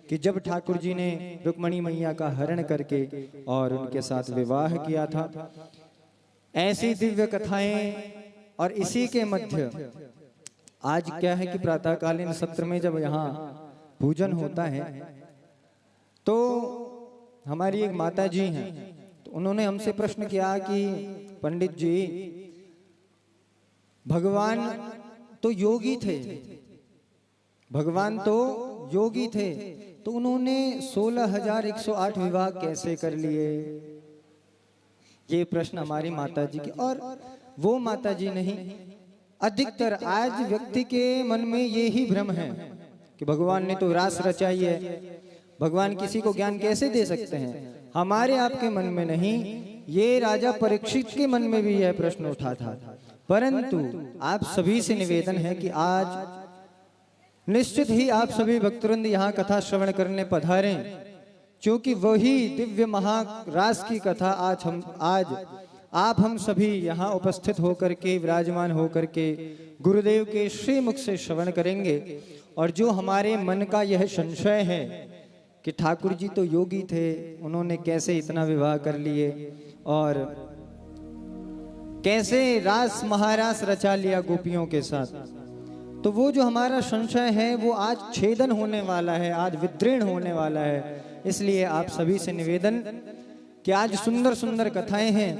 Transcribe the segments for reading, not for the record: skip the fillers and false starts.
कि जब ठाकुर जी ने रुक्मणी मैया का हरण करके और उनके साथ विवाह किया था, ऐसी दिव्य कथाएं। और इसी के मध्य आज क्या है कि प्रातःकालीन सत्र में जब यहाँ पूजन होता है तो हमारी एक माता जी हैं, तो उन्होंने हमसे प्रश्न किया कि पंडित जी, भगवान तो योगी थे, भगवान तो योगी थे, तो उन्होंने 16,108 विवाह कैसे कर लिए? ये प्रश्न हमारी माता जी की। और वो माता जी नहीं, अधिकतर आज व्यक्ति के मन में ये ही भ्रम है कि भगवान ने तो रास रचाई है, भगवान किसी को ज्ञान कैसे दे सकते हैं। हमारे आपके मन में नहीं, ये राजा परीक्षित के मन में भी यह प्रश्न उठा था। परंतु आप सभी से निवेदन है कि आज निश्चित ही आप सभी भक्तवृंद यहाँ कथा श्रवण करने पधारें, क्योंकि वही दिव्य महारास की कथा आज आप हम सभी यहाँ उपस्थित होकर के, विराजमान होकर के गुरुदेव के श्री मुख से श्रवण करेंगे। और जो हमारे मन का यह संशय है कि ठाकुर जी तो योगी थे, उन्होंने कैसे इतना विवाह कर लिए और कैसे रास महारास रचा लिया गोपियों के साथ, तो वो जो हमारा संशय है वो आज छेदन होने वाला है, आज विदृढ़ होने वाला है। इसलिए आप सभी से निवेदन कि आज सुंदर सुंदर कथाएं हैं,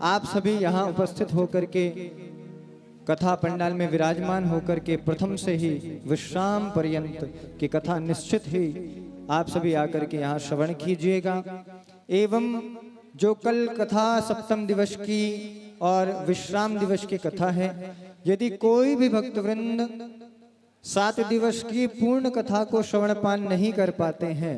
आप सभी यहाँ उपस्थित होकर के कथा पंडाल में विराजमान होकर के प्रथम से ही विश्राम पर्यंत की कथा निश्चित ही आप सभी आकर के यहाँ श्रवण कीजिएगा। एवं जो कल कथा सप्तम दिवस की और विश्राम दिवस की कथा है, यदि कोई भी भक्तवृंद 7 दिवस की पूर्ण कथा को श्रवण पान नहीं कर पाते हैं,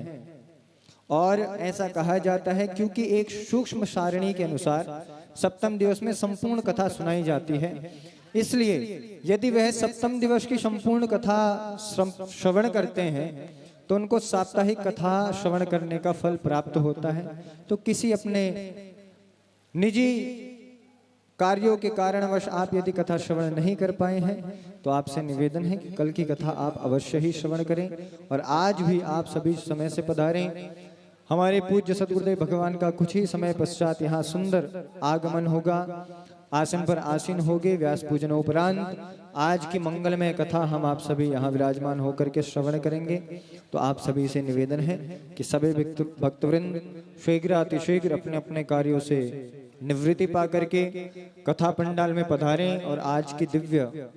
और ऐसा कहा जाता है क्योंकि एक सूक्ष्म सारणी के अनुसार सप्तम दिवस में संपूर्ण कथा सुनाई जाती है, इसलिए यदि वह सप्तम दिवस की संपूर्ण कथा श्रवण करते हैं तो उनको साप्ताहिक कथा श्रवण करने का फल प्राप्त होता है। तो किसी अपने निजी कार्यों के कारणवश आप यदि कथा श्रवण नहीं कर पाए हैं तो आपसे निवेदन है कि कल की कथा आप अवश्य ही श्रवण करें। और आज भी आप सभी समय से पधारें। हमारे पूज्य सद्गुरुदेव भगवान का कुछ ही समय पश्चात यहाँ सुंदर आगमन होगा, आसन पर आसीन होगे। व्यास पूजन उपरांत आज की मंगलमय कथा हम आप सभी यहाँ विराजमान होकर के श्रवण करेंगे। तो आप सभी से निवेदन है कि सभी भक्तवृंद शीघ्र अतिशीघ्र अपने अपने कार्यों से निवृत्ति पा करके कथा पंडाल में पधारें और आज की दिव्य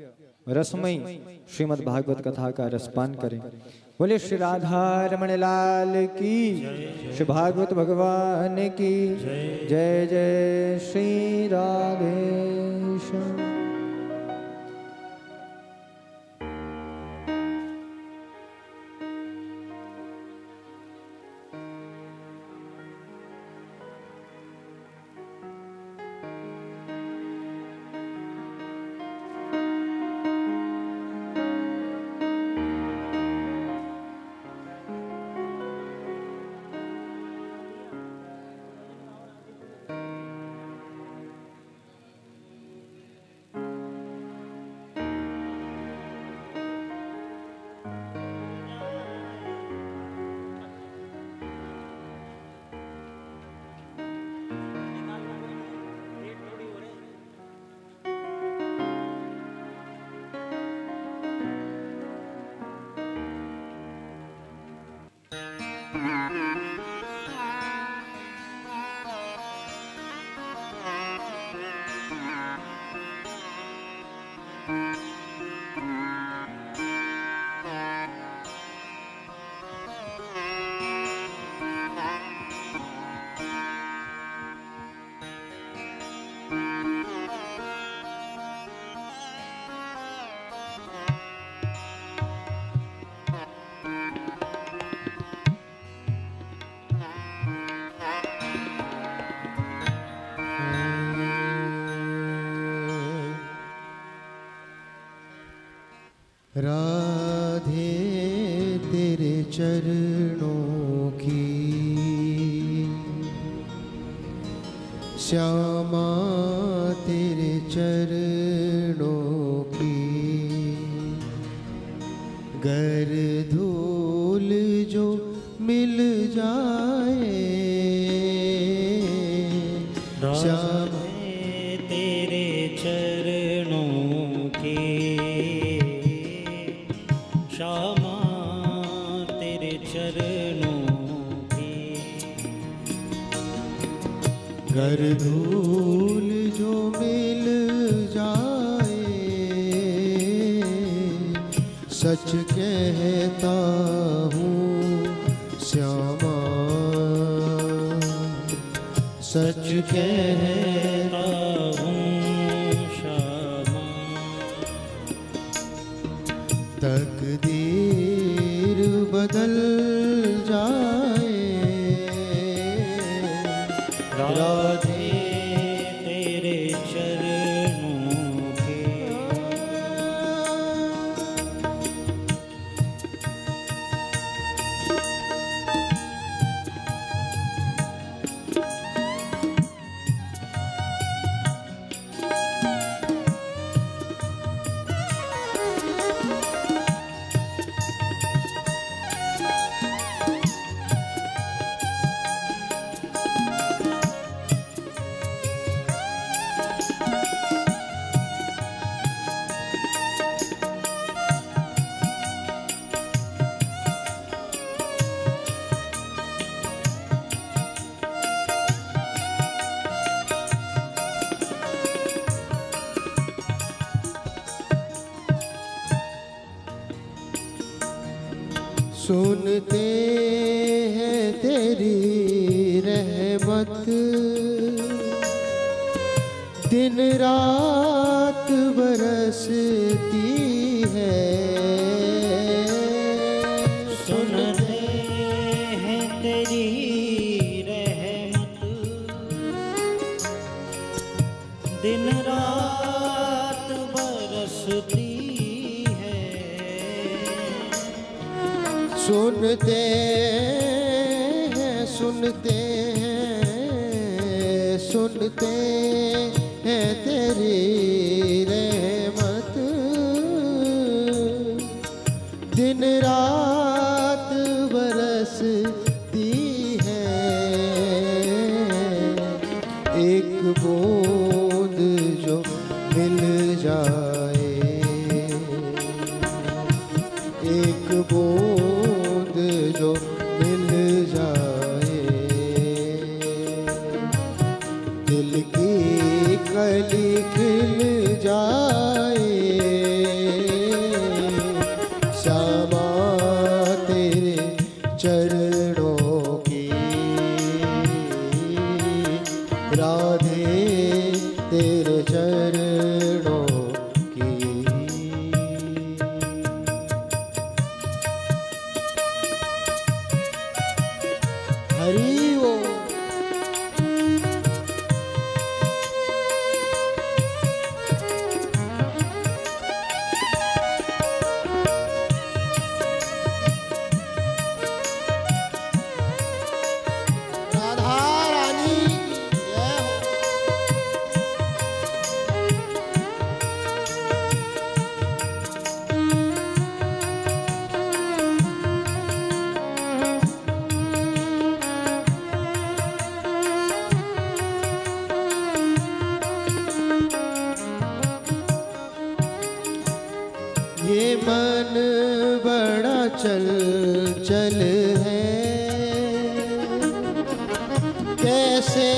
रसमयी श्रीमद् भागवत कथा का रसपान करें। बोले श्री राधा रमण लाल की, श्री भागवत भगवान की जय। जय श्री राधेश्याम। राधे तेरे चरणों की, श्यामा तेरे चरणों की, गर धूल जो मिल जाए श्याम तेरे चरणों के, श्यामा तेरे चरणों के। घर धूल जो मिल जाए सच कहता हूँ श्यामा, सच कहता तकदीर बदल जाए राधे तेरे चरणों के। सुनते हैं तेरी रहमत दिन रात बरसती है। सुनते हैं तेरी रहमत दिन रात बरसती है। सुनते हैं सुनते हैं सुनते हैं तेरी रहमत दिन रात बरसती है। एक बूंद जो मिल जाए एक बूंद जो मिल जाए दिल की कली खिल जाए। श्यामा तेरे चरणों की राधे तेरे चरणों की। हरि ओम। राधा रानी जय हो। ये मन बड़ा चल है कैसे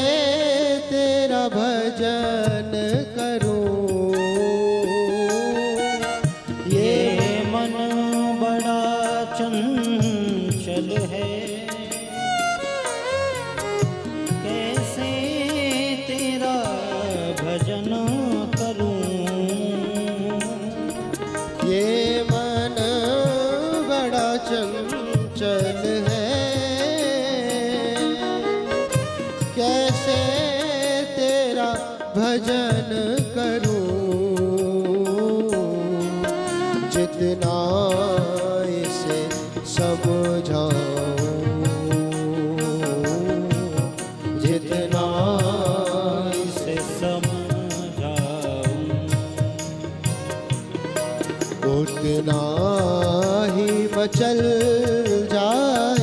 तेरा भजन करूं। ये मन बड़ा चंचल है कैसे तेरा भजन करूं। ये मन बड़ा चंचल है कैसे तेरा भजन करूं। जितना इसे समझाऊं जितना इसे समझाऊं उतना ही मचल जाए।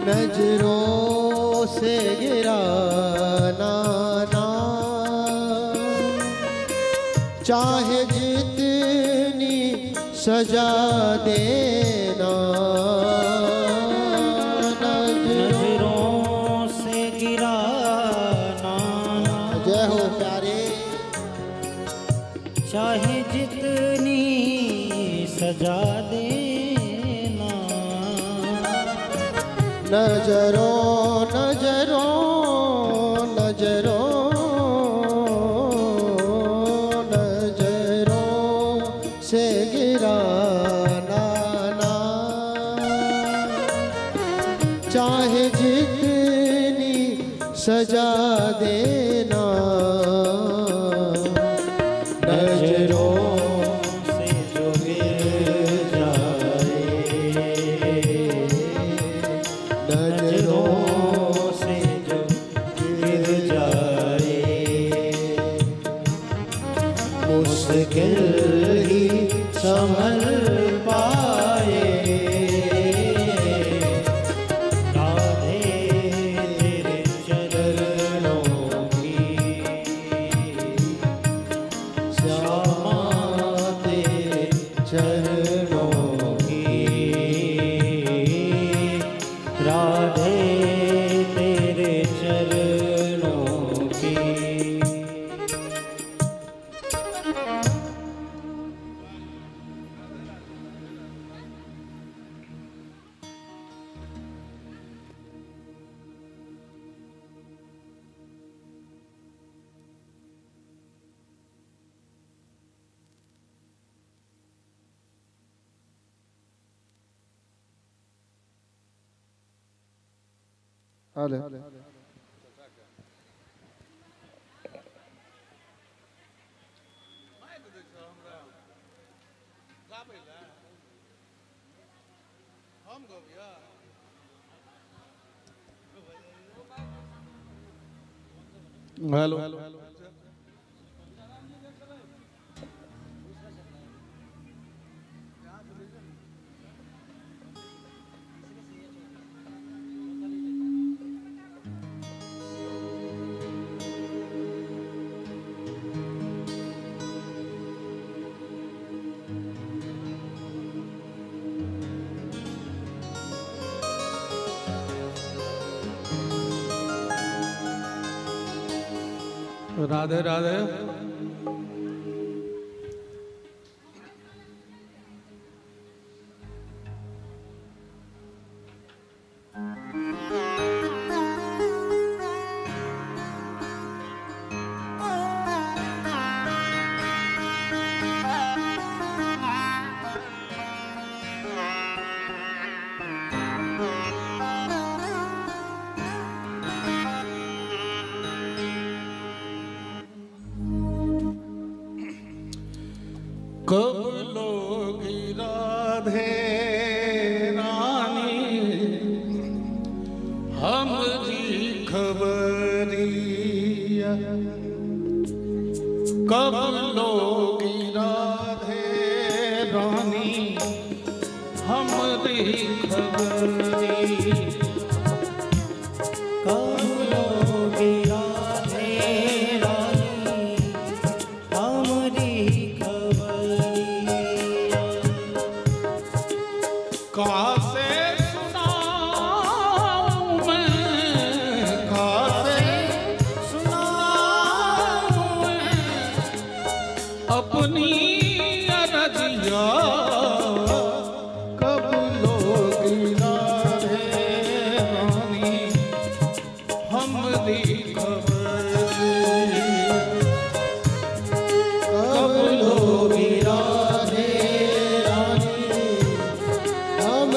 नजरों से गिराना ना, चाहे जितनी सजा देना। नजरों से गिराना ना, जय हो प्यारे। चाहे जितनी सजा देना। नजरों नजरों नजरों नजरों से गिराना ना, चाहे जितनी सजा देना। नजरों से जो गिर जाए, नजरों से जो गिर जाए, मुश्किल ही संभल पाए। राधे तेरे चरणों की, श्यामा तेरे चरणों की, राधे तेरे चरणों की। हाले हेलो राधे राधे। कब लोगी राधे रानी हमरी खबरिया, कब लोगी राधे रानी हमरी खबरिया। कब लोगी राधे रानी हमरी खबरिया। कहाँ से सुनाऊं मैं, कहाँ से सुनाऊं मैं अपनी अरजिया। कब लोगी राधे रानी हमरी खबरिया, कब लोगी राधे रानी हम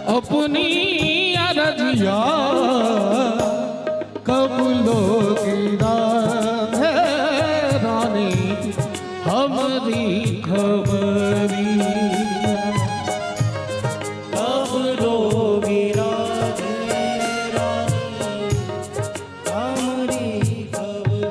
अपनी अरजिया कब लोगी राधे रानी हमारी खबरिया। कब लोगी राधे रानी हमारी खबर।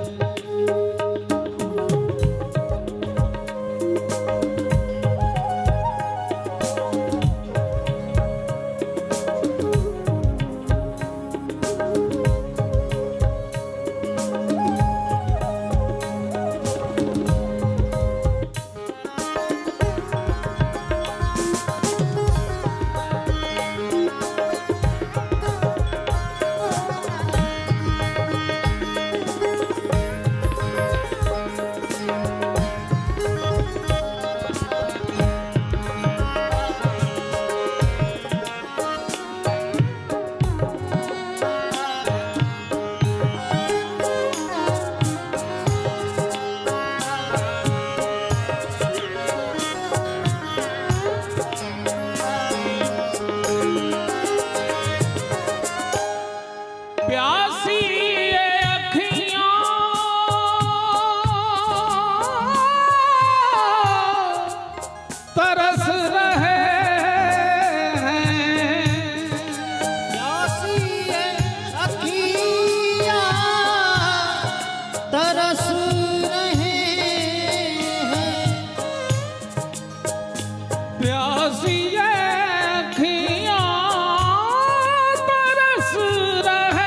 प्यासी ये अखियाँ तरस रहे हैं। प्यासी ये अखियाँ तरस रहे हैं। प्यासी ये अखियाँ तरस रहे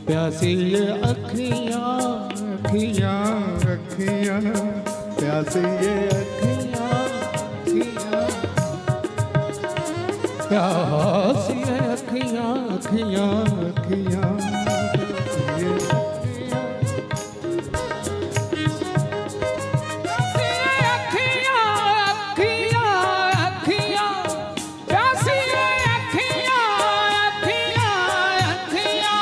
प्यासी ये अखियाँ अखियाँ अखियाँ प्यासी ये अखियाँ अखियाँ प्यासी ये अखियाँ अखियाँ अखियाँ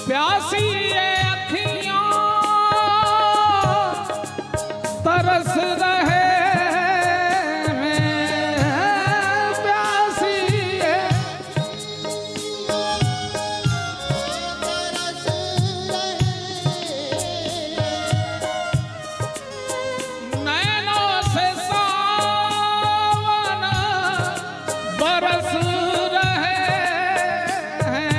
प्यासी ये अखियाँ तरस रहे हैं। प्यासी ये नैनों से सावन बरस रहे हैं।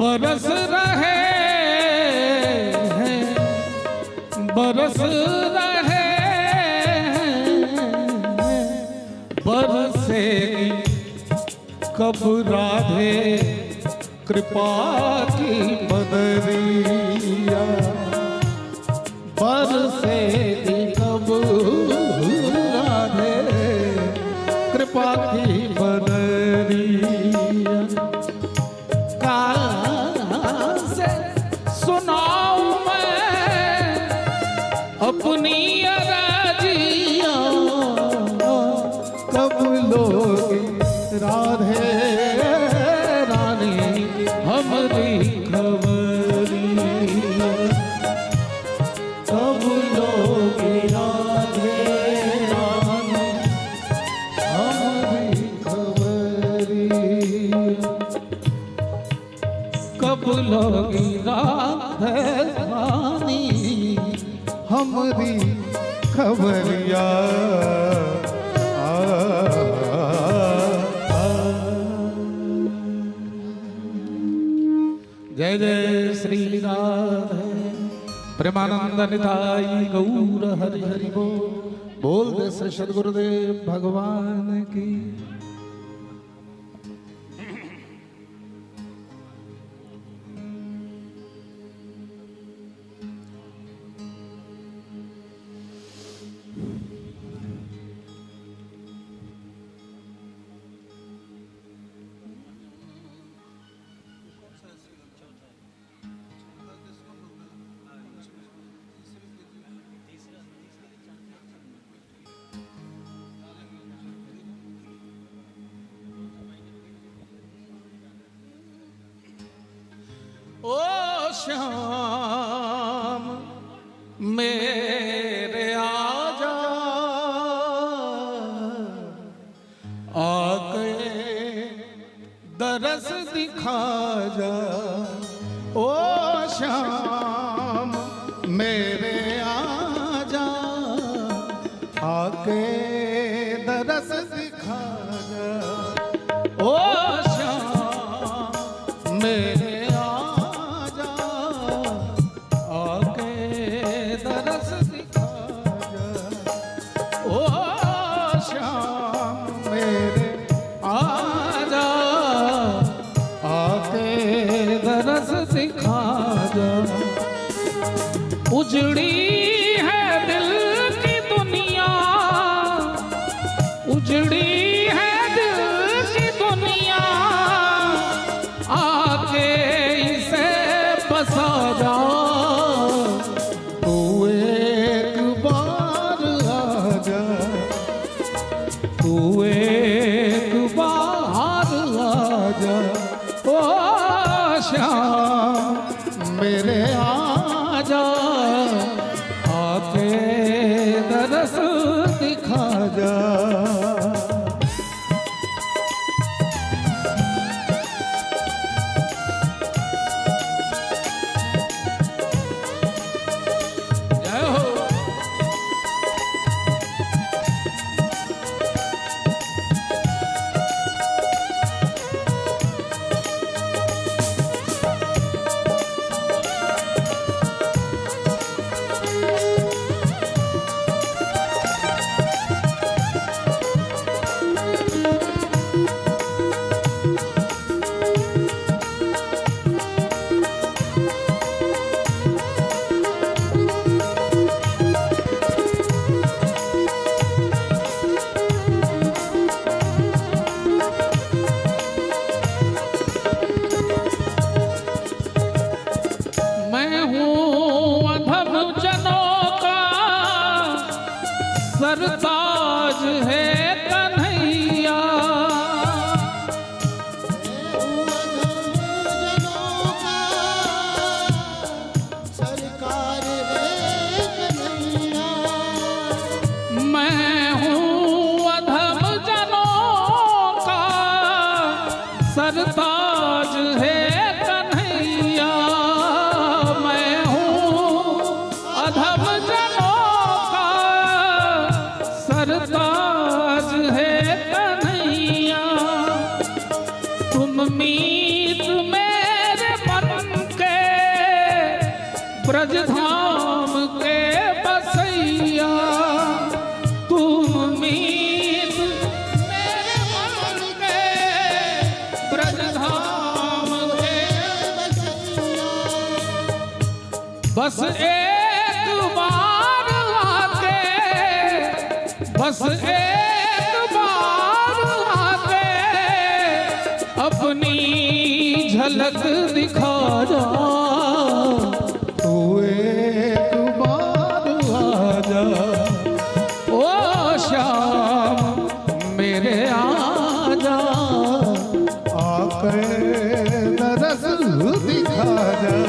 बरस रहे हैं बरस रहे हैं। बरसेगी कब राधे कृपा की बदरिया। बरसेगी कब राधे कृपा की बदरिया। सुनाऊं मैं अपनी अरजिया कब लोगी राधे रानी हमारी खबरिया। कब लोगी राधे रानी हमारी खबरिया। कब लोगी राधे रानी हमारी खबरिया। जय जय श्री राधे प्रेमानंद निताई गौर हरि हरि बोल दे श्री सद्गुरुदेव भगवान की। ओ श्याम मेरे आजा, आके दरस दिखा जा। ओ श्याम मेरे आजा, आके दरस दिखा जा। ओ श्याम मेरे आजा, आके दरस दिखा जा। ओ श्याम मेरे आजा, आके दरस दिखा जा। उजड़ी है दिल की दुनिया, उजड़ी है दिल की दुनिया, आके इसे बसा जा। तू एक बार आजा, तू एक बार आजा। ओ श्याम मेरे आजा, आके दरस दिखा जा। जय हो। मैं हूँ अधम जनों का सरताज है कन्हैया। सरकार है कन्हैया। मैं हूँ अधम जनों का सरताज है कन्हैया। मैं हूँ अधम जनों का सरताज है कन्हैया। तुम मीत मेरे मन के ब्रजधाम के बसैया। तुम मीत मेरे मन के ब्रजधाम के बस एक बार आके, बस एक बार आके अपनी झलक दिखा जा। तू एक बार आजा, ओ श्याम मेरे आजा, आके दरस दिखा जा।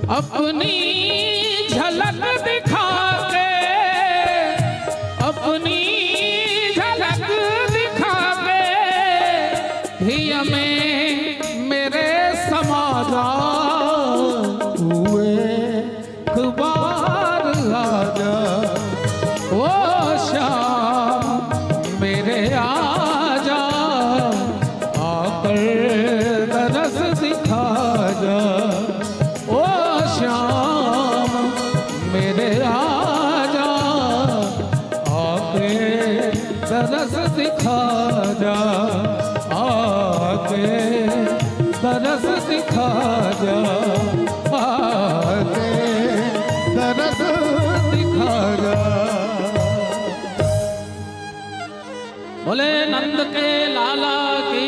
अपनी झलक दिखा के, अपनी झलक दिखा के हिया में मेरे समाजा हुए अखबार आजा। ओ श्याम मेरे आजा, आकर दरस दिखा जा। ओ श्याम मेरे आजा, आके दरस दिखा जा, आके दरस दिखा जा, आके दरस दिखा जा। बोले नंद के लाला की।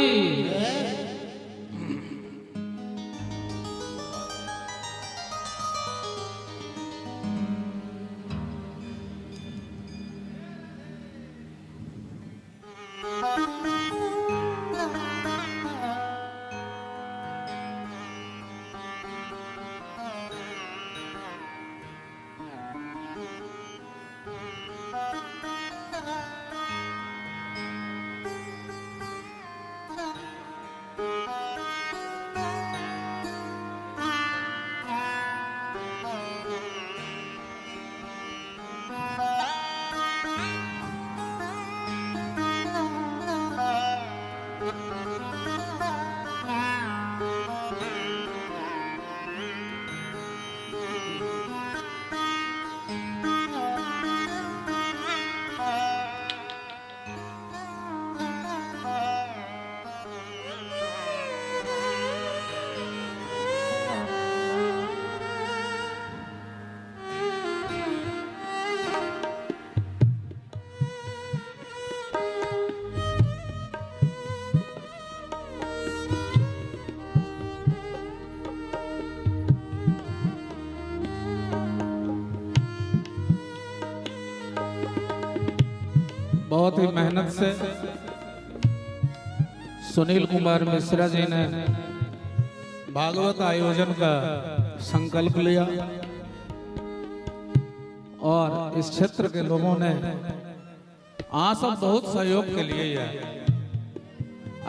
बहुत ही मेहनत से सुनील कुमार मिश्रा जी ने भागवत आयोजन का संकल्प लिया और इस क्षेत्र के लोगों ने सब बहुत सहयोग के लिए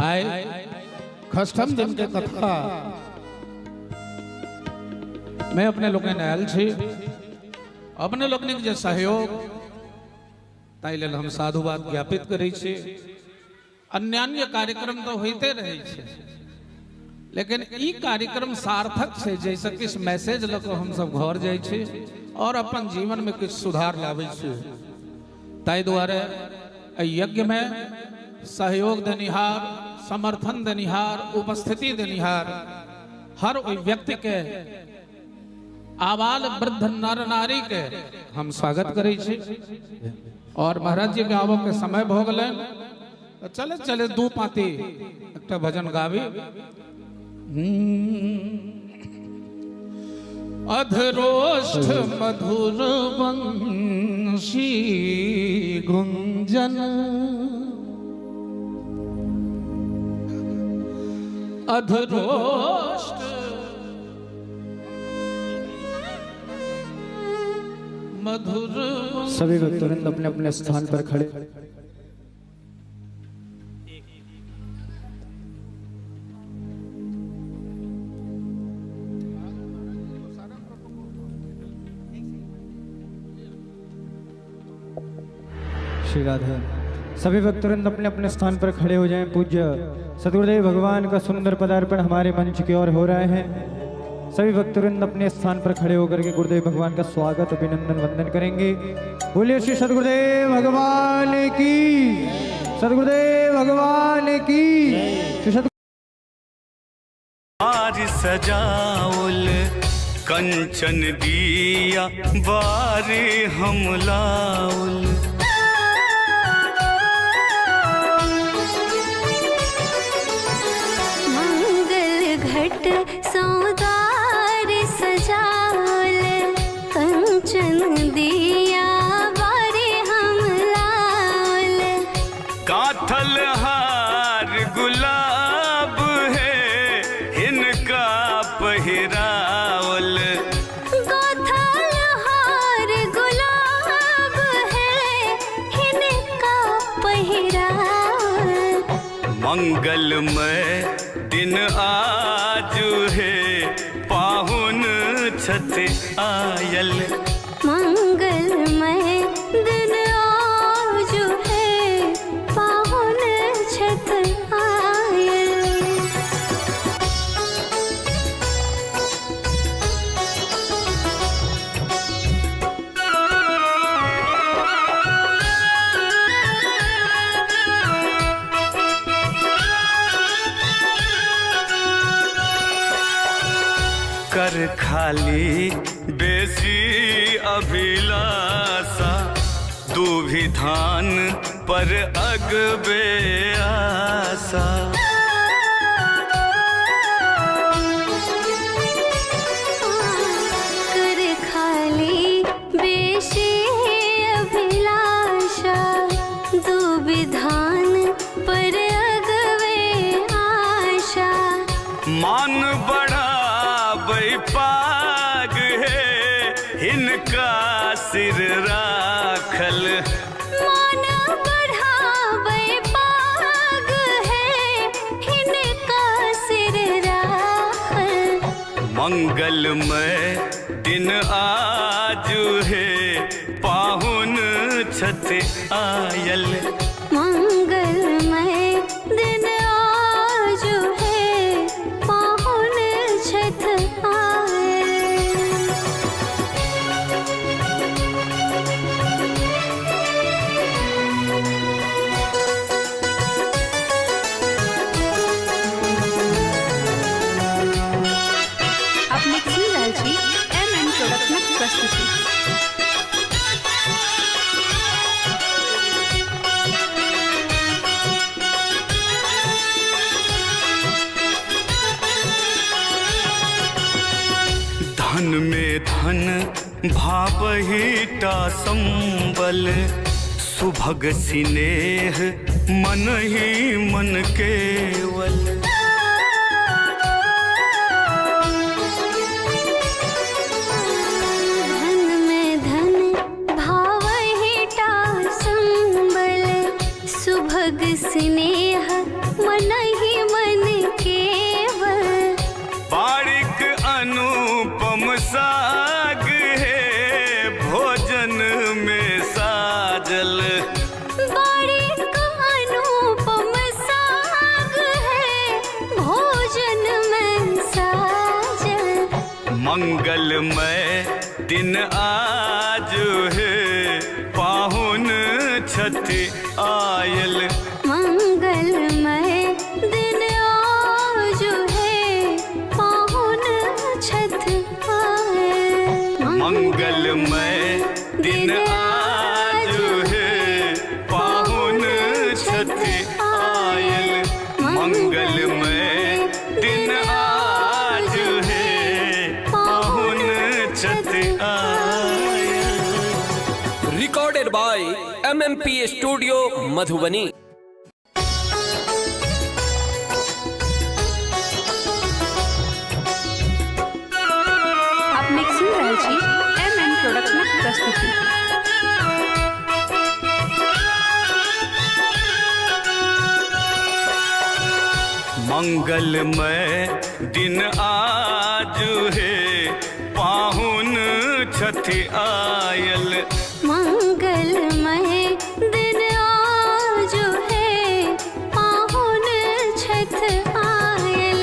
आए। खष्टम दिन के कथा मैं अपने लोग आयल छी, अपने लोग जे सहयोग ताई लेल हम साधुवाद ज्ञापित करै छी। अन्य कार्यक्रम तो होते रहे छे, लेकिन ई कार्यक्रम सार्थक है जैसे किस मैसेज लग हम सब घर जाय छी और अपन जीवन में कुछ सुधार लावे छी। ताई द्वारे यज्ञ में सहयोग देनिहार, समर्थन देनिहार, उपस्थिति देनिहार हर व्यक्ति के, आबाल वृद्ध नर नारी के हम स्वागत करै छी। और महाराज जी के आबो के समय भ गेलै, चले चले दू पाती एक भजन गावी। अधरोष्ठ मधुर वंशी गुंजन, अधरोष्ठ मधुर। सभी भक्तवृंद अपने अपने स्थान पर खड़े। श्री राधे। सभी भक्तवृंद अपने अपने स्थान पर खड़े हो जाएं। पूज्य सद्गुरुदेव भगवान का सुंदर पदार्पण हमारे मंच की ओर हो रहा है। सभी भक्तवृंद अपने स्थान पर खड़े होकर के गुरुदेव भगवान का स्वागत अभिनंदन वंदन करेंगे। बोलिए श्री सद्गुरुदेव भगवान की, सद्गुरुदेव भगवान की। श्री सजाउल कंचन दिया बारे हम लाउल, मंगल घट सौदार सजाउल कंचन दिया बारे हम लाउल, काथल हार गुलाब है इनका पहिरावल, मंगलमय दिन आज है पाहुन छत आयल। मंगलमय दिन आज है पाहुन छत आयल। कर खाली बेसी अभिलाषा दुभिधान पर अगबे आशा। कर खाली बेशी अभिलाषा दुविधान पर अगवे आशा। मान बड़ा पाग है इनका सिर राखल। मान बढ़ावे पाग है इनका सिर राखल। मंगलमय दिन आज है पाहुन छत आयल। मंगलमय दिन आज है पाहुन छत आयल। आप mixing Lal ji MM production की प्रस्तुति। धन में धन भावहिता संबल सुभग सिनेह मन ही मन केवल। धन में धन भावहिता संबल सुभग स्नेह मन ही मन केवल। बारिक अनुपम साग है भोजन में साजल। बारिक अनुपम साग है भोजन में साजल। मंगलमय दिन आज है पाहुन छत आयल। मंगलमय दिन आज है पाहुन छत आयल। मंगलमय दिन आज है पाहुन छत आयल। मंगलमय दिन आज है पाहुन छत oil. Recorded by MMP studio Madhubani. आप mixing Lal ji MM production की प्रस्तुति। मंगलमय दिन आज है पाहुन छत आयल। मंगलमय दिन आज है पाहुन छत आयल।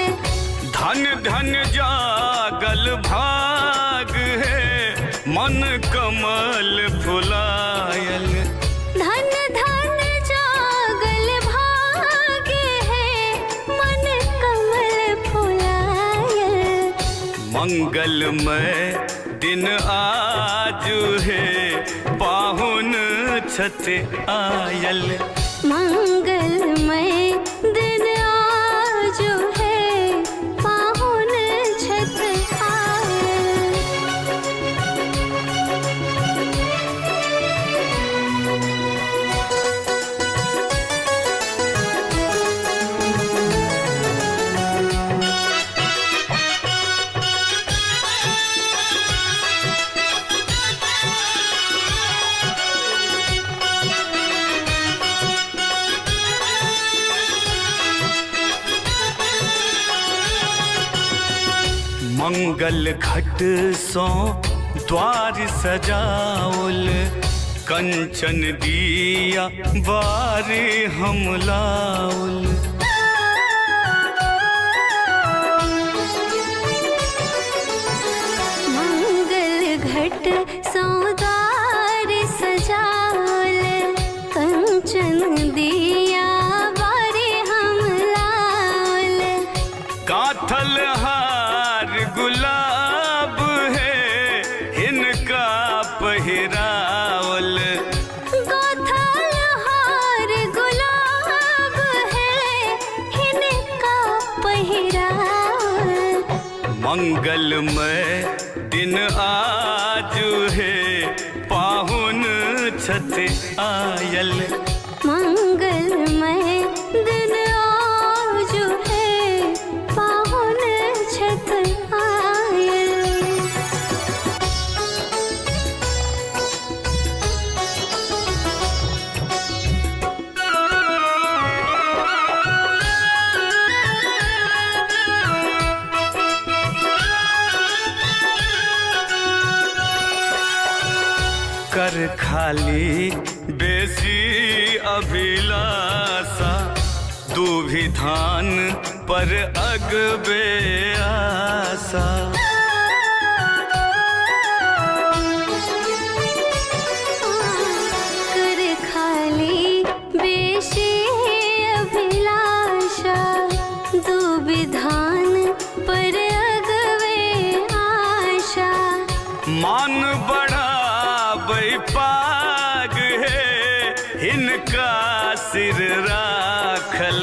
धन धन जागल भाग है मन कमल फुलायल। धन धन जागल भाग है मन कमल फुलायल। मंगलमय दिन आज है पाहुन छत आयल। मंगलमय दिन आज है पाहुन छत आयल। मंगल घट सो द्वार सजाउल, कंचन दिया बारे हम लाउल। मंगल घट सौदार सजावल, कंचन दिया बारे हम लावल। काथल हार गुलाब है इनका पहिरावल। गोथल हार गुलाब है इनका पहिरावल। मंगलमय दिन आज है पाहुन छत आयल। मंगलमय दिन आज है पाहुन छत आयल। कर खाली बेसी अभिलाषा, दूभी धान पर अगबे आशा। कर खाली बेशी अभिलाषा, दुविधान पर अगवे आशा। मान बड़ा बैपाग है इनका सिर राखल।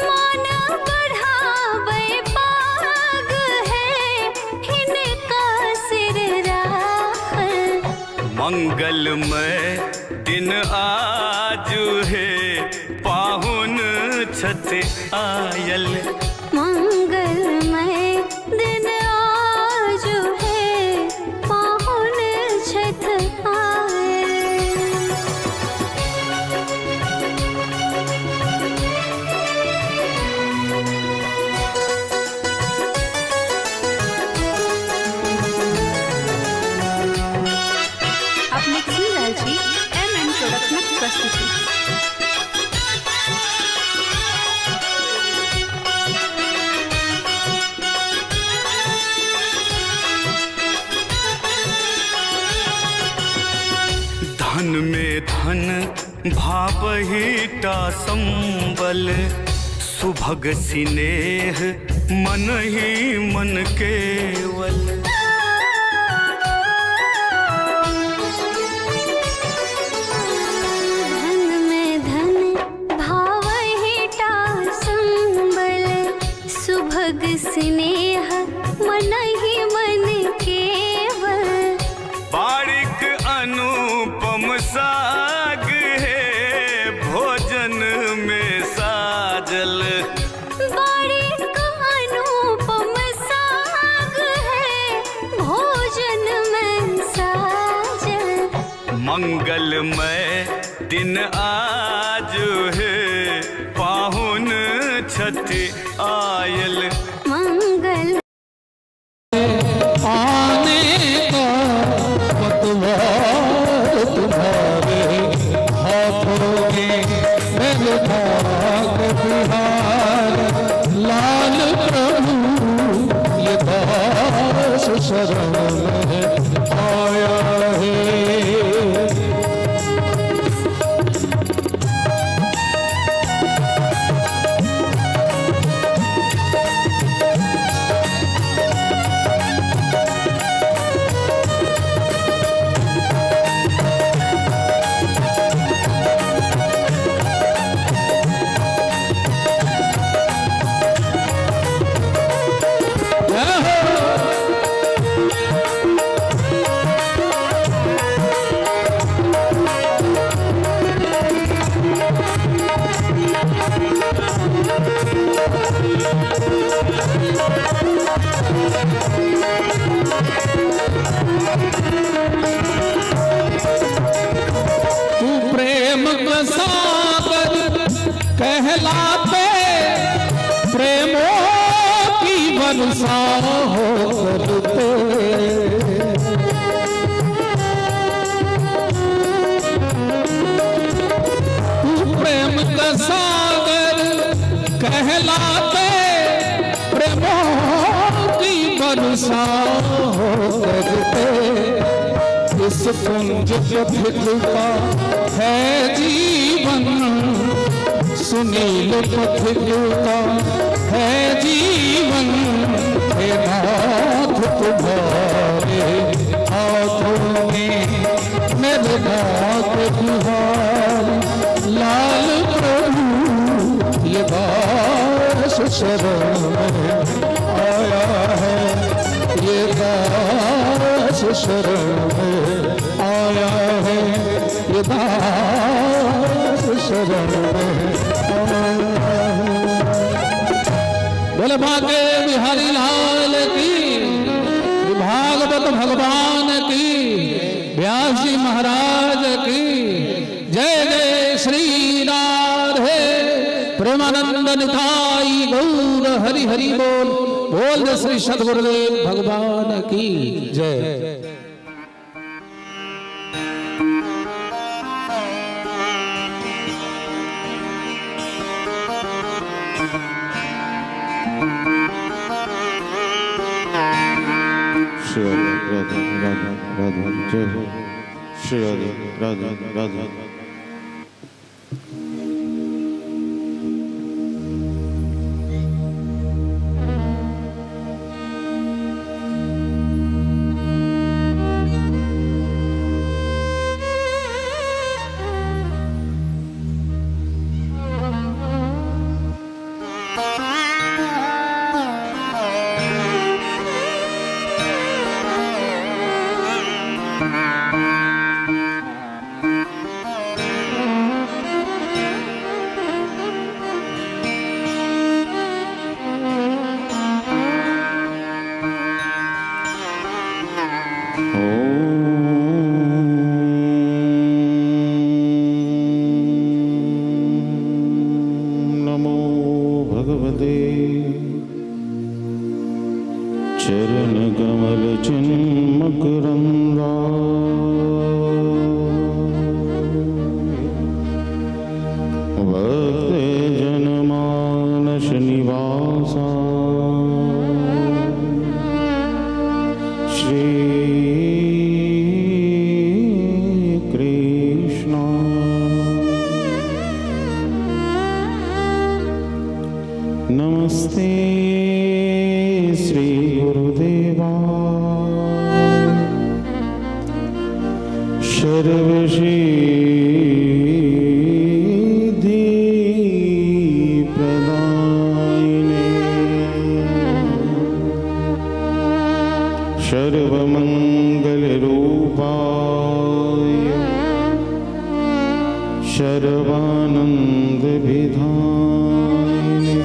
मान बढ़ावे पाग है इनका सिर राखल। मंगलमय दिन आज है पाहुन छत आयल। मंगलमय दिन आज है पाहुन छत आयल। आप मिक्सिंग रहल छी MM प्रोडक्शनक प्रस्तुति। धन में धन भावहीटा संबल, सुभग सिनेह मन ही मन केवल। धन में धन भावहीटा संबल, सुभग स्नेह मन ही मन केवल। बारिक अनुपम साग है भोजन में साजल। बारिक अनुपम साग है भोजन में साजल। मंगलमय दिन आज है पाहुन छत आयल। मंगल आने का पतवार तुम्हारे हाथों में, मेरे भाग बिहार लाल प्रभु ये दास शरण में आया है। कहलाते प्रेमों की बरसा हो करते। प्रेम का सागर कहलाते, प्रेमों की बरसा हो करते। इस कुंज पथिक का है जीवन, सुनील पथिक का है जीवन। हे नाथ तुम्हारे हाथों में मेरे नाथ बिहार लाल प्रभु ये दास शरण में आया है, ये दास शरण में आया है, ये दास शरण में आया है। बोले भाग्य बिहारी लाल की, भागवत भगवान की, व्यास जी महाराज की जय जय। श्री राधे प्रेमानंद निताई गौर हरि हरि बोल। बोल दे श्री सद्गुरुदेव भगवान की जय। श्री राधे राधे राधे जय हो। श्री राधे राधे राधे। चरण कमल चिन्मकरंदा भक्त जनमानस निवासा श्री कृष्ण नमस्ते श्री गुरुदेवा सर्वसिद्धि प्रदायिने सर्वमंगल रूपाय सर्वानंद विधायिने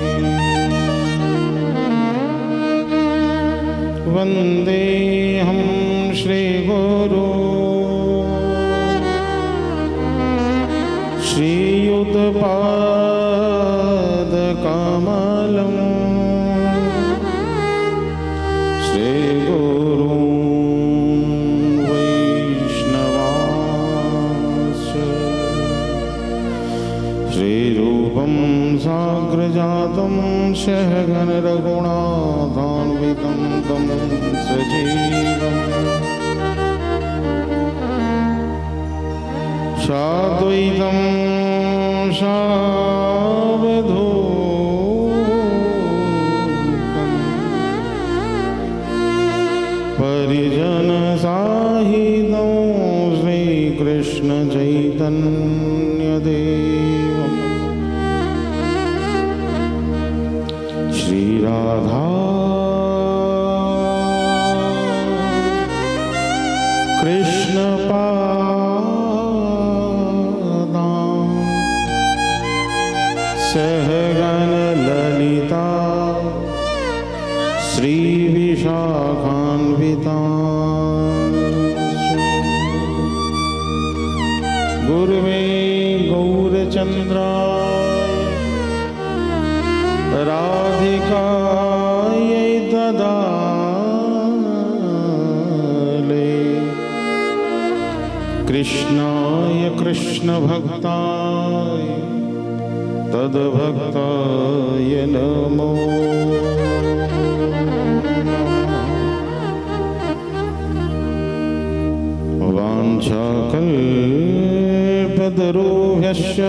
वंदे हम श्री गुरु श्रीयुतपाद कमलम् श्री गुरु वैष्णवांश्च श्रीरूपं साग्रजातं सहगण रघुनाथान्वितं तं सजीवम् साद्वैतं सावधूतं परिजन साहितं श्रीकृष्ण चैतन्य देवम् श्री राधा कृष्ण सहगण ललिता श्री विशाखान्विता गुरुवे गौरचन्द्राय राधिकायै कृष्णाय कृष्णभक्ताय तद्भक्ताय नमो वाञ्छाकल्पतरुभ्यश्च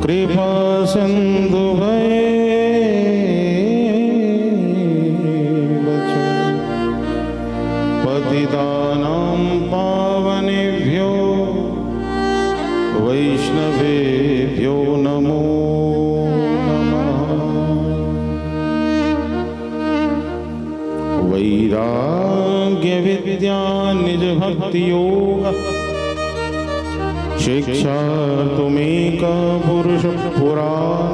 कृपासिन्धुभ्येव च पतितानां पावनेभ्यो वैष्णवेभ्यो नमो नमः। वैराग्यविद्या निजभक्तियोग शिक्षा तुमेक पुरुष पुराण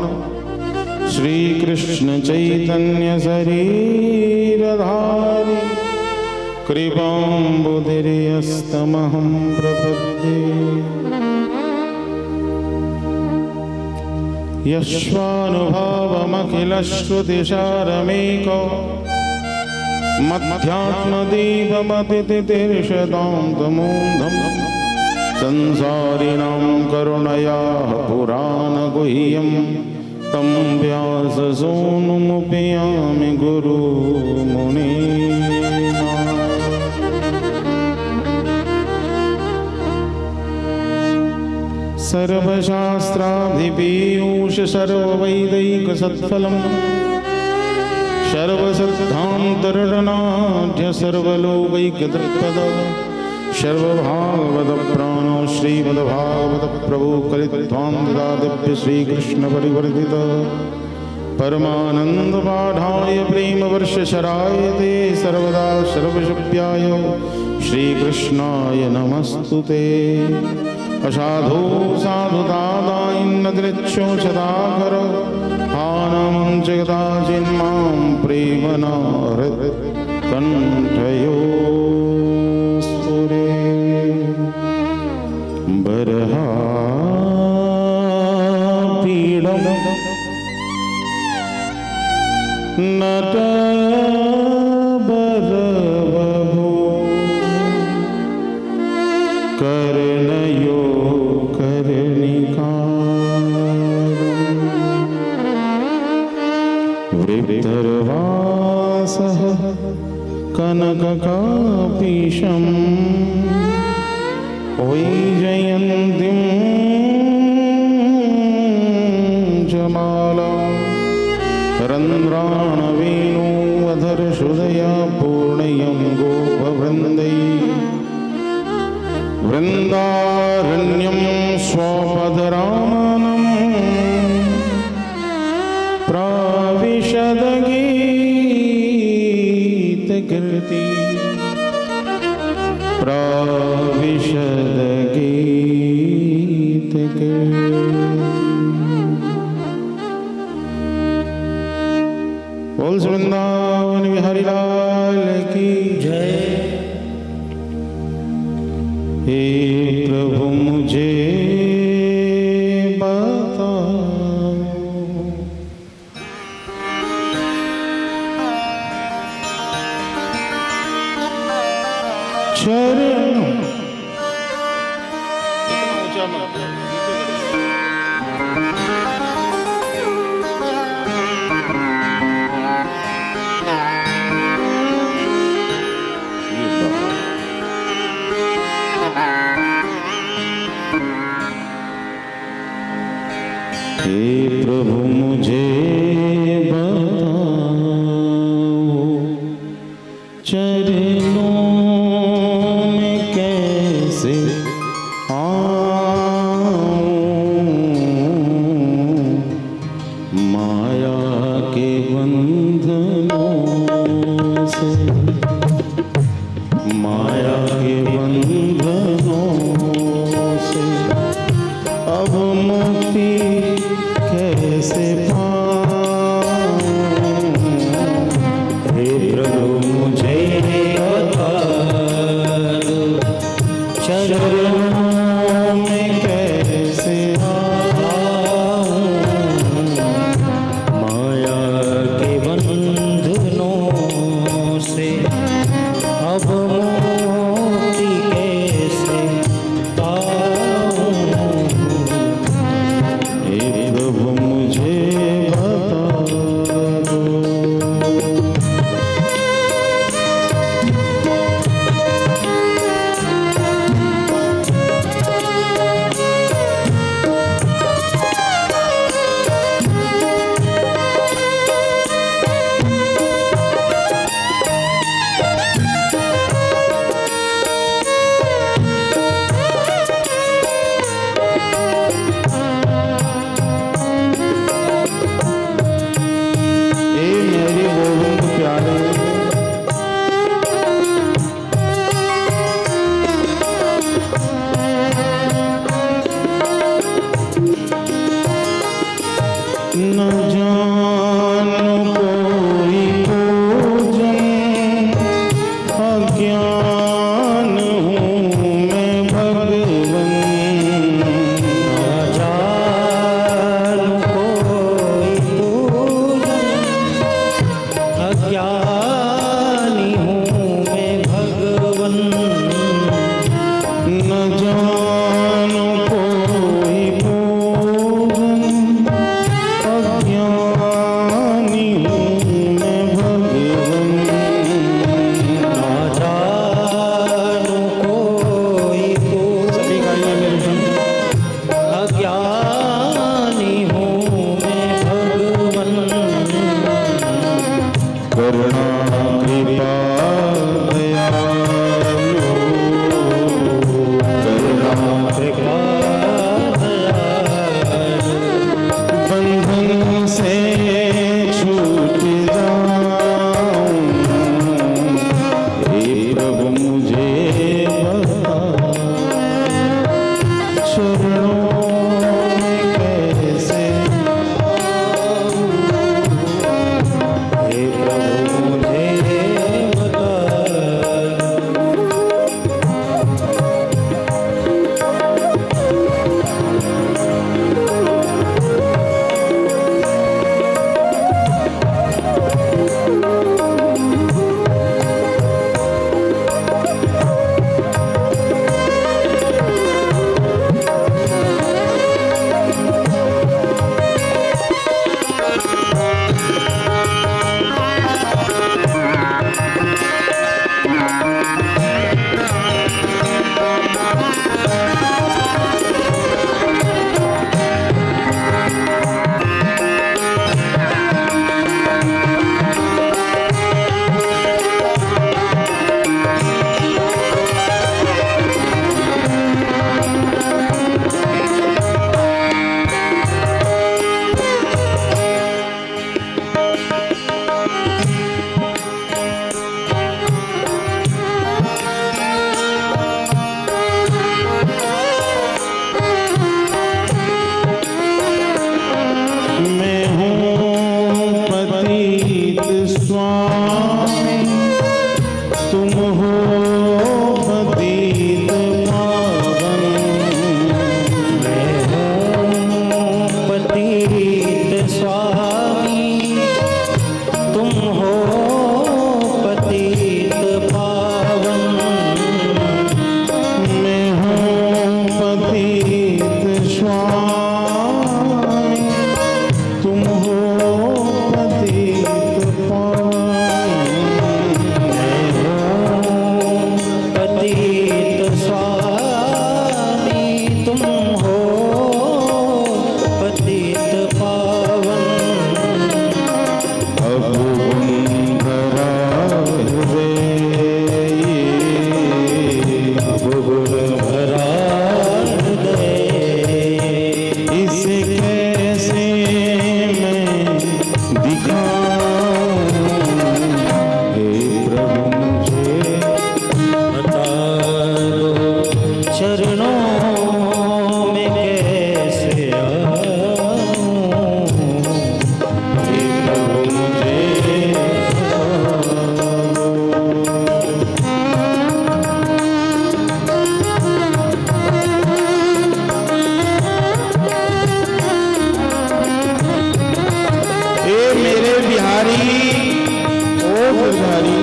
श्री कृष्ण चैतन्य शरीरधारी कृपाम्बुधिर्यस्तमहं प्रपद्ये। यस्वानुभावमखिलश्रुतिसारमेको मध्यात्मदीपमतितिर्षदां तमोऽन्धम् संसारिणां करुणयाः पुराणगुह्यं तं व्याससूनुमुपयामि गुरुमुनीना। सर्वशास्त्राधिपीयूष सर्ववैदैकसत्फलं सर्वसिद्धान्तरटनाढ्य सर्वलोकैकदृक्पद सर्वभागवतप्राणो श्रीमद्भागवतप्रभु कलित्वान्दादिभ्य श्रीकृष्णपरिवर्तित परमानन्दपाठाय प्रेमवर्षशराय ते सर्वदा सर्वशुभ्याय श्रीकृष्णाय नमस्तुते। असाधु साधु दादाइन्नदृच्छो सदाकर हानं जगदाचिन्मां प्रेमनाहृत् कण्ठयो स्फुरे। बर्हापीडं नटबरवभो कर्णयो कर्णिकारं वृद्धर्वासः कनककापीशं वैजयन्तीं जमालां रन्ध्राणवेणुवधरहृदया पूर्णयं गोपवृन्दैः वृन्दारण्यं स्वपदरामानं प्राविशदगीतकृति बोल वृंदावन बिहारी लाल की जय। हे प्रभु मुझे बताओ चरण हे प्रभु मुझे बताओ चरणों में कैसे आऊं माया के बंधनों से माया के बंधनों से अब मुक्ति कैसे पाऊं। हे प्रभु मुझे अज्ञानी हूँ मैं भगवन, न जानो कोई भोजन। अज्ञानी हूँ मैं भगवन, ना जानो कोई भोजन। सभी गाइए मेरे संग। अज्ञानी हूँ मैं भगवन, करुणा कृपा दयालु, करुणा कृपा दयालु। बंधन से छूट जाऊं, हे प्रभु मुझे बता, चरणों में कैसे आऊं, हे प्रभु मुझे बता। मैं हूँ पतित स्वामी, तुम हो पतित पावन। मैं हूँ पतित स्वामी, तुम हो पतित पावन। मैं हूँ पतित स्वामी, तुम हो पतित पावन। मैं हूँ पतित स्वामी, तुम हो पतित पावन। अब बंधरा हृदय, अब गुण भरा हृदय, इसे कैसे मैं दिखाऊं, हे प्रभु मुझे बता दो चरणों में कैसे आऊं, हे प्रभु मुझे ए मेरे बिहारी, ओ बिहारी,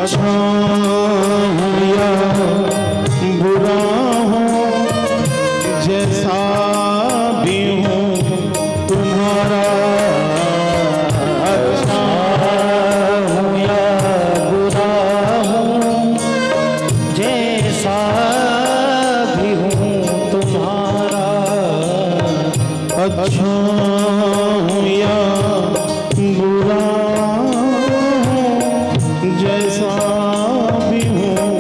अच्छा हूँ या बुरा हूँ, जैसा भी हूँ तुम्हारा। अच्छा हूँ या बुरा हूँ, जैसा भी हूँ तुम्हारा। अच्छा हूँ या बुरा हूँ, जैसा भी हूँ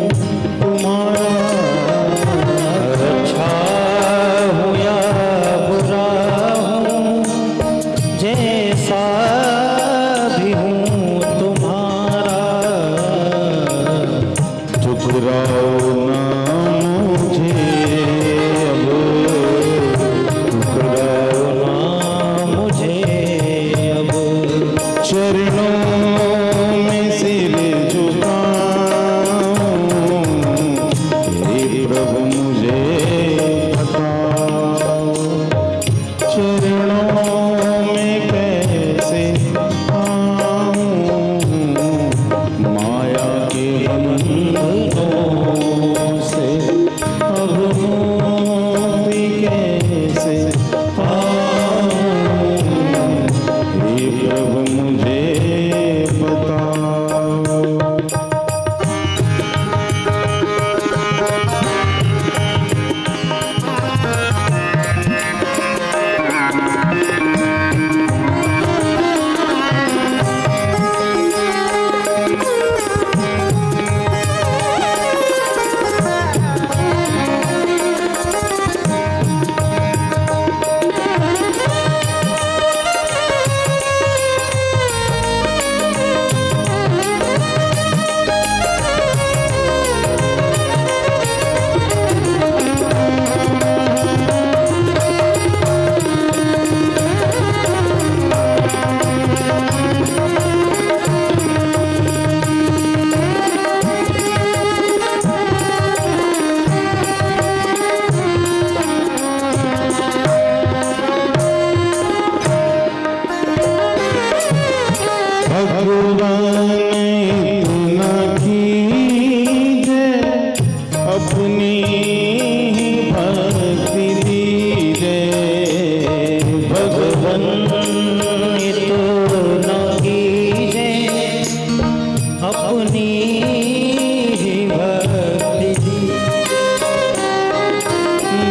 ही भक्ति दी।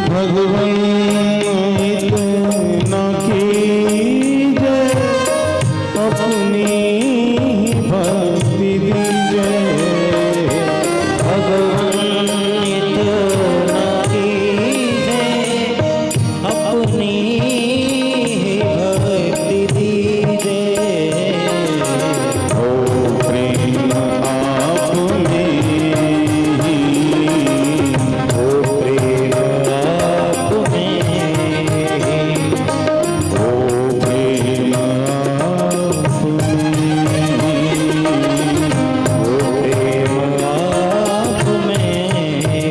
भगवान इतना कीजिए अपनी ही भक्ति दीजिए। भगवान इतना कीजिए अपनी ही भक्ति दीजिए। ओ प्रेम आप में ही, ओ प्रेम आप में ही, ओ प्रेम आप में ही, ओ प्रेम आप में ही।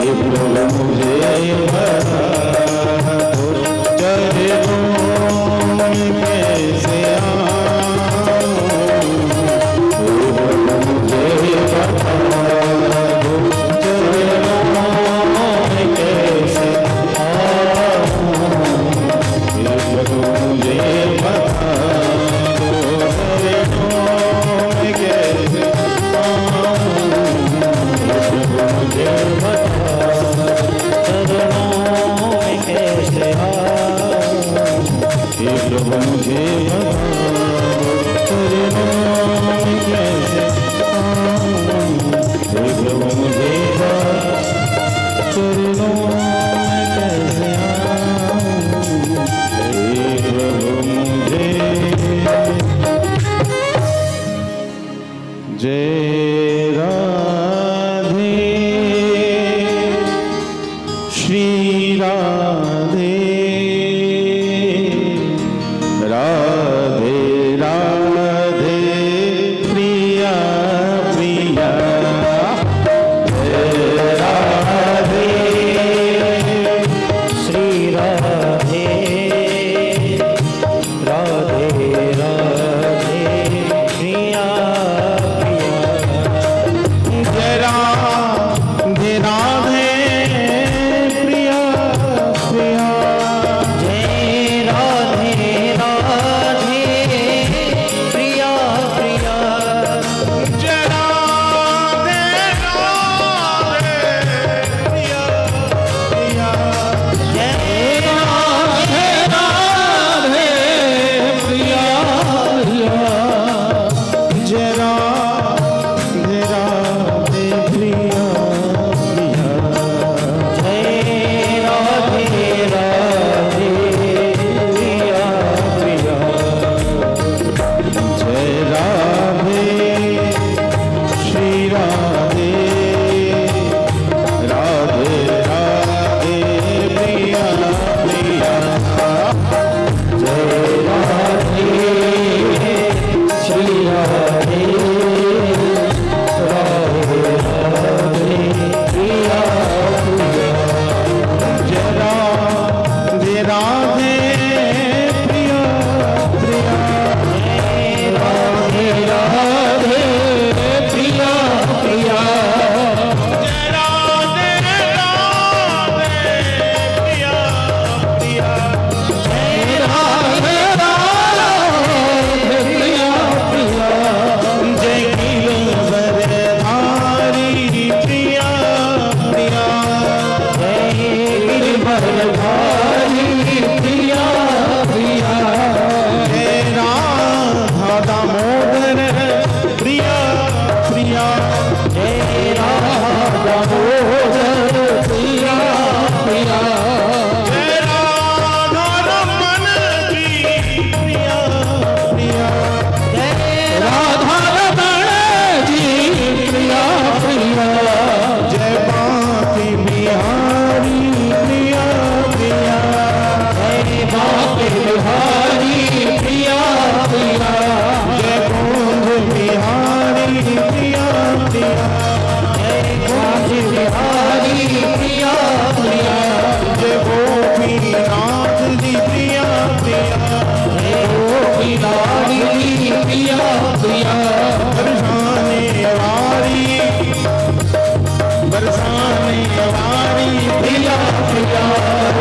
ये प्रभु मुझे चरणों में कैसे आऊं। ये प्रभु मुझे चरणों में कैसे आऊं। ये प्रभु मुझे चरणों में कैसे आऊं। ये प्रभु मुझे चरणों में कैसे आऊं। ये प्रभु मुझे चरणों में कैसे आऊं। ये प्रभु मुझे चरणों में कैसे आऊं। ये प्रभु मुझे। जय राधे श्री राधे राधे राधे प्रिया प्रिया। जय राधे श्री राधे राधे राधे प्रिया प्रिया। जय राधे राधे प्रिया प्रिया। जय राधे राधे प्रिया प्रिया। जय राधे राधे प्रिया प्रिया। जय राधे राधे प्रिया प्रिया। जय राधे राधे प्रिया प्रिया। जय राधे राधे प्रिया प्रिया। जय राधे श्री राधे राधे राधे प्रिया प्रिया। जय राधे श्री राधे राधे राधे प्रिया प्रिया। जय राधे राधे प्रिया प्रिया। जय राधे राधे प्रिया प्रिया। जय राधे राधे प्रिया प्रिया। जय राधे राधे प्रिया प्रिया। जय गिरवरधारी प्रिया प्रिया। जय गिरवरधारी प्रिया प्रिया। जय राधा दामोदर प्रिया प्रिया। जय राधा दामोदर प्रिया प्रिया। जय राधा रमन जी प्रिया प्रिया। जय राधा रमन जी प्रिया प्रिया। जय बांके बिहारी प्रिया प्रिया। जय बांके बिहारी प्रिया प्रिया। जय गोंद बिहारी प्रिया प्रिया। जय गोंद बिहारी प्रिया प्रिया। जय गोपीनाथ जी प्रिया प्रिया। जय गोपीनाथ जी प्रिया प्रिया। बरसाने वाली बरसाने वाली प्रिया प्रिया।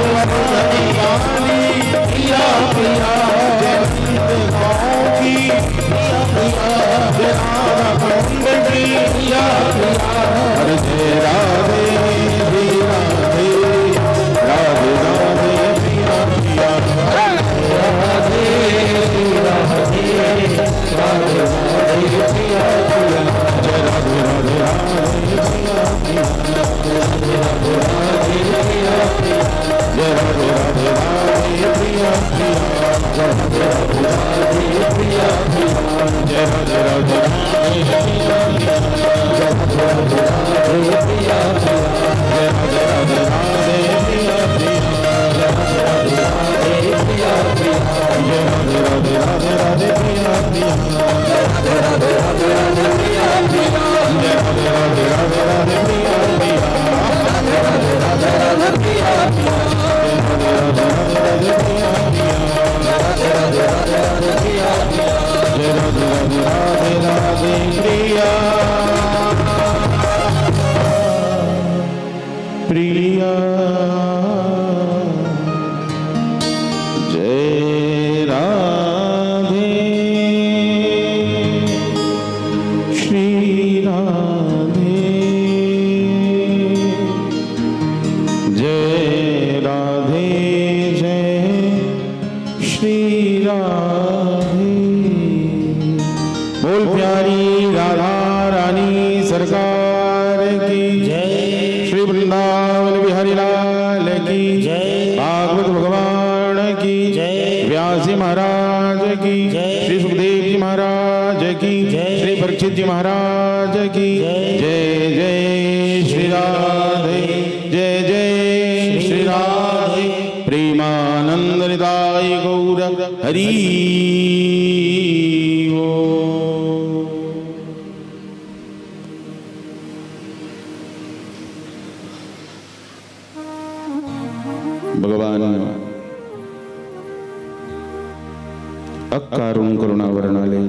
बरसाने वाली प्रिया प्रिया जय राधे श्री राधे जय राधे जय श्री राधे। बोल प्यारी राधा रानी सरकार की जय। श्री वृंदावन बिहारी लाल की जय। भागवत भगवान की जय। व्यास जी महाराज की जय। श्री सुखदेव जी महाराज की जय। श्री परीक्षित जी महाराज की जय। जय श्री राधे जय जय श्री राधे। प्रेमानंद निताय गौर हरि भगवान अकारुण करुणा वर्णाले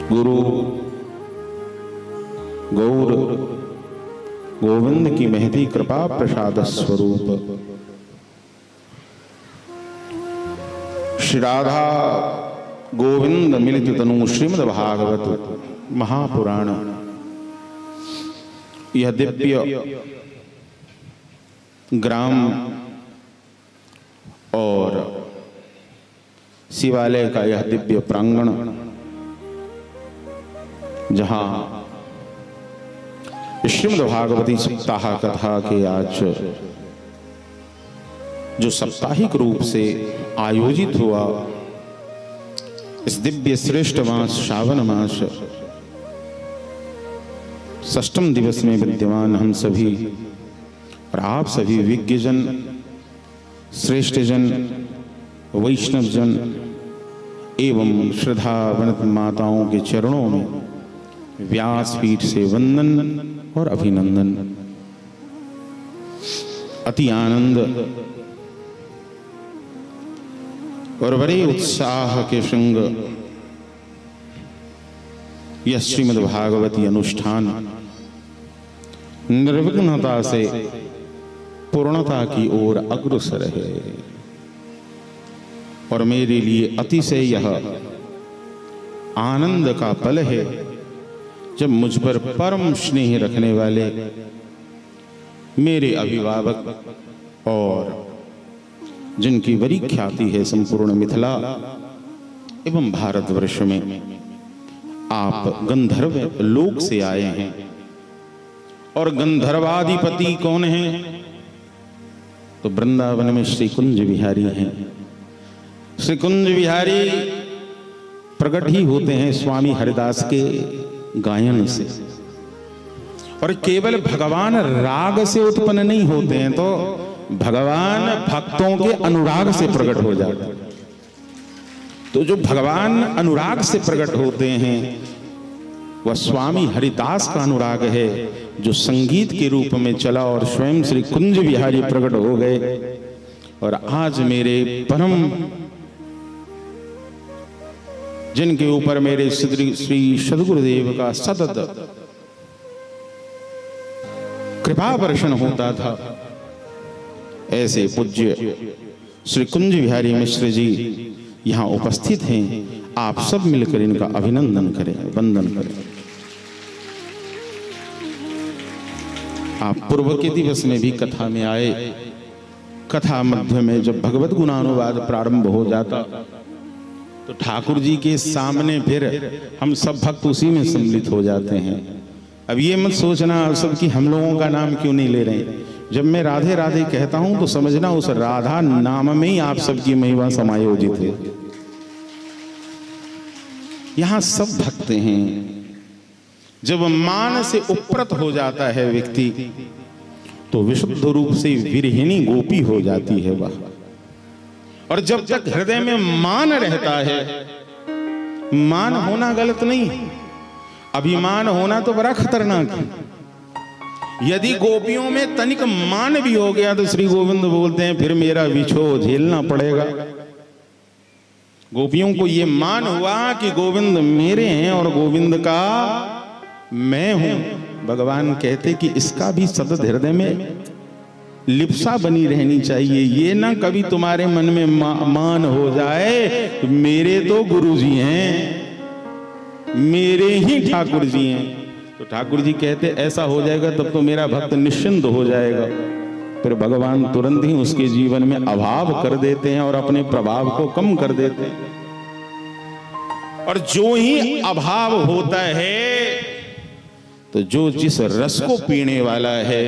गुरु गौर गोविंद की महती कृपा प्रसाद स्वरूप श्री राधा गोविंद मिलित तनु श्रीमद् भागवत महापुराण यह दिव्य ग्राम और शिवालय का यह दिव्य प्रांगण जहां श्रीमद् भागवती सप्ताह कथा के आज जो साप्ताहिक रूप से आयोजित हुआ इस दिव्य श्रेष्ठ मास श्रावण मास षष्ठम दिवस में विद्यमान हम सभी और आप सभी विज्ञजन श्रेष्ठ जन वैष्णव जन एवं श्रद्धावंत माताओं के चरणों में व्यासपीठ से वंदन और अभिनंदन। अति आनंद और बड़े उत्साह के संग यह श्रीमद् भागवती अनुष्ठान निर्विघ्नता से पूर्णता की ओर अग्रसर है और मेरे लिए अतिशय यह आनंद का पल है जब मुझ पर परम स्नेह रखने वाले मेरे अभिभावक और जिनकी बड़ी ख्याति है संपूर्ण मिथिला एवं भारतवर्ष में आप गंधर्व लोक से आए हैं। और गंधर्वाधिपति कौन है? तो वृंदावन में श्री कुंज बिहारी हैं। श्री कुंज बिहारी प्रकट ही होते हैं स्वामी हरिदास के गायन से और केवल भगवान राग से उत्पन्न नहीं होते हैं, तो भगवान भक्तों के अनुराग से प्रकट हो जाते हैं। तो जो भगवान अनुराग से प्रकट होते हैं वह स्वामी हरिदास का अनुराग है जो संगीत के रूप में चला और स्वयं श्री कुंज बिहारी प्रकट हो गए। और आज मेरे परम जिनके ऊपर मेरे श्री सद्गुरुदेव का सतत कृपा वर्षण होता था, ऐसे पूज्य श्री कुंज बिहारी मिश्र जी यहाँ उपस्थित हैं। आप सब मिलकर इनका अभिनंदन करें, वंदन करें। आप पूर्व के दिवस में भी कथा में आए। कथा मध्य में जब भगवत गुणानुवाद प्रारंभ हो जाता तो ठाकुर जी के सामने फिर हम सब भक्त उसी में सम्मिलित हो जाते हैं। अब ये मत सोचना आप सब कि हम लोगों का नाम क्यों नहीं ले रहे हैं। जब मैं राधे राधे कहता हूं तो समझना उस राधा नाम में ही आप सबकी महिमा समायोजित है। यहां सब भक्त हैं। जब मान से उपरत हो जाता है व्यक्ति तो विशुद्ध रूप से विरहिणी गोपी हो जाती है वह। और जब तक हृदय में मान रहता है, मान होना गलत नहीं, अभिमान होना तो बड़ा खतरनाक है। यदि गोपियों में तनिक मान भी हो गया तो श्री गोविंद बोलते हैं फिर मेरा विछोह झेलना पड़ेगा। गोपियों को यह मान हुआ कि गोविंद मेरे हैं और गोविंद का मैं हूं। भगवान कहते कि इसका भी सतत हृदय में लिप्सा बनी रहनी चाहिए। ये ना कभी तुम्हारे मन में मान हो जाए मेरे तो गुरु जी हैं, मेरे ही ठाकुर जी हैं। तो ठाकुर जी कहते ऐसा हो जाएगा तब तो मेरा भक्त निश्चिंत हो जाएगा। फिर भगवान तुरंत ही उसके जीवन में अभाव कर देते हैं और अपने प्रभाव को कम कर देते हैं। और जो ही अभाव होता है तो जो जिस रस को पीने वाला है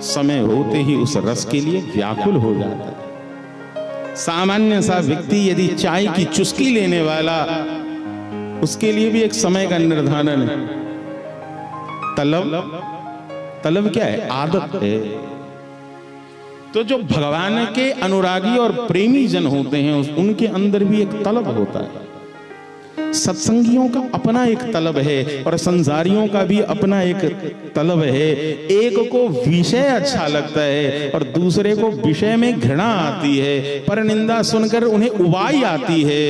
समय होते ही उस रस के लिए व्याकुल हो जाता है। सामान्य सा व्यक्ति यदि चाय की चुस्की लेने वाला, उसके लिए भी एक समय का निर्धारण है। तलब क्या है? आदत है। तो जो भगवान के अनुरागी और प्रेमी जन होते हैं उनके अंदर भी एक तलब होता है। सत्संगियों का अपना एक तलब है और संसारियों का भी अपना एक तलब है। एक को विषय अच्छा लगता है और दूसरे को विषय में घृणा आती है, पर निंदा सुनकर उन्हें उबाई आती है।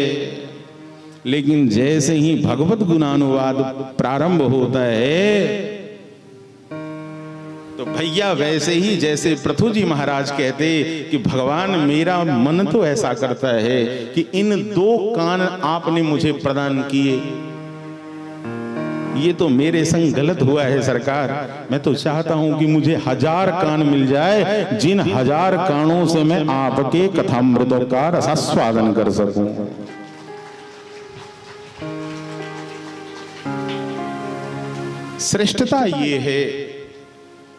लेकिन जैसे ही भगवत गुणानुवाद प्रारंभ होता है तो भैया वैसे ही जैसे पृथु जी महाराज कहते कि भगवान मेरा मन तो ऐसा करता है कि इन 2 कान आपने मुझे प्रदान किए, ये तो मेरे संग गलत हुआ है सरकार। मैं तो चाहता हूं कि मुझे 1000 कान मिल जाए, जिन 1000 कानों से मैं आपके कथामृत का रसास्वादन कर सकूं। श्रेष्ठता ये है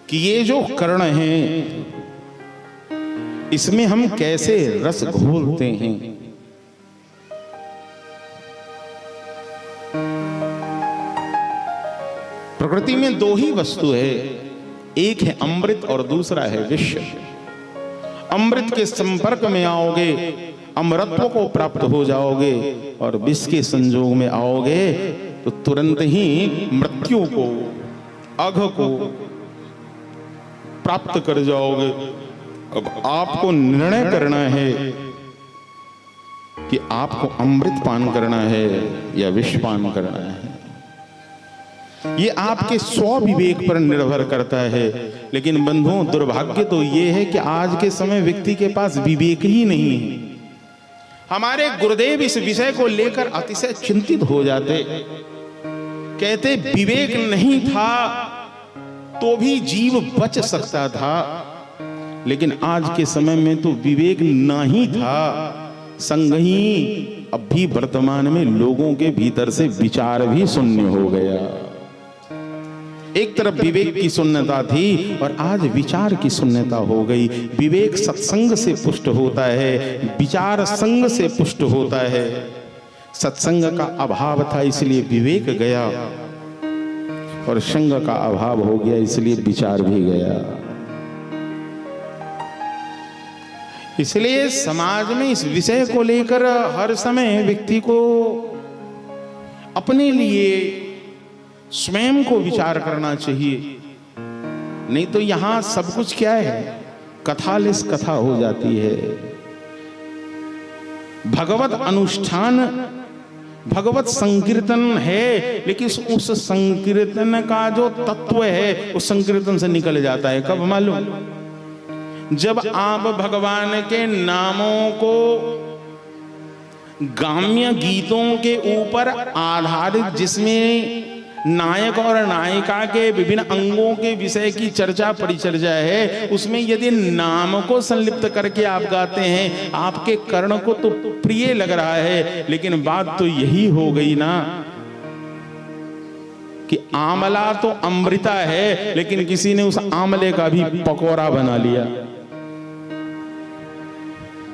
कि ये जो कर्ण हैं इसमें हम कैसे रस घोलते हैं। प्रकृति में 2 ही वस्तु है, एक है अमृत और दूसरा है विष। अमृत के संपर्क में आओगे अमरत्व को प्राप्त हो जाओगे और विष के संजोग में आओगे तो तुरंत ही मृत्यु को, अघ को प्राप्त कर जाओगे। अब आपको निर्णय करना है कि आपको अमृत पान करना है या विष पान करना है। ये आपके स्व विवेक पर निर्भर करता है। लेकिन बंधुओं दुर्भाग्य तो ये है कि आज के समय व्यक्ति के पास विवेक ही नहीं है। हमारे गुरुदेव इस विषय को लेकर अतिशय चिंतित हो जाते, कहते विवेक नहीं था तो भी जीव बच सकता था, लेकिन आज के समय में तो विवेक नहीं था, संग ही अब भी वर्तमान में लोगों के भीतर से विचार भी शून्य हो गया। एक तरफ विवेक की शून्यता थी और आज विचार की शून्यता हो गई। विवेक सत्संग से पुष्ट होता है, विचार संग से पुष्ट होता है। सत्संग का अभाव था इसलिए विवेक गया और संग का अभाव हो गया इसलिए विचार भी गया। इसलिए समाज में इस विषय को लेकर हर समय व्यक्ति को अपने लिए स्वयं को विचार करना चाहिए। नहीं तो यहां सब कुछ क्या है, कथालिस कथा हो जाती है। भगवत अनुष्ठान, भगवत संकीर्तन है, लेकिन उस संकीर्तन का जो तत्व है उस संकीर्तन से निकल जाता है। कब मालूम? जब आप भगवान के नामों को गाम्य गीतों के ऊपर आधारित, जिसमें नायक और नायिका के विभिन्न अंगों के विषय की चर्चा परिचर्चा है, उसमें यदि नाम को संलिप्त करके आप गाते हैं, आपके कर्ण को तो प्रिय लग रहा है, लेकिन बात तो यही हो गई ना कि आंवला तो अमृता है, लेकिन किसी ने उस आंवले का भी पकौड़ा बना लिया।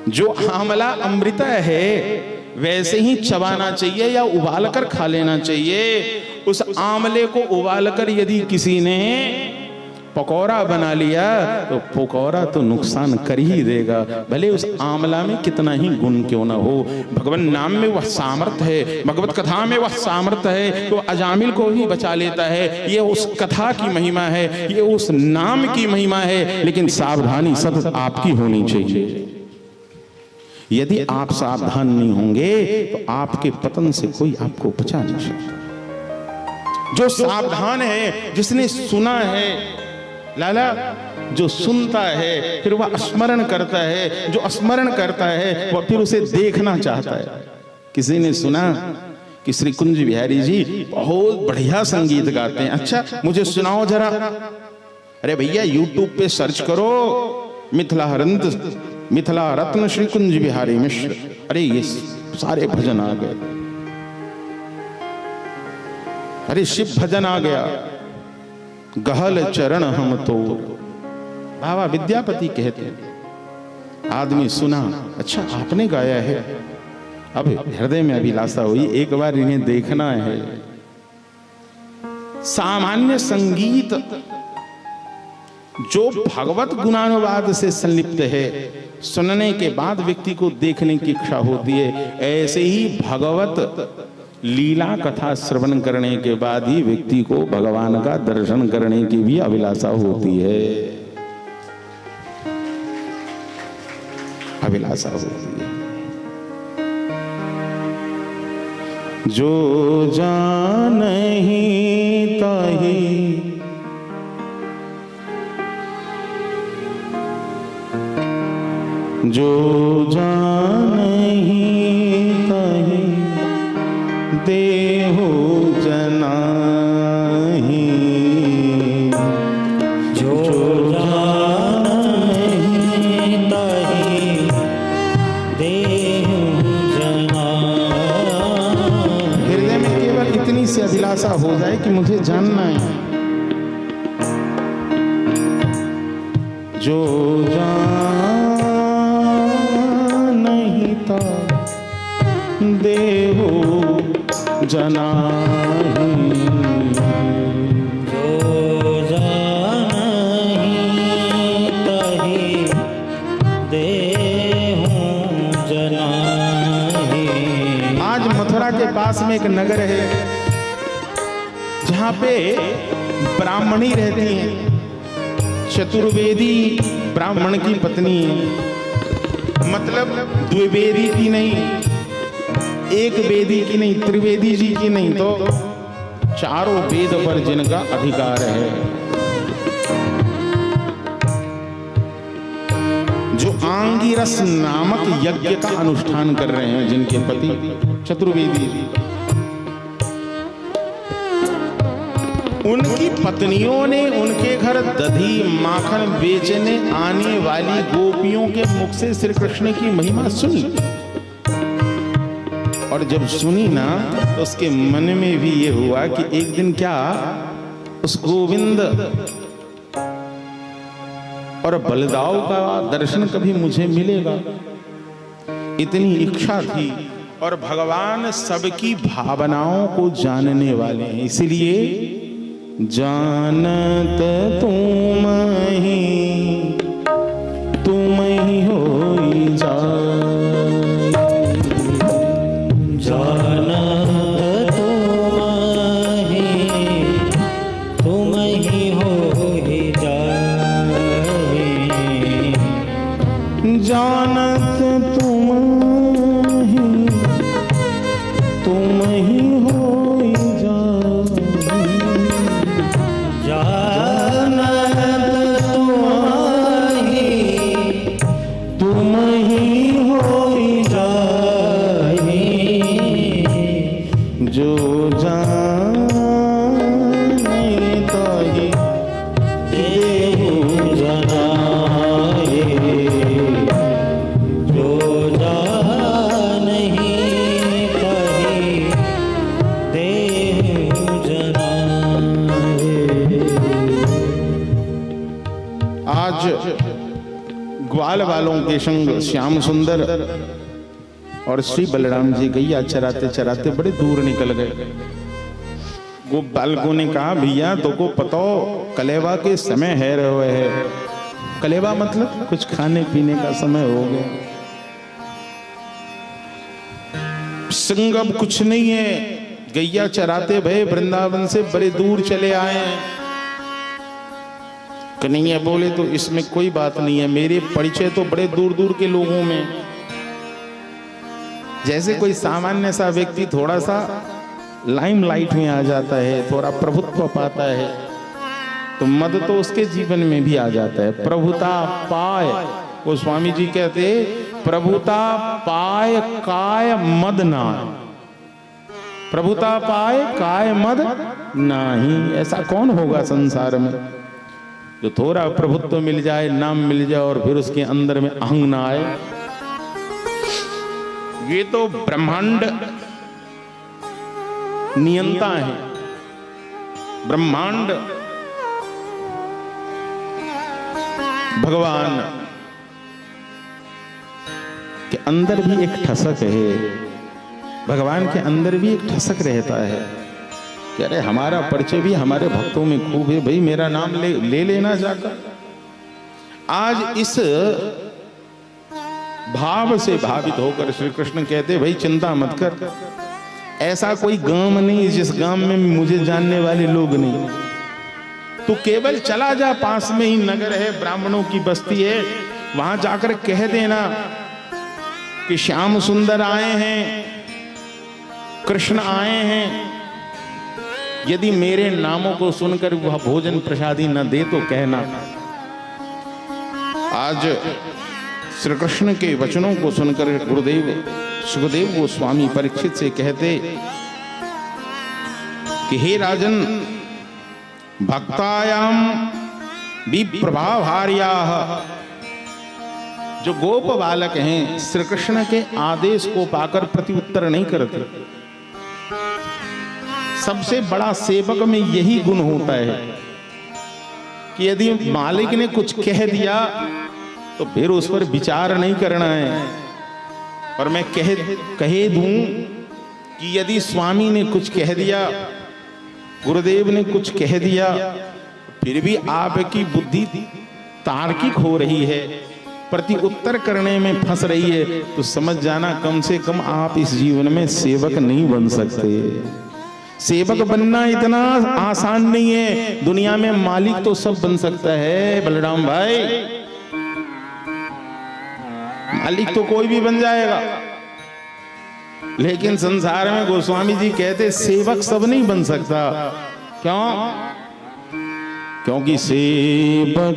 जो आंवला अमृता है वैसे ही चबाना चाहिए या उबाल कर खा लेना चाहिए। उस आंवले को उबाल कर यदि किसी ने पकौड़ा बना लिया तो पकौड़ा तो नुकसान कर ही देगा, भले उस आंवला में कितना ही गुण क्यों ना हो। भगवान नाम में वह सामर्थ्य है, भगवत कथा में वह सामर्थ्य है, तो अजामिल को भी बचा लेता है। ये उस कथा की महिमा है, ये उस नाम की महिमा है। लेकिन सावधानी सतत आपकी होनी चाहिए। यदि आप सावधान नहीं होंगे तो आपके पतन से कोई आपको बचा नहीं सकता। जो सावधान है, जिसने सुना है, लाला जो सुनता है फिर वह स्मरण करता है, जो स्मरण करता है वह फिर उसे देखना चाहता है। किसी ने सुना कि श्री कुंज बिहारी जी बहुत बढ़िया संगीत गाते हैं, अच्छा मुझे सुनाओ जरा। अरे भैया यूट्यूब पे सर्च करो मिथिला रत्न श्री कुंज बिहारी मिश्र, अरे ये सारे भजन आ गए। अरे शिव भजन आ गया, गहल चरण हम तो। बाबा विद्यापति कहते हैं। आदमी सुना, अच्छा आपने गाया है, अब हृदय में अभिलाषा हुई एक बार इन्हें देखना है। सामान्य संगीत जो भगवत गुणानुवाद से संलिप्त है, सुनने के बाद व्यक्ति को देखने की इच्छा होती है। ऐसे ही भगवत लीला कथा श्रवण करने के बाद ही व्यक्ति को भगवान का दर्शन करने की भी अभिलाषा होती है, अभिलाषा होती है। जो जानहि ताहि जो जानहि ताहि देहु जनाहि। जो जानहि ताहि देहु जनाहि। हृदय में केवल इतनी सी अभिलाषा हो जाए कि मुझे जानना है। जो जानहि ताहि देहु जनाहि। जो जानहि ताहि देहु जनाहि। आज मथुरा के पास में एक नगर है जहाँ पे ब्राह्मणी रहती हैं, चतुर्वेदी ब्राह्मण की पत्नी है। मतलब द्विवेदी की नहीं, एक वेदी की नहीं, त्रिवेदी जी की नहीं, तो चारों वेद पर जिनका अधिकार है। जो आंगिरस नामक यज्ञ का अनुष्ठान कर रहे हैं, जिनके पति चतुर्वेदी जी, उनकी पत्नियों ने उनके घर दही माखन बेचने आने वाली गोपियों के मुख से श्री कृष्ण की महिमा सुनी। और जब सुनी ना तो उसके मन में भी ये हुआ कि एक दिन क्या उस गोविंद और बलदाव का दर्शन कभी मुझे मिलेगा, इतनी इच्छा थी। और भगवान सबकी भावनाओं को जानने वाले हैं, इसलिए जानत तुम ही होई जाई। जानत तुम ही होई जाई। जानत तुम ही होई जाई। तुम ही होई जाई। जो जाने ताहि देहु जनाहि। जो जानहि ताहि देहु जनाहि। वालों के संग श्याम सुंदर और श्री बलराम जी गैया चराते चराते बड़े दूर निकल गए। गोप बालकों ने कहा, भैया तो को पता कलेवा के समय है रहे है। कलेवा मतलब कुछ खाने पीने का समय हो गया, संग अब कुछ नहीं है। गैया चराते भय वृंदावन से बड़े दूर चले आए हैं। कन्हैया बोले, तो इसमें कोई बात नहीं है, मेरे परिचय तो बड़े दूर दूर के लोगों में। जैसे कोई सामान्य सा व्यक्ति थोड़ा सा लाइमलाइट में आ जाता है, थोड़ा प्रभुत्व पाता है, तो मद तो उसके जीवन में भी आ जाता है। प्रभुता पाय, वो स्वामी जी कहते, प्रभुता पाय काय मद नाय। प्रभुता पाए काय मद नाही। ऐसा कौन होगा संसार में जो थोड़ा प्रभुत्व मिल जाए, नाम मिल जाए और फिर उसके अंदर में अहंग ना आए। ये तो ब्रह्मांड नियंता है। ब्रह्मांड भगवान के अंदर भी एक ठसक है। भगवान के अंदर भी एक ठसक रहता है कि अरे हमारा परिचय भी हमारे भक्तों में खूब है, भाई मेरा नाम ले लेना जाकर। आज इस भाव से भावित होकर श्री कृष्ण कहते, भाई चिंता मत कर, ऐसा कोई गांव नहीं जिस गांव में मुझे जानने वाले लोग नहीं। तू केवल चला जा, पास में ही नगर है, ब्राह्मणों की बस्ती है, वहां जाकर कह देना कि श्याम सुंदर आए हैं, कृष्ण आए हैं। यदि मेरे नामों को सुनकर वह भोजन प्रसादी न दे तो कहना। आज श्री कृष्ण के वचनों को सुनकर गुरुदेव सुखदेव गोस्वामी परीक्षित से कहते कि हे राजन, भक्तायाम विप्रभाभार्याः, जो गोप बालक हैं श्री कृष्ण के आदेश को पाकर प्रत्युत्तर नहीं करते। सबसे बड़ा सेवक में यही गुण होता है कि यदि मालिक ने कुछ कह दिया तो फिर उस पर विचार नहीं करना है। और मैं कह दूं कि यदि स्वामी ने कुछ कह दिया, गुरुदेव ने कुछ कह दिया, फिर भी आपकी बुद्धि तार्किक हो रही है, प्रति उत्तर करने में फंस रही है, तो समझ जाना कम से कम आप इस जीवन में सेवक नहीं बन सकते। सेवक बनना इतना आसान नहीं है। दुनिया में मालिक तो सब बन सकता है बलराम भाई, मालिक तो कोई भी बन जाएगा, लेकिन संसार में गोस्वामी जी कहते सेवक सब नहीं बन सकता। क्यों? क्योंकि सेवक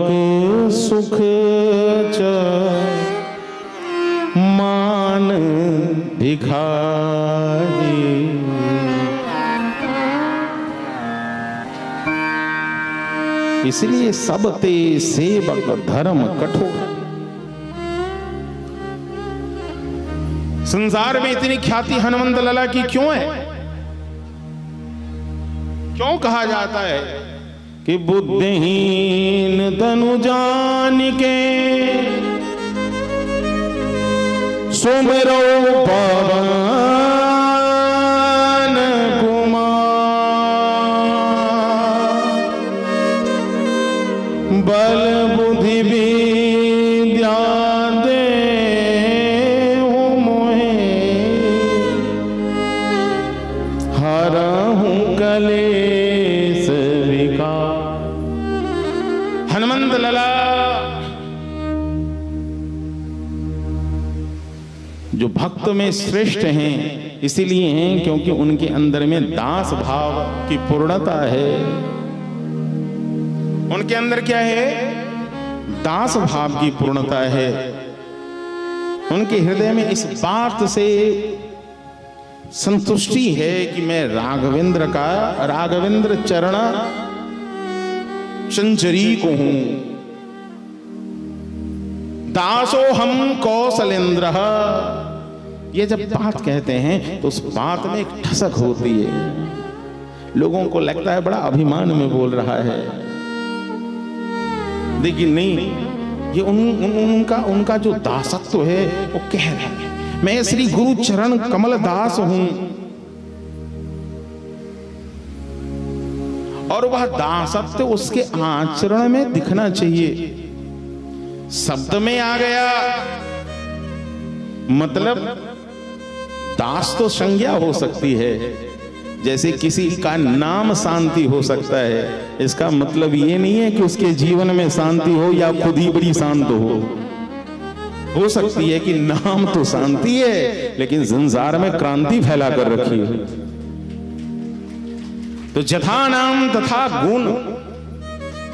सुख च मान भिखारी, इसलिए सब ते सेवक धर्म कठोर। संसार में इतनी ख्याति हनुमंत लला की क्यों है? क्यों कहा जाता है कि बुद्धिहीन तनु जान के सुमिरो पवन बल बुद्धि विद्या दे मोहे, हरहु कलेश विकार। हनुमंत लला जो भक्त में श्रेष्ठ हैं इसीलिए हैं क्योंकि उनके अंदर में दास भाव की पूर्णता है। उनके अंदर क्या है? दास भाव की पूर्णता है। उनके हृदय में इस बात से संतुष्टि है कि मैं राघवेंद्र चरण चंचरी को हूं, दासो हम कौशलेंद्र। ये जब बात कहते हैं तो उस बात में एक ठसक होती है। लोगों को लगता है बड़ा अभिमान में बोल रहा है, लेकिन नहीं, ये उनका जो दासत्व है वो कह रहे हैं, मैं श्री गुरु चरण कमल दास हूं। और वह दासत्व उसके आचरण में दिखना चाहिए। शब्द में आ गया मतलब दास तो संज्ञा हो सकती है, जैसे किसी का नाम शांति हो सकता है, इसका मतलब ये नहीं है कि उसके जीवन में शांति हो या खुद ही बड़ी शांत हो सकती है कि नाम तो शांति है लेकिन संसार में क्रांति फैला कर रखी है। तो जथा नाम तथा गुण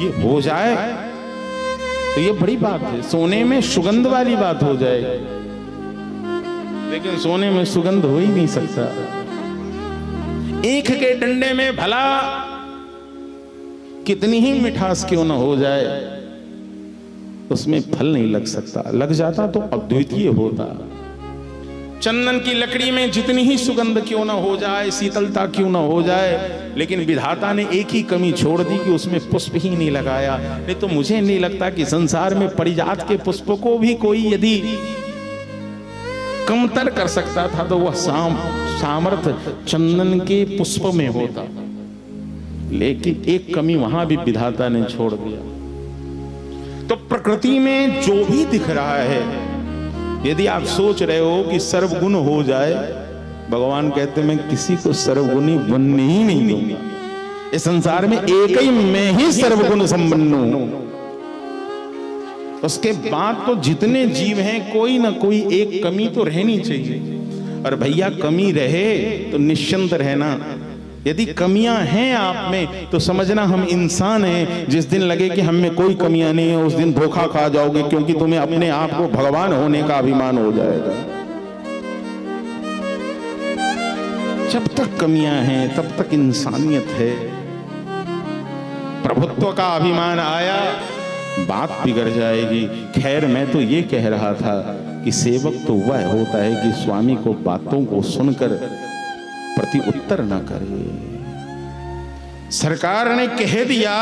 ये हो जाए तो ये बड़ी बात है। सोने में सुगंध वाली बात हो जाए, लेकिन सोने में सुगंध हो ही नहीं सकता। ईख के डंडे में भला कितनी ही मिठास क्यों ना हो जाए, उसमें फल नहीं लग सकता, लग जाता तो अद्वितीय होता। चंदन की लकड़ी में जितनी ही सुगंध क्यों ना हो जाए, शीतलता क्यों ना हो जाए, लेकिन विधाता ने एक ही कमी छोड़ दी कि उसमें पुष्प ही नहीं लगाया। नहीं तो मुझे नहीं लगता कि संसार में परिजात के पुष्प को भी कोई यदि कमतर कर सकता था तो वह सामर्थ्य चंदन के पुष्प में होता। लेकिन एक कमी वहां भी विधाता ने छोड़ दिया। तो प्रकृति में जो भी दिख रहा है, यदि आप सोच रहे हो कि सर्वगुण हो जाए, भगवान कहते मैं किसी को सर्वगुणी बनने ही नहीं दूंगा। इस संसार में एक ही मैं ही सर्वगुण संपन्न हूं। उसके बाद तो जितने जीव हैं कोई ना कोई एक कमी तो रहनी चाहिए। और भैया कमी रहे तो निश्चिंत रहना। यदि कमियां हैं आप में तो समझना हम इंसान हैं। जिस दिन लगे कि हम में कोई कमियां नहीं है, उस दिन धोखा खा जाओगे, क्योंकि तुम्हें अपने आप को भगवान होने का अभिमान हो जाएगा। जब तक कमियां हैं तब तक इंसानियत है। प्रभुत्व का अभिमान आया बात बिगड़ जाएगी। खैर मैं तो ये कह रहा था कि सेवक तो वह होता है कि स्वामी को बातों को सुनकर प्रति उत्तर न करे। सरकार ने कह दिया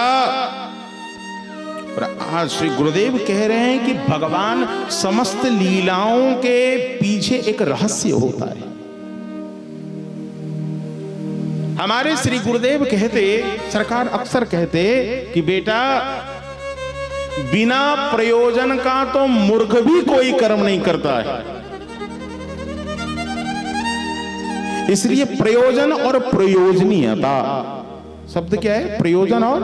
और आज श्री गुरुदेव कह रहे हैं कि भगवान समस्त लीलाओं के पीछे एक रहस्य होता है। हमारे श्री गुरुदेव कहते, सरकार अक्सर कहते कि बेटा बिना प्रयोजन का तो मूर्ख भी कोई कर्म नहीं करता है। इसलिए प्रयोजन और प्रयोजनीयता, शब्द क्या है? प्रयोजन और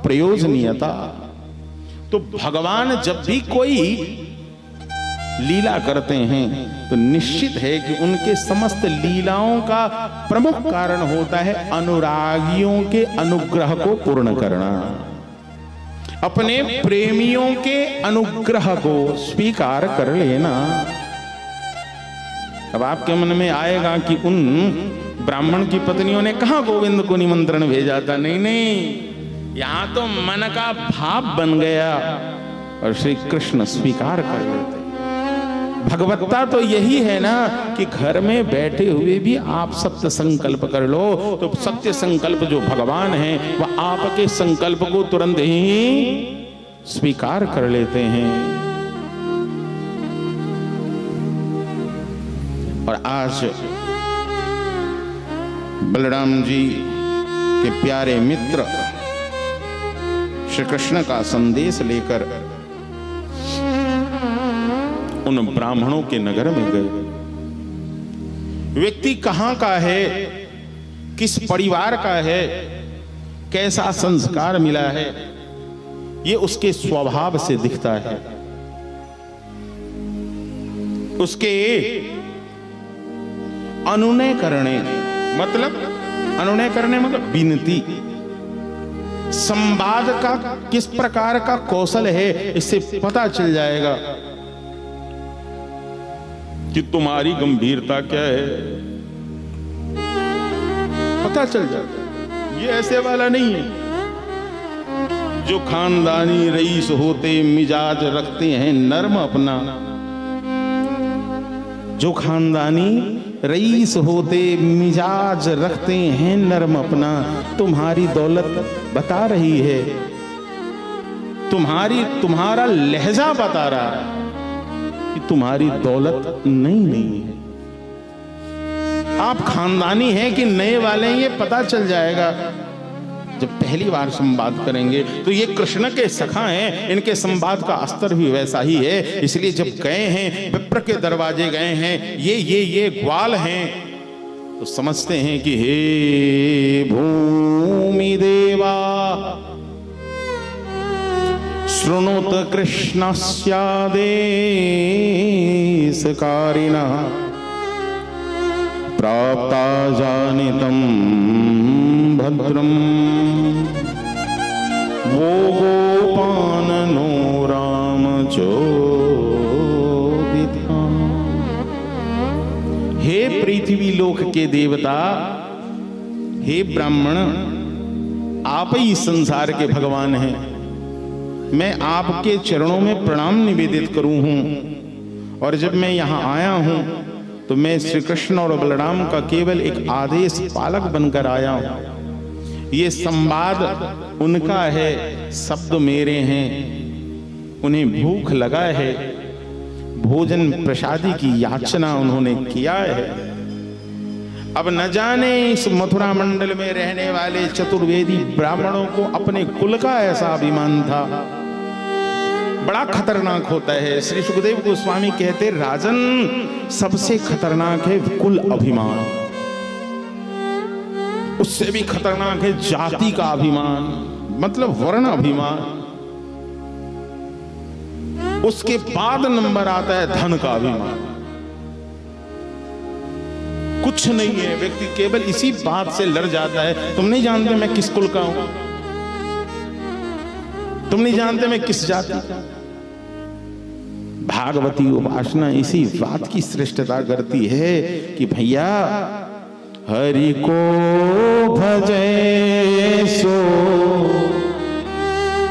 प्रयोजनीयता। तो भगवान जब भी कोई लीला करते हैं तो निश्चित है कि उनके समस्त लीलाओं का प्रमुख कारण होता है अनुरागियों के अनुग्रह को पूर्ण करना, अपने प्रेमियों के अनुग्रह को स्वीकार कर लेना। अब आपके मन में आएगा कि उन ब्राह्मण की पत्नियों ने कहा गोविंद को निमंत्रण भेजा था। नहीं नहीं, यहां तो मन का भाव बन गया और श्री कृष्ण स्वीकार कर लेते। भगवत्ता तो यही है ना कि घर में बैठे हुए भी आप सत्य संकल्प कर लो तो सत्य संकल्प जो भगवान है वह आपके संकल्प को तुरंत ही स्वीकार कर लेते हैं। और आज बलराम जी के प्यारे मित्र श्री कृष्ण का संदेश लेकर उन ब्राह्मणों के नगर में गए। व्यक्ति कहां का है, किस परिवार का है, कैसा संस्कार मिला है, ये उसके स्वभाव से दिखता है। उसके अनुनय करने मतलब विनती, संवाद का किस प्रकार का कौशल है, इससे पता चल जाएगा कि तुम्हारी गंभीरता क्या है, पता चल जाता है। ये ऐसे वाला नहीं है जो खानदानी रईस होते मिजाज रखते हैं नर्म अपना। जो खानदानी रईस होते मिजाज रखते हैं नर्म अपना, तुम्हारी दौलत बता रही है तुम्हारा लहजा बता रहा है कि तुम्हारी दौलत नहीं है। आप खानदानी हैं कि नए वाले हैं, ये पता चल जाएगा जब पहली बार संवाद करेंगे। तो ये कृष्ण के सखा हैं, इनके संवाद का स्तर भी वैसा ही है। इसलिए जब गए हैं, विप्र के दरवाजे गए हैं, ये ग्वाल हैं, तो समझते हैं कि हे भूमि देवा शृणुत कृष्णस्यादेशकारिणः प्राप्ता जानितं भद्रम वो गोपाननो राम चोदिता। हे पृथ्वी लोक के देवता, हे ब्राह्मण, आप ही संसार के भगवान हैं। मैं आपके चरणों में प्रणाम निवेदित करूं हूं, और जब मैं यहां आया हूं तो मैं श्री कृष्ण और बलराम का केवल एक आदेश पालक बनकर आया हूं। ये संवाद उनका है, शब्द मेरे हैं। उन्हें भूख लगा है, भोजन प्रसादी की याचना उन्होंने किया है। अब न जाने इस मथुरा मंडल में रहने वाले चतुर्वेदी ब्राह्मणों को अपने कुल का ऐसा अभिमान था, बड़ा खतरनाक होता है। श्री सुखदेव गोस्वामी कहते, राजन सबसे खतरनाक है कुल अभिमान, उससे भी खतरनाक है जाति का अभिमान, मतलब वर्ण अभिमान। उसके बाद नंबर आता है धन का अभिमान। कुछ नहीं है, व्यक्ति केवल इसी बात से लड़ जाता है, तुम नहीं जानते मैं किस कुल का हूं, तुम नहीं जानते मैं किस जाति का। भागवती उपासना इसी बात की श्रेष्ठता करती है कि भैया हरि को भजे सो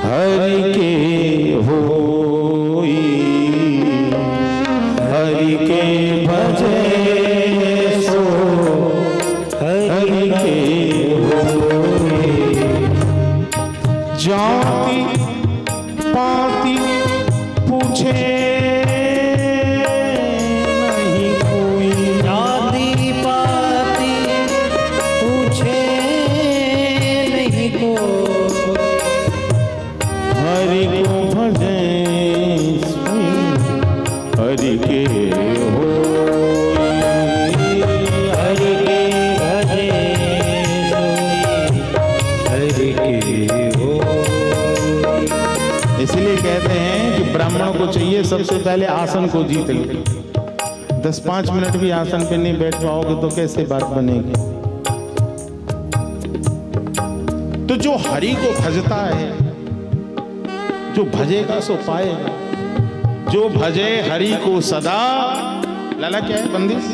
हरि के होई, हरि के भजे सो हरि के होई। जाति पाति पूछे नहीं कोई, जाति पाति पूछे नहीं कोई, हरि को भजे सोई हरि के होई, हरि के भजे सोई हरि के होई। इसलिए कहते हैं कि ब्राह्मणों को चाहिए सबसे पहले आसन को जीत ले। 10-5 मिनट भी आसन पे नहीं बैठ पाओगे तो कैसे बात बनेगी। तो जो हरि को भजता है, जो भजेगा सो पाएगा, जो भजे हरि को सदा। लाला क्या है बंदिश?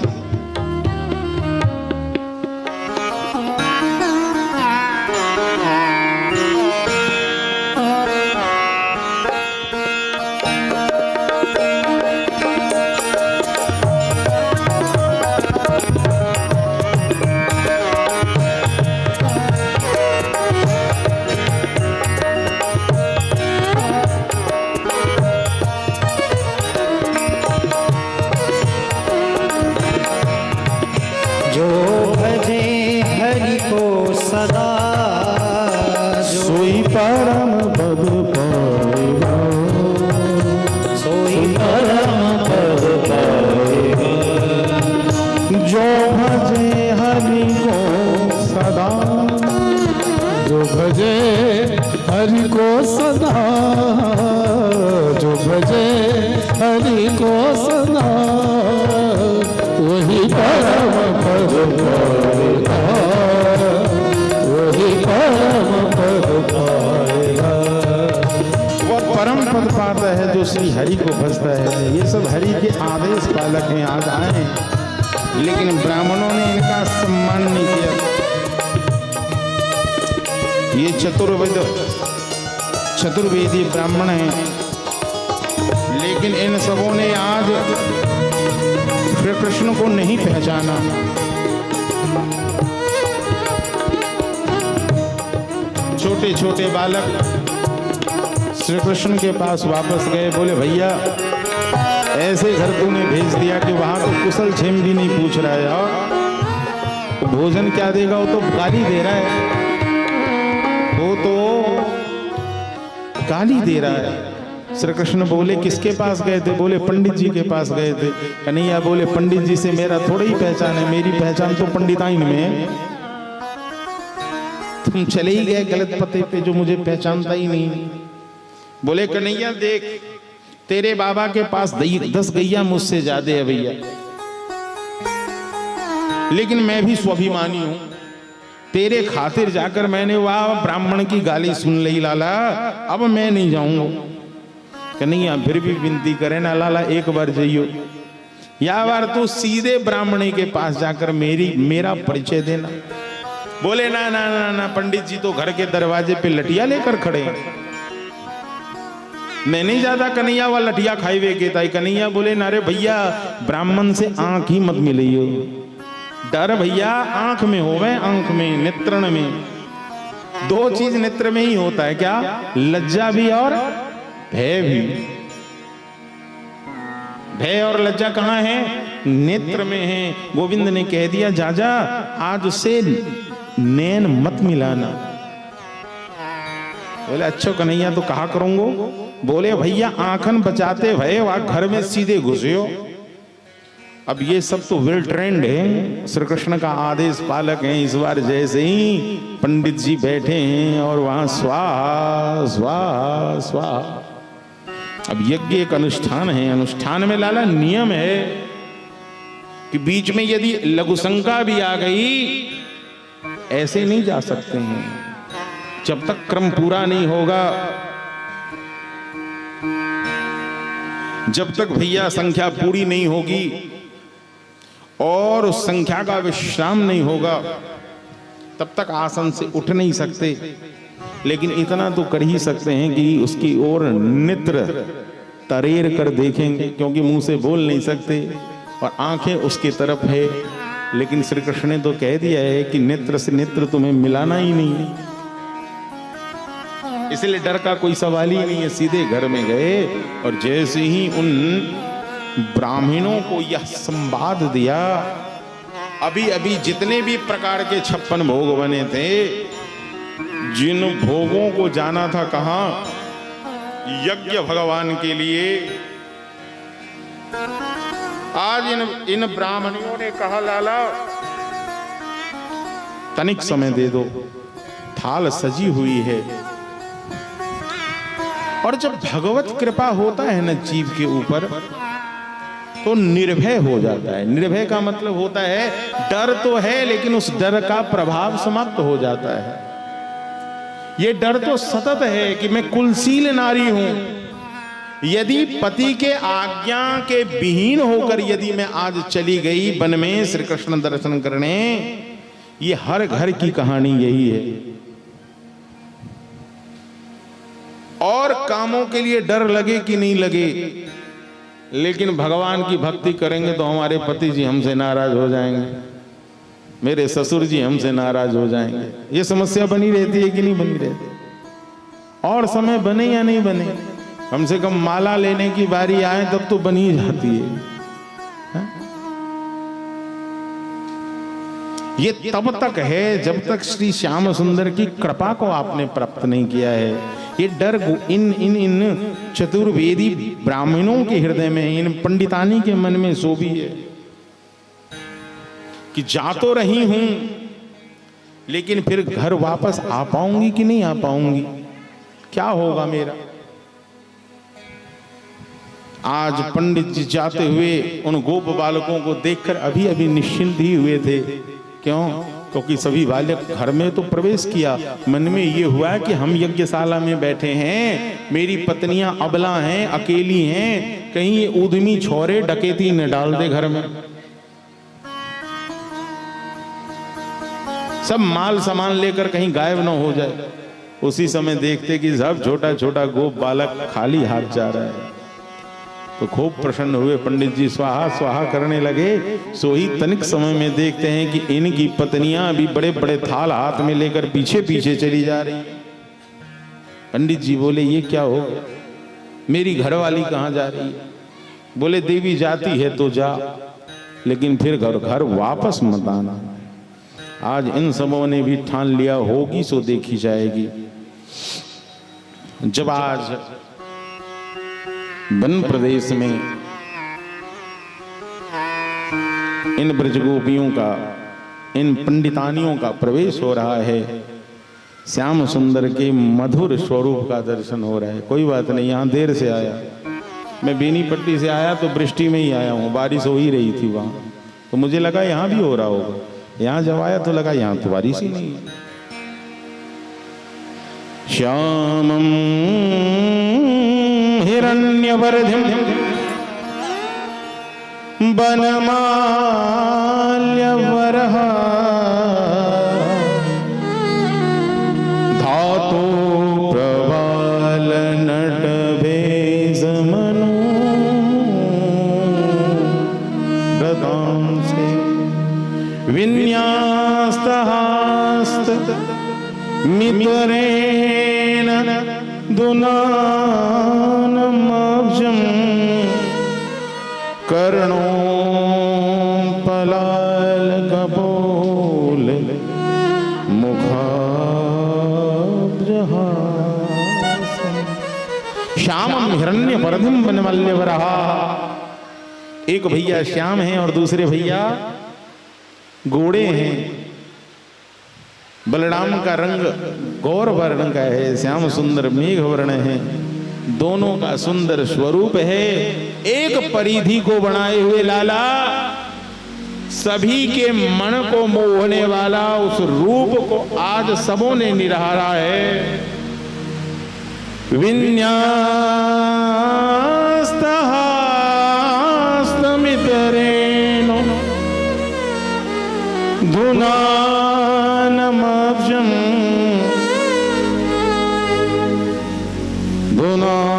जो भजे हरि को सदा, सोई परम पद पाएगा, सोई परम पद पाएगा। जो भजे हरि को सदा, जो भजे हरि को सदा, जो भजे हरि को सदा, वही परम पद पाएगा, वही परम पद पाएगा। वह परम पद पाता है जो श्री हरि को भजता है। ये सब हरि के आदेश पालक हैं, आज आए हैं, लेकिन ब्राह्मणों ने इनका सम्मान नहीं किया। ये चतुर्वेदी ब्राह्मण हैं, लेकिन इन सबों ने आज श्री कृष्ण को नहीं पहचाना। छोटे छोटे बालक श्री कृष्ण के पास वापस गए, बोले भैया ऐसे घर तूने भेज दिया कि वहां तो कुशल क्षेम भी नहीं पूछ रहा है, और भोजन क्या देगा, वो तो गाली दे रहा है, वो तो गाली दे रहा है। श्री कृष्ण बोले किसके पास गए थे? बोले पंडित जी के पास गए थे। कन्हैया बोले पंडित जी से मेरा थोड़ा ही पहचान है, मेरी पहचान तो पंडिताइन में है। तुम चले ही गए गलत पते पे जो मुझे पहचानता ही नहीं। बोले कन्हैया देख, तेरे बाबा के पास 10 गैया मुझसे ज्यादा है भैया, लेकिन मैं भी स्वाभिमानी हूं। तेरे खातिर जाकर मैंने वह ब्राह्मण की गाली सुन ली लाला, अब मैं नहीं जाऊंगा। कन्हैया फिर भी विनती करे ना लाला, एक बार जाइयो, या बार तू सीधे ब्राह्मणी के पास जाकर मेरा परिचय देना। बोले ना ना ना ना, पंडित जी तो घर के दरवाजे पे लटिया लेकर खड़े हैं, मैं नहीं जाता। कन्हैया वाला लटिया खाई के ताई। कन्हैया बोले ना रे भैया, ब्राह्मण से आंख ही मत मिलियो, डर भैया आंख में होवे, आंख में, नेत्रण में। 2 चीज नेत्र में ही होता है, क्या? लज्जा भी और भय भी। भय और लज्जा कहां है? नेत्र में है। गोविंद ने कह दिया जाजा आज से नैन मत मिलाना। बोले अच्छा कन्हैया तो कहा करूंगो? बोले भैया आंखन बचाते भय वहां घर में सीधे घुसे हो। अब ये सब तो वेल ट्रेंड है, श्री कृष्ण का आदेश पालक हैं। इस बार जैसे ही पंडित जी बैठे हैं और वहां स्वाहा स्वाहा स्वाहा। अब यज्ञ एक अनुष्ठान है, अनुष्ठान में लाला नियम है कि बीच में यदि लघु शंका भी आ गई, ऐसे नहीं जा सकते हैं जब तक क्रम पूरा नहीं होगा, जब तक भैया संख्या पूरी नहीं होगी और उस संख्या का विश्राम नहीं होगा, तब तक आसन से उठ नहीं सकते। लेकिन इतना तो कर ही सकते हैं कि उसकी ओर नेत्र तरेर कर देखेंगे, क्योंकि मुंह से बोल नहीं सकते और आंखें उसकी तरफ है। लेकिन श्री कृष्ण ने तो कह दिया है कि नेत्र से नेत्र तुम्हें मिलाना ही नहीं है, इसलिए डर का कोई सवाल ही नहीं है। सीधे घर में गए और जैसे ही उन ब्राह्मणों को यह संवाद दिया, अभी अभी जितने भी प्रकार के 56 भोग बने थे, जिन भोगों को जाना था कहां? यज्ञ भगवान के लिए। आज इन ब्राह्मणों ने कहा लाला तनिक समय दे दो, थाल सजी हुई है। और जब भगवत कृपा होता है ना जीव के ऊपर, तो निर्भय हो जाता है। निर्भय का मतलब होता है डर तो है, लेकिन उस डर का प्रभाव समाप्त हो जाता है। ये डर तो सतत है कि मैं कुलशील नारी हूं, यदि पति के आज्ञा के विहीन होकर यदि मैं आज चली गई वन में श्री कृष्ण दर्शन करने, ये हर घर की कहानी यही है। और कामों के लिए डर लगे कि नहीं लगे, लेकिन भगवान की भक्ति करेंगे तो हमारे पति जी हमसे नाराज हो जाएंगे, मेरे ससुर जी हमसे नाराज हो जाएंगे। ये समस्या बनी रहती है कि नहीं बनी रहती? और समय बने या नहीं बने, कम से कम माला लेने की बारी आए तब तो बनी जाती है। ये तब तक है जब तक श्री श्याम सुंदर की कृपा को आपने प्राप्त नहीं किया है। ये डर इन इन इन चतुर्वेदी ब्राह्मणों के हृदय में, इन पंडितानी के मन में सो भी है कि जा तो रही हूं, लेकिन फिर घर वापस आ पाऊंगी कि नहीं आ पाऊंगी, क्या होगा मेरा। आज पंडित जी जाते हुए उन गोप बालकों को देखकर अभी अभी निश्चिंत ही हुए थे। क्यों? क्योंकि सभी बालक घर में तो प्रवेश किया, मन में ये हुआ कि हम यज्ञशाला में बैठे हैं, मेरी पत्नियां अबला हैं, अकेली हैं, कहीं ये उद्यमी छोरे डकैती न डाल दे घर में, सब माल सामान लेकर कहीं गायब न हो जाए। उसी समय देखते कि सब छोटा छोटा गोप बालक खाली हाथ जा रहा है, तो खूब प्रसन्न हुए। पंडित जी स्वाहा स्वाहा करने लगे। सो ही तनिक समय में देखते हैं कि इनकी पत्नियां भी बड़े बड़े थाल हाथ में लेकर पीछे पीछे चली जा रही। पंडित जी बोले ये क्या हो, मेरी घरवाली कहाँ जा रही है? बोले देवी जाती है तो जा, लेकिन फिर घर वापस मत आना। आज इन सबों ने भी ठान लिया, होगी सो देखी जाएगी। जब आज वन प्रदेश में इन ब्रजगोपियों का, इन पंडितानियों का प्रवेश हो रहा है, श्याम सुंदर के मधुर स्वरूप का दर्शन हो रहा है। कोई बात नहीं, यहाँ देर से आया, मैं बेनीपट्टी से आया तो वृष्टि में ही आया हूँ, बारिश हो ही रही थी वहाँ, तो मुझे लगा यहाँ भी हो रहा होगा। यहाँ जब आया तो लगा यहाँ तो बारिश ही नहीं है। श्यामं हिरण्यवर्धिं वनमाल्यवरः धातो प्रवालनटभेषमनो व्रतांसे विन्यास्तहास्त मितरेण दुनानमब्जं कर्णो पलालकपोल मुखाब्जहासं श्यामं हिरण्यवर्धिं वनमाल्यवरः। एक भैया श्याम हैं और दूसरे भैया गोड़े हैं। बलराम का रंग गौर वर्ण का है, श्याम सुंदर मेघ वर्ण है। दोनों का सुंदर स्वरूप है। एक परिधि को बनाए हुए लाला, सभी के मन को मोहने वाला उस रूप को आज सबों ने निरारा है। विन्यास्तहास्तमितरेण धुनानमब्जं धुनानमब्जं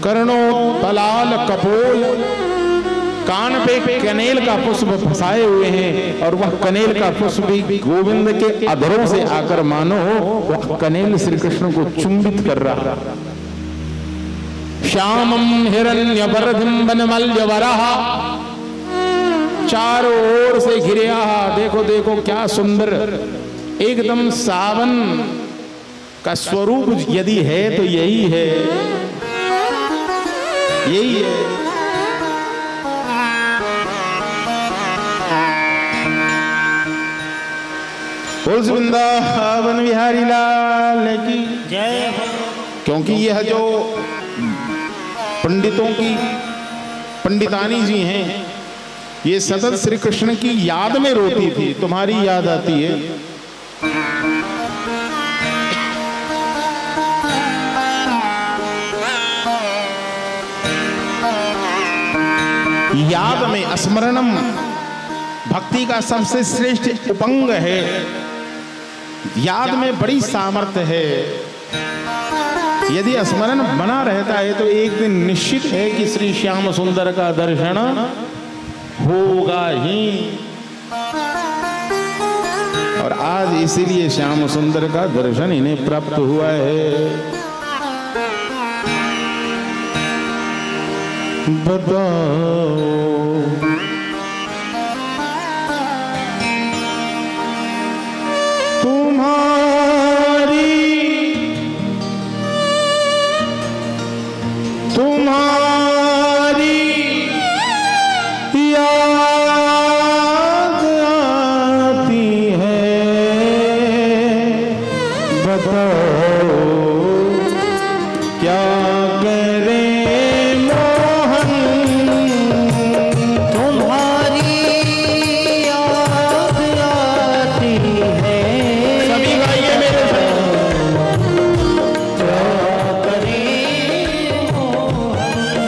कर्णोत्पलाल कपोल, कान पे कनेल का पुष्प फंसाए हुए हैं और वह कनेल का पुष्प भी गोविंद के अधरों से आकर मानो वह कनेल श्री कृष्ण को चुंबित कर रहा। श्यामं हिरण्यवर्धिं वनमाल्यवरः, चारों ओर से घिरिया। देखो देखो क्या सुंदर, एकदम सावन का स्वरूप यदि है तो यही है, यही है। बोल वृंदावन बिहारी लाल की जय। क्योंकि यह जो पंडितों की पंडितानी जी हैं, ये सतत श्री कृष्ण की याद में रोती थी। तुम्हारी याद आती है, याद में स्मरणम भक्ति का सबसे श्रेष्ठ उपंग है। याद में बड़ी सामर्थ्य है। यदि स्मरण बना रहता है तो एक दिन निश्चित है कि श्री श्याम सुंदर का दर्शन होगा ही। और आज इसीलिए श्याम सुंदर का दर्शन इन्हें प्राप्त हुआ है। बताओ तुम्हारी याद आती है, बताओ क्या करें मोहन, तुम्हारी याद आती है। सभी गाइए मेरे साथ। क्या करें मोहन,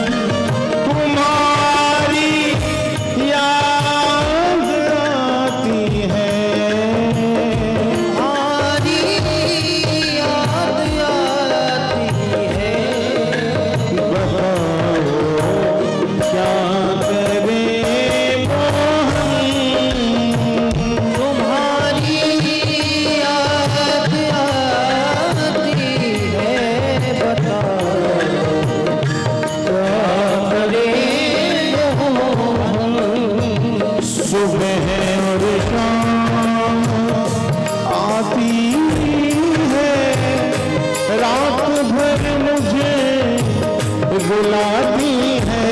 रुलाती है।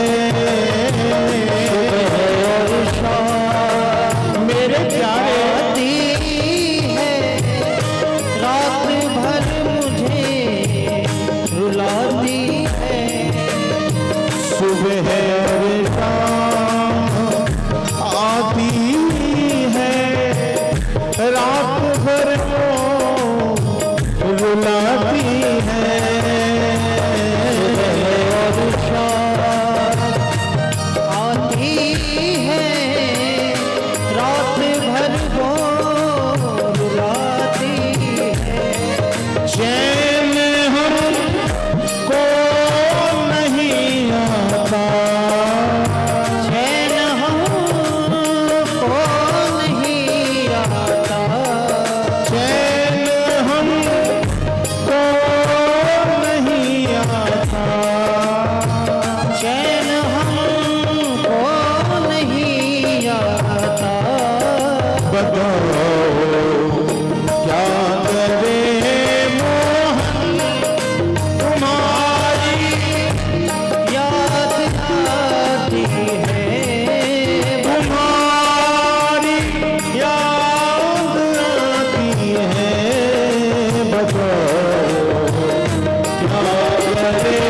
मेरे प्यारे रात भर मुझे रुलाती है। सुबह और शाम आती है, रात भर वो रुलाती है। और शाम आती है, रात भर वो रुलाती है। चैन हमको नहीं आता, चैन हमको नहीं आता। चैन हमको नहीं आता। चैन हमको नहीं आता। बताओ क्या करे मोहन तुम्हारी याद आती है। तुम्हारी याद आती है। बताओ क्या करे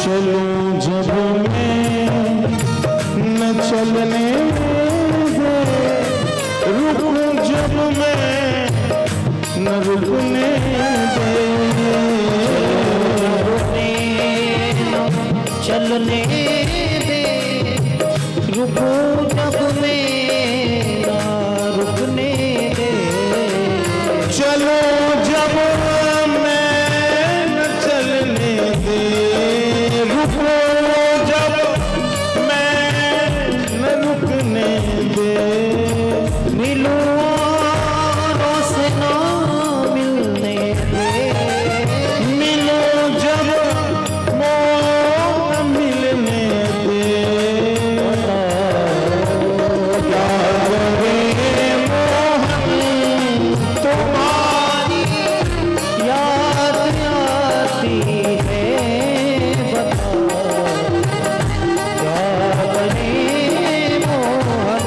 चलूं जब मैं न चलने दे, रुकूं जब मैं न रुकने दे। चलने दे, रुको जब मेरा रुकने दे। चलो जब मैं न चलने दे, रुको जब मैं न रुकने दे। मिलूं औरों से ना मिलने दे। मिलो जब मोह मिलने दे। क्या करे मोहन तुम्हारी याद आती है। बताओ क्या करे मोहन।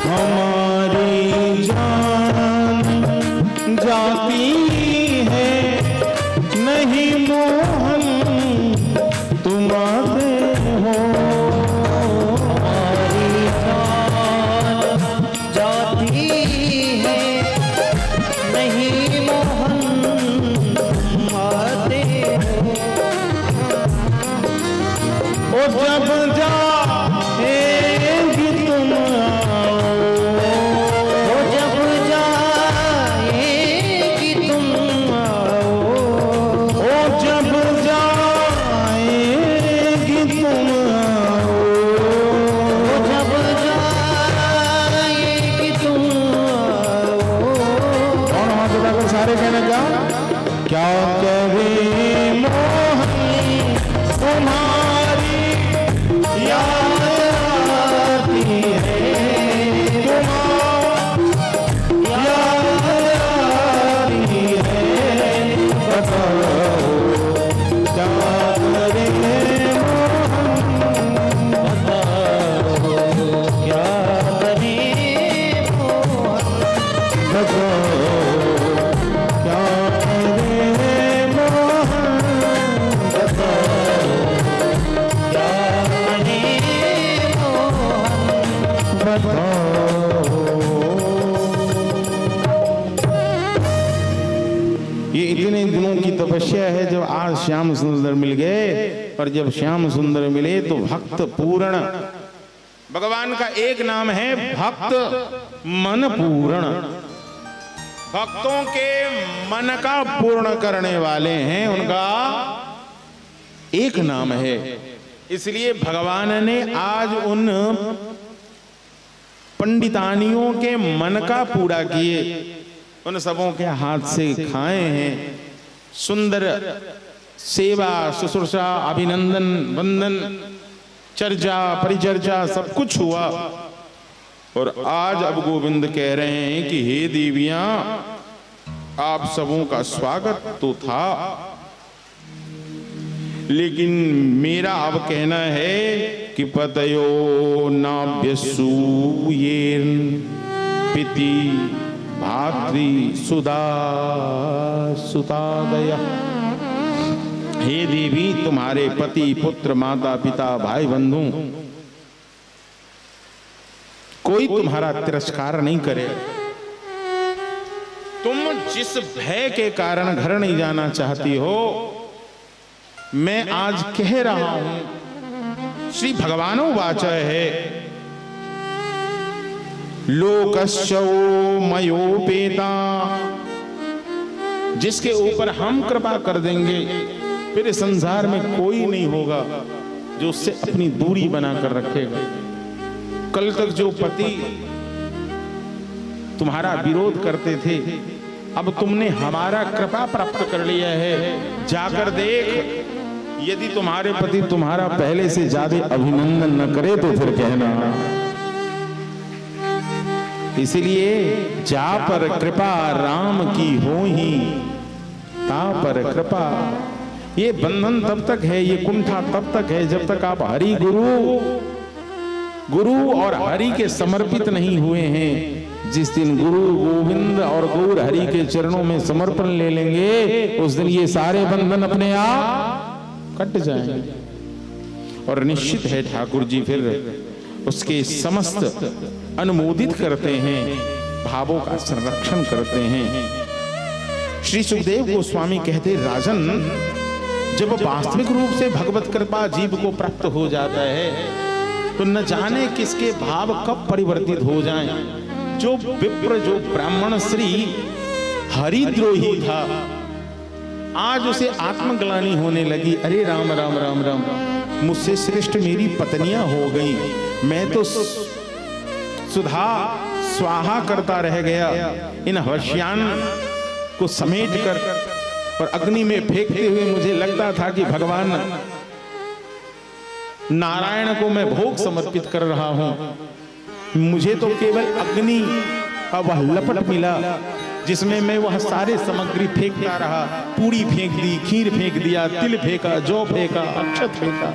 हमारी जान जाती है, नहीं मोहन तुम आते हो। हमारी जान जाती है, नहीं मोहन तुम आते हो। ओ जब जाएगी तुम आओ, वो जब जाएगी तुम आओ। ओ बताओ। ये इतने दिनों की तपस्या है, जब आज श्याम सुंदर मिल गए, और जब श्याम सुंदर मिले तो भक्त पूर्ण। भगवान का एक नाम है भक्त मन पूर्ण, भक्तों के मन का पूर्ण करने वाले हैं, उनका एक नाम है। इसलिए भगवान ने आज उन पंडितानियों के मन का पूरा किए, उन सबों के हाथ से खाए हैं। सुंदर सेवा शुश्रूषा अभिनंदन वंदन चर्चा परिचर्चा सब कुछ हुआ। और आज अब गोविंद कह रहे हैं कि हे देवियां, आप सबों का स्वागत तो था, लेकिन मेरा अब कहना है कि पतयो नाभ्यसूयेन पिति भातृ सुधा सुतादय। हे देवी, तुम्हारे पति पुत्र माता पिता भाई बंधु कोई तुम्हारा तिरस्कार नहीं करे। तुम जिस भय के कारण घर नहीं जाना चाहती हो, मैं आज कह रहा हूं। श्री भगवानो वाच है, लोकस्यो मयोपेता, जिसके ऊपर हम कृपा कर देंगे फिर इस संसार में कोई नहीं होगा जो उससे अपनी दूरी बनाकर रखेगा। कल तक जो पति तुम्हारा विरोध करते थे, अब तुमने हमारा कृपा प्राप्त कर लिया है। जाकर देख, यदि तुम्हारे पति तुम्हारा पहले से ज्यादा अभिनंदन न करे तो फिर कहना। इसलिए जा पर कृपा राम की होही, ता पर कृपा। ये बंधन तब तक है, ये कुंठा तब तक है जब तक आप हरि गुरु और हरि के समर्पित नहीं हुए हैं। जिस दिन गुरु गोविंद और गौर हरि के चरणों में समर्पण ले लेंगे, उस दिन ये सारे बंधन अपने आप कट जाएंगे। और निश्चित है ठाकुर जी फिर उसके समस्त अनुमोदित करते हैं, भावों का संरक्षण करते हैं। श्री सुखदेव गोस्वामी कहते, राजन, जब वास्तविक रूप से भगवत कृपा जीव को प्राप्त हो जाता है तो न जाने किसके भाव कब परिवर्तित हो जाएं। जो विप्र, जो ब्राह्मण श्री हरिद्रोही था, आज उसे आत्मग्लानि होने लगी। अरे राम राम राम राम, मुझसे श्रेष्ठ मेरी पत्नियां हो गई, मैं तो सुधा स्वाहा करता रह गया। इन हवश्यान को समेट कर और अग्नि में फेंकते हुए मुझे लगता था कि भगवान नारायण को मैं भोग समर्पित कर रहा हूं। मुझे तो केवल अग्नि का वह लपट मिला जिसमें मैं वह सारे सामग्री फेंकता रहा। पूरी फेंक दी, खीर फेंक दिया, तिल फेंका, जौ फेंका, अक्षत फेंका।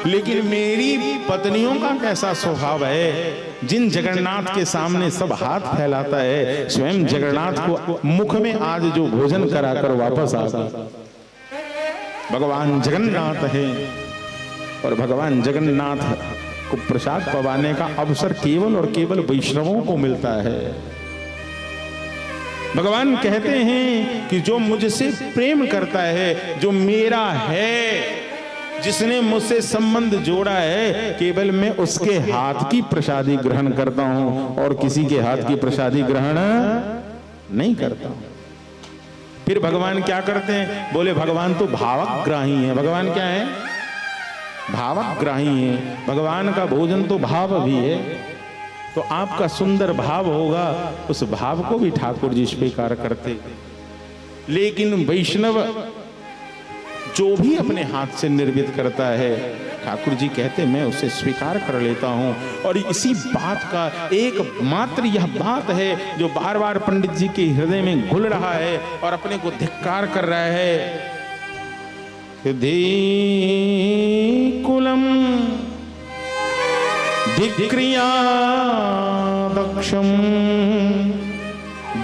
लेकिन मेरी पत्नियों का कैसा स्वभाव है, जिन जगन्नाथ के सामने सब हाथ फैलाता है, स्वयं जगन्नाथ को मुख में आज जो भोजन कराकर वापस आ गया। भगवान जगन्नाथ है और भगवान जगन्नाथ को प्रसाद पवाने का अवसर केवल और केवल वैष्णवों को मिलता है। भगवान कहते हैं कि जो मुझसे प्रेम करता है, जो मेरा है, जिसने मुझसे संबंध जोड़ा है, केवल मैं उसके हाथ की प्रसादी ग्रहण करता हूं और किसी के हाथ की प्रसादी ग्रहण नहीं करता हूं। फिर भगवान क्या करते हैं? बोले भगवान तो भावग्राही है। भगवान क्या है? भावग्राही है। भगवान का भोजन तो भाव भी है। तो आपका सुंदर भाव होगा, उस भाव को भी ठाकुर जी स्वीकार करते। लेकिन वैष्णव जो भी अपने हाथ से निर्मित करता है, ठाकुर जी कहते मैं उसे स्वीकार कर लेता हूं। और इसी बात का एकमात्र यह बात है जो बार बार पंडित जी के हृदय में घुल रहा है और अपने को धिक्कार कर रहा है। कुलम धिक्रिया दक्षम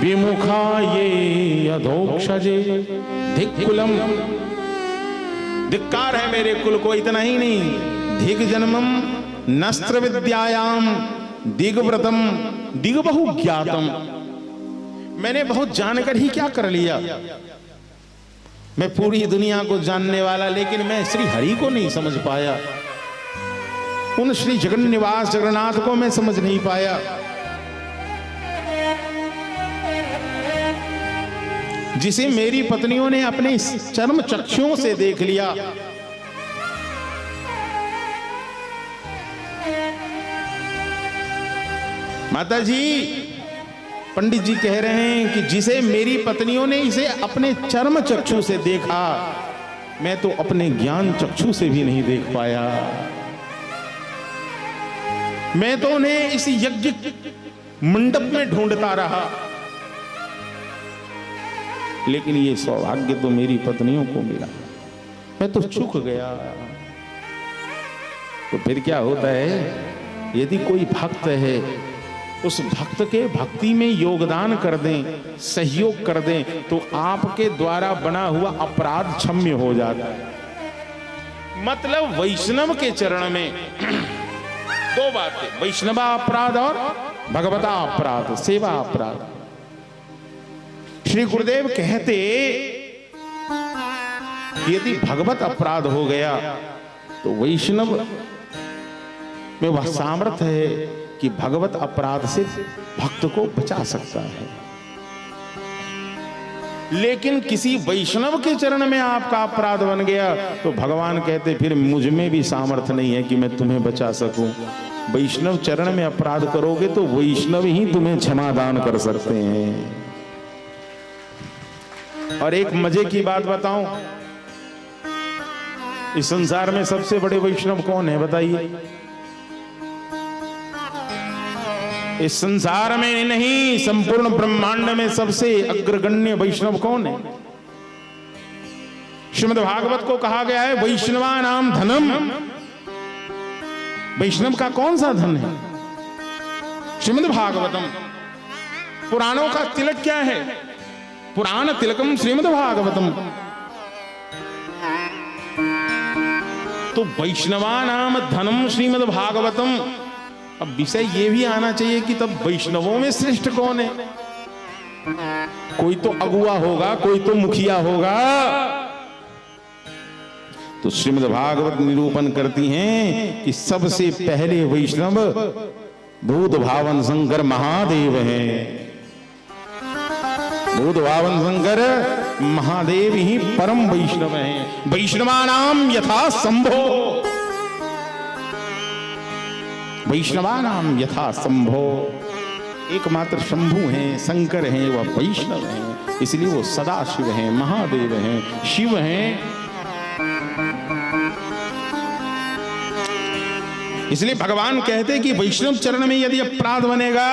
विमुखा ये अधोक्षजे। धिक्कुलम, धिक्कार है मेरे कुल को। इतना ही नहीं, धिक जन्मम नस्त्र विद्यायाम दिगव्रतम दिगबहु ज्ञातम, मैंने बहुत जानकर ही क्या कर लिया, मैं पूरी दुनिया को जानने वाला, लेकिन मैं श्री हरि को नहीं समझ पाया, उन श्री जगन्निवास जगन्नाथ को मैं समझ नहीं पाया। जिसे मेरी पत्नियों ने अपने चर्म चक्षुओं से देख लिया। माता जी, पंडित जी कह रहे हैं कि जिसे मेरी पत्नियों ने इसे अपने चर्म चक्षु से देखा, मैं तो अपने ज्ञान चक्षु से भी नहीं देख पाया। मैं तो उन्हें इस यज्ञ मंडप में ढूंढता रहा, लेकिन ये सौभाग्य तो मेरी पत्नियों को मिला, मैं तो चूक गया। तो फिर क्या होता है, यदि कोई भक्त है, उस भक्त के भक्ति में योगदान कर दें, सहयोग कर दें, तो आपके द्वारा बना हुआ अपराध क्षम्य हो जाता है। मतलब वैष्णव के चरण में दो बातें, वैष्णवा अपराध और भगवता अपराध, सेवा अपराध। श्री गुरुदेव कहते यदि भगवत अपराध हो गया तो वैष्णव में वह सामर्थ्य है कि भगवत अपराध से भक्त को बचा सकता है। लेकिन किसी वैष्णव के चरण में आपका अपराध बन गया तो भगवान कहते फिर मुझ में भी सामर्थ्य नहीं है कि मैं तुम्हें बचा सकूं। वैष्णव चरण में अपराध करोगे तो वैष्णव ही तुम्हें क्षमादान कर सकते हैं। और एक मजे की बात बताऊं, इस संसार में सबसे बड़े वैष्णव कौन है बताइए? इस संसार में नहीं, संपूर्ण ब्रह्मांड में सबसे अग्रगण्य वैष्णव कौन है? श्रीमद् भागवत को कहा गया है वैष्णवा नाम धनम। वैष्णव का कौन सा धन है? श्रीमद् भागवतम। पुराणों का तिलक क्या है? पुराण तिलकम श्रीमद् भागवतम। तो वैष्णवा नाम धनम श्रीमद् भागवतम। अब विषय ये भी आना चाहिए कि तब वैष्णवों में श्रेष्ठ कौन है? कोई तो अगुआ होगा, कोई तो मुखिया होगा। तो श्रीमद् भागवत निरूपण करती हैं कि सबसे पहले वैष्णव भूत भावन शंकर महादेव हैं। भूत भावन शंकर महादेव ही परम वैष्णव हैं। वैष्णवानाम यथा संभो, वैष्णवानाम यथा संभो। एकमात्र शंभु हैं, शंकर हैं, वह वैष्णव हैं, इसलिए वो सदा शिव हैं, महादेव हैं, शिव हैं। इसलिए भगवान कहते हैं कि वैष्णव चरण में यदि अपराध बनेगा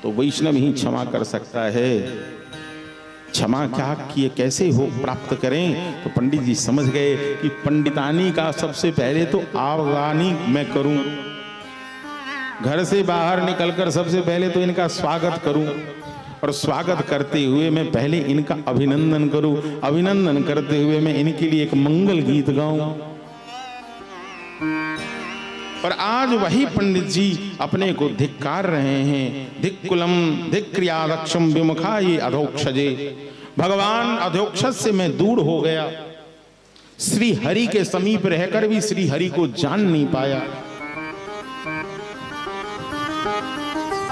तो वैष्णव ही क्षमा कर सकता है। क्षमा क्या किए कैसे हो प्राप्त करें? तो पंडित जी समझ गए कि पंडितानी का सबसे पहले तो आवगानी मैं करूं, घर से बाहर निकलकर सबसे पहले तो इनका स्वागत करूं, और स्वागत करते हुए मैं पहले इनका अभिनंदन करूं, अभिनंदन करते हुए मैं इनके लिए एक मंगल गीत गाऊं। पर आज वही पंडित जी अपने को धिक्कार रहे हैं। धिक्कुलम धिक्रियादक्षम विमुखा ये अधोक्षजे। भगवान अधोक्षज से मैं दूर हो गया, श्री हरि के समीप रहकर भी श्री हरि को जान नहीं पाया।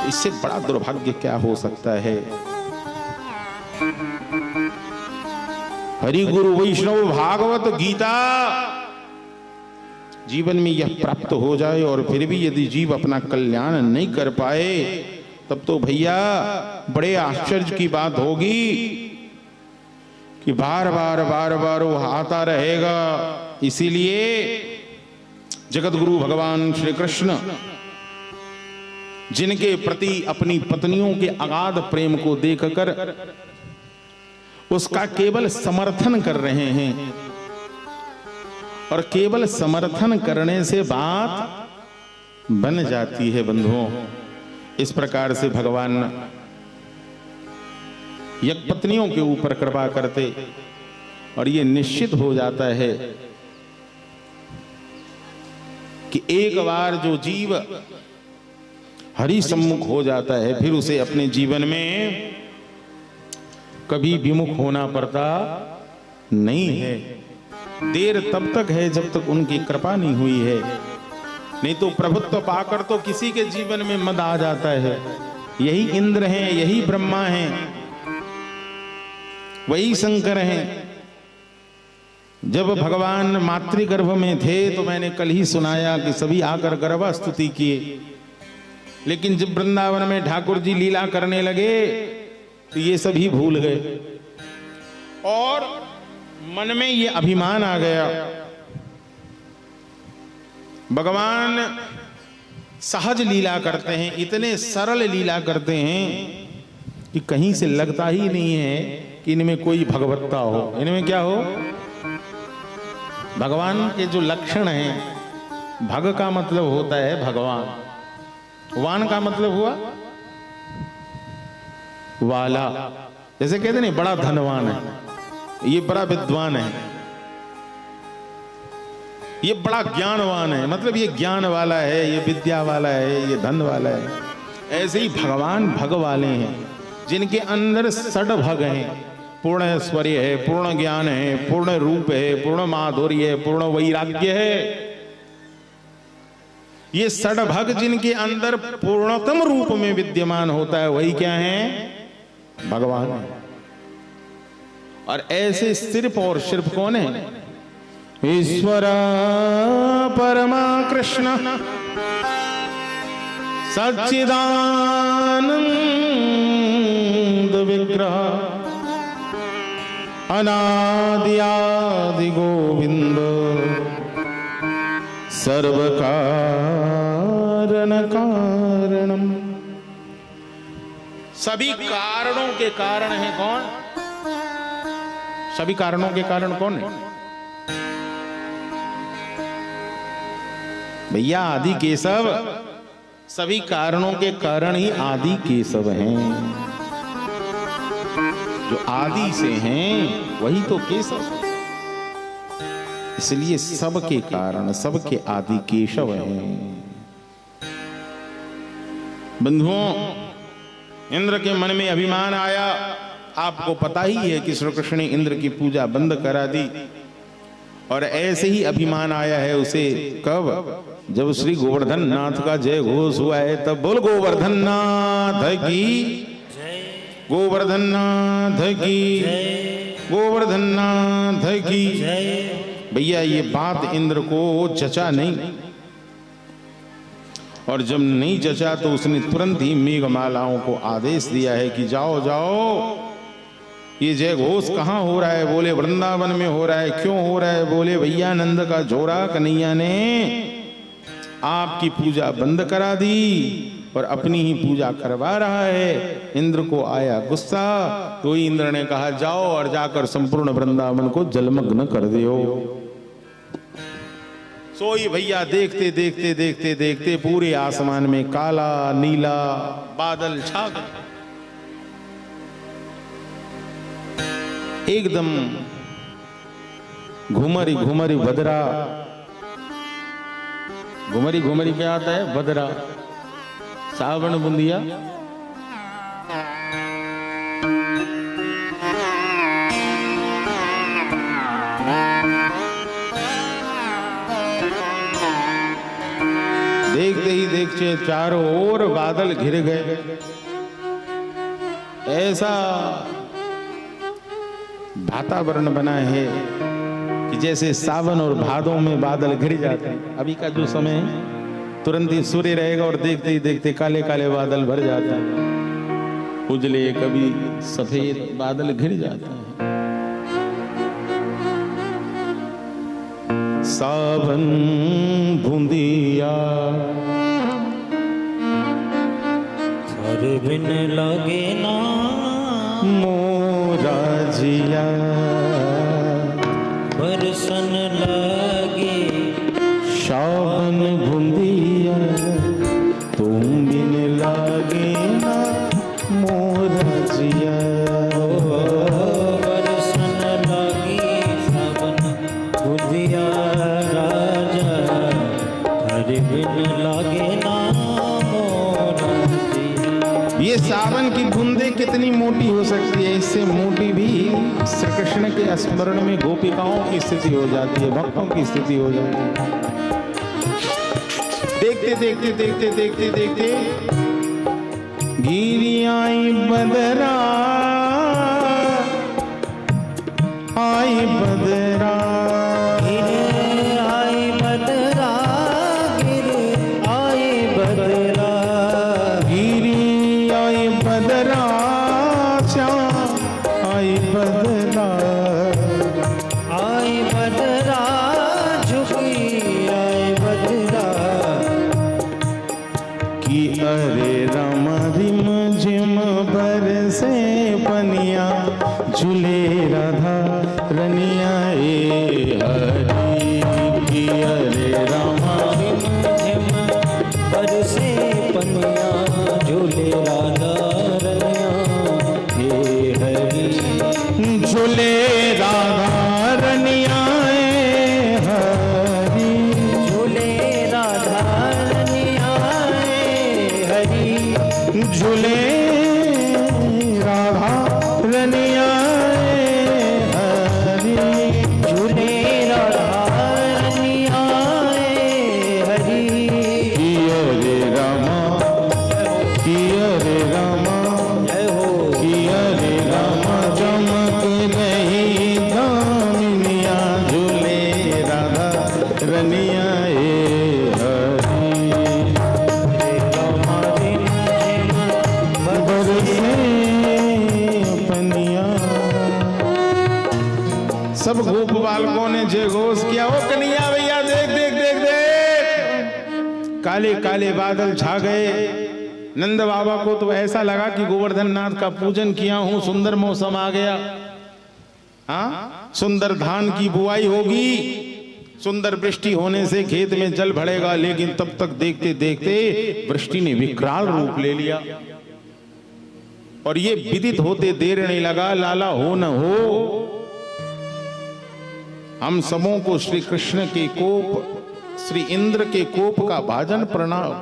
इससे बड़ा दुर्भाग्य क्या हो सकता है? हरि गुरु वैष्णव भागवत गीता जीवन में यह प्राप्त हो जाए और फिर भी यदि जीव अपना कल्याण नहीं कर पाए तब तो भैया बड़े आश्चर्य की बात होगी कि बार बार वो आता रहेगा। इसीलिए जगत गुरु भगवान श्री कृष्ण जिनके प्रति अपनी पत्नियों के अगाध प्रेम को देखकर उसका केवल समर्थन कर रहे हैं, और केवल समर्थन करने से बात बन जाती है बंधुओं। इस प्रकार से भगवान यज्ञपत्नियों के ऊपर कृपा करते और ये निश्चित हो जाता है कि एक बार जो जीव हरि सम्मुख हो जाता है फिर उसे अपने जीवन में कभी विमुख होना पड़ता नहीं है। देर तब तक है जब तक उनकी कृपा नहीं हुई है, नहीं तो प्रभुत्व पाकर तो किसी के जीवन में मद आ जाता है। यही इंद्र हैं, यही ब्रह्मा हैं, वही शंकर हैं। जब भगवान मातृगर्भ में थे तो मैंने कल ही सुनाया कि सभी आकर गर्भस्तुति किए, लेकिन जब वृंदावन में ठाकुर जी लीला करने लगे तो ये सभी भूल गए और मन में ये अभिमान आ गया। भगवान सहज लीला करते हैं, इतने सरल लीला करते हैं कि कहीं से लगता ही नहीं है कि इनमें कोई भगवत्ता हो। इनमें क्या हो? भगवान के जो लक्षण हैं, भग का मतलब होता है भगवान, वान का मतलब हुआ वाला। जैसे कहते नहीं बड़ा धनवान है, ये बड़ा विद्वान है, ये बड़ा ज्ञानवान है, मतलब ये ज्ञान वाला है, ये विद्या वाला है, ये धन वाला है। ऐसे ही भगवान भग वाले हैं जिनके अंदर षड भग हैं। पूर्ण ऐश्वर्य है, पूर्ण ज्ञान है, पूर्ण रूप है, पूर्ण माधुर्य है, पूर्ण वैराग्य है। ये षड भग जिनके अंदर पूर्णतम रूप में विद्यमान होता है वही क्या है? भगवान है। और ऐसे सिर्फ और सिर्फ कौन है? ईश्वर परमा कृष्ण सच्चिदानंद विग्रह अनादि आदि गोविंद सर्व कारण कारणम। सभी कारणों के कारण है कौन? सभी कारणों के कारण कौन है भैया? आदि केशव। सभी कारणों के कारण ही आदि केशव हैं। जो आदि से हैं वही तो केशव है। इसलिए सबके कारण, सबके आदि केशव हैं। बंधुओं, इंद्र के मन में अभिमान आया। आपको पता ही है कि श्री कृष्ण ने इंद्र की पूजा बंद करा दी। और ऐसे ही अभिमान आया है उसे कब? जब श्री गोवर्धन नाथ का जय घोष हुआ है, तब बोल गोवर्धन नाथ की, गोवर्धन नाथ की, गोवर्धन नाथ की। भैया ये बात इंद्र को जचा नहीं, और जब नहीं जचा तो उसने तुरंत ही मेघमालाओं को आदेश दिया है कि जाओ जाओ, ये जय घोष कहाँ हो रहा है? बोले वृंदावन में हो रहा है। क्यों हो रहा है? बोले भैया नंद का जोड़ा कन्हैया ने आपकी पूजा बंद करा दी और अपनी ही पूजा करवा रहा है। इंद्र को आया गुस्सा, तो इंद्र ने कहा जाओ और जाकर संपूर्ण वृंदावन को जलमग्न कर दियो। सोई भैया देखते देखते देखते देखते पूरे आसमान में काला नीला बादल छा गए। एकदम घुमरी घुमरी बदरा। घुमरी घुमरी क्या आता है? बदरा। सावन बुंदिया। देखते ही देखते चारों ओर बादल घिर गए। ऐसा वातावरण बना है कि जैसे सावन और भादों में बादल घिर जाते हैं। अभी का जो समय है तुरंत ही सूर्य रहेगा और देखते ही देखते काले काले बादल भर जाते हैं। उजले कभी सफेद बादल घिर जाते हैं। सावन बूंदिया घर बिन लगे ना मोरा जिया, बरसन लगे सावन बूंदिया तुम बिन लागे ना मोरा जिया। बरसन लगे सावन बुधिया राजा, घर बिन लागे ना मोहन जी। ये सावन की बूंदे कितनी मोटी हो सकती है, इससे मोटी भी श्री कृष्ण के स्मरण में गोपिकाओं की स्थिति हो जाती है, भक्तों की स्थिति हो जाती है। देखते देखते देखते देखते देखते गिरी आई बदरा, आई बदरा, आई बदरा, गिरे आई बदरा, गिरी आई बदरा, श्याम आई बदरा, आई बदरा, झुकी आई बदरा, कि अरे राम रिम झिम बरसे पनिया, झूले राधा रनिया ए हरी, कि अरे रामा झिम बरसे पनिया, झूले राधा रनिया हे हरी, झूले राधा रनिया ए हरी, झूले राधा रनिया हे हरी, झूले राधा रनिया ए हरी, झूले राधा रनिया हे हरी, किया रे रामा, किया रे रामा, जय हो किया रे रामा, चमक रही दामिनिया, झूले राधा रनिया ए हरी, रामा दिन झिम बरसे पनिया। सब गोप बालकों ने जय घोष किया, ओ कन्हैया भैया देख देख देख देख, काले काले बादल छा गए। नंद बाबा को तो ऐसा लगा कि गोवर्धन नाथ का पूजन किया हूं, सुंदर मौसम आ गया, हाँ सुंदर धान की बुआई होगी, सुंदर वृष्टि होने से खेत में जल भरेगा। लेकिन तब तक देखते देखते वृष्टि ने विकराल रूप ले लिया और ये विदित होते देर नहीं लगा, लाला हो न हो हम सबों को श्री कृष्ण के कोप, श्री इंद्र के कोप का भाजन प्रणाम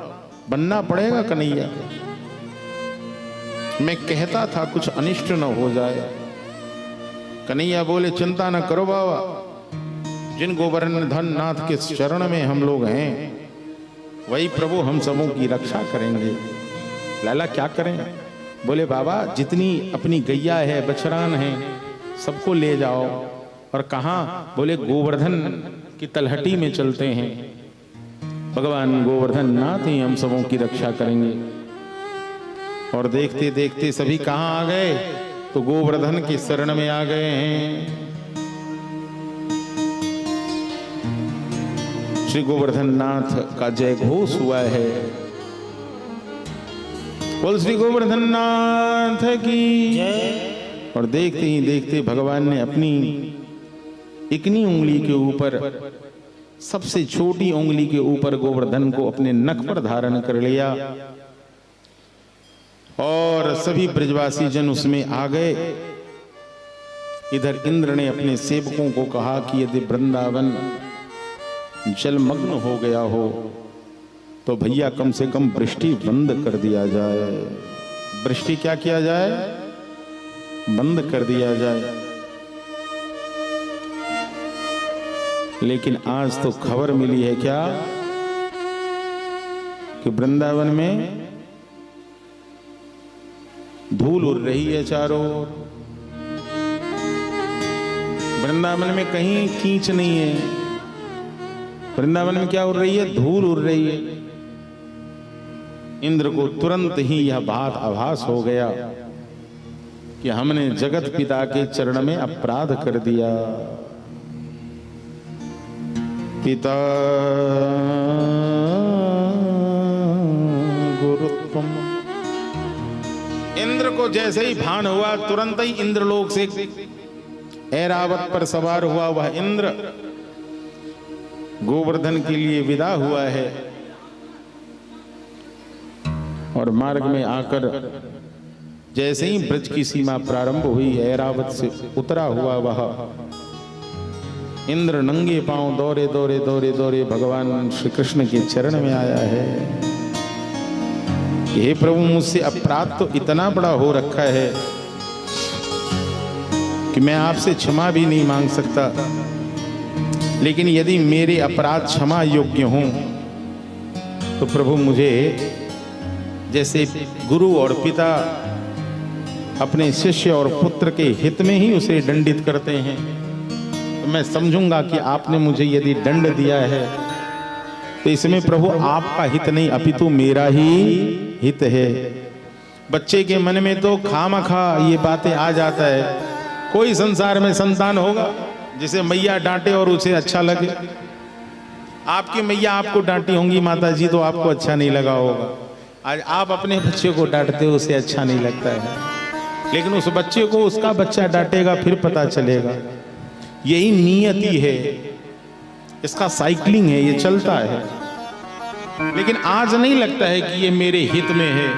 बनना पड़ेगा कन्हैया। मैं कहता था कुछ अनिष्ट न हो जाए। कन्हैया बोले चिंता न करो बाबा, जिन गोवर्धन नाथ के चरण में हम लोग हैं वही प्रभु हम सबों की रक्षा करेंगे। लाला क्या करें? बोले बाबा जितनी अपनी गैया है, बछरान है, सबको ले जाओ। और कहाँ? बोले गोवर्धन की तलहटी में चलते हैं, भगवान गोवर्धन नाथ ही हम सबों की रक्षा करेंगे। और देखते देखते सभी कहाँ आ गए? तो गोवर्धन की शरण में आ गए हैं। श्री गोवर्धन नाथ का जय घोष हुआ है। बोल श्री गोवर्धन नाथ की जय। और देखते ही देखते भगवान ने अपनी इकनी उंगली के ऊपर, सबसे छोटी उंगली के ऊपर गोवर्धन को अपने नख पर धारण कर लिया और सभी ब्रजवासी जन उसमें आ गए। इधर इंद्र ने अपने सेवकों को कहा कि यदि वृंदावन जलमग्न हो गया हो तो भैया कम से कम वृष्टि बंद कर दिया जाए। वृष्टि क्या किया जाए? बंद कर दिया जाए। लेकिन आज तो खबर मिली है क्या कि वृंदावन में धूल उड़ रही है चारों ओर। वृंदावन में कहीं कीच नहीं है। वृंदावन में क्या उड़ रही है? धूल उड़ रही है। इंद्र को तुरंत ही यह बात आभास हो गया कि हमने जगत पिता के चरण में अपराध कर दिया। पिता गुरुत्वम। इंद्र को जैसे ही भान हुआ तुरंत ही इंद्रलोक से ऐरावत पर सवार हुआ वह इंद्र गोवर्धन के लिए विदा हुआ है और मार्ग में आकर जैसे ही ब्रज की सीमा प्रारंभ हुई ऐरावत से उतरा हुआ वह इंद्र नंगे पांव दौड़े दौड़े दौड़े दौड़े भगवान श्री कृष्ण के चरण में आया है कि हे प्रभु, मुझसे अपराध तो इतना बड़ा हो रखा है कि मैं आपसे क्षमा भी नहीं मांग सकता, लेकिन यदि मेरे अपराध क्षमा योग्य हों तो प्रभु मुझे, जैसे गुरु और पिता अपने शिष्य और पुत्र के हित में ही उसे दंडित करते हैं, तो मैं समझूंगा कि आपने मुझे यदि दंड दिया है तो इसमें प्रभु आपका हित नहीं अपितु मेरा ही हित है। बच्चे के मन में तो खामखा ये बातें आ जाता है। कोई संसार में संतान होगा जिसे मैया डांटे और उसे अच्छा लगे? आपकी मैया आपको डांटी होंगी माता जी तो आपको अच्छा नहीं लगा होगा। आज आप अपने बच्चे को डांटते हो, उसे अच्छा नहीं लगता है, लेकिन उस बच्चे को उसका बच्चा डांटेगा फिर पता चलेगा। यही नियति है, इसका साइकिलिंग है, ये चलता है। लेकिन आज नहीं लगता है कि ये मेरे हित में है।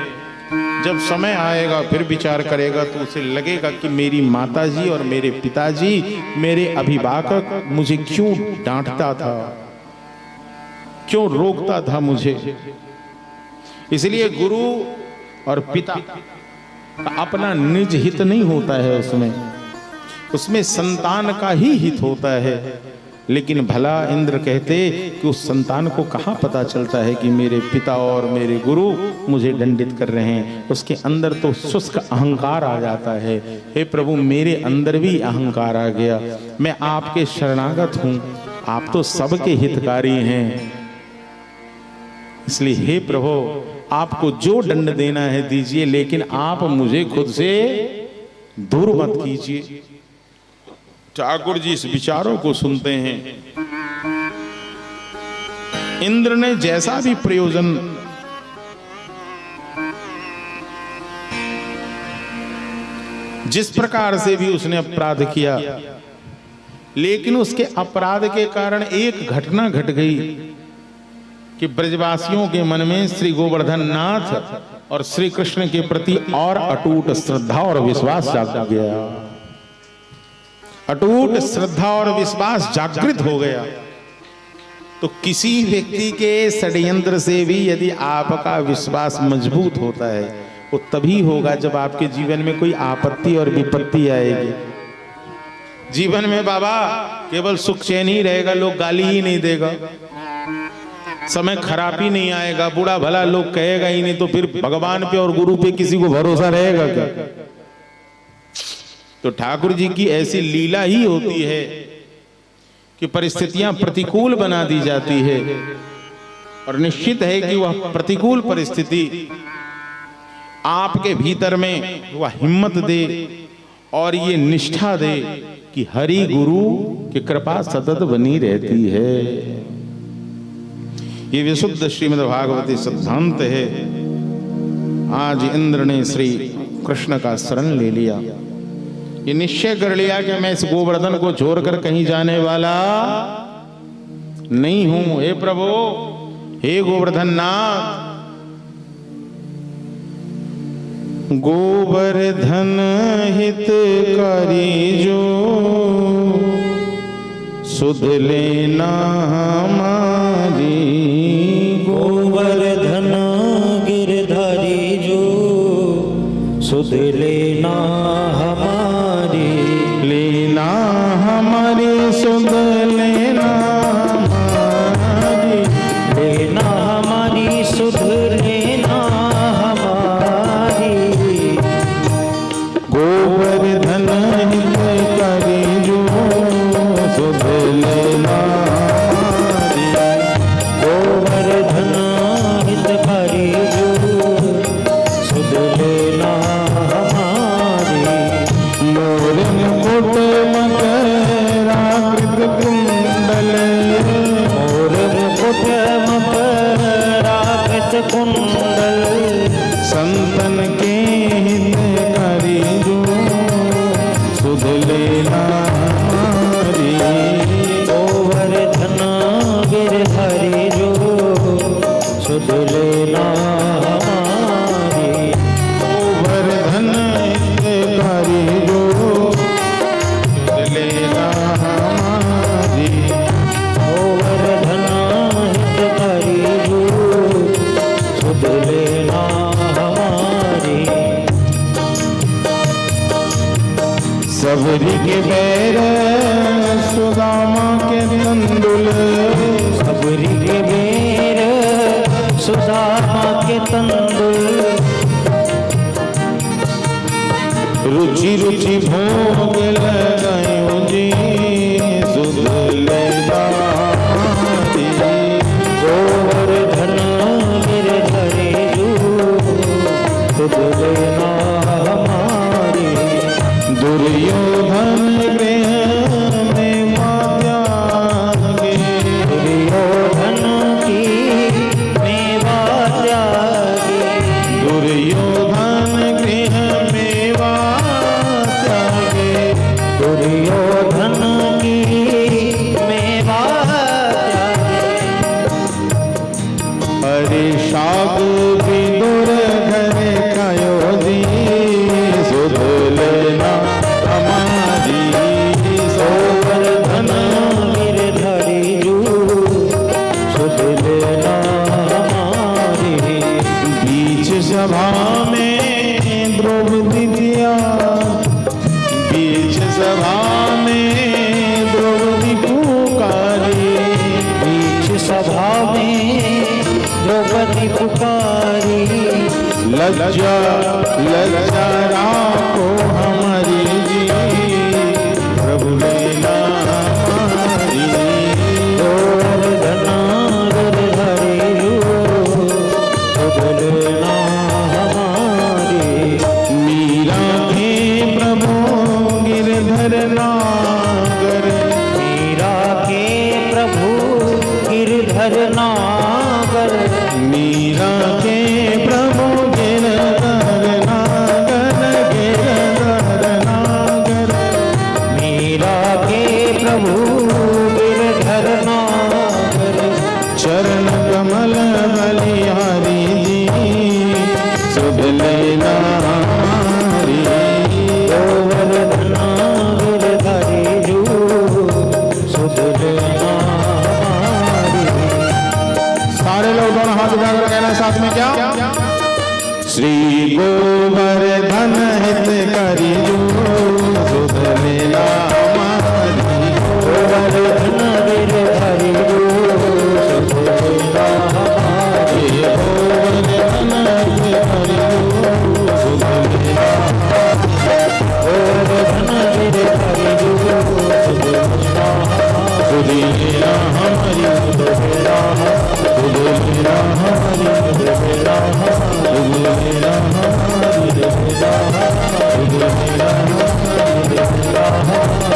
जब समय आएगा फिर विचार करेगा तो उसे लगेगा कि मेरी माताजी और मेरे पिताजी, मेरे अभिभावक मुझे क्यों डांटता था, क्यों रोकता था मुझे। इसलिए गुरु और पिता का अपना निज हित नहीं होता है, उसमें संतान का ही हित होता है। लेकिन भला इंद्र कहते कि उस संतान को कहाँ पता चलता है कि मेरे पिता और मेरे गुरु मुझे दंडित कर रहे हैं। उसके अंदर तो शुष्क अहंकार आ जाता है। हे प्रभु, मेरे अंदर भी अहंकार आ गया। मैं आपके शरणागत हूँ, आप तो सबके हितकारी हैं। इसलिए हे प्रभु, आपको जो दंड देना है दीजिए, लेकिन आप मुझे खुद से दूर मत कीजिए। ठाकुर जी इस विचारों को सुनते हैं। इंद्र ने जैसा भी प्रयोजन जिस प्रकार से भी उसने अपराध किया, लेकिन उसके अपराध के कारण एक घटना घट गई कि ब्रजवासियों के मन में श्री गोवर्धन नाथ और श्री कृष्ण के प्रति और अटूट श्रद्धा और विश्वास जाग गया। अटूट श्रद्धा और विश्वास जागृत हो गया। तो किसी व्यक्ति के षड्यंत्र से भी यदि आपका विश्वास मजबूत होता है, वो तभी होगा जब आपके जीवन में कोई आपत्ति और विपत्ति आएगी। जीवन में बाबा केवल सुख चैन ही रहेगा, लोग गाली ही नहीं देगा, समय खराब ही नहीं आएगा, बुरा भला लोग कहेगा ही नहीं, तो फिर भगवान पे और गुरु पे किसी को भरोसा रहेगा क्या? तो ठाकुर जी की ऐसी लीला ही होती है कि परिस्थितियां प्रतिकूल बना दी जाती है, और निश्चित है कि वह प्रतिकूल परिस्थिति आपके भीतर में वह हिम्मत दे और ये निष्ठा दे कि हरि गुरु की कृपा सतत बनी रहती है। ये विशुद्ध श्रीमद् भागवती सिद्धांत है। आज इंद्र ने श्री कृष्ण का शरण ले लिया, ये निश्चय कर लिया कि मैं इस गोवर्धन को छोड़कर कहीं जाने वाला नहीं हूं। हे प्रभु, हे गोवर्धन नाथ, गोवर्धन हितकारी जो सुध लेना हमारी, गोवर्धन गिरधारी जो सुध लेना हमारी, लेना हमारी सुध लेना हमारी, लेना हमारी सुध लेना हमारी, गोवर्धन हितकारी जो सुध लेना हमारी, गोवर्धन हितकारी जो सुध लेना हमारी, मोर मुकुट मकराकृत कुंडल, मोर मुकुट मकराकृत कुंडल, संतन के हितकारी जो सुध लेना हमारी, गोवर्धन गिरधारी जो सुध लेना हमारी, गोवर्धन हितकारी जो सुध लेना हमारी, सबरी के बैर सुदामा के तंदुल, सबरी के बेर सुदामा के तंदुल, रुचि रुचि भोग लगायो जी सुध लेदारी। गोवर्धन गिरधरे जू सुध लेना हमारी। दुर्योधन गृह में माया गे, दुर्योधन की मेवा त्यागी, दुर्योधन गृह मेवा त्यागे। दुर्योधन की मेवा त्यागी। अरे शाग विदुर घर खायो जी सुध लेना हमारी। गोवर्धन गिरधरे जू सुध लेना हमारी। बीच सभा में द्रौपदी दिया, बीच सभा में द्रौपदी पुकारी। बीच सभा में द्रौपदी पुकारी। लज्जा लज्जा राखो हमारी जी प्रभु लेना हमारी। गोवर्धन गिरधरे जू सुध लेना हमारी। मीरा के प्रभु गिरधर नागर, मीरा के प्रभु गिरधर नागर। मीरा के प्रभु गिरधर नागर, गिरधर नागर। मीरा के प्रभु गिरधर नागर। चरण कमल बलिहारी जी सुध लेना हमारी। गोवर्धन गिरधरे जू सुध लेना हमारी। सारे लोग दोनों हाथ उठाकर कहना साथ में क्या? श्री गोवर्धन हितकारी जो सुध लेना हमारी। गोवर्धन गिरधरे जू सुध लेना हमारी। गोवर्धन हितकारी जो सुध लेना। गोवर्धन गिरधरे जू सुध लेना सुध लेना हमारी, सुध लेना हमारी, सुध लेना हमारी,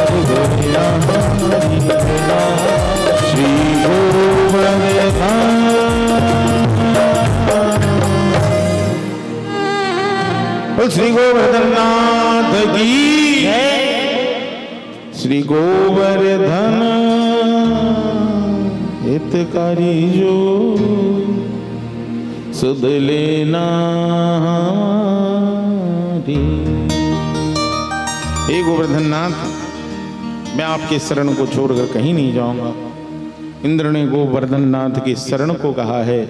सुध लेना हमारी। श्री गोवर्धन श्री गोवर्धन नाथ की श्री गोवर्धन हितकारी जो सुध लेना हमारी। हे गोवर्धन नाथ, मैं आपके शरण को छोड़कर कहीं नहीं जाऊंगा। इंद्र ने गोवर्धन नाथ के शरण को कहा है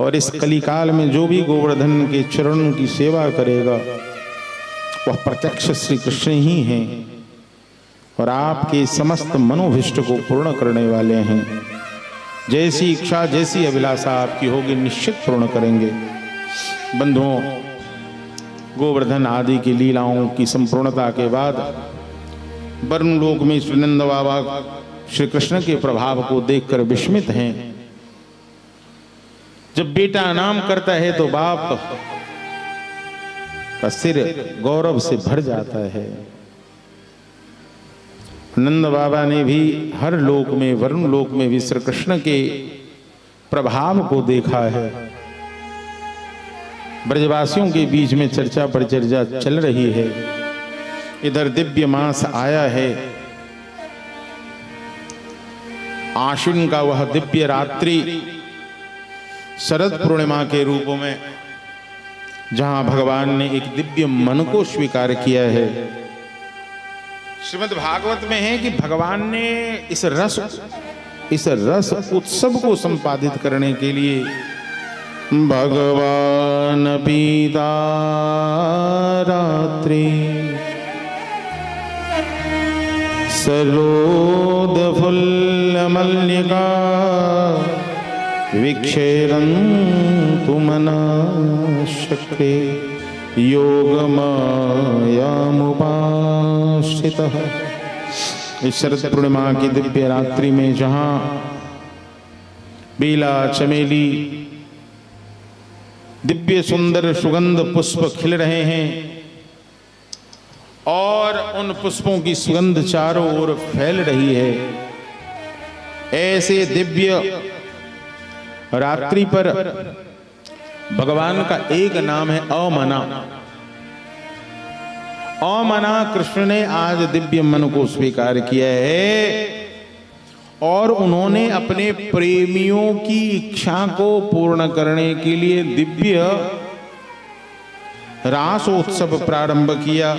और इस कलिकाल में जो भी गोवर्धन के चरण की सेवा करेगा वह प्रत्यक्ष श्री कृष्ण ही हैं और आपके समस्त मनोभिष्ट को पूर्ण करने वाले हैं। जैसी इच्छा जैसी अभिलाषा आपकी होगी निश्चित पूर्ण करेंगे। बंधुओं, गोवर्धन आदि की लीलाओं की संपूर्णता के बाद वरुण लोक में श्री नंद बाबा श्री कृष्ण के प्रभाव को देखकर विस्मित हैं। जब बेटा नाम करता है तो बाप का सिर गौरव से भर जाता है। नंद बाबा ने भी हर लोक में, वरुण लोक में भी श्री कृष्ण के प्रभाव को देखा है। ब्रजवासियों के बीच में चर्चा पर चर्चा चल रही है। इधर दिव्य मास आया है, आश्विन का वह दिव्य रात्रि शरद पूर्णिमा के रूप में, जहां भगवान ने एक दिव्य मन को स्वीकार किया है। श्रीमद् भागवत में है कि भगवान ने इस रस उत्सव को संपादित करने के लिए भगवान पिता रात्रि सरोदफुल्लमल्लिका विक्षेरन्तु मनश्चक्रे योगमायामुपाश्रितः। इस शरद पूर्णिमा की दिव्य रात्रि में जहाँ बेला चमेली दिव्य सुंदर सुगंध पुष्प खिल रहे हैं और उन पुष्पों की सुगंध चारों ओर फैल रही है, ऐसे दिव्य रात्रि पर भगवान का एक नाम है अमना। अमना कृष्ण ने आज दिव्य मन को स्वीकार किया है और उन्होंने अपने प्रेमियों की इच्छा को पूर्ण करने के लिए दिव्य रासोत्सव प्रारंभ किया।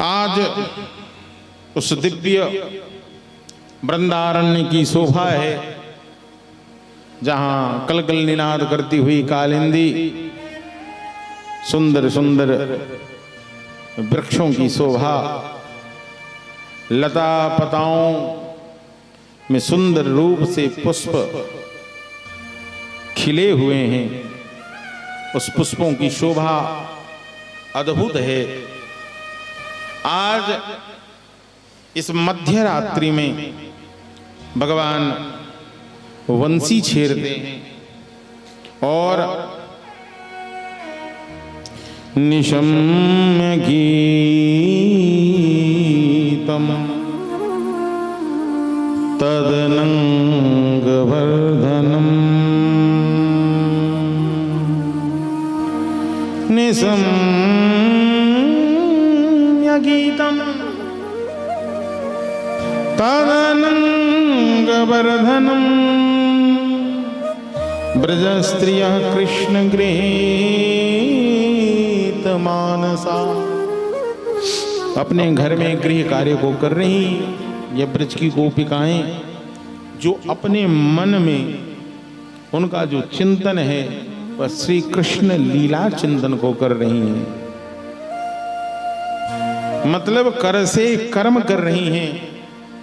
आज उस दिव्य वृंदारण्य की शोभा है जहां कलकल निनाद करती हुई कालिंदी, सुंदर सुंदर वृक्षों की शोभा, लता पताओं में सुंदर रूप से पुष्प खिले हुए हैं। उस पुष्पों की शोभा अद्भुत है। आज इस मध्य रात्रि में भगवान वंशी छेड़ते हैं और निशम्य गीतम तदनंगवर्धनम निशम्य गीतम तदनंगवर्धनम ब्रजस्त्रियः कृष्ण गृहीत मानसा। अपने घर में गृह कार्य को कर रही ये ब्रज की गोपिकाएं जो अपने मन में उनका जो चिंतन है वह श्री कृष्ण लीला चिंतन को कर रही हैं, मतलब कर से कर्म कर रही हैं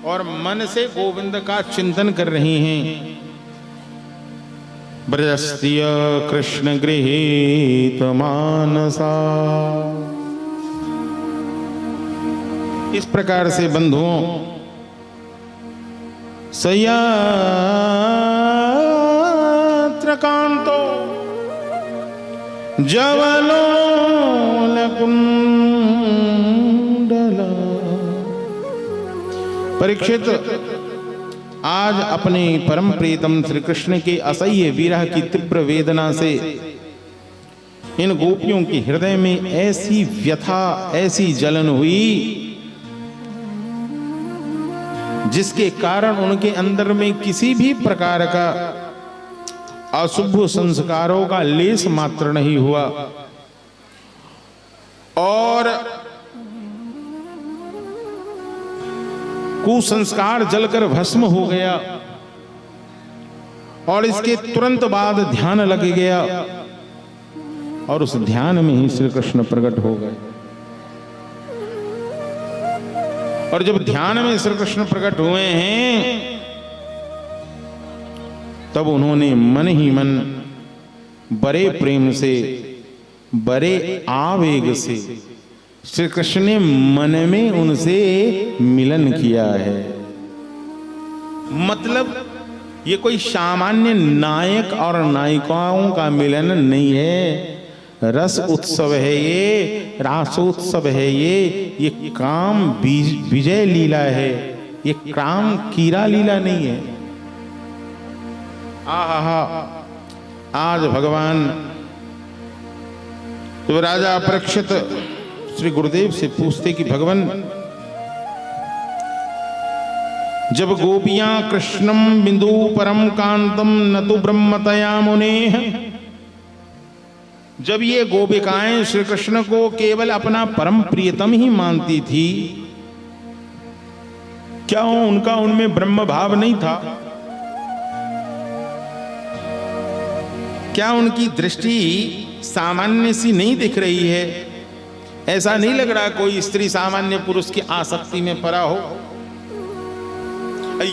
और मन से गोविंद का चिंतन कर रही हैं। ब्रजस्त्रिय कृष्ण गृहीत मानसा। इस प्रकार से बंधुओं सयात्र कांतो जवलोलकुंडला। परीक्षित आज अपने परम प्रीतम श्री कृष्ण के असह्य विरह की तीव्र वेदना से इन गोपियों के हृदय में ऐसी व्यथा, ऐसी जलन हुई जिसके कारण उनके अंदर में किसी भी प्रकार का अशुभ संस्कारों का लेस मात्र नहीं हुआ और कुसंस्कार जलकर भस्म हो गया और इसके तुरंत बाद ध्यान लग गया और उस ध्यान में ही श्री कृष्ण प्रकट हो गए। और जब ध्यान में श्री कृष्ण प्रकट हुए हैं तब उन्होंने मन ही मन बड़े प्रेम से, बड़े आवेग से श्री कृष्ण ने मन में उनसे मिलन किया है। मतलब ये कोई सामान्य नायक और नायिकाओं का मिलन नहीं है, रस उत्सव है, ये रासोत्सव है, ये काम विजय लीला है, ये काम कीरा लीला नहीं है। आहा, आज भगवान तो राजा परीक्षित श्री गुरुदेव से पूछते कि भगवान जब गोपियां कृष्णम बिंदु परम कांतम न तो ब्रह्मतया मुने, जब ये गोपिकाएं श्री कृष्ण को केवल अपना परम प्रियतम ही मानती थी, क्या उनका उनमें ब्रह्म भाव नहीं था? क्या उनकी दृष्टि सामान्य सी नहीं दिख रही है? ऐसा नहीं लग रहा कोई स्त्री सामान्य पुरुष की आसक्ति में पड़ा हो।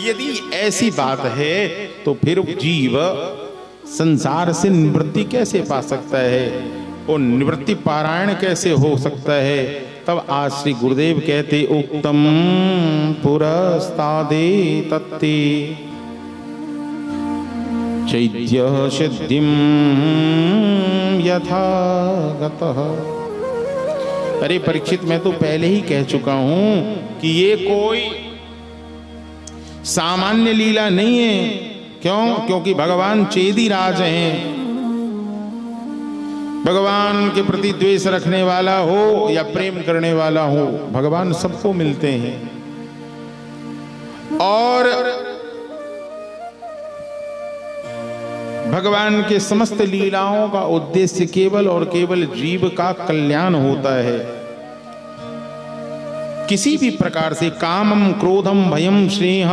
यदि ऐसी बात है तो फिर जीव संसार से निवृत्ति कैसे पा सकता है और निवृत्ति पारायण कैसे हो सकता है। तब आज श्री गुरुदेव कहते उक्तम पुरस्तादे तत्ते चैत्य सिद्धिम यथा गतः। अरे परीक्षित, मैं तो पहले ही कह चुका हूं कि ये कोई सामान्य लीला नहीं है। क्यों? क्योंकि भगवान चेदी राज हैं। भगवान के प्रति द्वेष रखने वाला हो या प्रेम करने वाला हो, भगवान सबको मिलते हैं। और भगवान के समस्त लीलाओं का उद्देश्य केवल और केवल जीव का कल्याण होता है। किसी भी प्रकार से कामम क्रोधम भयम स्नेह,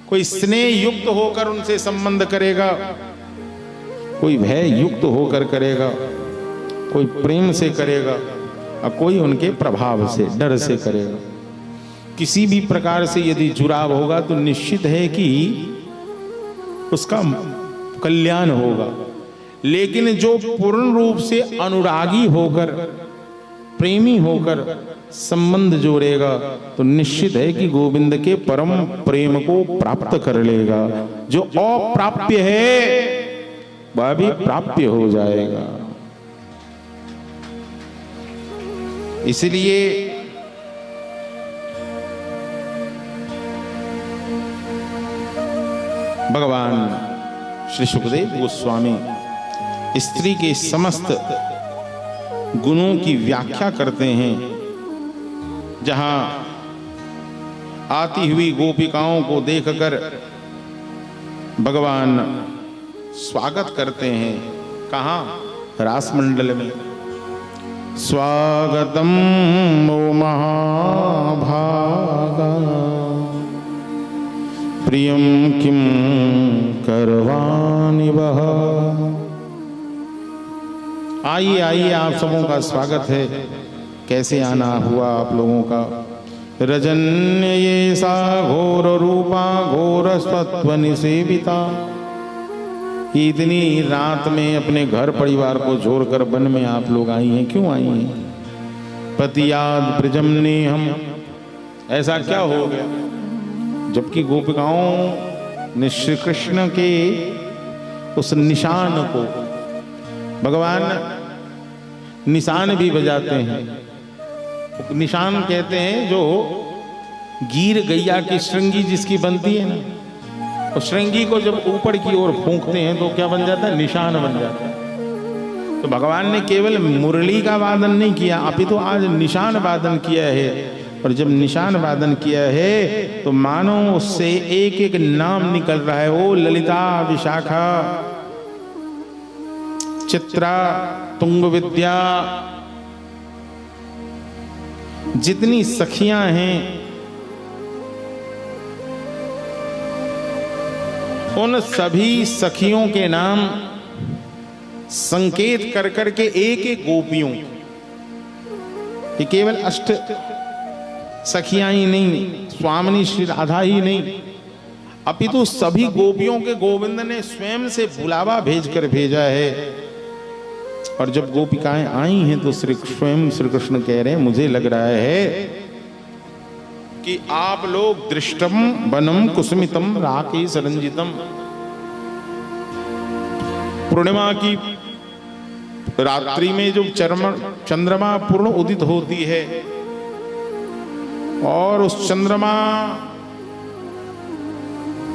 कोई स्नेह युक्त होकर उनसे संबंध करेगा, कोई भय युक्त होकर करेगा, कोई प्रेम से करेगा और कोई उनके प्रभाव से, डर से करेगा। किसी भी प्रकार से यदि जुड़ाव होगा तो निश्चित है कि उसका कल्याण होगा। लेकिन जो पूर्ण रूप से अनुरागी होकर, प्रेमी होकर संबंध जोड़ेगा तो निश्चित है कि गोविंद के परम प्रेम को प्राप्त कर लेगा। जो अप्राप्य है वह भी प्राप्य हो जाएगा। इसलिए भगवान श्री सुखदेव गोस्वामी स्त्री के समस्त गुणों की व्याख्या करते हैं। जहां आती हुई गोपिकाओं को देखकर भगवान स्वागत करते हैं। कहाँ? रास मंडल में। स्वागतम ओ महाभागा प्रियम किम करवानि वह। आइए आइए, आप सबों का स्वागत है। कैसे आना हुआ आप लोगों का? रजन्य ये सा घोर रूपा घोर स्वत्व निसेविता। इतनी रात में अपने घर परिवार को छोड़कर वन में आप लोग आई हैं, क्यों आई हैं? पतियाद ब्रजम ने हम, ऐसा क्या हो गया? जबकि गोपिकाओं ने श्री कृष्ण के उस निशान को, भगवान निशान भी बजाते हैं। निशान कहते हैं जो गीर गैया की श्रृंगी जिसकी बनती है ना, और श्रृंगी को जब ऊपर की ओर फूंकते हैं तो क्या बन जाता है? निशान बन जाता है। तो भगवान ने केवल मुरली का वादन नहीं किया, अपितु आज निशान वादन किया है। और जब निशान वादन किया है तो मानो उससे एक एक नाम निकल रहा है। ओ ललिता, विशाखा, चित्रा, तुंग विद्या, जितनी सखियां हैं उन सभी सखियों के नाम संकेत कर करके एक एक गोपियों, ये केवल अष्ट सखियां ही नहीं, स्वामिनी श्री राधा ही नहीं, अपितु सभी गोपियों के गोविंद ने स्वयं से बुलावा भेजकर भेजा है। और जब गोपिकाएं आई हैं तो स्वयं श्री कृष्ण कह रहे हैं, मुझे लग रहा है कि आप लोग दृष्टम वनम कुसुमितम राकेश रंजितम, पूर्णिमा की रात्रि में जो चंद्रमा पूर्ण उदित होती है और उस चंद्रमा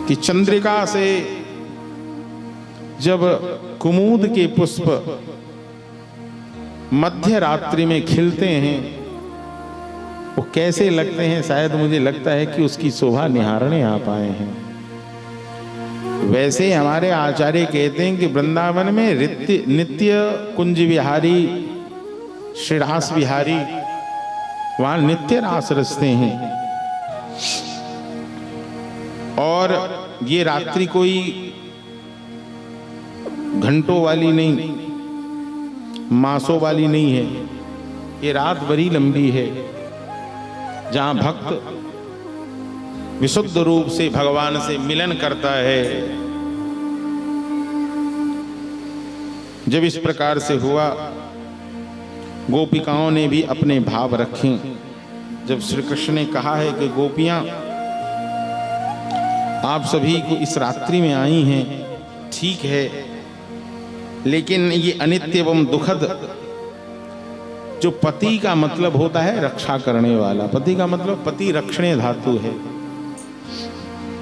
की चंद्रिका से जब कुमुद के पुष्प मध्य रात्रि में खिलते हैं वो कैसे लगते हैं? शायद मुझे लगता है कि उसकी शोभा निहारने आप आए हैं। वैसे हमारे आचार्य कहते हैं कि वृंदावन में नित्य कुंज विहारी श्री रास विहारी वहां नित्य रास रचते हैं। और ये रात्रि कोई घंटों वाली नहीं, मासों वाली नहीं है, ये रात बड़ी लंबी है जहां भक्त विशुद्ध रूप से भगवान से मिलन करता है। जब इस प्रकार से हुआ, गोपिकाओं ने भी अपने भाव रखे। जब श्री कृष्ण ने कहा है कि गोपियां आप सभी को इस रात्रि में आई हैं, ठीक है, लेकिन ये अनित्य एवं दुखद, जो पति का मतलब होता है रक्षा करने वाला, पति का मतलब पति रक्षणे धातु है।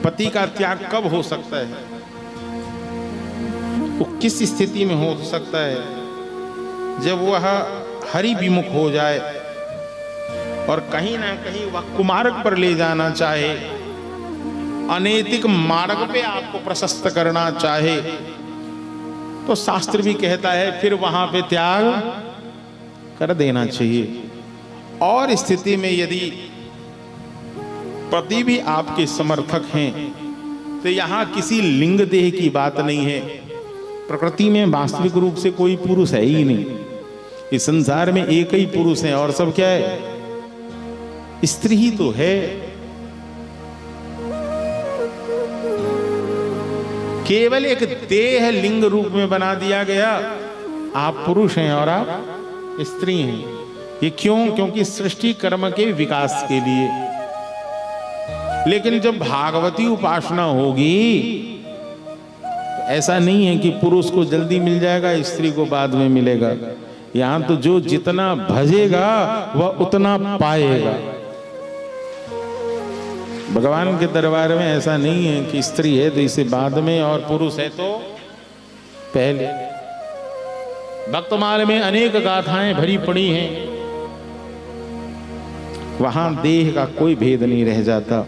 पति का त्याग कब हो सकता है, वो किस स्थिति में हो सकता है? जब वह हरि विमुख हो जाए और कहीं ना कहीं वह कुमार्ग पर ले जाना चाहे, अनैतिक मार्ग पे आपको प्रशस्त करना चाहे, तो शास्त्र भी कहता है फिर वहां पे त्याग कर देना चाहिए। और स्थिति में यदि पति भी आपके समर्थक हैं, तो यहां किसी लिंग देह की बात नहीं है। प्रकृति में वास्तविक रूप से कोई पुरुष है ही नहीं। इस संसार में एक ही पुरुष है और सब क्या है? स्त्री ही तो है। केवल एक देह लिंग रूप में बना दिया गया, आप पुरुष हैं और आप स्त्री हैं। ये क्यों? क्योंकि सृष्टि कर्म के विकास के लिए। लेकिन जब भागवती उपासना होगी, तो ऐसा नहीं है कि पुरुष को जल्दी मिल जाएगा, स्त्री को बाद में मिलेगा। यहां तो जो जितना भजेगा वह उतना पाएगा। भगवान के दरबार में ऐसा नहीं है कि स्त्री है तो इसे बाद में और पुरुष है तो पहले। भक्तमाल में अनेक गाथाएं भरी पड़ी हैं, वहां देह का कोई भेद नहीं रह जाता।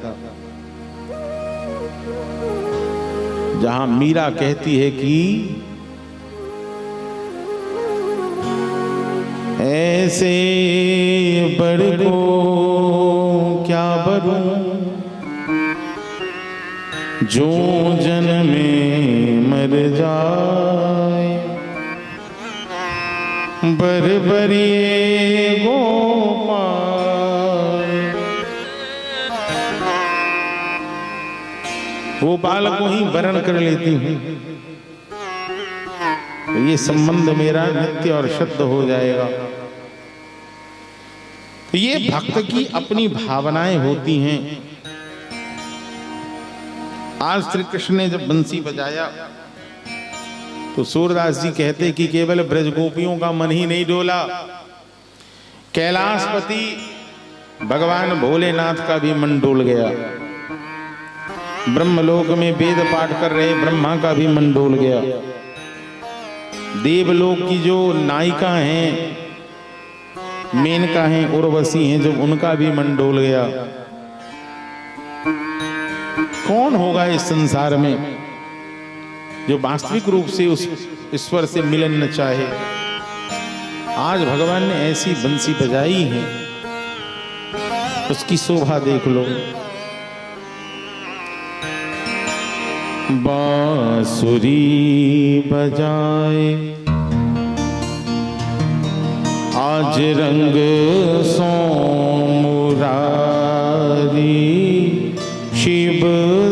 जहां मीरा कहती है कि ऐसे बड़ को क्या बरूं, जो जन्मे मर जाए, बरबरिए गोपाल। गोपाल को ही वरण कर लेती हूं, तो ये संबंध मेरा नित्य और शुद्ध हो जाएगा। तो ये भक्त की अपनी भावनाएं होती हैं। आज श्री कृष्ण ने जब बंसी बजाया तो सूरदास जी कहते कि केवल ब्रज गोपियों का मन ही नहीं डोला, कैलाशपति भगवान भोलेनाथ का भी मन डोल गया। ब्रह्मलोक में वेद पाठ कर रहे ब्रह्मा का भी मन डोल गया। देवलोक की जो नायिका हैं, मेनका हैं, उर्वशी हैं, जब उनका भी मन डोल गया। कौन होगा इस संसार में जो वास्तविक रूप से उस ईश्वर से मिलन न चाहे? आज भगवान ने ऐसी बंसी बजाई है, उसकी शोभा देख लो। बांसुरी बजाए आज रंग सो मुरारी, शिव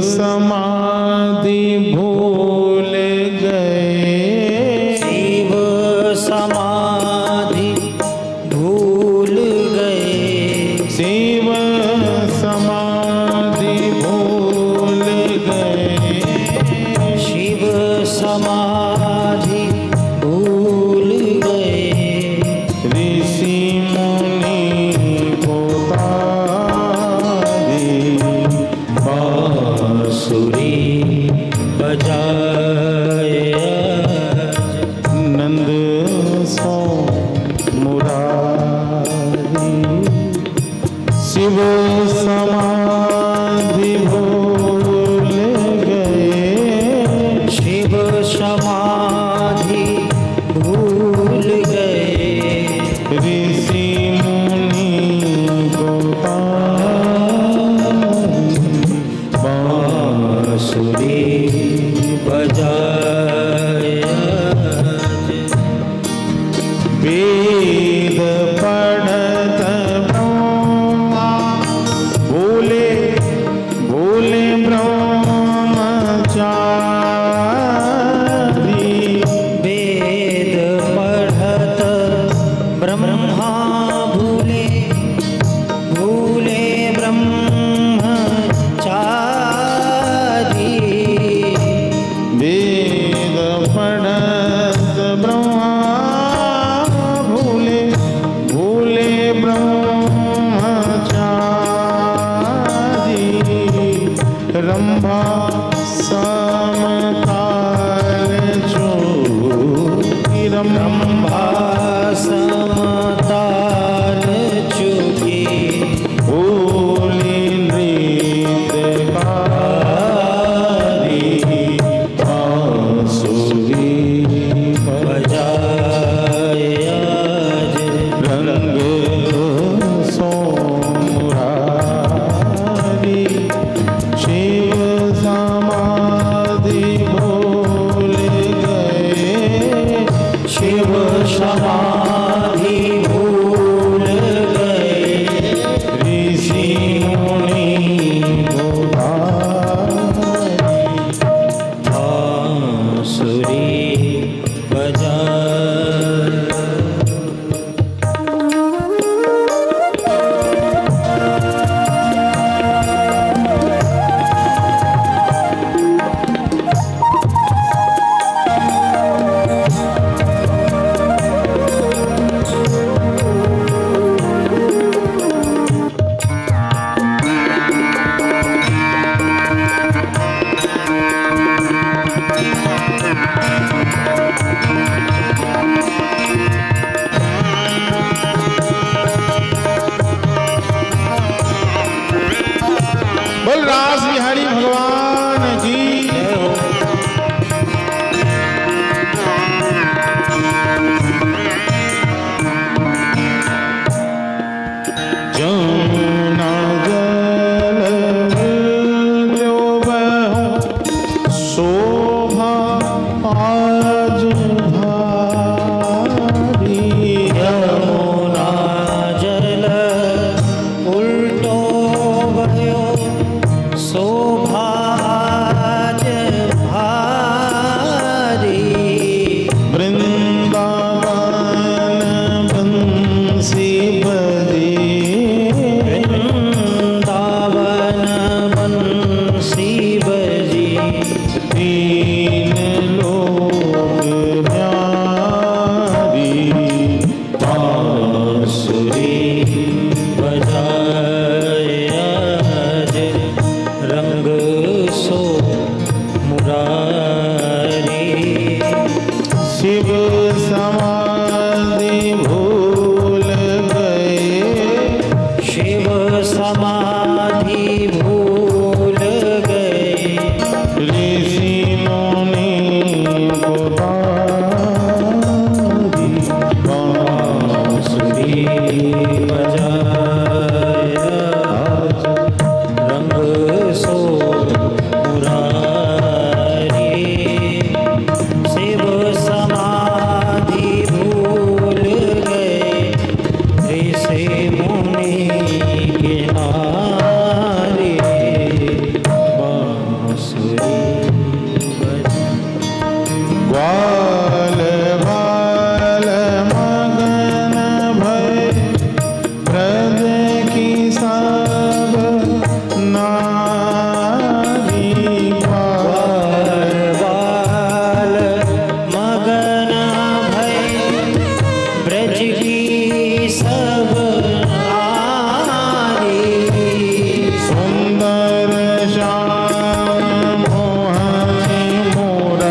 समाधि भूल गए, शिव समाधि भूल गए, शिव समाधि भूल गए, शिव समाधि भूल गए, ऋषि मुनि होता बांसुरी बजाए नंद सो मुरारी, शिव समाधि भूल गए, शिव समाधि पढ़त ब्रह्मा भूले भूले ब्रह्मचारी रंभा समकाल चूकी रंभा समताल चुकी भूली नृत्यकारी बांसुरी बजाए आज रंग सोमुरारी शिव समाधि भूल गए शिव समाधि भूल गए ऋषि मुनि बांसुरी बजाए बोल रास बिहारी भगवान की जमुना जल जो बहो शोभा आज भारी यमुना जल उल्टो भयो शोभाज भारी वृंदावन बंसी बजी वृंदावन बंसी बजी तीन लोक न्यारी बांसुरी बजाए आज रंग सो मुरारी शिव समाधि भूल गए शिव समाधि भूल गए ऋषि मुनि पुरारी बांसुरी बजाए आज रंग सो मुरारी शिव समाधि भूल गए ऋषि मुनि के नारी बांसुरी ग्वाल बाल मगन भय ब्रज की सब नारी बाल मगन भय ब्रज की सब नारी सुंदर श्याम मोहनी मोर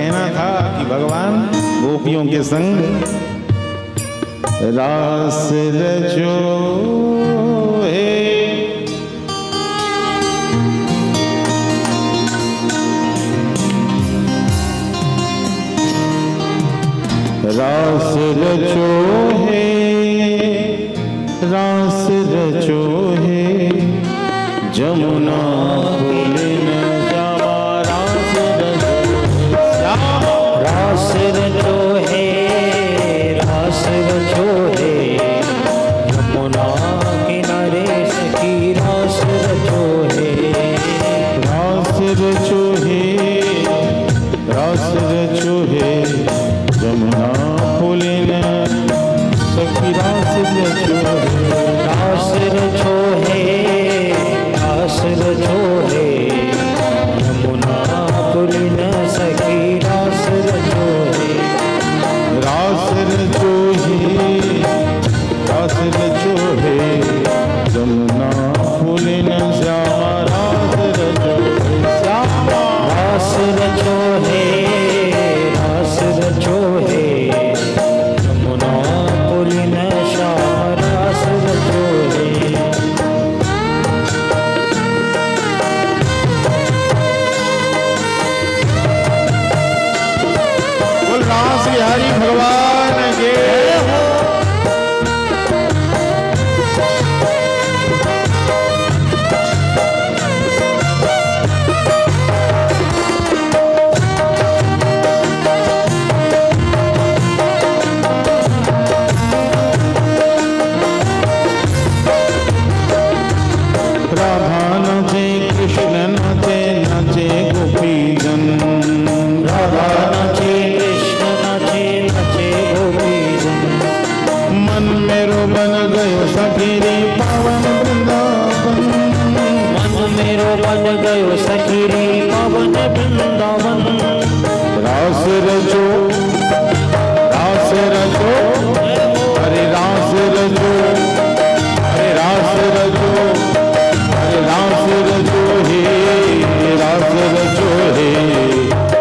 कहना था कि भगवान गोपियों के संग रास रचो है। रास रचो है, रास रचो है, जमुना फूलिन श्यामा रास रचो, रास रचो है, रास रचो है, यमुना किनारे सखी रास रचो है। रास रचो है, रास रचो है, जमुना फूलिन सखी रास रचो है। रास रचो है, रास रचो है, यमुना पुलिन सखी रास रचो है। रास रचो है, रास रचो है, जमुना फूलिन श्यामा रास रचो है। श्यामा रास रचो है, रास रचो है, यमुना पुलिन श्याम रास रचो है। बोल रास बिहारी भगवान के। राधा नाचे, कृष्ण नाचे, नाचे गोपीजन। राधा नाचे, कृष्ण नाचे, नाचे गोपीजन। मन मेरो बन गयो सखी रे पावन वृंदावन। मन मेरो बन गयो सखी रे पावन वृंदावन। रास रचो, रास रचो, अरे रास रचो, अरे रास रचो, अरे रास रचो हे, रास रचो हे,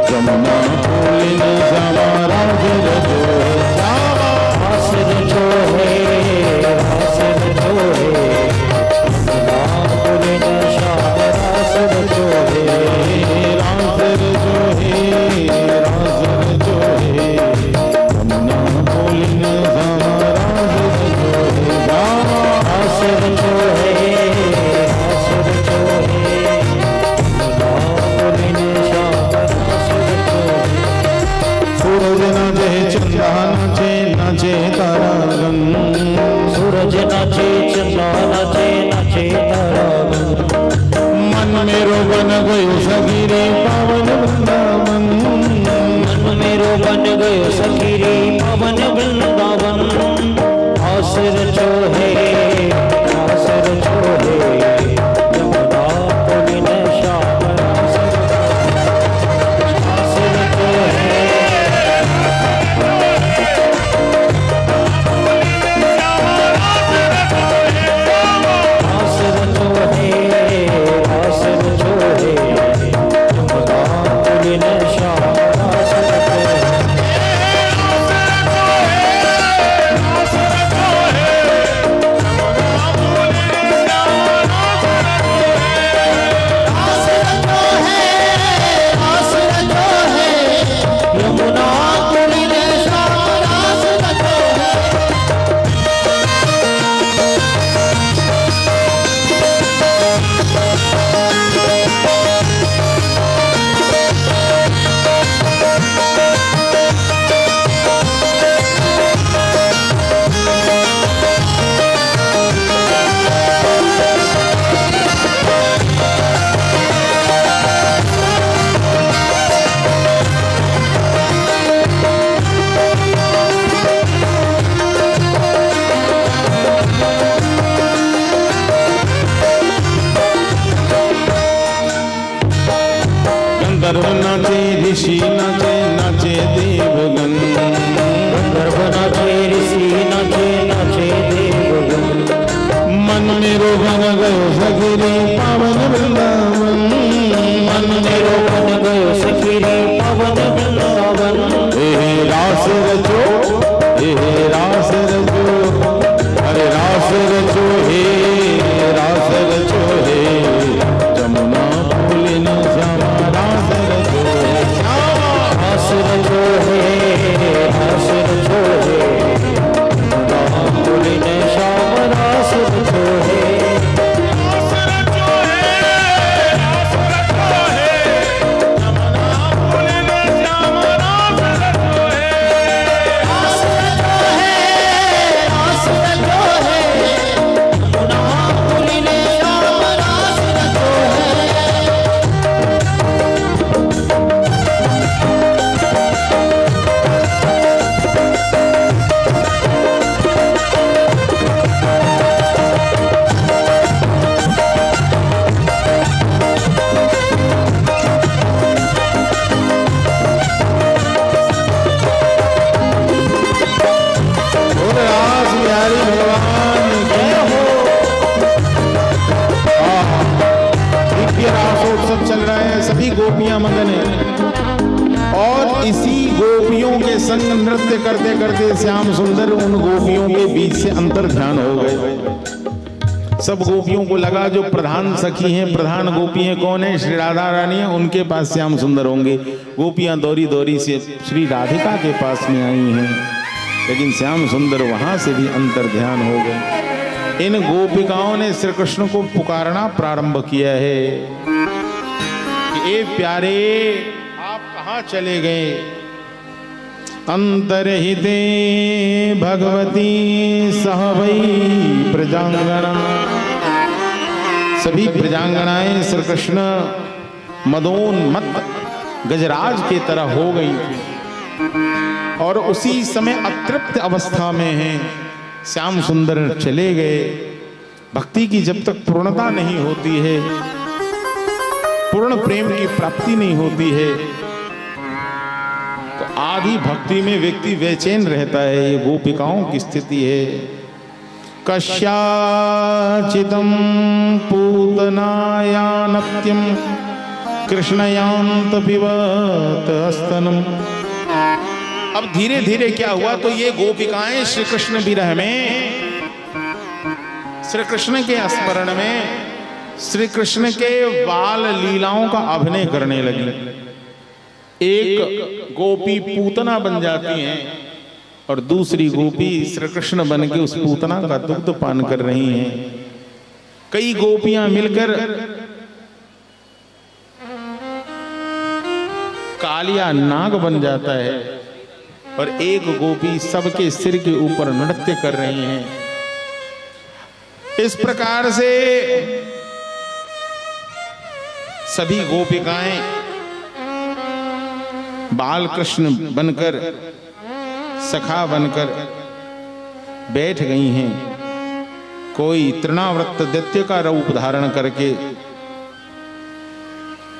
जमुना फूलिन श्यामा रास रचो हे। श्यामा रास रचो है, रास रचो है, यमुना पुलिन श्याम रास रचो है। रास रचो हे, रास रचो हे, जमुना फूलिन श्यामा रास रचो हे। श्यामा रास रचो है, रास रचो है, यमुना पुलिन श्याम रास रचो है। सूरज नाचे, चंदा नाचे, नाचे तारागण। सूरज नाचे, चंदा नाचे, नाचे तारागण। मन मेरो बन गयो सखी रे पावन वृंदावन। मन मेरो बन गयो सखी रे पावन वृंदावन। रास रचो है, रास रचो है, यमुना पुलिन श्याम रास रचो है। रास रचो है, रास रचो है, रास रचो है, यमुना पुलिन श्याम रास रचो है। यमुना पुलिन श्याम रास रचो है। गंधर्व नाचे, ऋषि नाचे, नाचे देवगण। गंधर्व नाचे, ऋषि नाचे, नाचे देवगण। मन मेरो बन गयो सखी रे पावन वृंदावन। मन मेरो बन गयो सखी रे पावन वृंदावन। रचो हे रास रचो, अरे रास रचो हे रास रचो हे, जमुना पुलिन श्यामा रास रचो हे श्यामा, रास रचो हे रास रचो हे, जमुना पुलिन श्याम रास रचो हे, रास रचो हे रास रचो हे, जमुना पुलिन श्यामा रास रचो हे, रास रचो हे रास रचो हे, जमुना पुलिन श्याम रास रचो हे। बोल रास बिहारी भगवान जय हो। दिव्य रासोत्सव चल रहा है, सभी गोपियां मगन है और इसी गोपियों के संग नृत्य करते करते श्याम सुंदर उन गोपियों के बीच से अंतर ध्यान हो गए। सब गोपियों को लगा जो प्रधान सखी हैं, प्रधान गोपी हैं कौन है, श्री राधा रानी है, उनके पास श्याम सुंदर होंगे। गोपियां दौरी दौरी से श्री राधिका के पास में आई हैं, लेकिन श्याम सुंदर वहां से भी अंतर ध्यान हो गए। इन गोपिकाओं ने श्री कृष्ण को पुकारना प्रारंभ किया है कि ए प्यारे आप कहाँ चले गए। अंतरहिते भगवती सहवै प्रजांगना, सभी प्रजांगनाएं श्री कृष्ण मदोन्मत्त गजराज के तरह हो गई थी और उसी समय अतृप्त अवस्था में हैं। श्याम सुंदर चले गए। भक्ति की जब तक पूर्णता नहीं होती है, पूर्ण प्रेम की प्राप्ति नहीं होती है, तो आधी भक्ति में व्यक्ति बेचैन रहता है। ये गोपिकाओं की स्थिति है। कस्याचिदं पूतनायानत्यं कृष्णयांत पिबत स्तनम। अब धीरे धीरे क्या हुआ, तो ये गोपिकाएं श्री कृष्ण विरह में, श्री कृष्ण के स्मरण में, श्री कृष्ण के बाल लीलाओं का अभिनय करने लगी। एक गोपी पूतना बन जाती हैं और दूसरी गोपी श्री कृष्ण बन के उस पूतना का दुग्ध पान कर रही हैं। कई गोपियां मिलकर कालिया नाग बन जाता है और एक गोपी सबके सिर के ऊपर नृत्य कर रही हैं। इस प्रकार से सभी गोपिकाएं बाल कृष्ण बनकर, सखा बनकर बैठ गई हैं। कोई तृणावृत्त दैत्य का रूप धारण करके,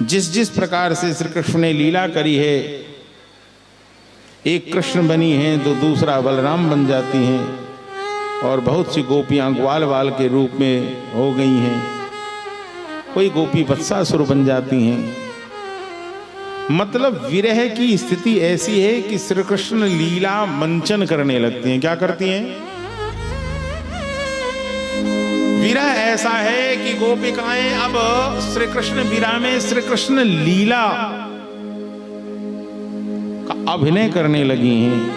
जिस जिस प्रकार से श्री कृष्ण ने लीला करी है, एक कृष्ण बनी हैं तो दूसरा बलराम बन जाती हैं और बहुत सी गोपियां ग्वाल बाल के रूप में हो गई हैं। कोई गोपी वत्सासुर बन जाती हैं। मतलब विरह की स्थिति ऐसी है कि श्री कृष्ण लीला मंचन करने लगती हैं। क्या करती हैं? विरह ऐसा है कि गोपिकाएं अब श्री कृष्ण विरह में श्री कृष्ण लीला का अभिनय करने लगी हैं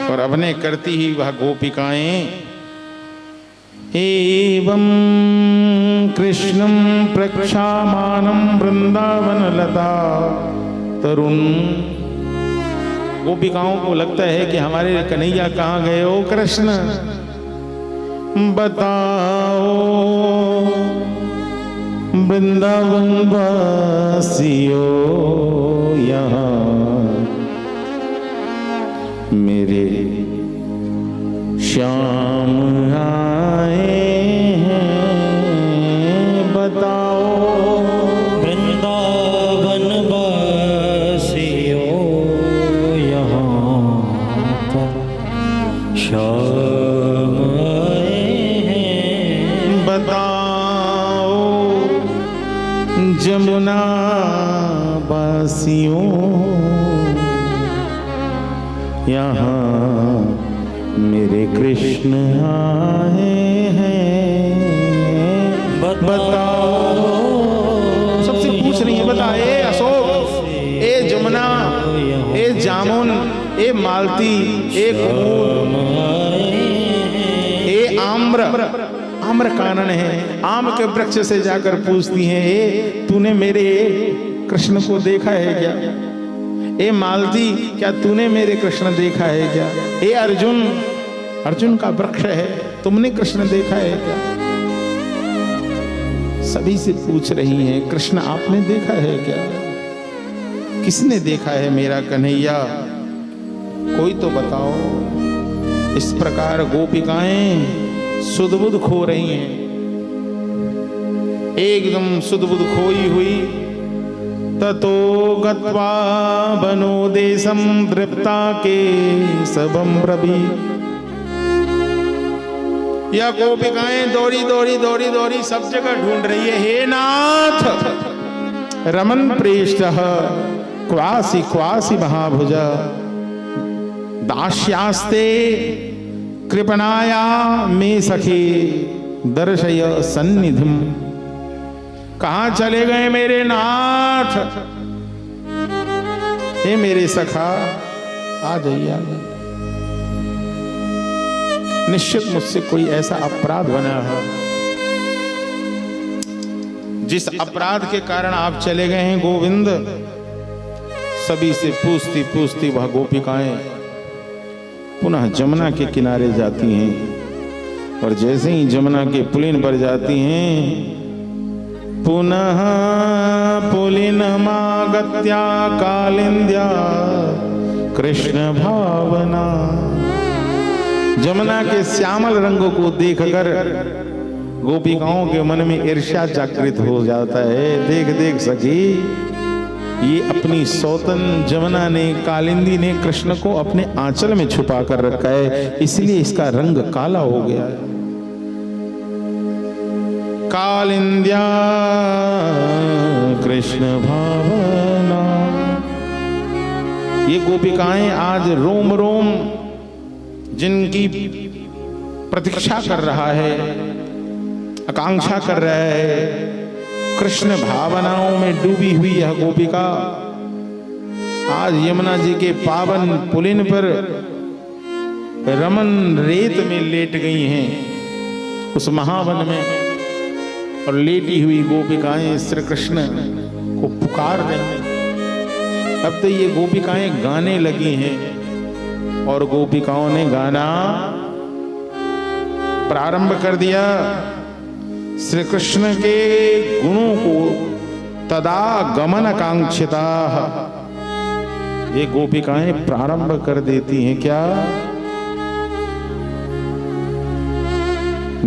और अभिनय करती ही वह गोपिकाएं एवं कृष्णं प्रक्षामानं वृंदावन लता तरुण। गोपिकाओं को लगता है कि हमारे कन्हैया कहाँ गए हो कृष्ण, बताओ वृंदावन वासियों यहाँ मेरे श्याम आए हैं, बताओ वृंदावन वासियों यहाँ पर श्याम आए हैं, बताओ जमुना वासियों यहाँ मेरे कृष्ण आए हैं, बताओ। सबसे पूछ रही है, बता ए अशोक, ए जमुना, ए जामुन, ए मालती, ए कुमुद, ए आम्र, आम्र कानन है, आम के वृक्ष से जाकर पूछती हैं, ए तूने मेरे कृष्ण को देखा है क्या? ए मालती, क्या तूने मेरे कृष्ण देखा है क्या? ए अर्जुन, अर्जुन का वृक्ष है, तुमने कृष्ण देखा है क्या? सभी से पूछ रही हैं, कृष्ण आपने देखा है क्या? किसने देखा है मेरा कन्हैया? कोई तो बताओ। इस प्रकार गोपिकाएं सुध-बुध खो रही हैं, एकदम सुध-बुध खोई हुई। ततो गत्वा बनो देशम दृप्ता के सबम रवि। यह गोपिकाएं दौड़ी दौड़ी दौड़ी दौड़ी सब जगह ढूंढ रही है, हे नाथ रमन प्रेष्टः क्वासी क्वासी महाभुजा दास्यास्ते कृपणाया मे सखी दर्शय सन्निधिम। कहां चले गए मेरे नाथ? हे मेरे सखा, आ जाइए, आ जाइए। निश्चित मुझसे कोई ऐसा अपराध बना है जिस अपराध के कारण आप चले गए हैं गोविंद। सभी से पूछती पूछती वह गोपिकाएं पुनः जमुना के किनारे जाती हैं, और जैसे ही जमुना के पुलिन पर जाती हैं, पुनः पुलिनमागत्या कालिंद्या कृष्ण भावना। जमुना के श्यामल रंग को देखकर गोपिकाओं के मन में ईर्ष्या जागृत हो जाता है। देख देख सखी, ये अपनी सौतन जमुना ने, कालिंदी ने कृष्ण को अपने आंचल में छुपा कर रखा है, इसलिए इसका रंग काला हो गया है। कालिंद्या कृष्ण भावना। ये गोपिकाएं आज रोम रोम जिनकी प्रतीक्षा कर रहा है, आकांक्षा कर रहा है, कृष्ण भावनाओं में डूबी हुई यह गोपिका आज यमुना जी के पावन पुलिन पर रमन रेत में लेट गई हैं उस महावन में, और लेटी हुई गोपिकाएं श्री कृष्ण को पुकार रही हैं। अब तो ये गोपिकाएं गाने लगी हैं, और गोपिकाओं ने गाना प्रारंभ कर दिया। श्री कृष्ण के गुणों को तदा गमन कांक्षिता ये गोपिकाएं प्रारंभ कर देती हैं। क्या?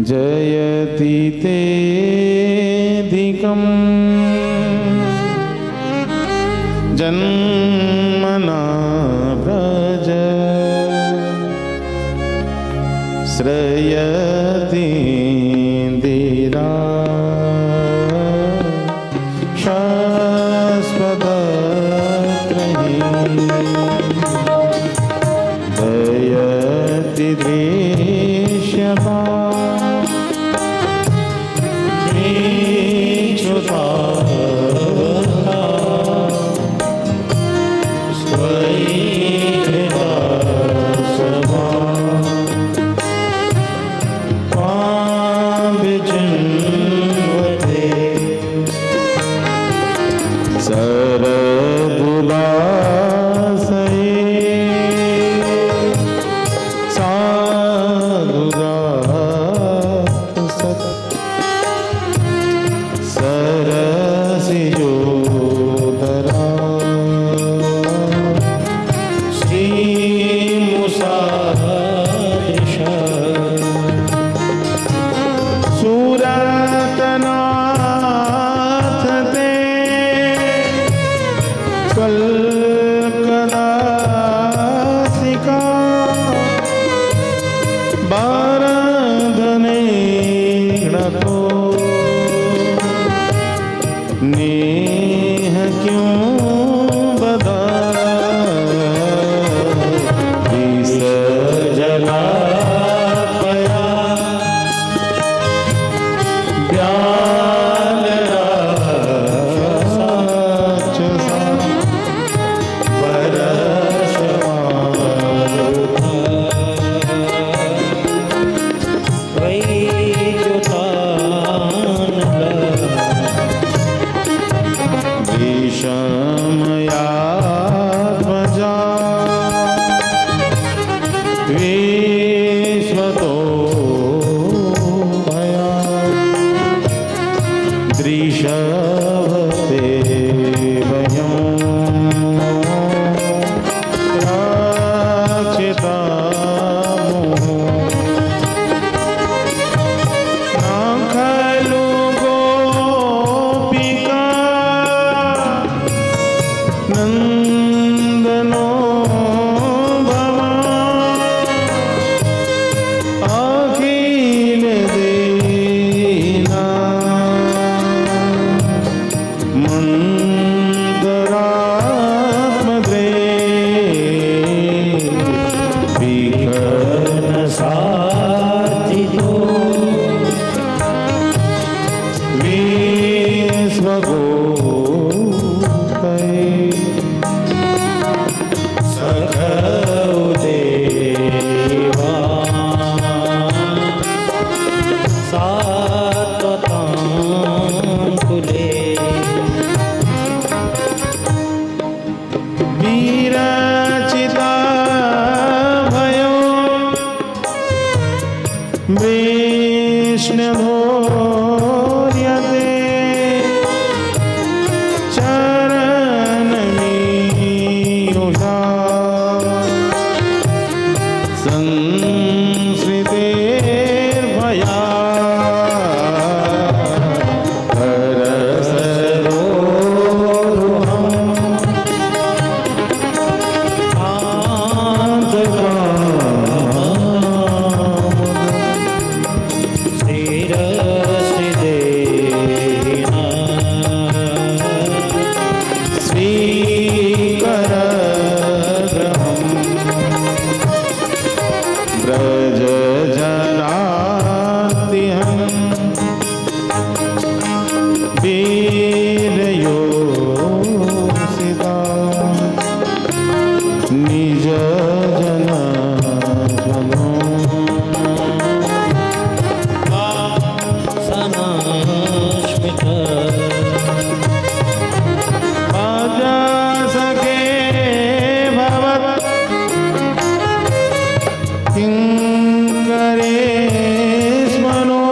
जयति तेधिकं जन्मना व्रज श्रयति धीरा शाश्वत जयति दृश्यता नंदनो भवा अखिल दीना मंदरात्मद्रे विघ्न साधितो विश्वगोपते सखौ देवा सात्वतां कुले वीरचिता भयो वैष्णवोर्यते चरणमीयुषा संस्कृतेर्भया ब्रज जनातिहं वीरयोषिता निज जन सनास्मित सखे भवत् किङ्करे स्मनो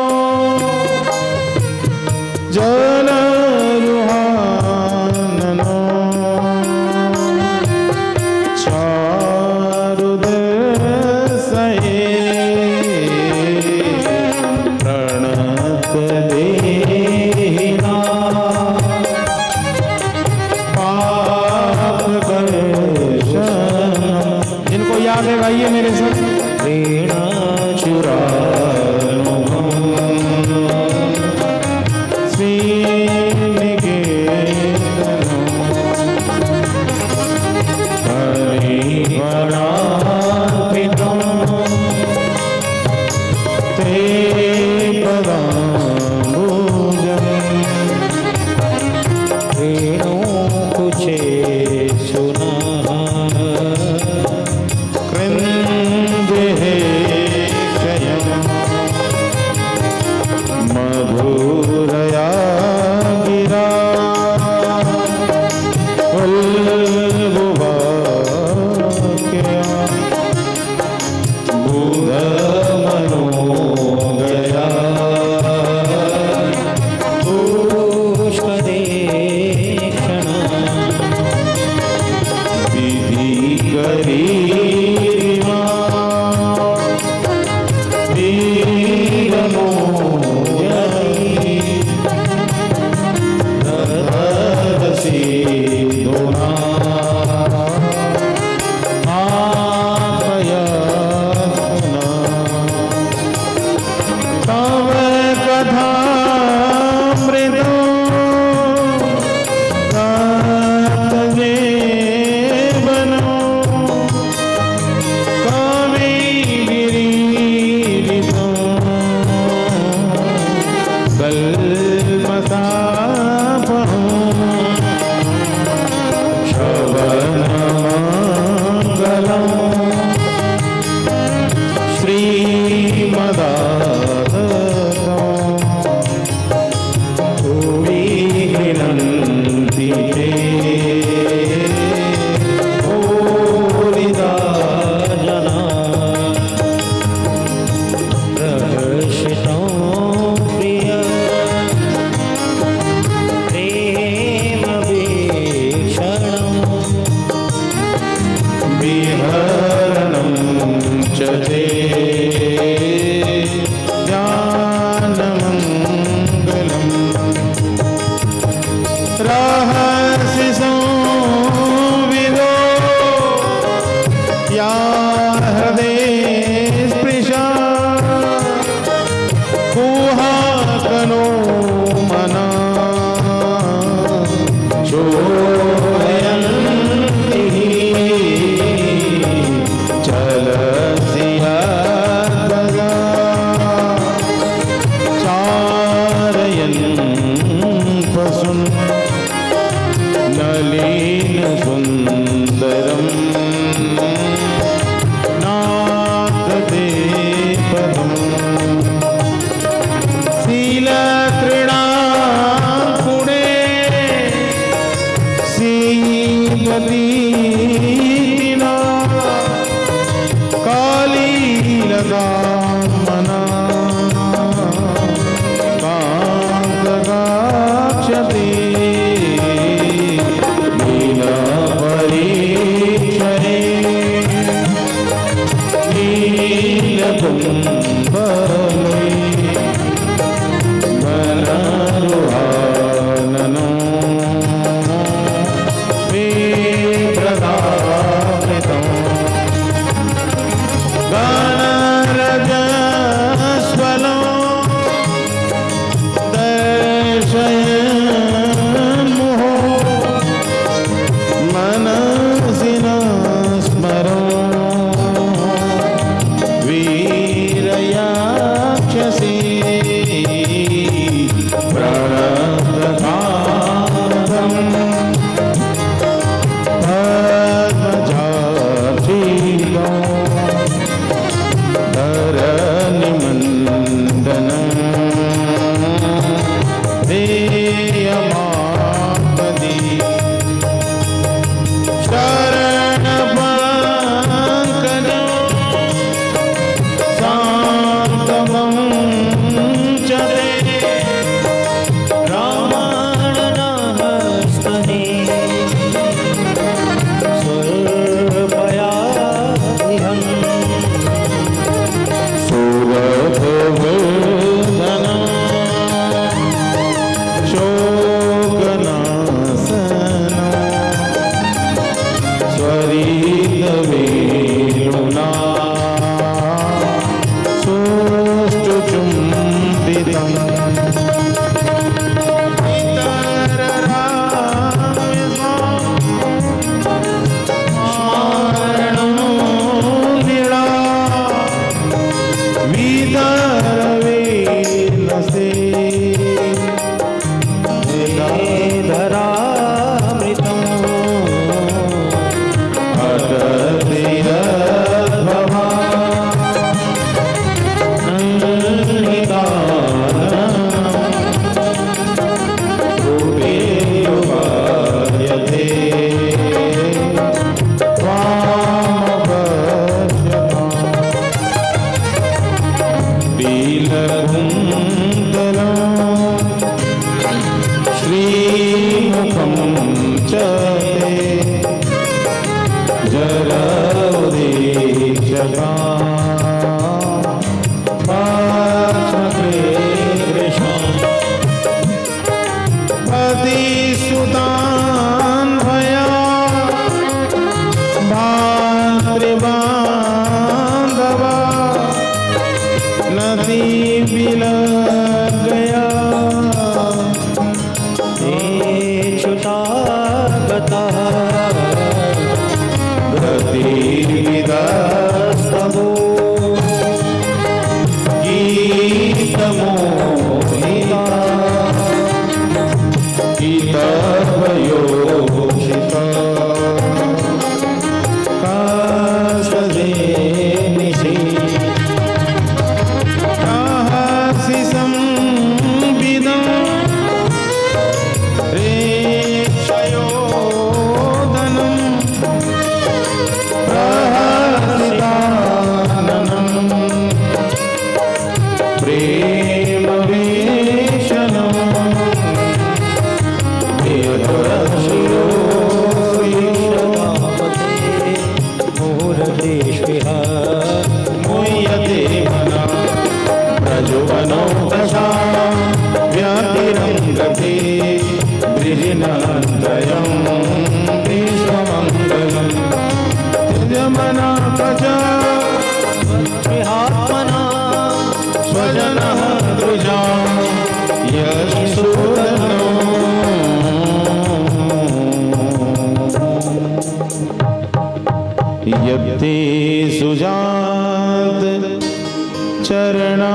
जलरुहाननो चारुदशये प्रणतदेहिना जिनको याद है गाइए मेरे साथ वीणा कुछे सुना मधुरया गिरा बुध मनो गया पुष्पदेक्षण विधि करी गति तिना काली लगा मना कांत गाक्षते नीला परीक्षणे नीलकुंभले वनरुहाननो विप्रदापितं गानरजस्वलं दर्शयन् मुहो मनसि न स्मरो वीरयाक्षसी प्रणततारम् पद्मजाक्षीलो धरणिमण्डनं देयमापदि शरणपङ्कजं शान्तमं च ते रामायणहस्तने स्वल्पयादिहं सुरभवर्धनं शोकनाशनं स्वरितवेणुना सुष्ठुचुम्बितं स्मरणं लीला विदर्वेणसे धरामृतं अटतिरद्भवा रूपेयुगायते श्रीमुखं च ते जरौदीक्षका पार्श्वे कृष्णं पतिसुतान् भया भातृबान्धवा नदी बिलग गया च्युतागतः गतिविदस्तवो गीतमोहिता गीतभयोषिता काशदे निशि काहसि संविदं रेक्षयोदनं प्रहसिताननं प्रेमवेशनं मूर्तिष्विह मुह्यते मना प्रजोवनो दशा व्यातिरङ्गते गृहिणात्रयं विश्वमङ्गलं त्यजमना प्रजा विहात्मना स्वजनः द्रुजा यशोदनो यत्ते सुजात चरणाम्बुरुहं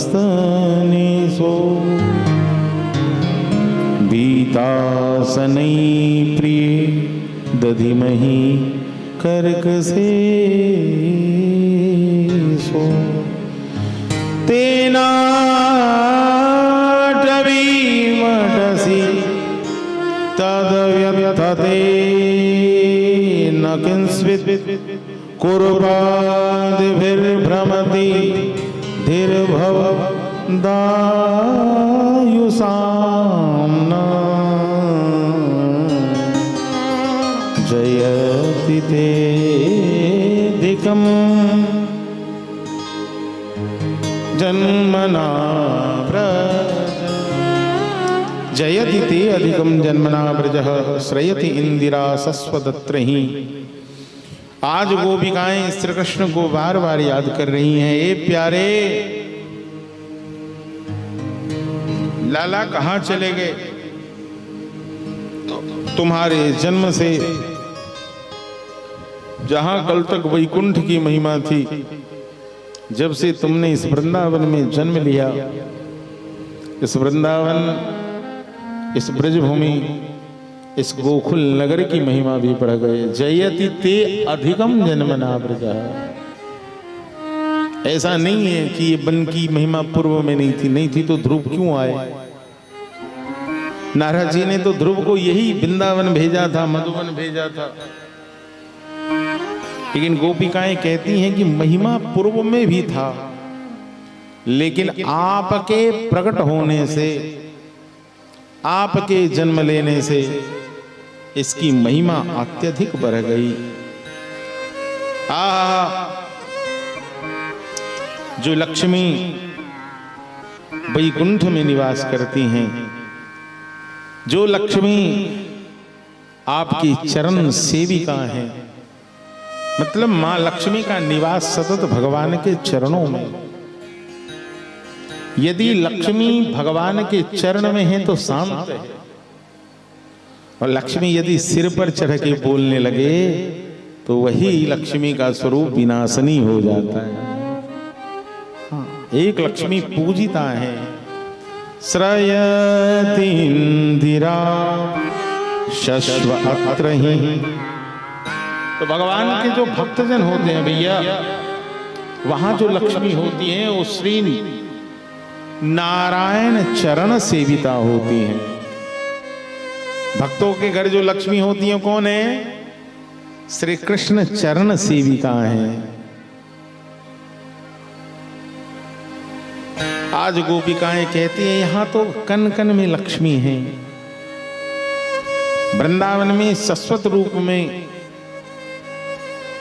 आस्तनिसो बीतासनै प्रिय दधिमहि कर्कसे सो तेनाट कुर्बादिभिर्भ्रमति धीर्भवदायुषाम्ना जयति तेऽधिकम् जन्मना जयति ते अधिकम जन्मना व्रजः श्रयति इंदिरा सस्वदत्रहि। आज गोपिकाएं श्री कृष्ण को बार बार याद कर रही हैं, ए प्यारे लाला कहाँ चले गए? तुम्हारे जन्म से जहां कल तक वैकुंठ की महिमा थी, जब से तुमने इस वृंदावन में जन्म लिया, इस वृंदावन, इस ब्रजभूमि, इस गोकुल नगर की महिमा भी बढ़ गए। जयति ते अधिकम जन्मना व्रजः। ऐसा नहीं है कि ये वन की महिमा पूर्व में नहीं थी, नहीं थी तो ध्रुव क्यों आए? नारद जी ने तो ध्रुव को यही वृंदावन भेजा था, मधुवन भेजा था। लेकिन गोपिकाएं कहती हैं कि महिमा पूर्व में भी था, लेकिन आपके प्रकट होने से, आपके जन्म लेने से इसकी महिमा अत्यधिक बढ़ गई। जो लक्ष्मी वैकुंठ में निवास करती हैं, जो लक्ष्मी आपकी चरण सेविका हैं, मतलब मां लक्ष्मी का निवास सतत भगवान के चरणों में। यदि लक्ष्मी भगवान के चरण में है तो शांत है, और लक्ष्मी यदि सिर पर चढ़ के बोलने लगे तो वही लक्ष्मी का स्वरूप विनाशनी हो जाता है। एक लक्ष्मी पूजिता है, श्रयति इंदिरा शश्व अत्रहि। तो भगवान के जो भक्तजन होते हैं भैया, वहां जो लक्ष्मी होती है वो श्री नारायण चरण सेविता होती हैं। भक्तों के घर जो लक्ष्मी होती है कौन है? श्री कृष्ण चरण सेविका हैं। आज गोपिकाएं कहती हैं यहां तो कन कन में लक्ष्मी है। वृंदावन में शाश्वत रूप में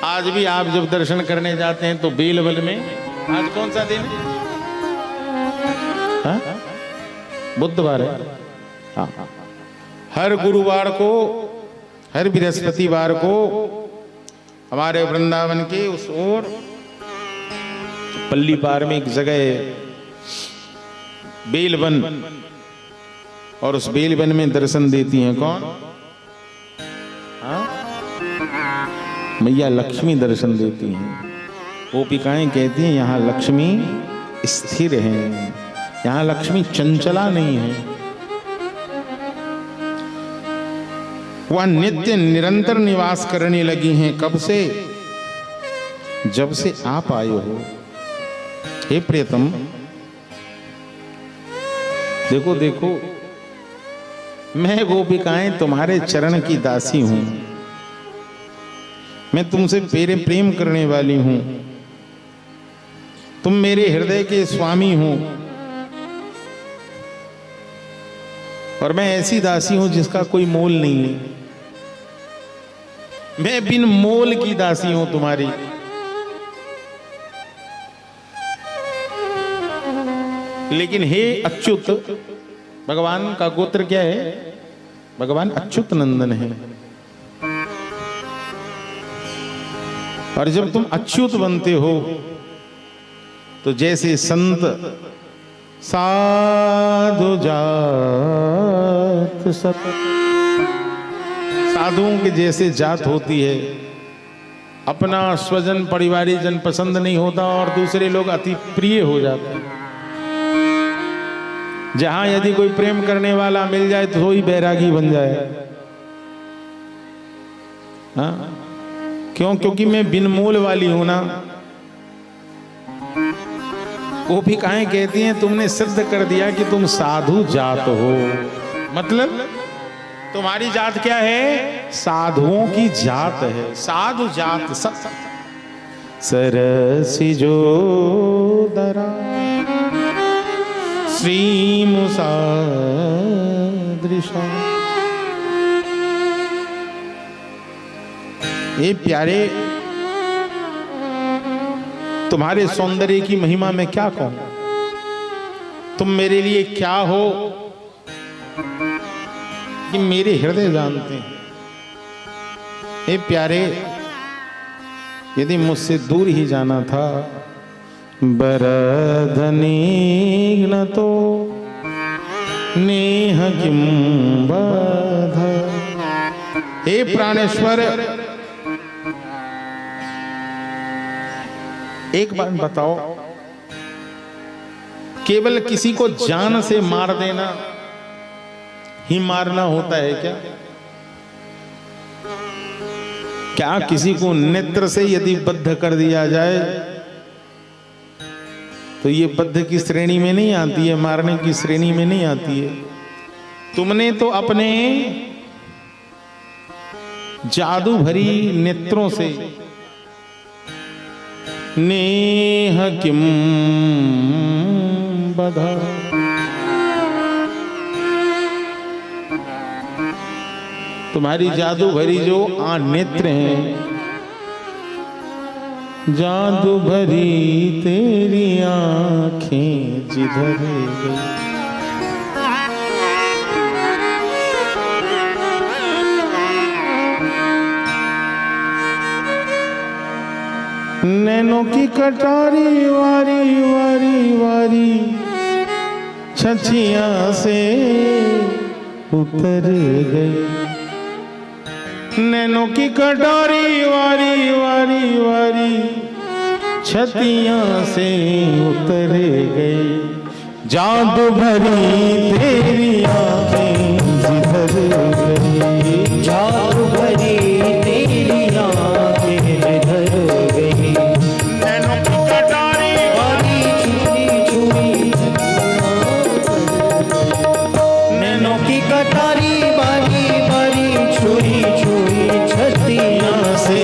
आज भी आप जब दर्शन करने जाते हैं तो बेलवल में, आज कौन सा दिन है? बुधवार है। हाँ, हर गुरुवार को, हर बृहस्पतिवार को हमारे वृंदावन के उस ओर पल्ली पार में एक जगह है बेलवन, और उस बेलवन में दर्शन देती हैं कौन? मैया लक्ष्मी दर्शन देती हैं। गोपिकाएं कहती हैं यहाँ लक्ष्मी स्थिर है, यहाँ लक्ष्मी चंचला नहीं है, वह नित्य निरंतर निवास करने लगी हैं। कब से? जब से आप आए हो। हे प्रियतम, देखो देखो, मैं गोपिकाएं तुम्हारे चरण की दासी हूं, मैं तुमसे प्रेम करने वाली हूं, तुम मेरे हृदय के स्वामी हो, और मैं ऐसी दासी हूं जिसका कोई मोल नहीं है। मैं बिन मोल की दासी हूं तुम्हारी। लेकिन हे अच्युत, भगवान का गोत्र क्या है? भगवान अच्युत नंदन है। और जब तुम अच्युत बनते हो तो जैसे संत साधु जात सत, साधुओं के जैसे जात होती है, अपना स्वजन परिवारी जन पसंद नहीं होता और दूसरे लोग अति प्रिय हो जाते हैं। जहां यदि कोई प्रेम करने वाला मिल जाए तो वही बैरागी बन जाए। हाँ, क्यों? क्योंकि मैं बिन मोल वाली हूं ना। वो भी काहे कहती हैं तुमने सिद्ध कर दिया कि तुम साधु जात हो। मतलब तुम्हारी जात क्या है? साधुओं की जात है, साधु जात। सरसी जो दरा श्री मुसादृशा। ये प्यारे, तुम्हारे सौंदर्य की महिमा मैं क्या कहूं? तुम मेरे लिए क्या हो कि मेरे हृदय जानते हैं। हे प्यारे, यदि मुझसे दूर ही जाना था, बरधनी तो नेह किम बध। हे प्राणेश्वर, एक बात बताओ, केवल किसी को जान से मार देना ही मारना होता है क्या? क्या किसी को नेत्र से यदि बद्ध कर दिया जाए तो ये बद्ध की श्रेणी में नहीं आती है, मारने की श्रेणी में नहीं आती है। तुमने तो अपने जादू भरी नेत्रों से नेह किम बधा। तुम्हारी जादू भरी जो नेत्र हैं, जादू भरी तेरी आंखें जिधर गई। नैनों की कटारी वारी वारी वारी छछिया से उतर गई। नैनों की कटारी वारी वारी वारी छतियां से उतर गई। जादू भरी तेरी आंखें जिधर गई, जादू भरी तेरी आंखें जिधर गई। नैनों की कटारी वारी छुरी छुरी, नैनों की कटारी वारी वारी छुरी छुरी छतियां से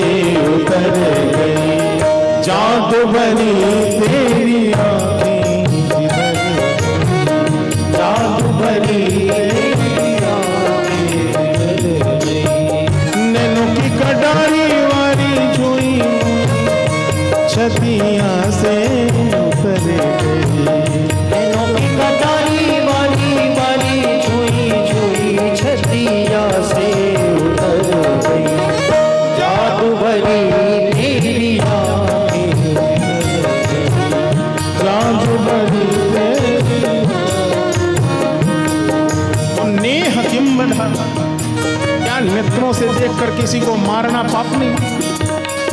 उतर गई। जादू भरी तेरी आंखें जिधर, जादू भरी तेरी आंखें जिधर गई। नैनों की कटारी वारी छुई छतियां से उतर गई। नैनों की कटारी वाली वाली छुई छुई छतिया से उतर गई। जादू भरी तेरी आंखें जादू भरी तेरी तो नेह किम बंधा। क्या नेत्रों से देखकर किसी को मारना पाप नहीं?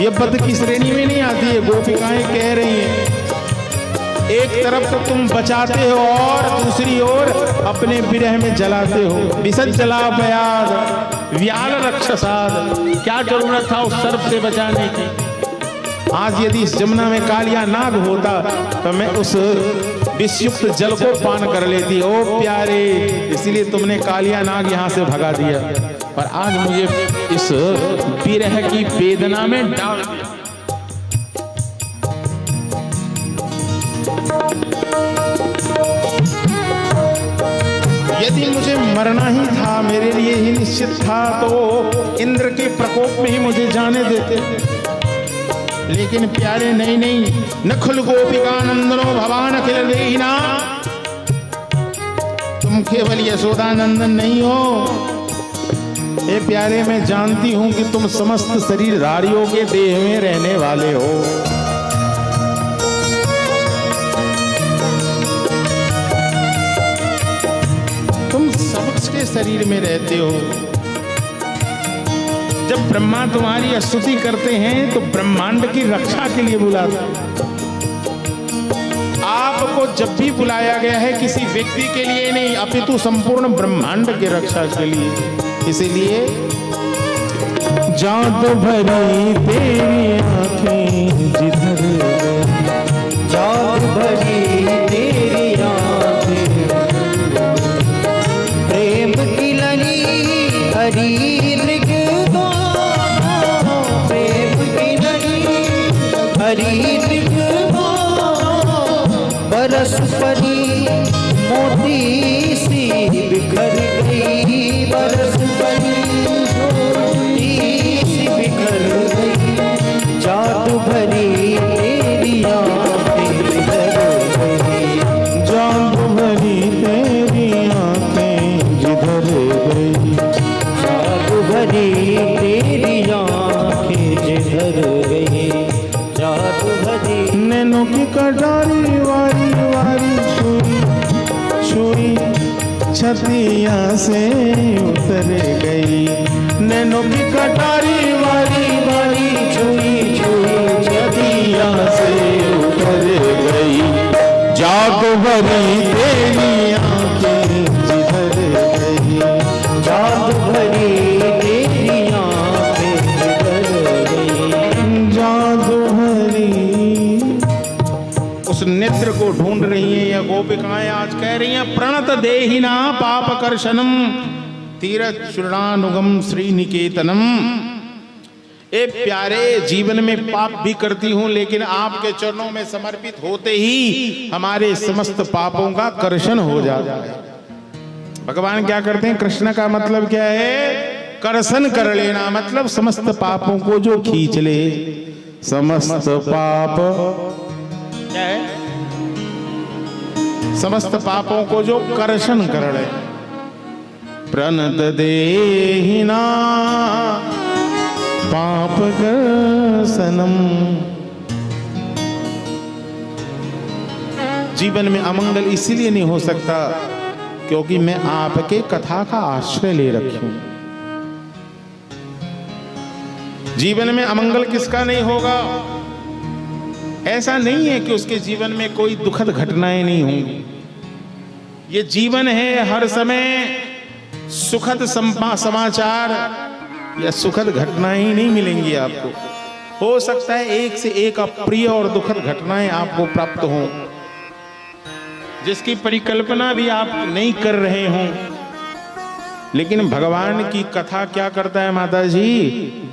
ये बद की श्रेणी में नहीं आती है। गोपिकाएं कह रही हैं, एक तरफ तो तुम बचाते हो और दूसरी ओर अपने विरह में जलाते हो। विसर्ज जला बयाद व्याल रक्षसाद। क्या जरूरत था उस सर्प से बचाने की? आज यदि इस जमुना में कालिया नाग होता तो मैं उस विषयुक्त जल को पान कर लेती। ओ प्यारे, इसलिए तुमने कालिया नाग यहाँ से भगा दिया और आज मुझे इस विरह की वेदना में डाल दिया। यदि मुझे मरना ही था, मेरे लिए ही निश्चित था, तो इंद्र के प्रकोप में ही मुझे जाने देते। लेकिन प्यारे, नहीं नहीं, नखुल गोपिका नंदनो भवान अखिल देहिना। तुम केवल यशोदा नंदन नहीं हो। हे प्यारे, मैं जानती हूं कि तुम समस्त शरीरधारियों के देह में रहने वाले हो। तुम सबके शरीर में रहते हो। जब ब्रह्मा तुम्हारी स्तुति करते हैं तो ब्रह्मांड की रक्षा के लिए बुलाते हैं। आपको जब भी बुलाया गया है किसी व्यक्ति के लिए नहीं, अपितु संपूर्ण ब्रह्मांड की रक्षा के लिए। इसीलिए जादू भरी तेरी आंखें जिधर गई, जादू भरी तेरी आंखें प्रेम की लड़ी छतिया से उतर गई, नैनों की कटारी वाली वाली छुई छुई छतिया से उतर गई। जाग भरी तेरी आंखें जिधर गई, जाग भरी तेरी आंखें जिधर गई, जादू भरी। उस नेत्र को ढूंढ रही हैं या गोपिकाएं आज कह रही हैं, प्रणत देहिना पाप कर्षणम तीरथ चूर्णानुगम श्री निकेतनम। ए प्यारे, जीवन में पाप भी करती हूं, लेकिन आपके चरणों में समर्पित होते ही हमारे समस्त पापों का कर्षण हो जाता है। भगवान क्या करते हैं? कृष्ण का मतलब क्या है? कर्षण कर लेना, मतलब समस्त पापों को जो खींच ले। समस्त पाप क्या है? समस्त पापों को जो कर्षण कर ले। प्रणत देहिना पाप कर्षणम। जीवन में अमंगल इसलिए नहीं हो सकता क्योंकि मैं आपके कथा का आश्रय ले रखी हूं। जीवन में अमंगल किसका नहीं होगा? ऐसा नहीं है कि उसके जीवन में कोई दुखद घटनाएं नहीं होंगी। ये जीवन है, हर समय सुखद समाचार या सुखद घटनाएं ही नहीं मिलेंगी आपको। हो सकता है एक से एक अप्रिय और दुखद घटनाएं आपको प्राप्त हों, जिसकी परिकल्पना भी आप नहीं कर रहे हों। लेकिन भगवान की कथा क्या करता है माता जी?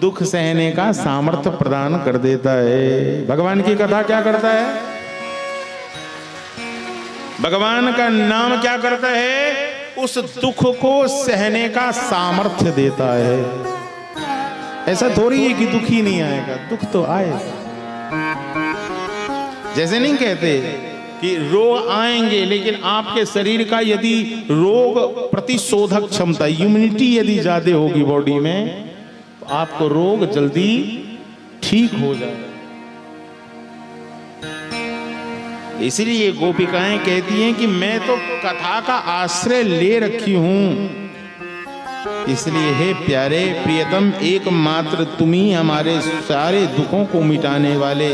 दुख सहने का सामर्थ्य प्रदान कर देता है। भगवान की कथा क्या करता है? भगवान का नाम क्या करता है? उस दुख को सहने का सामर्थ्य देता है। ऐसा थोड़ी है कि दुख ही नहीं आएगा, दुख तो आएगा। जैसे नहीं कहते कि रोग आएंगे, लेकिन आपके शरीर का यदि रोग प्रतिशोधक क्षमता, इम्यूनिटी यदि ज्यादा होगी बॉडी में, तो आपको रोग जल्दी ठीक हो जाएगा। इसलिए गोपिकाएं कहती हैं कि मैं तो कथा का आश्रय ले रखी हूं, इसलिए हे प्यारे प्रियतम, एकमात्र तुम ही हमारे सारे दुखों को मिटाने वाले,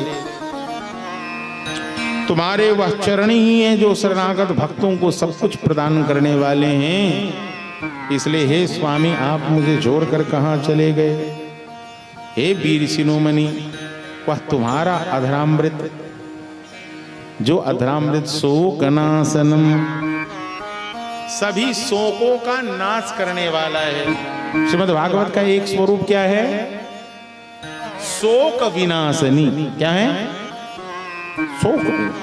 तुम्हारे वह चरण ही हैं जो शरणागत भक्तों को सब कुछ प्रदान करने वाले हैं। इसलिए हे स्वामी, आप मुझे छोड़कर कहां चले गए? हे वीर शिरोमणि, वह तुम्हारा अधरामृत, जो अधरामृत शोकनाशनम, सभी शोकों का नाश करने वाला है। श्रीमद् भागवत का एक स्वरूप क्या है? शोक विनाशनी। क्या है? शोक विनाश।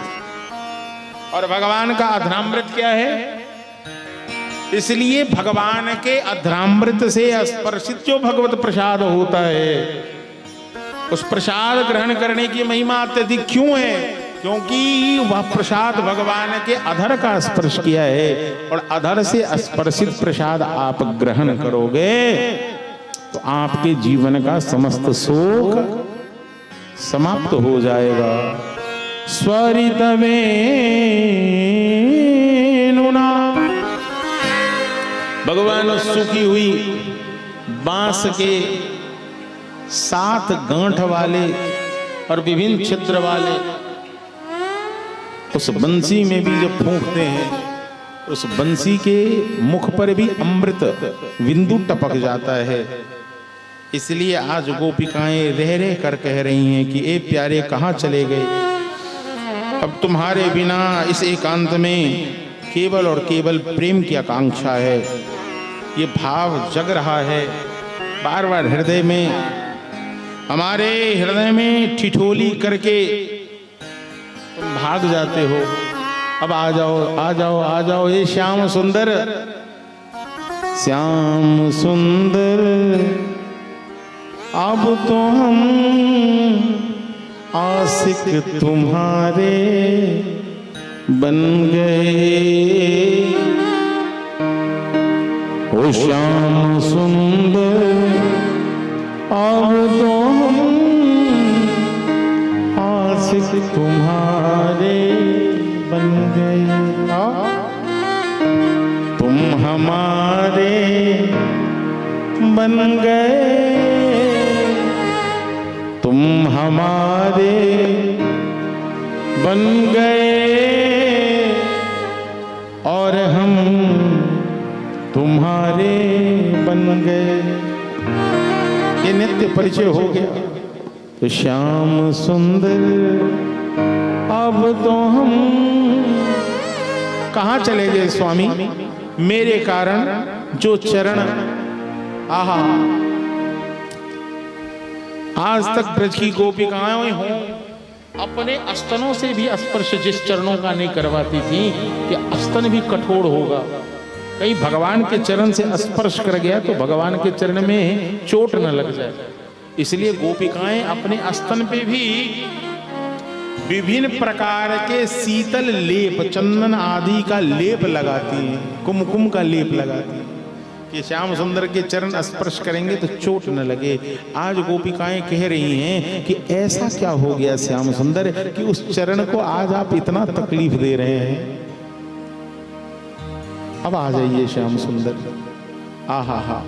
और भगवान का अधरामृत क्या है? इसलिए भगवान के अधरामृत से स्पर्शित जो भगवत प्रसाद होता है, उस प्रसाद ग्रहण करने की महिमा अत्यधिक क्यों है? क्योंकि वह प्रसाद भगवान के अधर का स्पर्श किया है, और अधर से स्पर्शित प्रसाद आप ग्रहण करोगे तो आपके जीवन का समस्त शोक समाप्त हो जाएगा। स्वरित वेणुना, भगवान सूखी हुई बांस के 7 गांठ वाले और विभिन्न छिद्र वाले उस बंसी में भी जब फूंकते हैं, उस बंसी के मुख पर भी अमृत बिंदु टपक जाता है। इसलिए आज गोपिकाएं रह रह कर कह रही हैं कि ए प्यारे, कहाँ चले गए? अब तुम्हारे बिना इस एकांत में केवल और केवल प्रेम की आकांक्षा है। ये भाव जग रहा है बार बार हृदय में, हमारे हृदय में ठिठोली करके तुम भाग जाते हो। अब आ जाओ, आ जाओ, आ जाओ, ये श्याम सुंदर, श्याम सुंदर, अब तो हम आशिक तुम्हारे बन गए। ओ श्याम सुंदर, अब तो हम आशिक तुम्हारे बन गए। तुम हमारे हमारे बन गए, तुम हमारे बन गए और हम तुम्हारे बन गए। ये नित्य परिचय हो गया। तो श्याम सुंदर अब तो हम कहाँ चले गए स्वामी? मेरे कारण जो चरण, आहा, आज तक ब्रज की गोपिकाएं हों अपने स्तनों से भी स्पर्श जिस चरणों का नहीं करवाती थी कि स्तन भी कठोर होगा, कहीं भगवान के चरण से स्पर्श कर गया तो भगवान के चरण में चोट न लग जाए, इसलिए गोपिकाएं अपने स्तन पे भी विभिन्न प्रकार के शीतल लेप, चंदन आदि का लेप लगाती हैं, कुमकुम का लेप लगाती हैं कि श्याम सुंदर के चरण स्पर्श करेंगे तो चोट न लगे। आज गोपिकाएं कह रही हैं कि ऐसा क्या हो गया श्याम सुंदर कि उस चरण को आज आप इतना तकलीफ दे रहे हैं। अब आ जाइए श्याम सुंदर। आहा हा,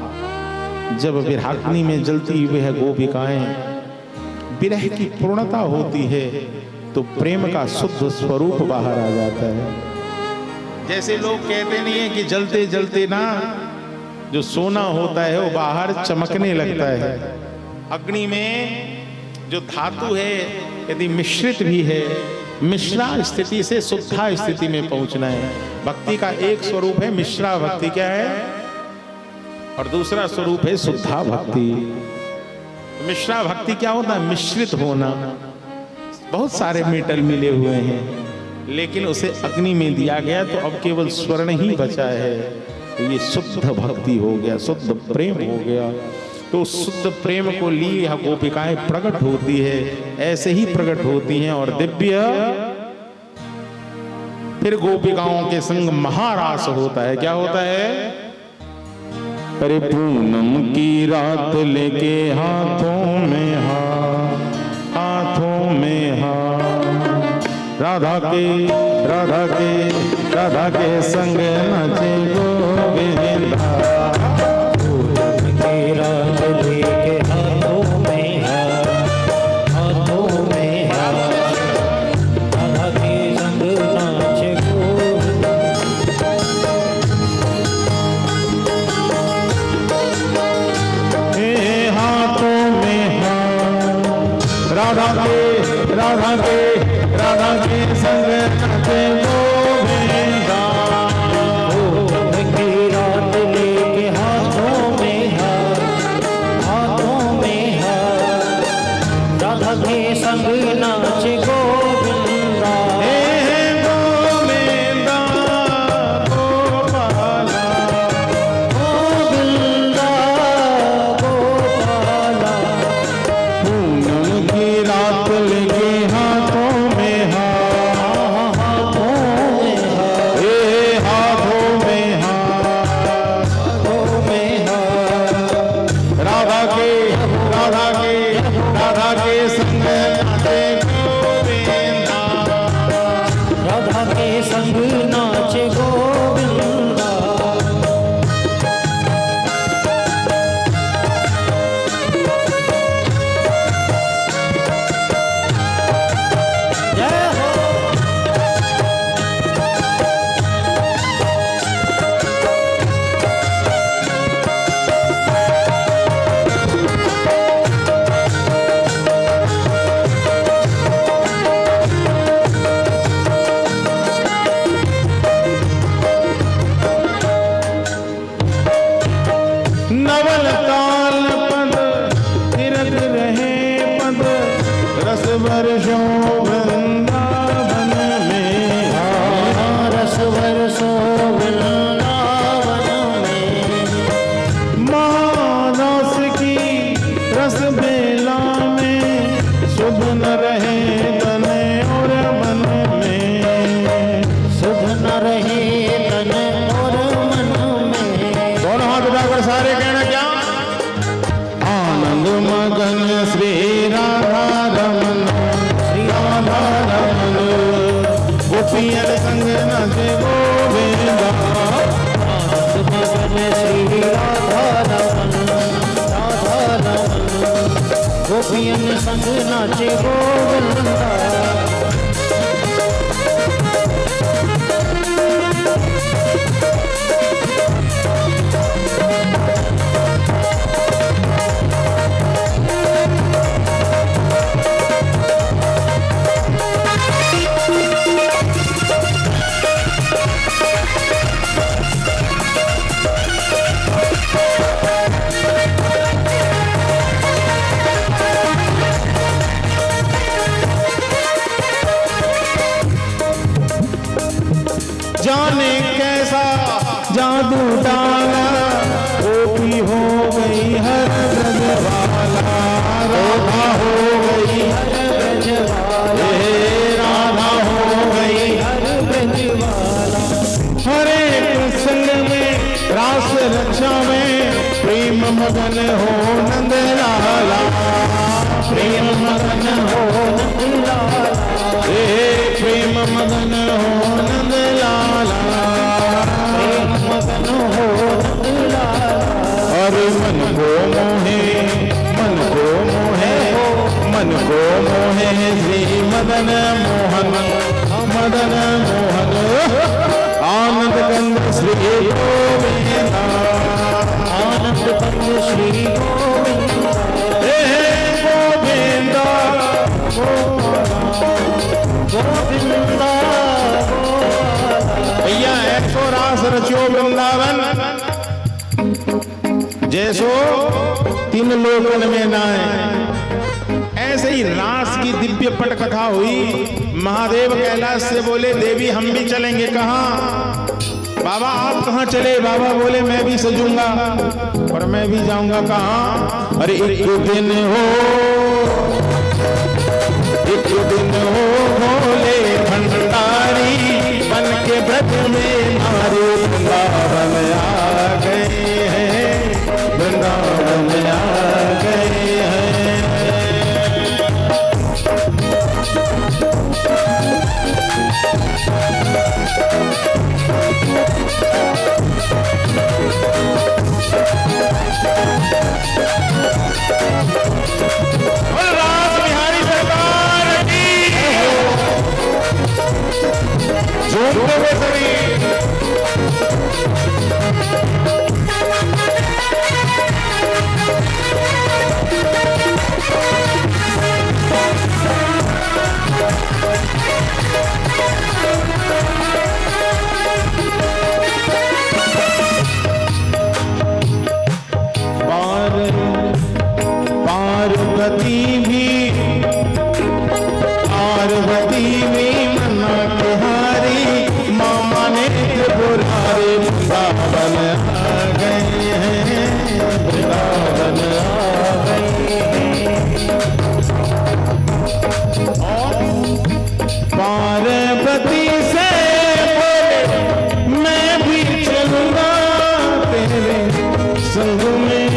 जब विरहाग्नि में जलती हुई है गोपिकाएं, विरह की पूर्णता होती है तो प्रेम का शुद्ध स्वरूप बाहर आ जाता है। जैसे लोग कहते नहीं है कि जलते जलते ना जो सोना होता है वो बाहर चमकने लगता है। अग्नि में जो धातु है यदि मिश्रित भी है, मिश्रा स्थिति से शुद्धा स्थिति में पहुंचना है। भक्ति का एक स्वरूप है मिश्रा भक्ति, क्या है, और दूसरा स्वरूप है शुद्धा भक्ति। मिश्रा भक्ति क्या होता है? मिश्रित होना। बहुत सारे मेटल मिले हुए हैं लेकिन उसे अग्नि में दिया गया तो अब केवल स्वर्ण ही बचा है, तो ये शुद्ध भक्ति हो गया, शुद्ध प्रेम हो गया। तो शुद्ध प्रेम को लिए यह गोपिकाएं प्रकट होती है, ऐसे ही प्रकट होती हैं और दिव्य फिर गोपिकाओं के संग महारास होता है। क्या होता है? अरे पूनम की रात लेके हाथों में हाथों में राधा के संग नाचे गोविंदा। पूनम की रात लेके हाथों में राधा के संग नाचे गोविंदा। हाथों में राधा के संग नाचे गोविंदा। पूनम की रात लेके हाथों में राधा के संग नाचे गोविंदा। गोविंदा गोपाला, गोविंदा गोपाला। पूनम की रात लेके हाथों में हाथों में राधा के संग नाचे गोविंदा। राधा के संग नाचे गोविंदा। जय हो। नवल ताल पद तीरथ रहे पद रस वर्षों वृंदावन में। रस वर्षों वृंदावन में। मानस की रस बेला में शुभ न रहे तन और मन में। सुध न रहे तन और मन में। दोनों हाथ उठाकर सारे कहना क्या? आनंद मगन श्री राधा रमन, श्री राधा रमन, गोपियन संग नाचे गोविंदा। आनंद मगन श्री राधा रमन गोपियन संग नाचे गोविंदा। जाने कैसा जादू डाला गोपी हो गई हर ब्रजवाला। राधा हो गई हर ब्रजवाला, राधा हो गई हर ब्रजवाला। हरे प्रसंग में रास रक्षा में प्रेम मगन हो नंद लाला। प्रेम मगन हो नंद लाला, प्रेम मगन हो नंद लाला। प्रेम मगन हो नंद लाला। और मन को मोहे मन को मोहे मन को मोहे श्री मदन मोहन मदन मोहन। आनंद कंद श्री गोविंदा आनंद कंद श्री गोविंदा। गोविंदा गोविंदा भैया 100 रास रचो वृंदावन जैसो 3 लोकन में नाए। ऐसे ही रास की दिव्य पट कथा हुई। महादेव कैलाश से बोले देवी हम भी चलेंगे। कहाँ बाबा आप कहाँ चले? बाबा बोले मैं भी सजूंगा और मैं भी जाऊंगा। कहाँ? अरे एक दिन हो भोले भंडारी बन के ब्रज में मारे वृंदावन आ गए हैं वृंदावन आ गए हैं। पार्वती भी मना के हारी मामा ने बुलारे वृंदावन आ गए हैं वृंदावन आ गए। पार्वती से बोले मैं भी चलूंगा तेरे संग में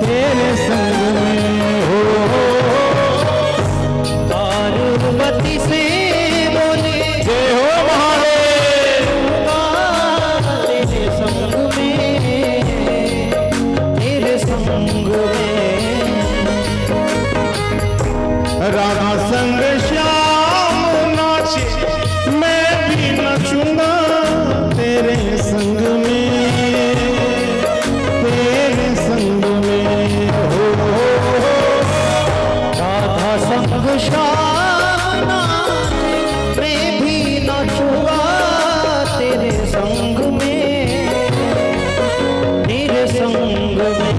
तेरे संग में। हो पार्वती से बोले जय हो महादेव तेरे संग में तेरे संग में। राधा संग श्याम नाचे मैं भी नचूंगा तेरे संग में तेरे संग में। हो राधा संग श्याम नाचे मैं भी नाचूंगा तेरे संग में तेरे संग में।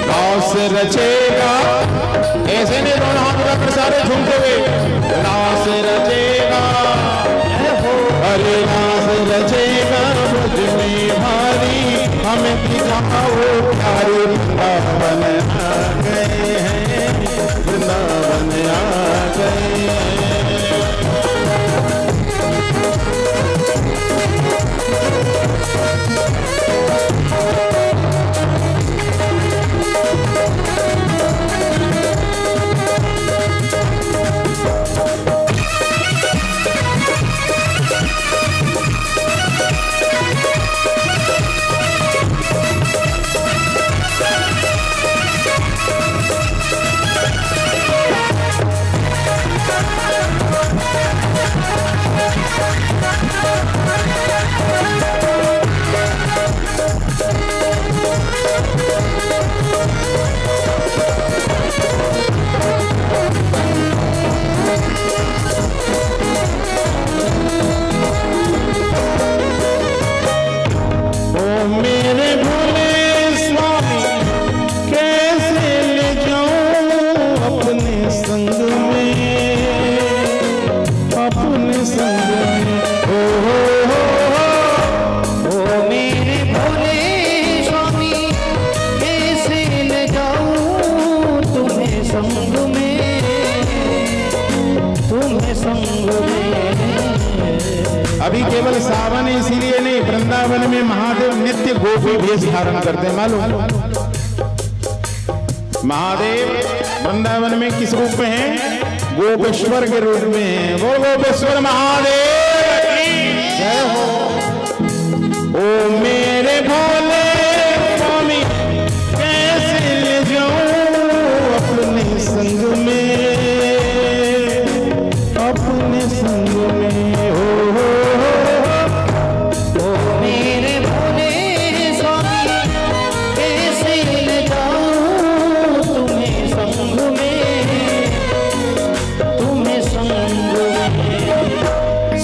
रास रचेगा ऐसे नहीं दोनों हाथ उठाकर सारे झूमते हुए रास रचेगा अरे रास रचेगा ब्रज में भारी हमें दिखाओ प्यारे वृंदावन आ गए हैं वृंदावन आ गए हैं। केवल सावन इसीलिए नहीं, वृंदावन में महादेव नित्य गोपी वेश धारण करते हैं, मालूम? महादेव वृंदावन में किस रूप में है? गोपेश्वर के रूप में है। वो गोपेश्वर महादेव की जय हो। ओ मेरे भोले स्वामी कैसे ले जाऊं अपने संग में, अपने संग में हो। ओ मेरे भोले स्वामी कैसे ले जाऊं तुम्हें संग में, तुम्हें संग में।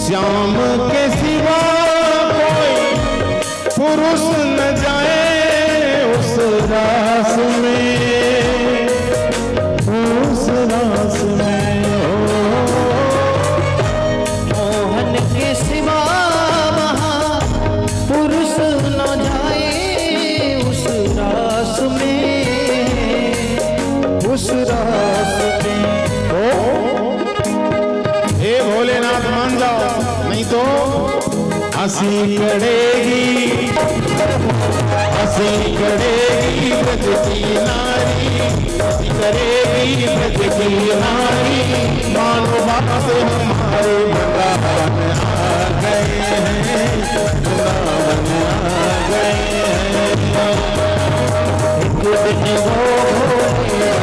श्याम के सिवा पुरुष न जाए उस रास में, उस रास में हो। मोहन के सिवा वहाँ पुरुष न जाए उस रास में, उस रास में हो। हे भोलेनाथ मान जाओ, नहीं तो हंसी करेगी, हंसी करेगी ब्रज की नारी, हंसी करेगी ब्रज की नारी। मानो बात हमारे वृंदावन आ गए हैं, वृंदावन आ गए हैं। एक दिन वो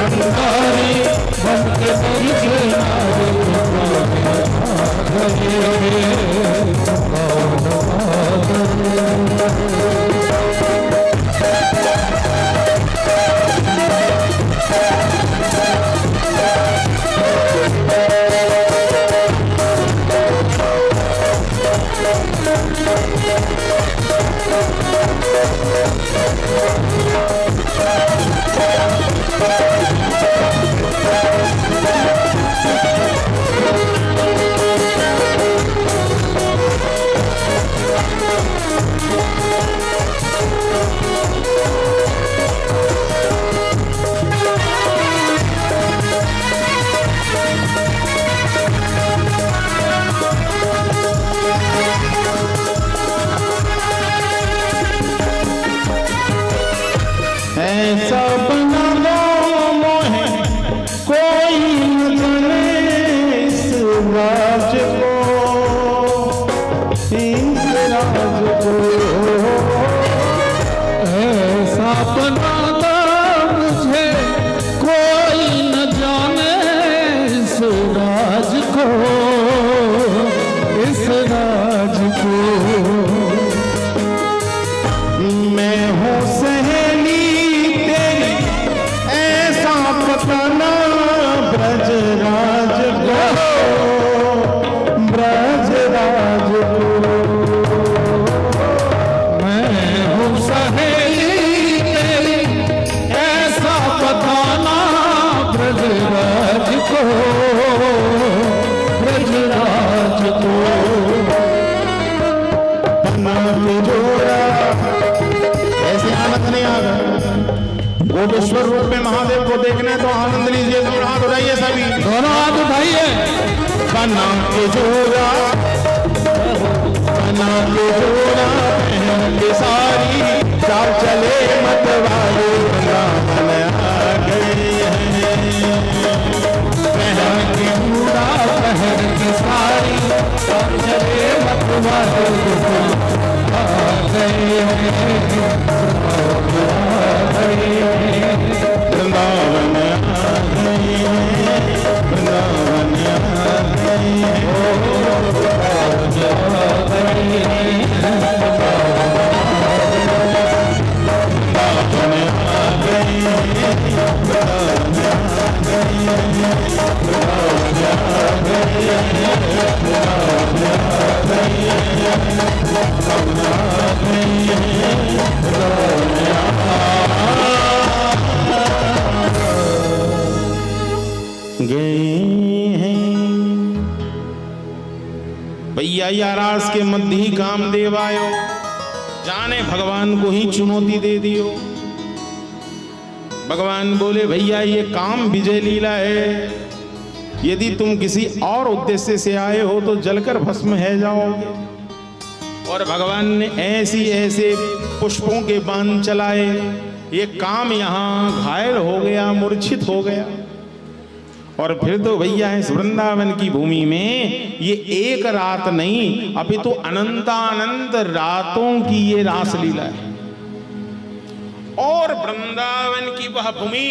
अंगारी बन के ब्रज की नारी ऐसा बना लो मोहे कोई न जाने इस राज को, इस राज को। ऐसा बना दो मुझे कोई न जाने इस राज को, इस राज को। मैं हूँ सहेली तेरी ऐसा पता ब्रज राज को, ब्रज राज को। मैं हूँ सहेली तेरी ऐसा बताना ब्रजराज को, ब्रजराज को। पन्ना के जोड़ा ऐसे आनंद नहीं आ गया। गोपेश्वर रूप में महादेव को देखने तो आनंद लीजिए। दोनों हाथ उठाइए सभी, दोनों हाथ उठाइए। पन्ना के जोड़ा, पन्ना के जोड़ा पहन के सारी, चाल चले मत वाले वृंदावन आ गए हैं। पहन के पूरा पहन के सारी, चाल चले मत वाले आ गए हैं, वृंदावन आ गए हैं, वृंदावन आ गए हैं। भैया यारास के मध्य ही कामदेव आयो, जाने भगवान को ही चुनौती दे दियो। भगवान बोले भैया ये काम विजय लीला है, यदि तुम किसी और उद्देश्य से आए हो तो जलकर भस्म है जाओगे। और भगवान ने ऐसी ऐसे पुष्पों के बाण चलाए, ये काम यहाँ घायल हो गया, मूर्छित हो गया। और फिर तो भैया इस वृंदावन की भूमि में ये एक रात नहीं, अभी तो अनंतानंत रातों की ये रासलीला है। और वृंदावन की वह भूमि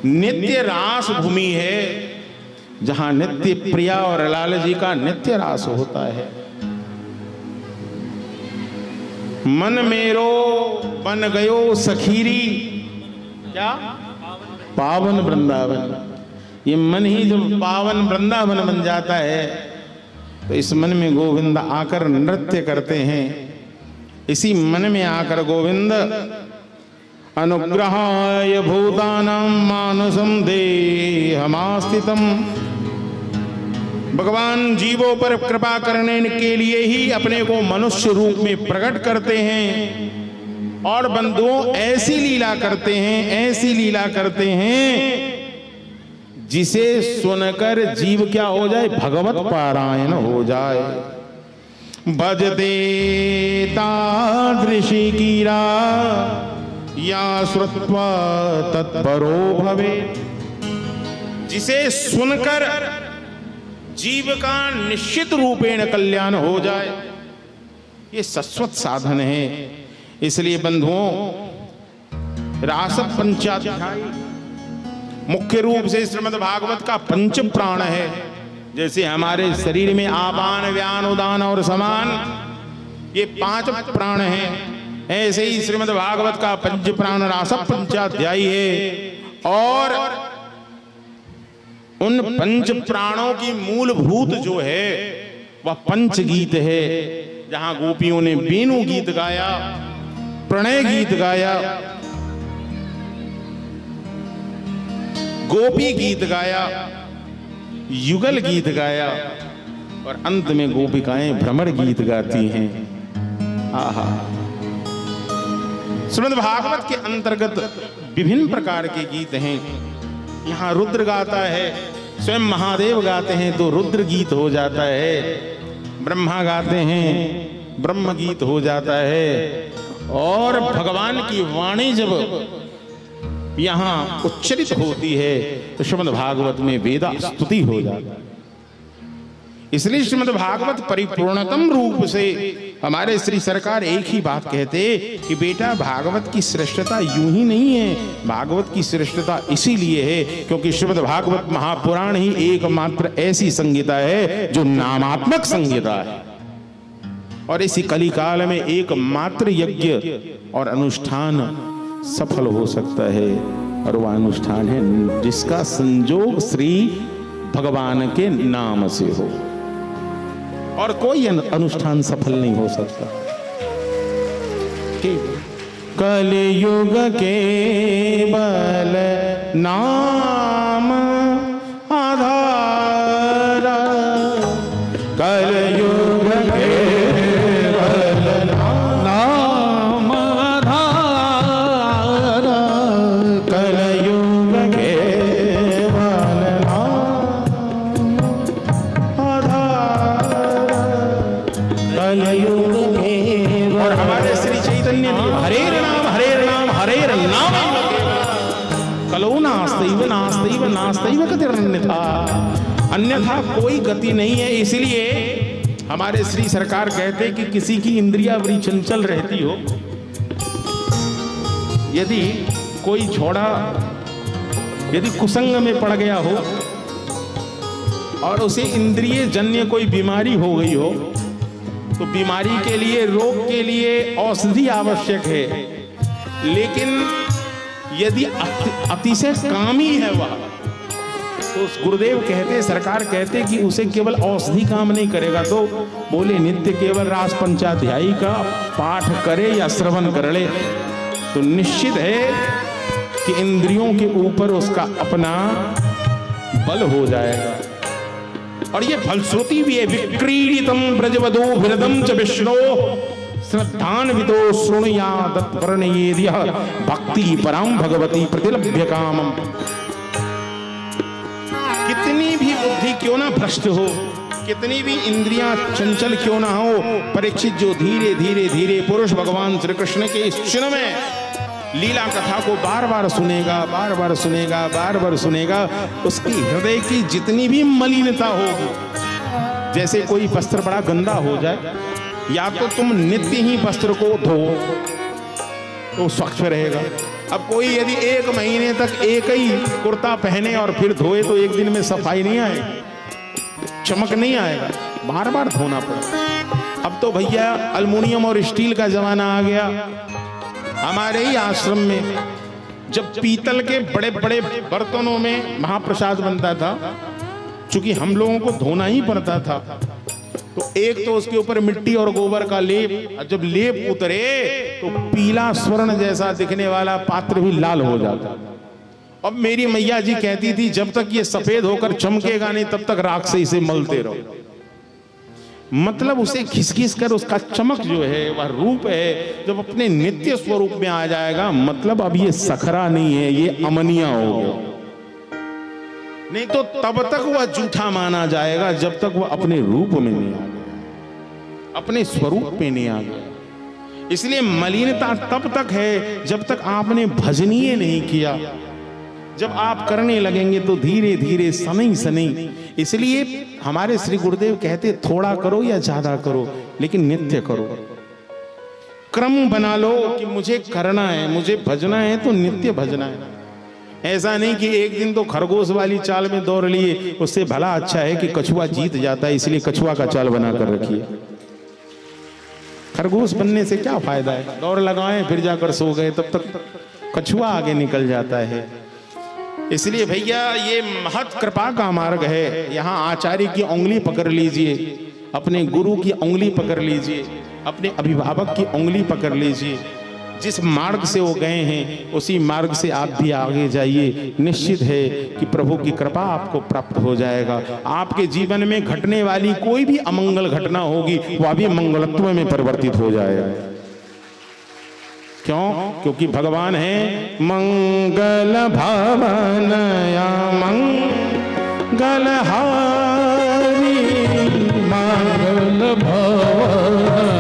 नित्य रास भूमि है, जहां नित्य प्रिया और लाल जी का नित्य रास होता है। मन मेरो बन गयो सखीरी, क्या पावन वृंदावन। ये मन ही जब पावन वृंदावन बन जाता है तो इस मन में गोविंद आकर नृत्य करते हैं। इसी मन में आकर गोविंद अनुग्रहाय भूतानां मानसं देहमास्थितम्, भगवान जीवों पर कृपा करने के लिए ही अपने को मनुष्य रूप में प्रकट करते हैं। और बंधुओं ऐसी लीला करते हैं, ऐसी लीला करते हैं जिसे सुनकर जीव क्या हो जाए, भगवत पारायण हो जाए। भजते तादृशी कीरा या श्रुत्वा तत्परो भवे, जिसे सुनकर जीव का निश्चित रूपेण कल्याण हो जाए, ये शाश्वत साधन है। इसलिए बंधुओं, रास पंचाध्याय मुख्य रूप से श्रीमद् भागवत का पंच प्राण है। जैसे हमारे शरीर में आपान व्यान उदान और समान ये 5 प्राण हैं, ऐसे ही श्रीमद् भागवत का पंच प्राण रास पंचाध्यायी है। और उन पंच प्राणों की मूलभूत जो है वह पंच गीत है, जहां गोपियों ने वेणु गीत गाया, प्रणय गीत गाया, गोपी गीत गाया, युगल गीत गाया, और अंत में गोपिकाएं भ्रमर गीत गाती हैं। आहा, श्रीमद् भागवत के अंतर्गत विभिन्न प्रकार के गीत हैं। यहाँ रुद्र गाता है, स्वयं महादेव गाते हैं तो रुद्र गीत हो जाता है, ब्रह्मा गाते हैं ब्रह्म गीत हो जाता है, और भगवान की वाणी जब यहाँ उच्चरित होती है तो श्रीमद् भागवत में वेदा स्तुति हो जाता है। इसलिए श्रीमद् भागवत परिपूर्णतम रूप से हमारे श्री सरकार एक ही बात कहते कि बेटा भागवत की श्रेष्ठता यूं ही नहीं है, भागवत की श्रेष्ठता इसीलिए है क्योंकि श्रीमद् भागवत महापुराण ही एकमात्र ऐसी संहिता है जो नामात्मक संहिता है। और इसी कलिकाल में एकमात्र यज्ञ और अनुष्ठान सफल हो सकता है, और वह अनुष्ठान है जिसका संजोग श्री भगवान के नाम से हो, और कोई अनुष्ठान सफल नहीं हो सकता। कलयुग केवल नाम आधार, कलयुग केवल नाम आधार, कलयुग केवल नाम आधार, कलयुग केवल। और हमारे श्री चैतन्य हरेर नाम हरेर नाम हरेर नाम कलो नास्त्यैव नास्त्यैव नास्त्यैव गतिरन्यथा, अन्यथा कोई गति नहीं है। इसलिए हमारे श्री सरकार कहते कि किसी की इंद्रिया बड़ी चंचल रहती हो, यदि कोई छोड़ा यदि कुसंग में पड़ गया हो और उसे इंद्रिय जन्य कोई बीमारी हो गई हो, तो बीमारी के लिए रोग के लिए औषधि आवश्यक है, लेकिन यदि अतिशय कामी है वह, तो गुरुदेव कहते सरकार कहते कि उसे केवल औषधि काम नहीं करेगा, तो बोले नित्य केवल रास पंचाध्यायी का पाठ करे या श्रवण कर ले तो निश्चित है कि इंद्रियों के ऊपर उसका अपना बल हो जाएगा। और ये फलश्रुति भी है, विक्रीडितम ब्रजवधो विरदम च विष्णो श्रद्धान्वितो शृणुयात् वर्णयेद्यः भक्ति पराम भगवती प्रतिलभ्य कामम। कितनी भी बुद्धि क्यों ना भ्रष्ट हो, कितनी भी इंद्रियां चंचल क्यों ना हो, परीक्षित जो धीरे धीरे धीरे पुरुष भगवान श्री कृष्ण के इस क्षण में लीला कथा को बार बार सुनेगा, बार बार सुनेगा, बार बार सुनेगा, उसकी हृदय की जितनी भी मलिनता होगी, जैसे कोई वस्त्र बड़ा गंदा हो जाए, या तो तुम नित्य ही वस्त्र को धो तो स्वच्छ रहेगा। अब कोई यदि 1 महीने तक एक ही कुर्ता पहने और फिर धोए तो एक दिन में सफाई नहीं आएगी, चमक नहीं आएगा, बार बार धोना पड़ेगा। अब तो भैया अल्मुनियम और स्टील का जमाना आ गया। हमारे ही आश्रम में जब पीतल के बड़े बड़े बर्तनों में महाप्रसाद बनता था, चूंकि हम लोगों को धोना ही पड़ता था, तो एक तो उसके ऊपर मिट्टी और गोबर का लेप, जब लेप उतरे तो पीला स्वर्ण जैसा दिखने वाला पात्र भी लाल हो जाता। अब मेरी मैया जी कहती थी जब तक ये सफेद होकर चमकेगा नहीं तब तक राख से इसे मलते रहो। मतलब उसे घिस-घिस कर उसका चमक जो है, वह रूप है, जब अपने नित्य स्वरूप में आ जाएगा, मतलब अब ये सखरा नहीं है, ये अमनिया हो गया। नहीं तो तब तक वह झूठा माना जाएगा जब तक वह अपने रूप में नहीं आ गया, अपने स्वरूप में नहीं आ गया। इसलिए मलिनता तब तक है जब तक आपने भजनीय नहीं किया। जब आप करने लगेंगे तो धीरे धीरे सनई सनई। इसलिए हमारे श्री गुरुदेव कहते थोड़ा करो या ज्यादा करो, लेकिन नित्य करो। क्रम बना लो कि मुझे करना है, मुझे भजना है तो नित्य भजना है। ऐसा नहीं कि एक दिन तो खरगोश वाली चाल में दौड़ लिए, उससे भला अच्छा है कि कछुआ जीत जाता है, इसलिए कछुआ का चाल बना कर रखिए। खरगोश बनने से क्या फायदा है, दौड़ लगाएं फिर जाकर सो गए, तब तक कछुआ आगे निकल जाता है। इसलिए भैया ये महत कृपा का मार्ग है। यहाँ आचार्य की उंगली पकड़ लीजिए, अपने गुरु की उंगली पकड़ लीजिए, अपने अभिभावक की उंगली पकड़ लीजिए। जिस मार्ग से वो गए हैं उसी मार्ग से आप भी आगे जाइए। निश्चित है कि प्रभु की कृपा आपको प्राप्त हो जाएगा। आपके जीवन में घटने वाली कोई भी अमंगल घटना होगी वह भी मंगलत्व में परिवर्तित हो जाएगा। क्यों? क्योंकि भगवान है मंगल भवन या मंगल हारी, मंगल भवन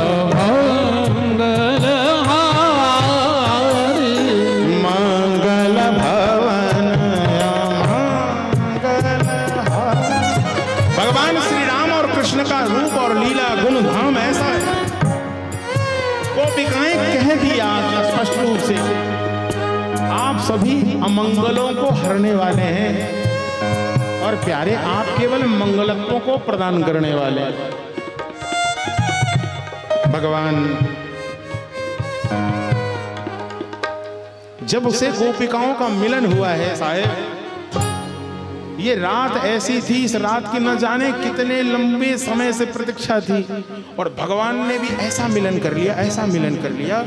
का रूप और लीला गुण धाम ऐसा है। गोपिकाएं कह दिया स्पष्ट रूप से, आप सभी अमंगलों को हरने वाले हैं और प्यारे आप केवल मंगलत्वों को प्रदान करने वाले हैं। भगवान जब उसे गोपिकाओं का मिलन हुआ है साहेब, ये रात ऐसी थी, इस रात की न जाने कितने लंबे समय से प्रतीक्षा थी, और भगवान ने भी ऐसा मिलन कर लिया, ऐसा मिलन कर लिया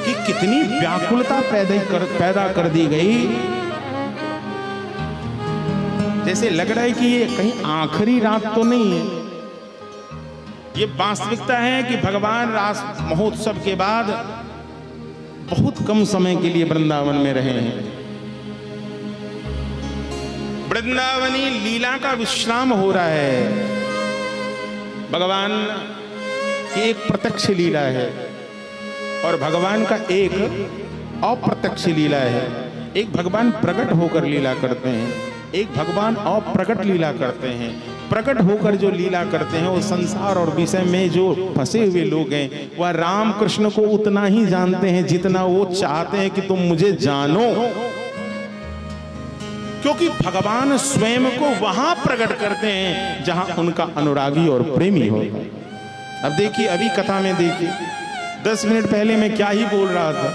कि कितनी व्याकुलता पैदा कर दी गई। जैसे लग रहा है कि ये कहीं आखिरी रात तो नहीं है। ये वास्तविकता है कि भगवान रास महोत्सव के बाद बहुत कम समय के लिए वृंदावन में रहे हैं। वृंदावनी लीला का विश्राम हो रहा है। भगवान की एक प्रत्यक्ष लीला है और भगवान का एक अप्रत्यक्ष लीला है। एक भगवान प्रकट होकर लीला करते हैं, एक भगवान अप्रकट लीला करते हैं। प्रकट होकर जो लीला करते हैं वो संसार और विषय में जो फंसे हुए लोग हैं वह राम कृष्ण को उतना ही जानते हैं जितना वो चाहते हैं कि तुम मुझे जानो, क्योंकि भगवान स्वयं को वहां प्रकट करते हैं जहां उनका अनुरागी और प्रेमी हो। अब देखिए, अभी कथा में देखिए, 10 मिनट पहले मैं क्या ही बोल रहा था,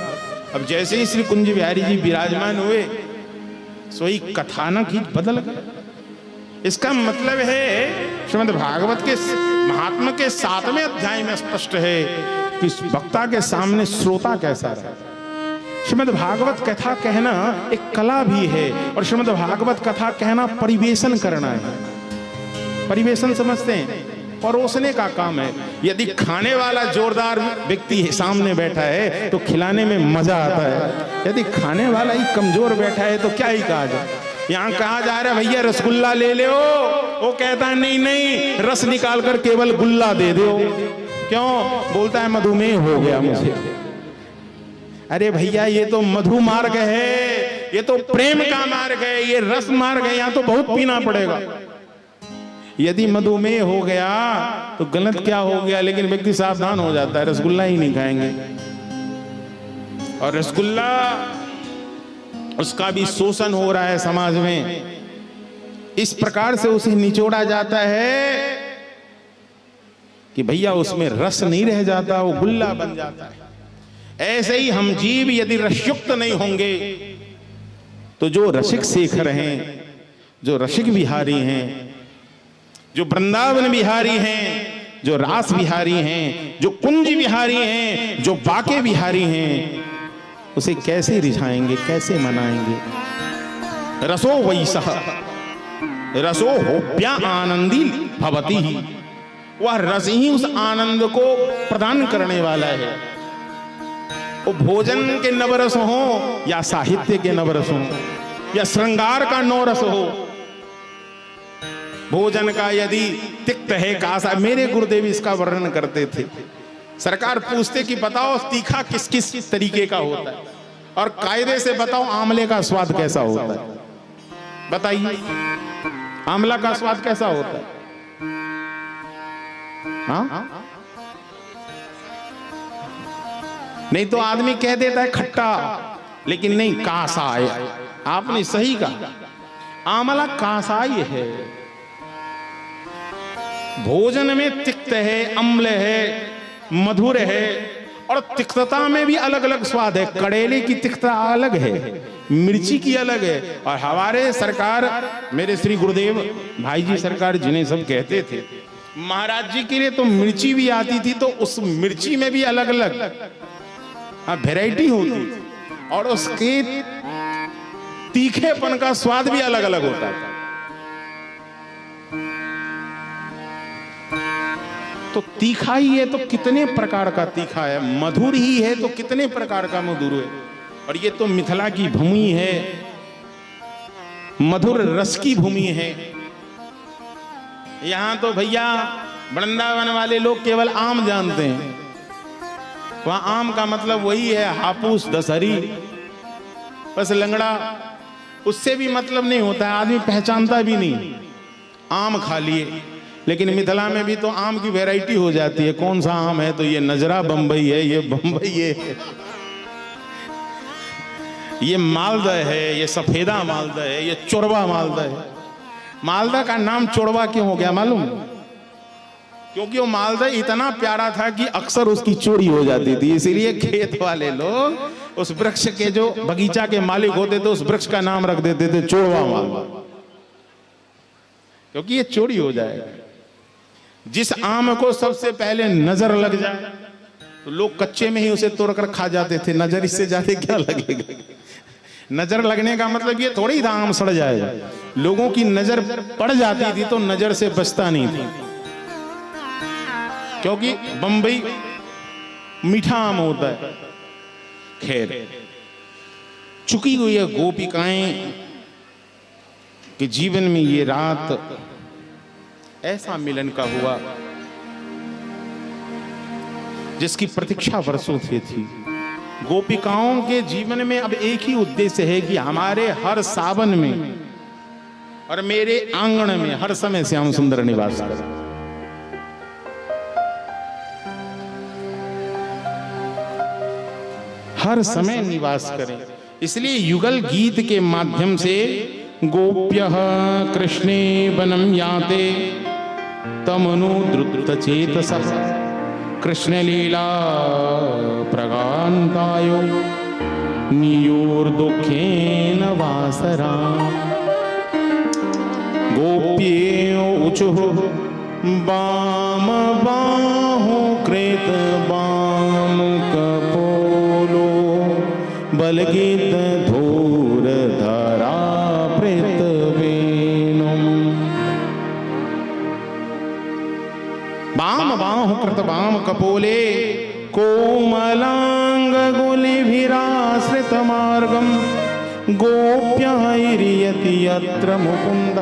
अब जैसे ही श्री कुंज बिहारी जी विराजमान हुए सोई कथानक ही बदल गया। इसका मतलब है श्रीमद् भागवत के महात्मा के 7वें अध्याय में स्पष्ट है कि वक्ता के सामने श्रोता कैसा रहे। श्रीमद् भागवत कथा कहना एक कला भी है, और श्रीमद् भागवत कथा कहना परिवेशन करना है। परिवेशन समझते हैं, परोसने का काम है। यदि खाने वाला जोरदार व्यक्ति सामने बैठा है तो खिलाने में मजा आता है, यदि खाने वाला ही कमजोर बैठा है तो क्या ही कहा जाए। यहाँ कहा जा रहा है भैया रसगुल्ला ले लो, वो कहता है नहीं नहीं रस निकाल कर केवल गुल्ला दे दो। क्यों? बोलता है मधुमेह हो गया मुझे। अरे भैया ये तो मधु मार्ग है, ये तो प्रेम का मार्ग है, ये रस मार्ग है, यहाँ तो बहुत पीना पड़ेगा। यदि मधुमेह हो गया तो गलत क्या हो गया, लेकिन व्यक्ति सावधान हो जाता है, रसगुल्ला ही नहीं खाएंगे। और रसगुल्ला उसका भी शोषण हो रहा है समाज में, इस प्रकार से उसे निचोड़ा जाता है कि भैया उसमें रस नहीं रह जाता, वो गुल्ला बन जाता है। ऐसे ही हम जीव यदि रसयुक्त नहीं होंगे तो जो रसिक शेखर हैं, जो रसिक बिहारी हैं, जो वृंदावन बिहारी हैं, जो रास बिहारी हैं, जो कुंज बिहारी हैं, जो बाके बिहारी हैं, उसे कैसे रिझाएंगे, कैसे मनाएंगे? रसो वैसह रसो होप्या आनंदी भवती ही, वह रस ही उस आनंद को प्रदान करने वाला है। वो भोजन के नवरस हो या साहित्य के नवरस हो या श्रृंगार का नवरस हो, भोजन का यदि तिक्त है कासा, मेरे गुरुदेव इसका वर्णन करते थे। सरकार पूछते कि बताओ तीखा किस किस तरीके का होता है, और कायदे से बताओ आंवले का स्वाद कैसा होता है। बताइए आंवला का स्वाद कैसा होता है? हाँ? नहीं तो आदमी कह देता है खट्टा, लेकिन नहीं कासा है। आपने सही कहा, आंवला कासाई है। भोजन में तिक्त है, अम्ल है, मधुर है, और तिक्तता में भी अलग अलग स्वाद है। कड़ेले की तिक्तता अलग है, मिर्ची की अलग है। और हमारे सरकार, मेरे श्री गुरुदेव भाई जी सरकार जिन्हें सब कहते थे, महाराज जी के लिए तो मिर्ची भी आती थी, तो उस मिर्ची में भी अलग अलग वैरायटी होती, और उसके तीखेपन का स्वाद भी अलग अलग होता है। तो तीखा ही है तो कितने प्रकार का तीखा है, मधुर ही है तो कितने प्रकार का मधुर है। और ये तो मिथिला की भूमि है, मधुर रस की भूमि है। यहां तो भैया वृंदावन वाले लोग केवल आम जानते हैं। वहां आम का मतलब वही है हापूस दशहरी, बस लंगड़ा, उससे भी मतलब नहीं होता है, आदमी पहचानता भी नहीं, आम खा लिए। लेकिन मिथिला में भी तो आम की वैरायटी हो जाती है, कौन सा आम है, तो ये नजरा बंबई है, ये बंबई है, ये मालदा है, ये सफेदा मालदा है, ये चोरवा मालदा है। मालदा का नाम चोरवा क्यों हो गया मालूम? क्योंकि वो मालदा इतना प्यारा था कि अक्सर उसकी चोरी हो जाती थी, इसीलिए खेत वाले लोग उस वृक्ष के, जो बगीचा के मालिक होते थे, उस वृक्ष का नाम रख देते थे चोरवा मालदा, क्योंकि ये चोरी हो जाएगा। जिस आम को सबसे पहले नजर लग जाए तो लोग कच्चे में ही उसे तोड़कर खा जाते थे। नजर इससे ज्यादा क्या लगेगा? नजर लगने का मतलब ये थोड़ी था आम सड़ जाएगा। लोगों की नजर पड़ जाती थी तो नजर से बचता नहीं था, क्योंकि बंबई मीठा आम होता है। खैर, चुकी हुई है गोपिकाएं कि जीवन में ये रात ऐसा मिलन का हुआ जिसकी प्रतीक्षा वर्षों से थी। गोपिकाओं के जीवन में अब एक ही उद्देश्य है कि हमारे हर सावन में और मेरे आंगन में हर समय श्याम सुंदर निवास करें। हर समय निवास करें। इसलिए युगल गीत के माध्यम से गोप्यः कृष्णे वनं याते तमनु द्रुत चेतसः कृष्ण लीला प्रगान्तायो नियोर्दुःखेन वासरा गोप्येयो ऊचुः वाम बाहु कृत वाम कपोलो बलगित धूर धरा प्रेत वाम बाहु कृत वाम कपोले कोमलांग गुलिभिराश्रित मार्गम गोप्यायति यत्र मुकुंद।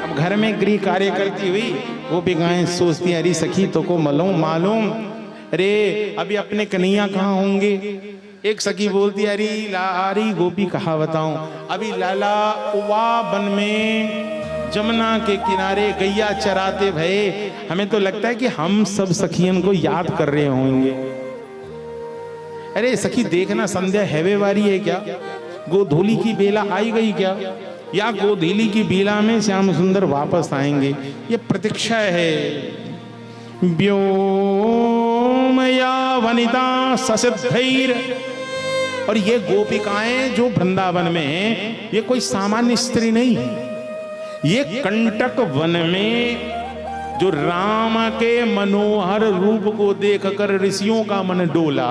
अब घर में गृह कार्य करती हुई गोपिकाएं सोचती, अरे सखी तो को मालूम, अरे अभी अपने कन्हैया कहाँ होंगे। एक सखी बोलती, अरे लारी गोपी कहा बताऊं, अभी लाला उवा वन में जमुना के किनारे गैया चराते भये। हमें तो लगता है कि हम सब सखियन को याद कर रहे होंगे। अरे सखी देखना, संध्या हैवे वारी है क्या, गोधूली की बेला आई गई क्या, या गोधूली की बेला में श्याम सुंदर वापस आएंगे, ये प्रतीक्षा है। व्योमया वनिता ससिद्धैर। और ये गोपिकाएं जो वृंदावन में हैं, ये कोई सामान्य स्त्री नहीं, ये कंटक वन में जो राम के मनोहर रूप को देखकर ऋषियों का मन डोला,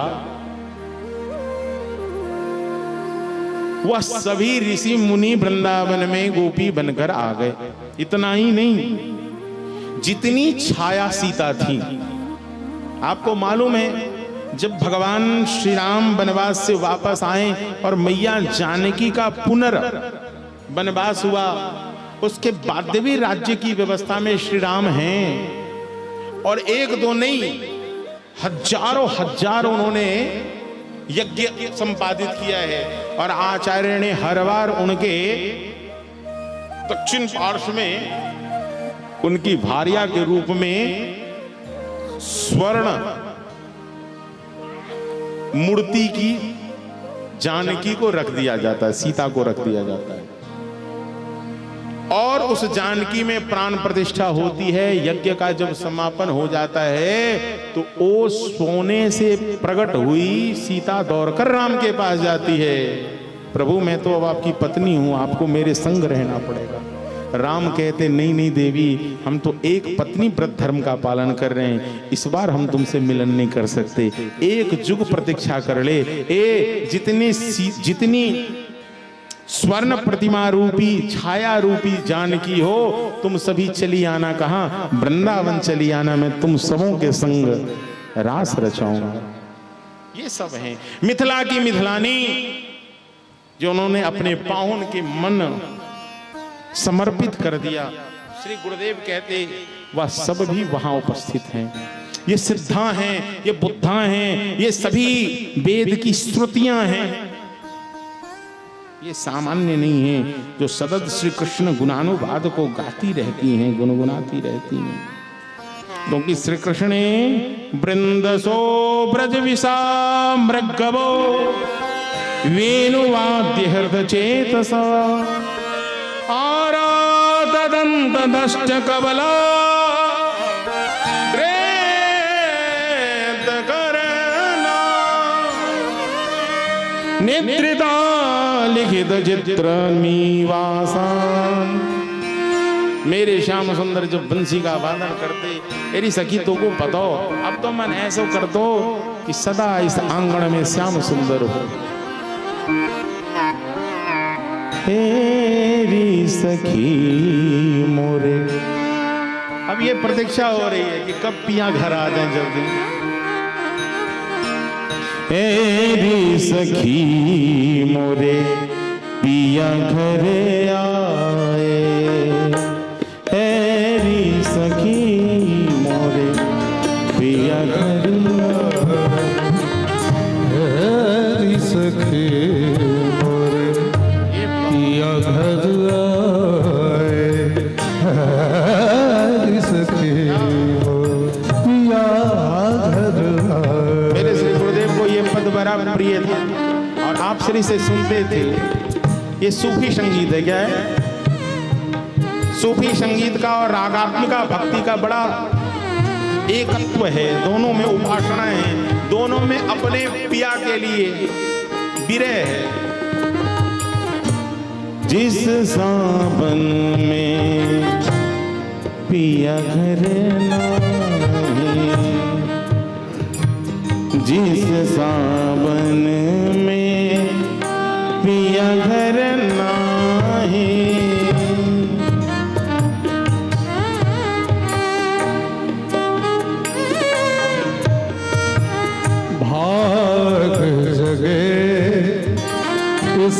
वह सभी ऋषि मुनि वृंदावन में गोपी बनकर आ गए। इतना ही नहीं, जितनी छाया सीता थी, आपको मालूम है जब भगवान श्री राम वनवास से वापस आए और मैया जानकी का पुनर्वनवास हुआ, उसके बाद भी राज्य की व्यवस्था में श्री राम हैं। और एक दो नहीं, हजारों उन्होंने यज्ञ संपादित किया है। और आचार्य ने हर बार उनके दक्षिण पार्श्व में उनकी भार्या के रूप में स्वर्ण मूर्ति की जानकी को रख दिया जाता है, सीता को रख दिया जाता है। और उस जानकी में प्राण प्रतिष्ठा होती है। यज्ञ का जब समापन हो जाता है तो वो सोने से प्रकट हुई सीता दौड़कर राम के पास जाती है, प्रभु मैं तो अब आपकी पत्नी हूं, आपको मेरे संग रहना पड़ेगा। राम कहते, नहीं देवी, हम तो एक पत्नी व्रत धर्म का पालन कर रहे हैं, इस बार हम तुमसे मिलन नहीं कर सकते, एक जुग प्रतीक्षा कर ले। जितनी स्वर्ण प्रतिमा रूपी छाया रूपी जानकी हो, तुम सभी चली आना, कहाँ वृंदावन चली आना, मैं तुम सबों के संग रास रचाऊंगा। ये सब हैं मिथिला की मिथिलानी, जो उन्होंने अपने पाहुन के मन समर्पित कर दिया। श्री गुरुदेव कहते, वह सब भी वहां उपस्थित हैं। ये सिद्धा हैं, ये बुद्धा हैं, ये सभी वेद की श्रुतियां हैं, ये सामान्य नहीं है, जो सतत श्री कृष्ण गुणानुवाद को गाती रहती हैं, गुनगुनाती रहती हैं। क्योंकि श्री कृष्ण ने वृंदसो ब्रज विसा मृगवो वेणुवाद्य हृदय चेतसा आराधदंत दष्ट कबला ग्रेत करना नेत्रिता लिखित चित्र मीवासान। मेरे श्याम सुंदर जब बंसी का वादन करते, मेरी सखी तो को बताओ, अब तो मन ऐसा कर दो कि सदा इस आंगन में श्याम सुंदर हो। तेरी सखी मोरे, अब ये प्रतीक्षा हो रही है कि कब पिया घर आ जाए जल्दी। तेरी सखी मोरे पिया घर आए, तेरी सखी मोरे पिया घर आए, तेरी सखी मोरे पिया घर आए, तेरी सखी पिया घर आए। मेरे श्री गुरुदेव को ये पद बड़ा प्रिय था और आप श्री से सुनते थे। ये सूफी संगीत है, क्या है? सूफी संगीत का और रागात्मिका भक्ति का बड़ा एकत्व है, दोनों में उपासना है, दोनों में अपने पिया के लिए विरह है। जिस सावन में पिया घर नाही, जिस सावन में पिया घर नाही, भाग जगे इस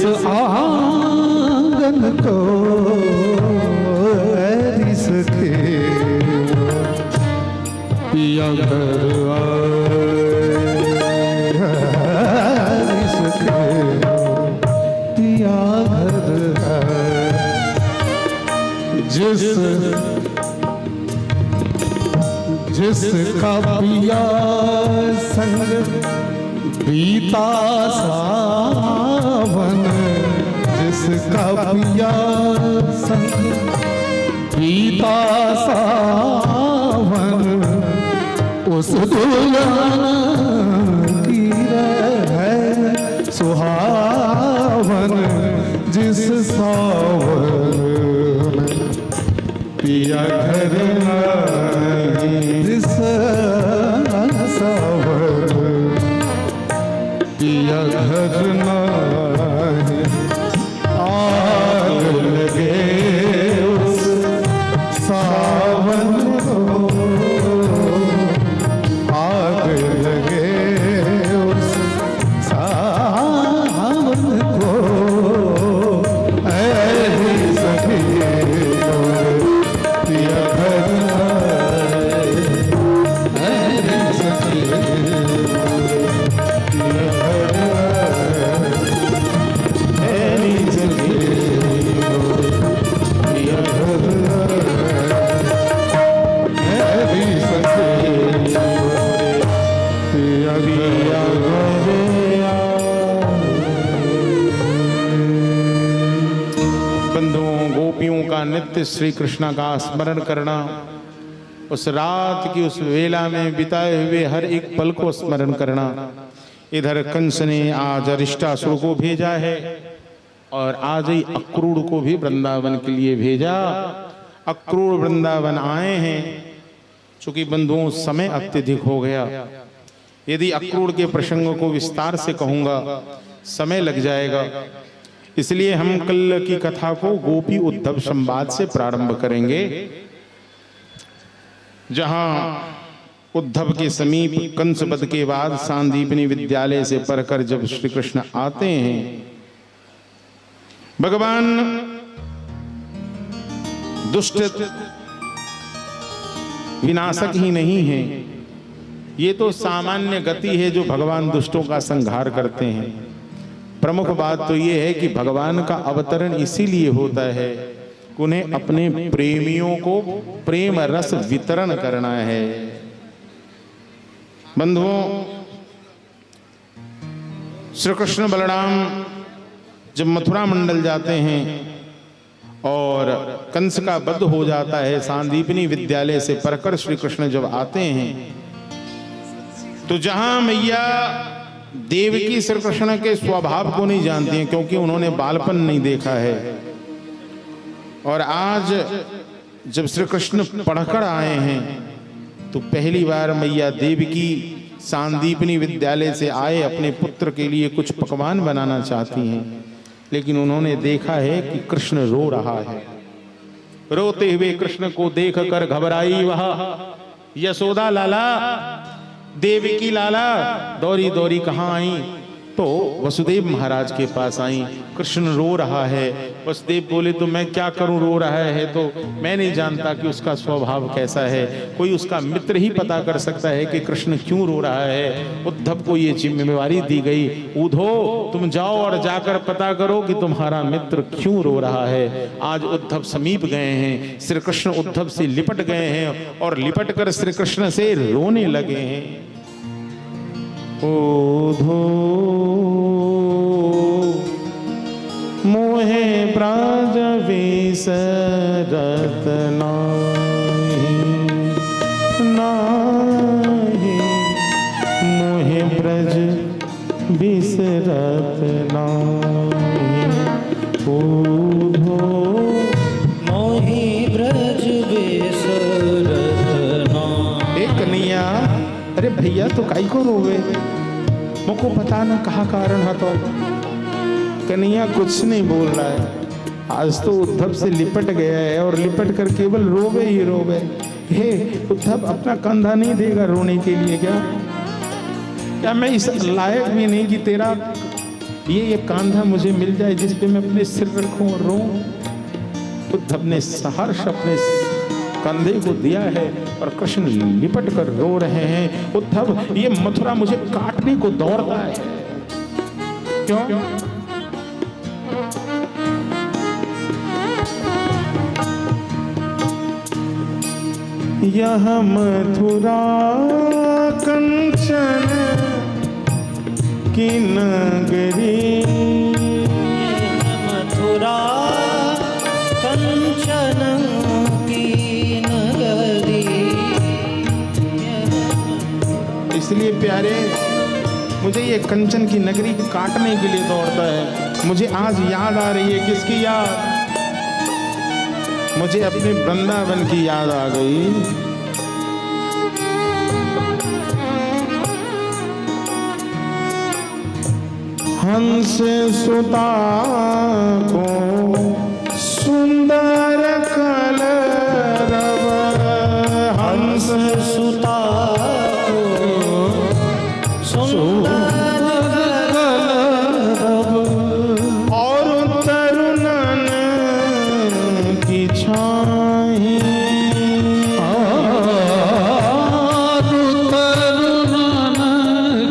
जिसका पिया संग बीता सावन, जिसका पिया संग बीता सावन, उस दुल्हन की है सुहावन, जिस सावन में पिया घर नहीं, जिस सावन पिया घर नहीं, आग लगे उस सावन को, आग लगे उस सावन को, ऐसी सखी पिया घर ऐसी सखी पिया घर ऐसी सखी पिया घर ऐसी सखी पिया पिया बंधुओं, गोपियों का नित्य श्री कृष्ण का स्मरण करना, उस रात की उस वेला में बिताए हुए हर एक पल को स्मरण करना। इधर कंस ने आज अरिष्टासुर को भेजा है और आज ही अक्रूर को भी वृंदावन के लिए भेजा। अक्रूर वृंदावन आए हैं, चूंकि बंधुओं समय अत्यधिक हो गया। यदि अक्रूर के प्रसंग को विस्तार से कहूंगा समय लग जाएगा, इसलिए हम कल की कथा को गोपी उद्धव संवाद से प्रारंभ करेंगे, जहां उद्धव के समीप कंस वध के बाद सांदीपनी विद्यालय से पढ़कर जब श्री कृष्ण आते हैं, भगवान दुष्ट विनाशक ही नहीं है, ये तो सामान्य गति है जो भगवान दुष्टों का संहार करते हैं। प्रमुख बात तो ये है कि भगवान का अवतरण इसीलिए होता है कि उन्हें अपने प्रेमियों को प्रेम रस वितरण करना है। बंधुओं, श्री कृष्ण बलराम जब मथुरा मंडल जाते हैं और कंस का वध हो जाता है, सांदीपनी विद्यालय से पढ़कर श्री कृष्ण जब आते हैं, तो जहां मैया देवकी श्री कृष्ण के स्वभाव को नहीं जानती हैं, क्योंकि उन्होंने बालपन नहीं देखा है। और आज जब श्री कृष्ण पढ़कर आए हैं, तो पहली बार मैया देवकी सांदीपनी विद्यालय से आए, अपने पुत्र के लिए कुछ पकवान बनाना चाहती हैं, लेकिन उन्होंने देखा है कि कृष्ण रो रहा है। रोते हुए कृष्ण को देखकर घबराई वह यशोदा लाला, देवकी लाला दौड़ी दौड़ी कहाँ आई, तो वसुदेव महाराज के पास आई। कृष्ण रो रहा है। वसुदेव बोले तो मैं क्या करूं, रो रहा है तो मैं नहीं जानता कि उसका स्वभाव कैसा है, कोई उसका मित्र ही पता कर सकता है कि कृष्ण क्यों रो रहा है। उद्धव को ये जिम्मेवारी दी गई, उद्धव तुम जाओ और जाकर पता करो कि तुम्हारा मित्र क्यों रो रहा है। आज उद्धव समीप गए हैं, श्री कृष्ण उद्धव से लिपट गए हैं और लिपट कर श्री कृष्ण से रोने लगे हैं। ओधो मोहे ब्रज विसरत नाही, नाही मोहे ब्रज विसरत नाही। ओधो मोहि ब्रज विसरत नाही। एक कन्हैया, अरे भैया तो काई को रोवे, मुझको पता ना कहा कारण है। तो कन्हैया कुछ नहीं बोल रहा है, आज तो उद्धव से लिपट गया है और लिपट कर केवल रोवे ही रोवे। हे उद्धव, अपना कंधा नहीं देगा रोने के लिए क्या? क्या मैं इस लायक भी नहीं कि तेरा ये कंधा मुझे मिल जाए जिस पे मैं अपने सिर रखूं और रोऊं? उद्धव ने सहर्ष अपने कंधे को दिया है और कृष्ण लिपट कर रो रहे हैं। उद्धव, ये मथुरा मुझे काटने को दौड़ता है। क्यों? यह मथुरा कंचन की नगरी, मथुरा कंचन की नगरी। इसलिए प्यारे मुझे ये कंचन की नगरी काटने के लिए दौड़ता है। मुझे आज याद आ रही है, किसकी याद? मुझे अपने वृंदावन की याद आ गई। हंस सुता को सुंदर कलरव, हंस सुता को सुंदर कलरव, और तरुणन की छाई, तरुणन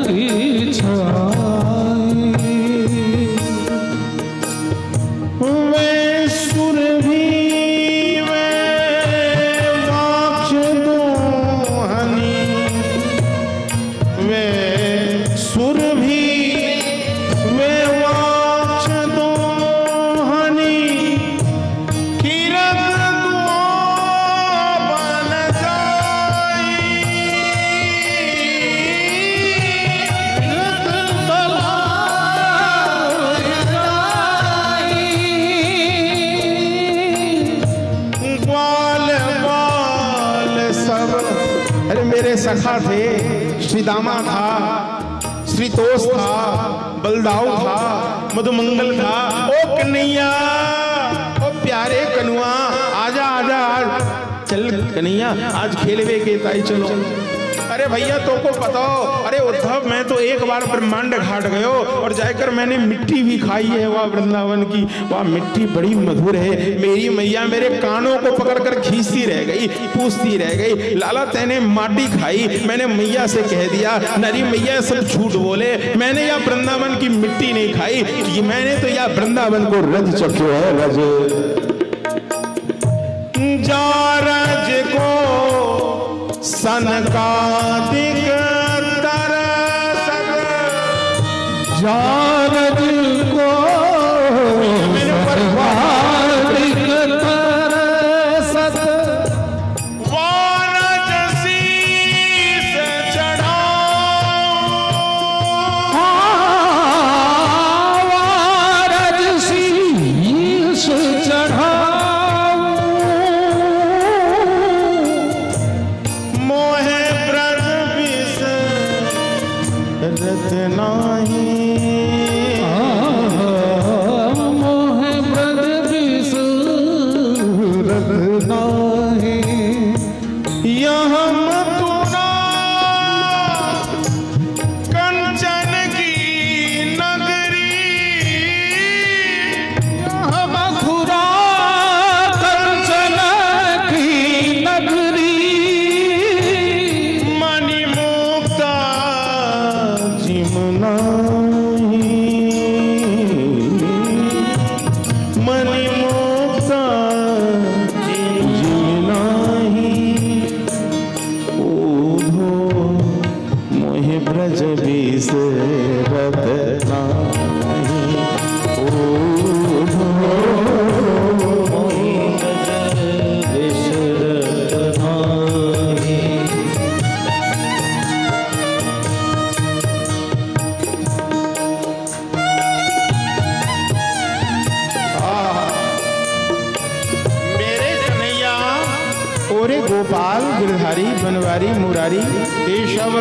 की छाई, वे सुरभि वे वाक्ष दोहनी, वे सुरभि वे वाक्ष दोहनी, किरत दुआ बन जाई, ग्वाल बाल सब। अरे मेरे सखा थे, श्रीदामा था, श्रीतोष था, बलदाऊ था, मधुमंगल था। ओ कन्हैया, ओ प्यारे कनुआ, आजा आजा आज चल कन्हैया, आज खेलवे के ताई चलो। अरे भैया तो को बताओ, अरे उद्धव मैं तो एक बार ब्रह्मांड घाट गयो और जाकर मैंने मिट्टी भी खाई है वह वृंदावन की। वह मिट्टी बड़ी मधुर है। मेरी मैया मेरे कानों को पकड़कर खींचती रह गई, पूछती रह गई, लाला तैने माटी खाई? मैंने मैया से कह दिया, नरी मैया सब झूठ बोले, मैंने यह वृंदावन की मिट्टी नहीं खाई, मैंने तो यह वृंदावन को रज चखो है, रज जा रज को सनकादिक तरसत, जारद को सनकादिक तरसत, वानज शीस चढ़ाऊं, वारज शीस चढ़ाऊं, मोहे ब्रज विसरत नाही, मोहे ब्रज विसरत नाही, यह मथुरा कंचन की नगरी, मथुरा कंचन की नगरी, मणिमुक्ता जिमनाही, मणिमुक्ता जिमनाही, ओधो मोहि ब्रज बिसरत नाही, ओधो मोहि ब्रज बिसरत नाही। मेरे कन्हैया, ओरे गोपाल गिरधारी बनवारी मुरारी केशव,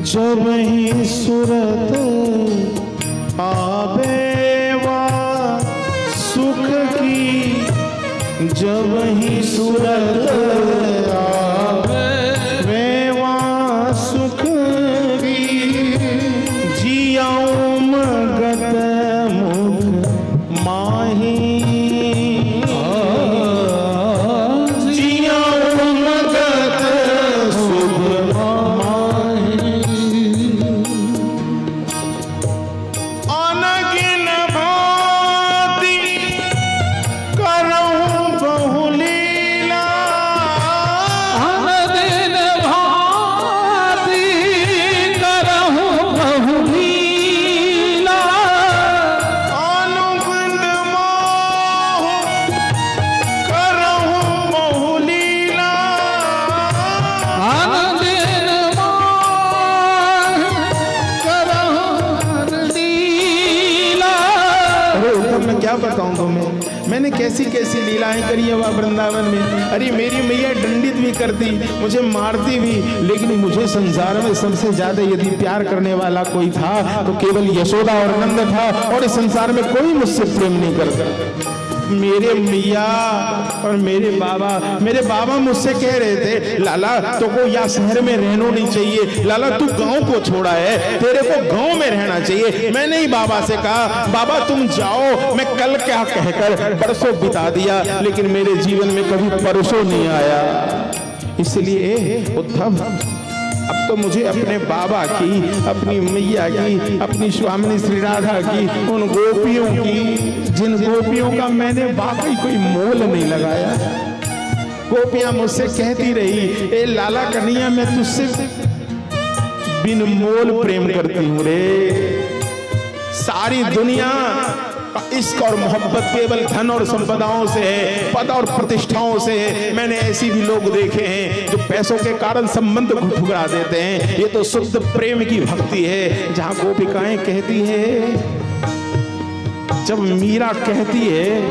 जब ही सूरत आवे वा सुख जब ही सूरत आवे वहाँ सुख भी जियाऊं मगत मुख माही जियाऊं मगत सुख माही अनगिन भांति करऊं बहुलीला अनदिन भांति करहु बहुलीला अनुगुण मोह करऊं बहुलीला अनदिन करहु लीला। अरे उद्धव मैं क्या बताऊं तुम्हें, मैंने कैसी कैसी लीलाएं करी है वहाँ वृंदावन में। अरे मेरी मैया दंडित भी करती, मुझे मारती भी, लेकिन मुझे संसार में सबसे ज्यादा यदि प्यार करने वाला कोई था तो केवल यशोदा और नंद था, और इस संसार में कोई मुझसे प्रेम नहीं करता। मेरे मैया और मेरे बाबा मुझसे कह रहे थे, लाला तो को या शहर में रहना नहीं चाहिए, लाला तू गांव को छोड़ा है, तेरे को गांव में रहना चाहिए। मैंने ही बाबा से कहा, बाबा तुम जाओ, मैं कल क्या कहकर परसों बिता दिया, लेकिन मेरे जीवन में कभी परसों नहीं आया। इसलिए उद्धव अब तो मुझे अपने बाबा की, अपनी मैया की, अपनी स्वामिनी श्री राधा की, उन गोपियों की, जिन गोपियों का मैंने वाकई कोई मोल नहीं लगाया। गोपियां मुझसे कहती रही, ए लाला कन्हैया मैं तुझसे बिन मोल प्रेम करती हूँ रे। सारी दुनिया का इश्क और मोहब्बत केवल धन और संपदाओं से है, पद और प्रतिष्ठाओं से है। मैंने ऐसी भी लोग देखे हैं जो पैसों के कारण संबंध को ठुकरा देते हैं। ये तो शुद्ध प्रेम की भक्ति है। जहां गोपिकाएं कहती है, जब मीरा कहती है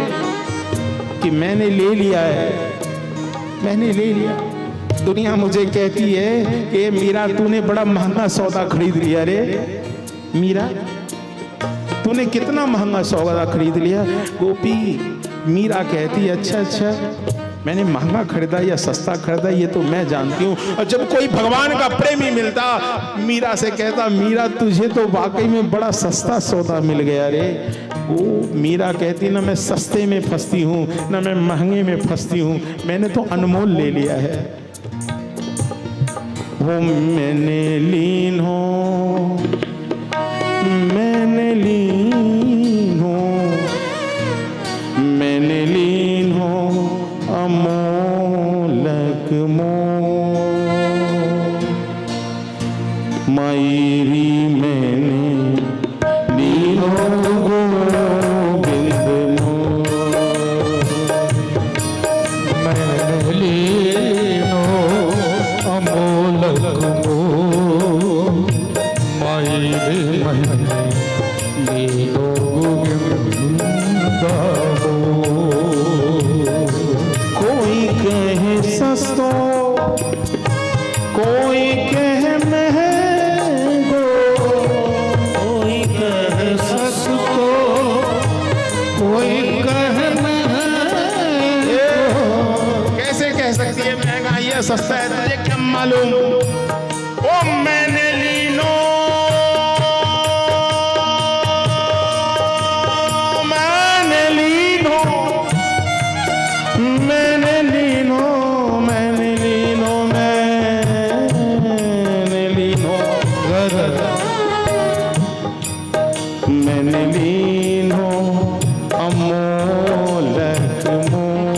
कि मैंने ले लिया है, मैंने ले लिया, दुनिया मुझे कहती है कि मीरा तूने बड़ा महंगा सौदा खरीद लिया रे। मीरा तूने कितना महंगा सौदा खरीद लिया। गोपी मीरा कहती है, अच्छा मैंने महंगा खरीदा या सस्ता खरीदा ये तो मैं जानती हूँ। और जब कोई भगवान का प्रेमी मिलता, मीरा से कहता, मीरा तुझे तो वाकई में बड़ा सस्ता सौदा मिल गया रे। वो मीरा कहती, ना मैं सस्ते में फंसती हूँ ना मैं महंगे में फंसती हूँ, मैंने तो अनमोल ले लिया है। वो मैंने लीन हो, मैंने लीन हो, मैंने लीन हो अमोलक मोह, मायरी मैंने लीन हो गोविंद मोह, मैंने लीनो अमोलक मोह, माई रे मैंने लीनो गोविंद मोह। कोई कहे सस्तो, कोई कहे महंगो, कोई कहे सस्तो, कोई कहे महंगो। कैसे कह सकती है महंगा या सस्ता है, तुझे क्या मालूम। ओ मैंने लीनो, मैंने लीनो, मैंने लीनो, मैंने लीनो, मैंने लीनो, मैंने लीनो अमोलक मोह,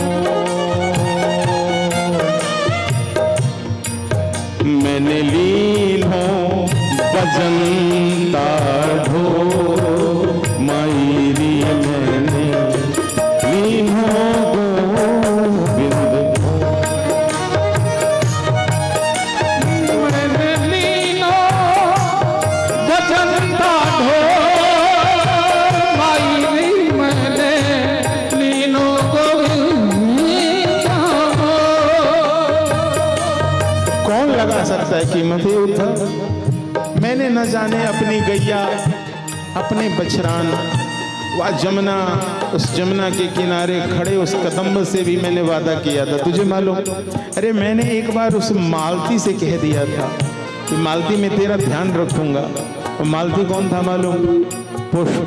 मैंने लीन हो बजंता ढो, मायरी मैंने लीन हो गोविंद को। मैंने लीनो बजंता ढो, मायरी मैंने लीनो गोविंदा। कौन लगा सकता है कीमत है उद्धव। मैंने न जाने अपनी गैया, अपने बछरान व जमुना उस जमुना के किनारे खड़े उस कदम्ब से भी मैंने वादा किया था, तुझे मालूम? अरे मैंने एक बार उस मालती से कह दिया था कि मालती मैं तेरा ध्यान रखूंगा। और मालती कौन था मालूम? पुष्प।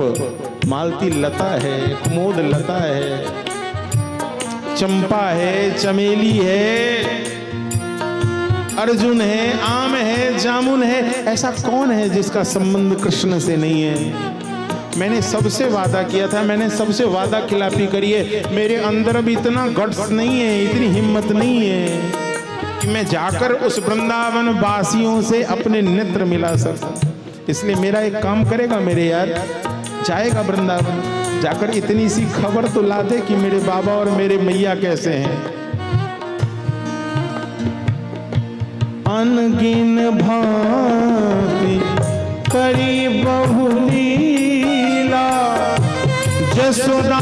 मालती लता है, कुमोद लता है, चंपा है, चमेली है, अर्जुन है, आम है, जामुन है। ऐसा कौन है जिसका संबंध कृष्ण से नहीं है? मैंने सबसे वादा किया था, मैंने सबसे वादा खिलाफी करी है। मेरे अंदर भी इतना गट्स नहीं है, इतनी हिम्मत नहीं है कि मैं जाकर उस वृंदावन वासियों से अपने नेत्र मिला सकूं। इसलिए मेरा एक काम करेगा मेरे यार, जाएगा वृंदावन, जाकर इतनी सी खबर तो ला दे कि मेरे बाबा और मेरे मैया कैसे हैं। अनगिन भांति करी बहुलीला, जसोदा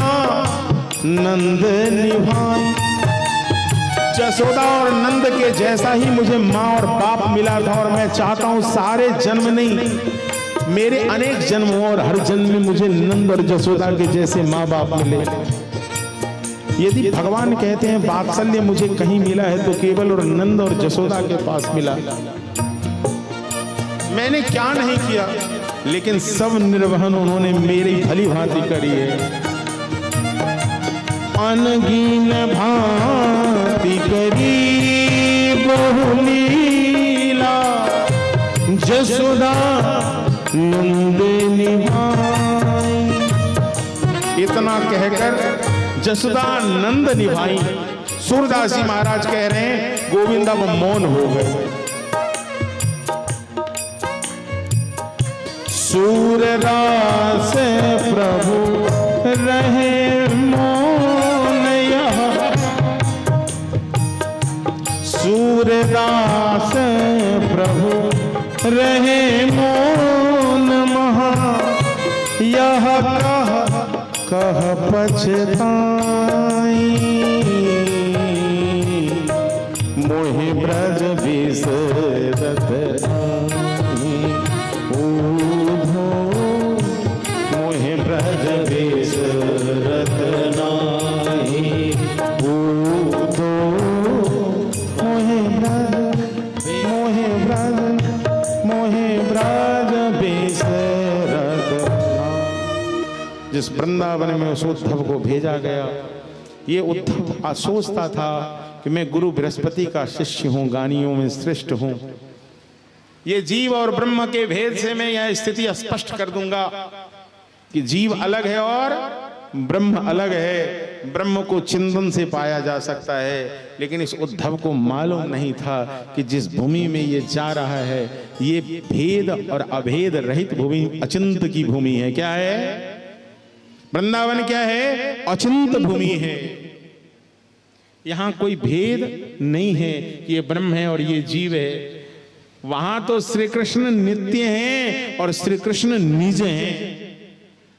नंद निभाई। जसोदा और नंद के जैसा ही मुझे माँ और बाप मिला था, और मैं चाहता हूँ सारे जन्म नहीं, मेरे अनेक जन्म हो और हर जन्म में मुझे नंद और जसोदा के जैसे माँ बाप मिले। यदि भगवान कहते हैं वात्सल्य मुझे कहीं मिला है तो केवल और नंद और जसोदा के पास मिला। मैंने क्या नहीं किया, लेकिन सब निर्वहन उन्होंने मेरी भली भांति करी है। अनगिन भांति करी बहुलीला, जसोदा नंद निभाई। इतना कहकर जसोदा नंद निभाई। सूरदास जी महाराज कह रहे हैं गोविंद अब मौन हो गए। सूरदास प्रभु रहे मौन यहाँ, सूरदास प्रभु रहे मौन महा। यह कह पछताई, मोहि ब्रज बिसरत आई। ऊधो मोहि ब्रज बिसरत नाही, ऊधो मोहि ब्रज बिसरत। जिस वृंदावन में उस उद्धव को भेजा गया, ये उद्धव सोचता था कि मैं गुरु बृहस्पति का शिष्य हूं, गानियों में श्रेष्ठ हूं। ये जीव और ब्रह्म के भेद से मैं यह स्थिति स्पष्ट कर दूंगा कि जीव अलग है और ब्रह्म अलग है। ब्रह्म को चिंतन से पाया जा सकता है, लेकिन इस उद्धव को मालूम नहीं था कि जिस भूमि में ये जा रहा है ये भेद और अभेद रहित भूमि, अचिंत की भूमि है। क्या है? वृंदावन क्या है? अचिंत भूमि है। यहां कोई भेद नहीं है कि ये ब्रह्म है और ये जीव है। वहां तो श्री कृष्ण नित्य हैं और श्री कृष्ण निज हैं।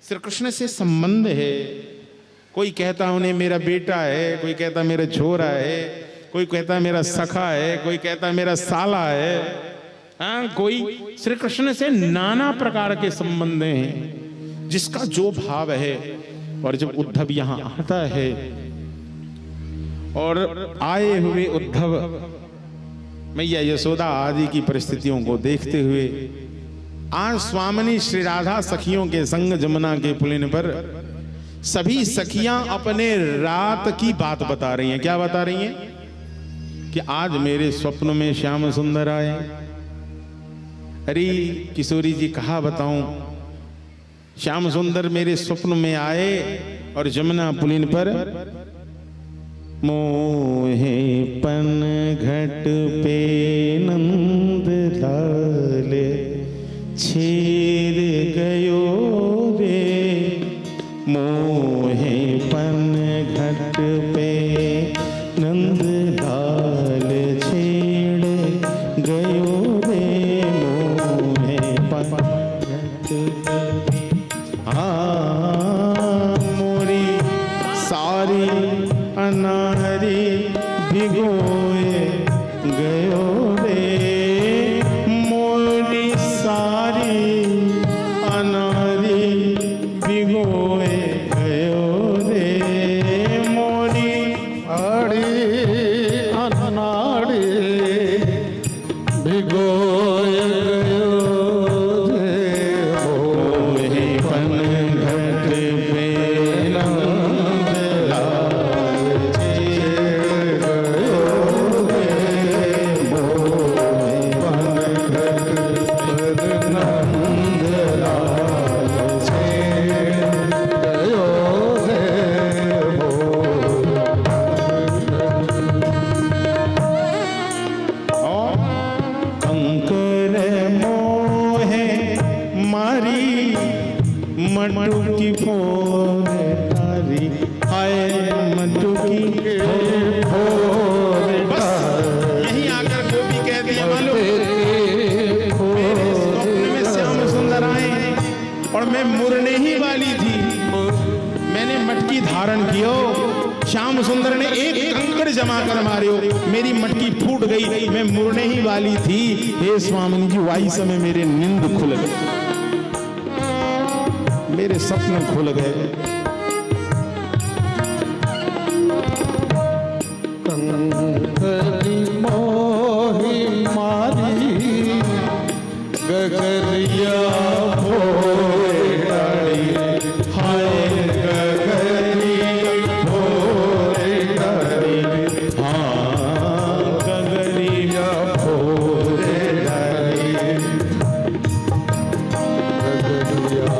श्री कृष्ण से संबंध है। कोई कहता उन्हें मेरा बेटा है, कोई कहता मेरा छोरा है, कोई कहता मेरा सखा है, कोई कहता मेरा साला है। कोई श्री कृष्ण से नाना प्रकार के संबंध हैं, जिसका जो भाव है। और जब उद्धव यहां आता है और आए हुए उद्धव मैया यशोदा आदि की परिस्थितियों को देखते हुए आज स्वामिनी श्री राधा सखियों के संग जमुना के पुलिन पर सभी सखियां अपने रात की बात बता रही हैं। क्या बता रही हैं? कि आज मेरे स्वप्न में श्याम सुंदर आए। अरे किशोरी जी कहा बताऊं, श्याम सुंदर मेरे स्वप्न में आए और जमुना पुलिन पर मोहे पन घट पे नंद लाल छेद गयो रे। मोहे पन घट पे नंद लाल छेड़ गयो रे। मोहे पन घट मोरी सारी अनारी भिगोए गयो रे। मोरी सारी भिगोय गयो मोहे पन घट पे नंदलाल छे गयो मोहे पन घट पे नंदलाल छे गयो कंकर मोहे मारी मटुकी फोर तारी हाय मटुकी फोर यहीं आकर गोपी कहती है मालूम मेरे स्वप्न में श्याम सुंदर आए और मैं मुरने ही वाली थी, मैंने मटकी धारण कियो, श्याम सुंदर ने एक कंकड़ जमा कर मारियो, मेरी मटकी फूट गई, मैं मुरने ही वाली थी। हे स्वामी जी वाई समय मेरे नींद खुल गए, मेरे सपने खुल गए। कंकड़ी मोही मारी गगरिया भोरे डाली हाय गगरिया भोरे डाली हाँ गगरिया भोरे डाली गगरिया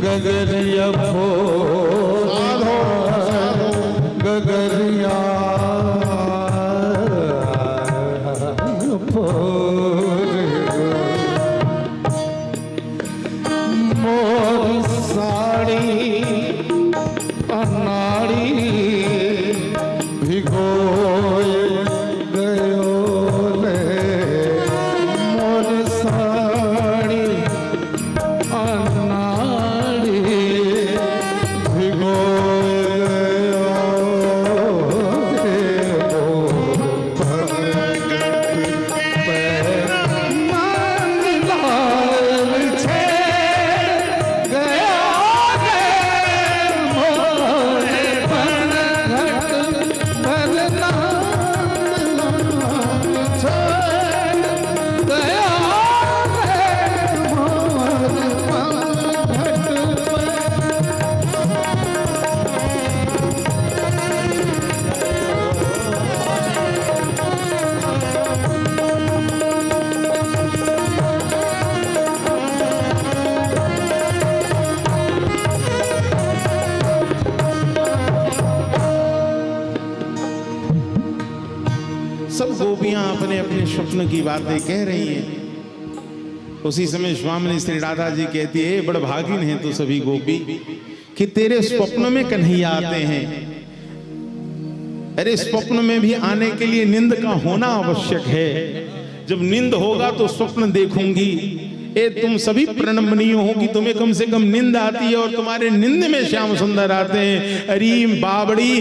गगरिया गगरिया मोर साड़ी अनाड़ी भिगोय गयो ले मोर साड़ी अनाड़ी भिगोय गयो नंदलाल छे गयो मोरे पन घट पर नंदलाल छे गयो मोरे पन घट पर सब गोपियां अपने अपने स्वप्न की बातें कह रही हैं। उसी समय स्वामी श्री राधा जी कहती है बड़ भागिन है तो सभी गोपी कि तेरे स्वप्न में कन्हैया आते हैं। अरे स्वप्न में भी आने के लिए नींद का होना आवश्यक है, जब नींद होगा तो स्वप्न देखूंगी। ए तुम सभी प्रणमनीय हो कि तुम्हें कम से कम नींद आती है और तुम्हारे नींद में श्याम सुंदर आते हैं। अरे बाबड़ी,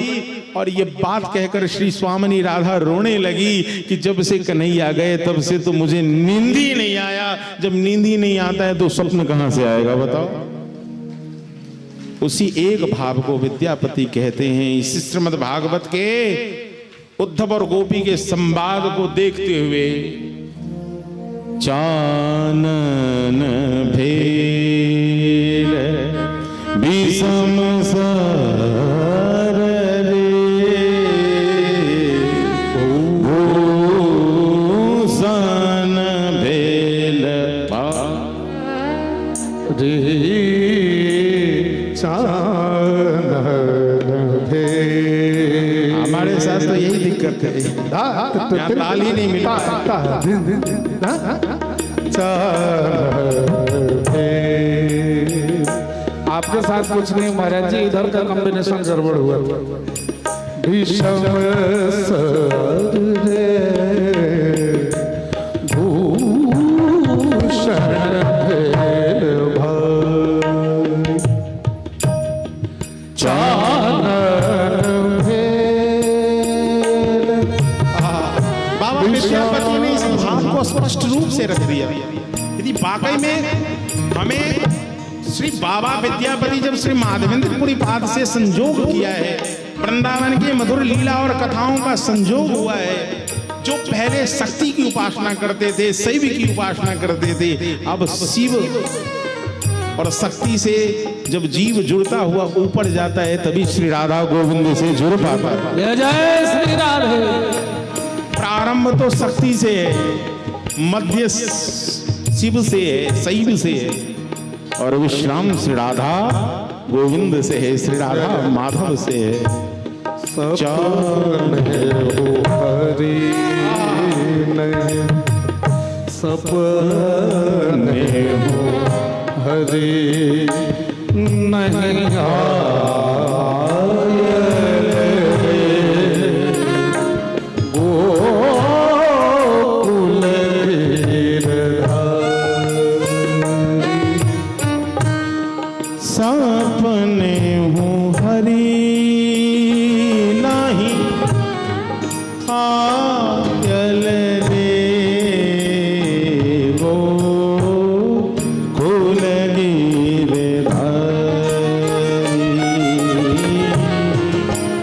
और ये बात कहकर श्री स्वामिनी राधा रोने लगी कि जब से कन्हैया गए तब से तो मुझे नींद ही नहीं आया। जब नींद ही नहीं आता है तो स्वप्न कहां से आएगा बताओ। उसी एक भाव को विद्यापति कहते हैं। इस श्रीमद् भागवत के उद्धव और गोपी के संवाद को देखते हुए चानन भेल विषम सार भूषण भेल हमारे साथ तो यही दिक्कत है, ताल ही नहीं मिलता। आपके साथ कुछ नहीं महाराज जी, इधर का कॉम्बिनेशन गड़बड़ हुआ। भीषम रे भूषण भेल भाई चानन भेल। बाबा विद्यापति ने इस भाव को स्पष्ट रूप से रख दिया। यदि वाकई में हमें श्री बाबा विद्यापति जब श्री माधवेंद्रपुरी पाद से संजोग किया है, वृंदावन के मधुर लीला और कथाओं का संजोग हुआ है। जो पहले शक्ति की उपासना करते थे, शैव की उपासना करते थे, अब शिव और शक्ति से जब जीव जुड़ता हुआ ऊपर जाता है तभी श्री राधा गोविंद से जुड़ पाता है। जय जय श्री राधे। प्रारंभ तो शक्ति से है, मध्य शिव से है, शैव से है, और विश्राम श्री राधा गोविंद से है, श्री राधा माधव से है। सपने हो हरि नहीं, सपने हो हरि नहीं आए गोकुल गिरधारी। सपने हो हरि नहीं आयल रे गोकुल गिरधारी,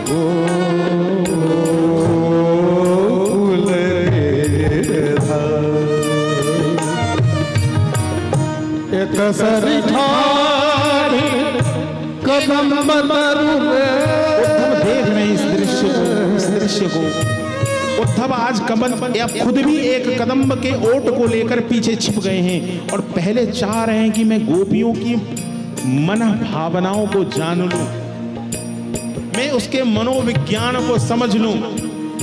गोकुल गिरधारी। एक सरी ठाड़ी कदम बदरू उद्धव देख रहे हैं इस दृश्य को। उद्धव आज कमल या खुद भी एक कदम्ब के ओट को लेकर पीछे छिप गए हैं और पहले चाह रहे हैं कि मैं गोपियों की मन भावनाओं को जान लूं, मैं उसके मनोविज्ञान को समझ लूं।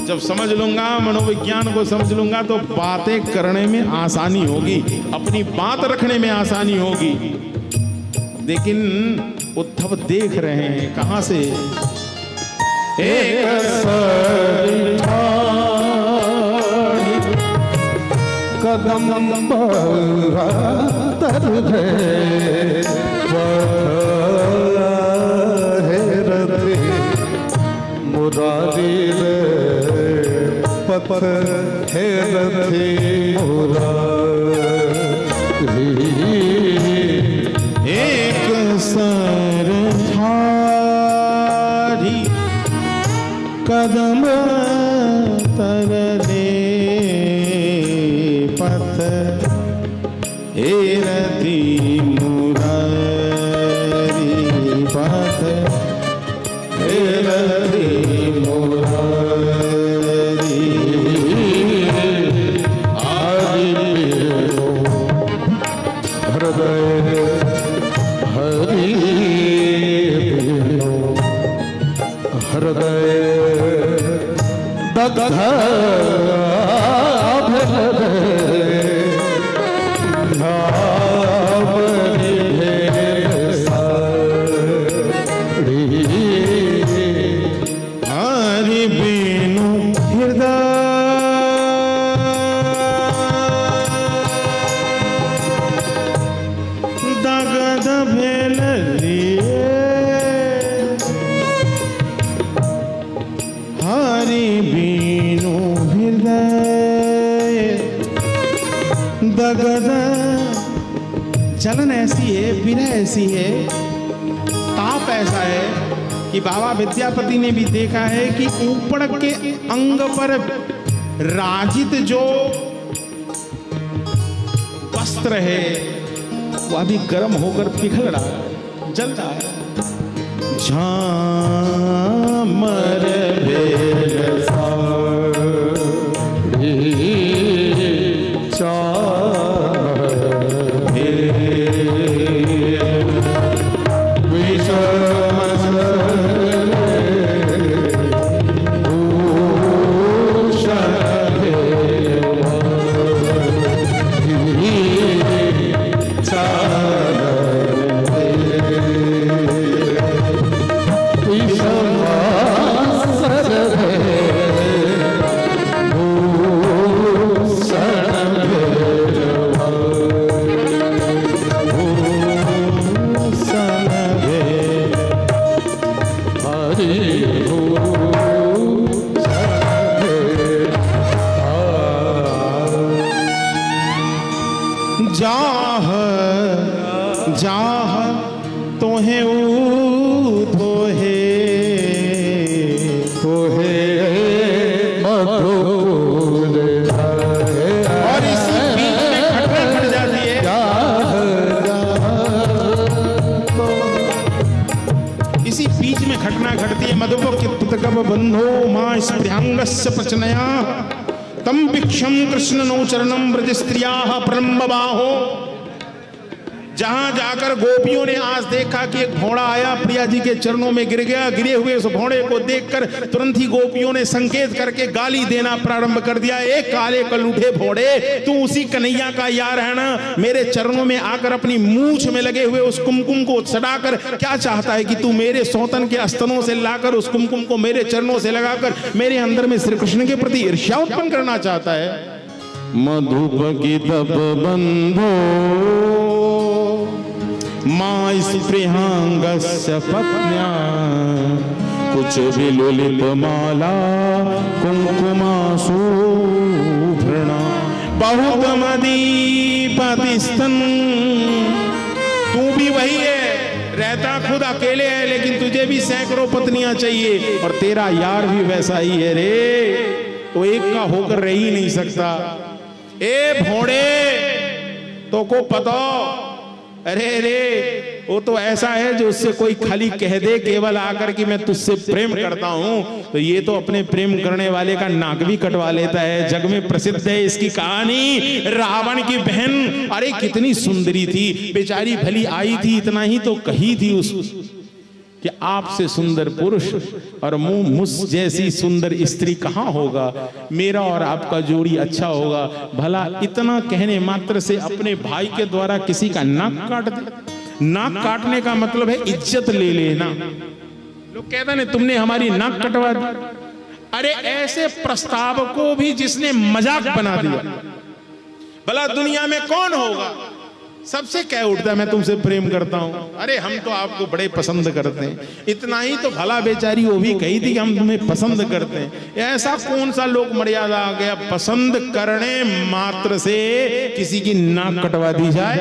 जब समझ लूंगा, मनोविज्ञान को समझ लूंगा तो बातें करने में आसानी होगी, अपनी बात रखने में आसानी होगी। लेकिन उद्धव देख रहे हैं कहां से, एक सरी ठाड़ी कदम बहतर है रथे मुरारी रे पथ है रथे मुरारी। एक सर ठाड़ी कदम तरले पथ हेरती मुरारी, पथ हेरती मुरारी। हृदय हरि हृदय दग्ध हरि बिनु हृदय दगद भेल रे, हरि बिनु हृदय दगद। जलन ऐसी है, विरह ऐसी है, ताप ऐसा है कि बाबा विद्यापति ने भी देखा है कि ऊपर के अंग पर राजित जो वस्त्र है वो अभी गर्म होकर पिघल रहा है, जल रहा है। झामर बेल साड़ी चाहे विषम जाह तोहे ऊधो है और इसी बीच में घटना घट जाती है। इसी बीच में घटना घटती है। मधुपकित्तकब बंधो मां स्प्रियांगस्य प्रचनया तम भिक्षम कृष्ण नो चरणम ब्रज स्त्रिया प्रलम्बाहो। जहां जाकर गोपियों ने आज देखा कि एक घोड़ा आया, प्रिया जी के चरणों में गिर गया। गिरे हुए उस घोड़े को देखकर तुरंत ही गोपियों ने संकेत करके गाली देना प्रारंभ कर दिया। एक काले कलूठे घोड़े, तू उसी कन्हैया का यार है ना? मेरे चरणों में आकर अपनी मूंछ में लगे हुए उस कुमकुम को सड़ाकर क्या चाहता है कि तू मेरे सौतन के स्तनों से लाकर उस कुमकुम को मेरे चरणों से लगाकर मेरे अंदर में श्री कृष्ण के प्रति ईर्ष्या उत्पन्न करना चाहता है। मधुपकितब बंधो मां स्पृहांगस्य पत्न्या कुछ विलुलित माला कुंकुमासूभृणा बहुत मदीपतिस्तन। तू भी वही है, रहता खुद अकेले है लेकिन तुझे भी सैकड़ों पत्नियां चाहिए और तेरा यार भी वैसा ही है रे। तो एक का होकर रह ही नहीं सकता। ए भोड़े तो को पता, अरे रे वो तो ऐसा है जो उससे कोई खाली कह दे केवल आकर कि मैं तुझसे प्रेम करता हूं, तो ये तो अपने प्रेम करने वाले का नाक भी कटवा लेता है। जग में प्रसिद्ध है इसकी कहानी। रावण की बहन अरे कितनी सुंदरी थी, बेचारी भली आई थी, इतना ही तो कही थी उस कि आपसे सुंदर पुरुष और मुझ जैसी सुंदर स्त्री कहाँ होगा, मेरा और आपका जोड़ी अच्छा होगा। भला इतना कहने मात्र से अपने भाई के द्वारा किसी का नाक काट दे। नाक काटने का मतलब है इज्जत ले लेना। लोग कहते हैं तुमने हमारी नाक कटवा दी। अरे ऐसे प्रस्ताव को भी जिसने मजाक बना दिया, भला दुनिया में कौन होगा सबसे कह उठता है मैं तुमसे प्रेम करता हूं। अरे हम तो आपको बड़े पसंद करते हैं। इतना ही तो भला बेचारी वो भी कही थी कि हम तुम्हें पसंद करते हैं। ऐसा कौन सा लोक मर्यादा आ गया पसंद करने मात्र से किसी की नाक कटवा दी जाए।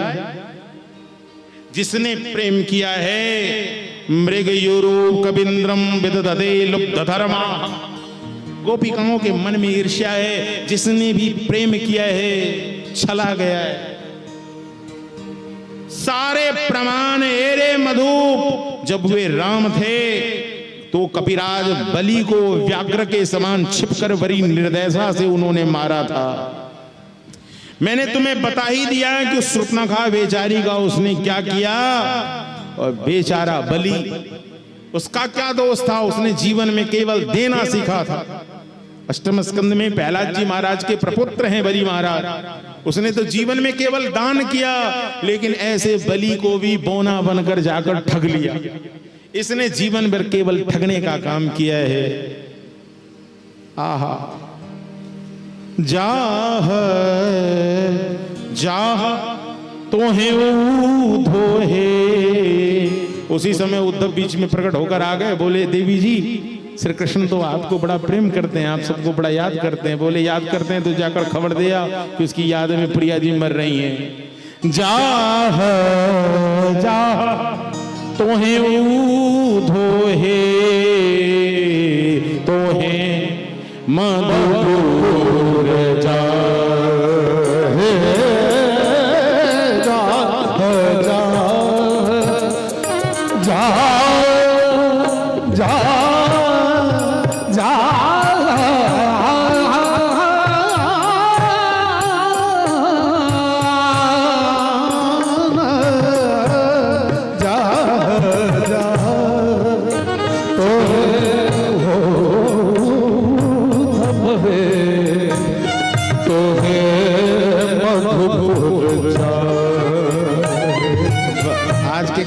जिसने प्रेम किया है मृग यूरूप कविंद्रम विदधते लुब्ध धर्मा। गोपिकाओं के मन में ईर्ष्या है, जिसने भी प्रेम किया है छला गया है। सारे प्रमाण एरे मधुप। जब वे राम थे तो कपिराज बलि को व्याघ्र के समान छिपकर बड़ी निर्दयता से उन्होंने मारा था। मैंने तुम्हें बता ही दिया है कि शूर्पणखा बेचारी का उसने क्या किया। और बेचारा बलि, उसका क्या दोष था? उसने जीवन में केवल देना सीखा था। अष्टम स्कंद में प्रहलाद जी महाराज के प्रपुत्र हैं बलि महाराज। उसने तो जीवन में केवल दान किया, लेकिन ऐसे बलि को भी बौना बनकर जाकर ठग लिया। इसने जीवन भर केवल ठगने का काम किया है। आहा जाह जाह तोहे ऊधो है। उसी समय उद्धव बीच में प्रकट होकर आ गए। बोले देवी जी श्री कृष्ण तो आपको बड़ा प्रेम करते हैं, आप सबको बड़ा याद करते हैं। बोले याद करते हैं तो जाकर खबर दिया कि उसकी याद में प्रिया जी मर रही हैं। जाह जाह तोहे ऊधो है तोहे मधुपुर जा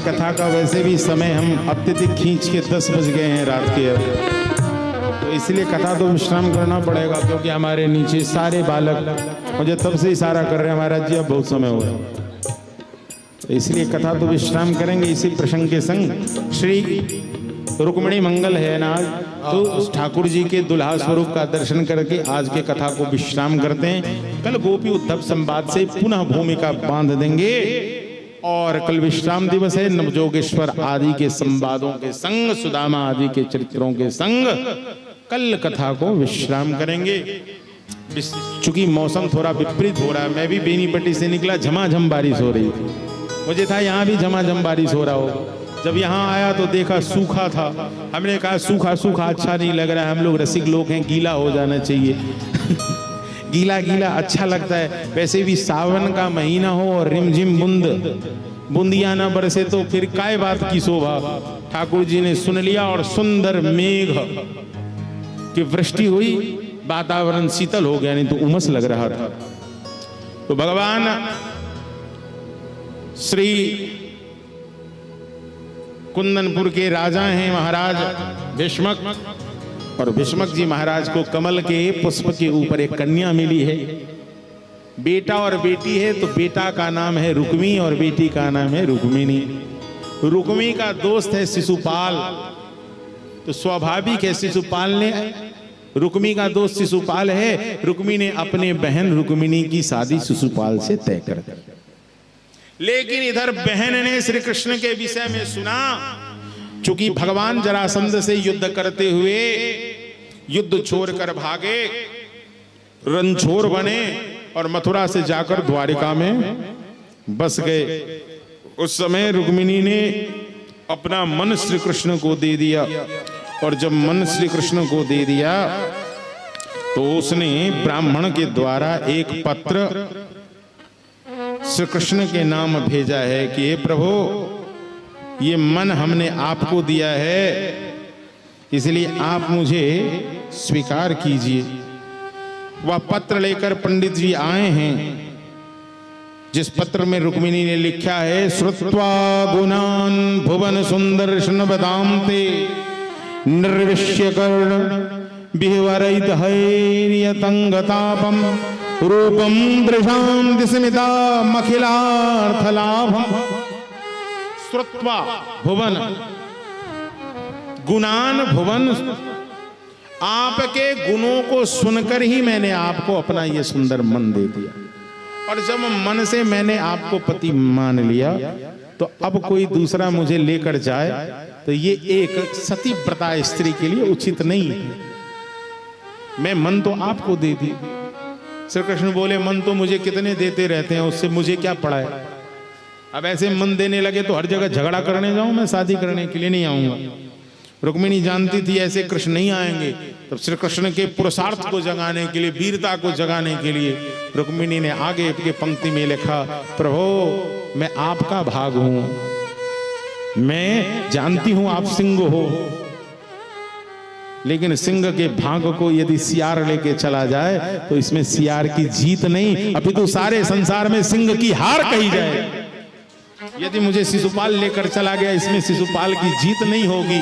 कथा का वैसे भी समय हम अत्यधिक खींच के 10 बज गए हैं रात के। अब तो इसलिए कथा तो विश्राम करना पड़ेगा, क्योंकि हमारे नीचे सारे बालक मुझे तब से इशारा कर रहे हैं महाराज जी अब बहुत समय हुआ। तो इसलिए कथा तो विश्राम करेंगे। इसी प्रसंग के संग श्री रुक्मिणी मंगल है ना, तो उस ठाकुर जी के दुल्हा स्वरूप का दर्शन करके आज के कथा को विश्राम करते हैं। कल गोपी उद्धव संवाद से पुनः भूमिका बांध देंगे। और कल विश्राम दिवस है। नवजोगेश्वर आदि के संवादों के संग, सुदामा आदि के चरित्रों के संग कल कथा को विश्राम करेंगे। चूंकि मौसम थोड़ा विपरीत हो रहा है, मैं भी बेनीपट्टी से निकला, झमाझम बारिश हो रही थी, मुझे था यहाँ भी झमाझम बारिश हो रहा हो। जब यहाँ आया तो देखा सूखा था, हमने कहा सूखा सूखा अच्छा नहीं लग रहा है, हम लोग रसिक लोग हैं, गीला हो जाना चाहिए। गीला गीला अच्छा लगता है। वैसे भी सावन का महीना हो और रिमझिम बूंदियां ना बरसे तो फिर काय बात की शोभा। ठाकुर जी ने सुन लिया और सुंदर मेघ की वृष्टि हुई, वातावरण शीतल हो गया, नहीं तो उमस लग रहा था। तो भगवान श्री कुंदनपुर के राजा हैं महाराज भीष्मक, और भीष्मक जी महाराज को कमल के पुष्प के ऊपर एक कन्या मिली है। बेटा और बेटी है, तो बेटा का नाम है रुक्मी और बेटी का नाम है रुक्मिणी। रुक्मी का दोस्त है शिशुपाल, तो स्वाभाविक है शिशुपाल ने, रुक्मी का दोस्त शिशुपाल है, रुक्मी ने अपने बहन रुक्मिणी की शादी शिशुपाल से तय कर दी। लेकिन इधर बहन ने श्री कृष्ण के विषय में सुना, चूंकि भगवान जरासंध से युद्ध करते हुए युद्ध छोड़कर भागे, रणछोड़ बने और मथुरा से जाकर द्वारिका में बस गए। उस समय रुक्मिणी ने अपना मन श्री कृष्ण को दे दिया, और जब मन श्री कृष्ण को दे दिया तो उसने ब्राह्मण के द्वारा एक पत्र श्री कृष्ण के नाम भेजा है कि हे प्रभु, ये मन हमने आपको दिया है, इसलिए आप मुझे स्वीकार कीजिए। वह पत्र लेकर पंडित जी आए हैं, जिस पत्र में रुक्मिणी ने लिखा है, श्रुत्वा गुणान भुवन सुंदर्शन बदामते निर्विश्य कर्ण विहवरैत हैर्यतंगतापम रूपम दृशाम दिस्मिता मखिलार्थलाभम। श्रुत्वा भुवन, गुणान भुवन, आपके गुणों को सुनकर ही मैंने आपको अपना ये सुंदर मन दे दिया, और जब मन से मैंने आपको पति मान लिया तो अब कोई दूसरा मुझे लेकर जाए तो ये एक सती व्रता स्त्री के लिए उचित नहीं है। मैं मन तो आपको दे दी। श्री कृष्ण बोले, मन तो मुझे कितने देते रहते हैं, उससे मुझे क्या पड़ा है। अब ऐसे मन देने लगे तो हर जगह झगड़ा करने जाऊं, मैं शादी करने के लिए नहीं आऊंगा। रुक्मिणी जानती थी ऐसे कृष्ण नहीं आएंगे, तब श्री कृष्ण के पुरुषार्थ को जगाने के लिए, वीरता को जगाने के लिए रुक्मिणी ने आगे के पंक्ति में लिखा, प्रभु मैं आपका भाग हूं, मैं जानती हूं आप सिंह हो, लेकिन सिंह के भाग को यदि सियार लेके चला जाए तो इसमें सियार की जीत नहीं, अपितु सारे संसार में सिंह की हार कही जाए। यदि मुझे शिशुपाल लेकर चला गया, इसमें शिशुपाल की जीत नहीं होगी,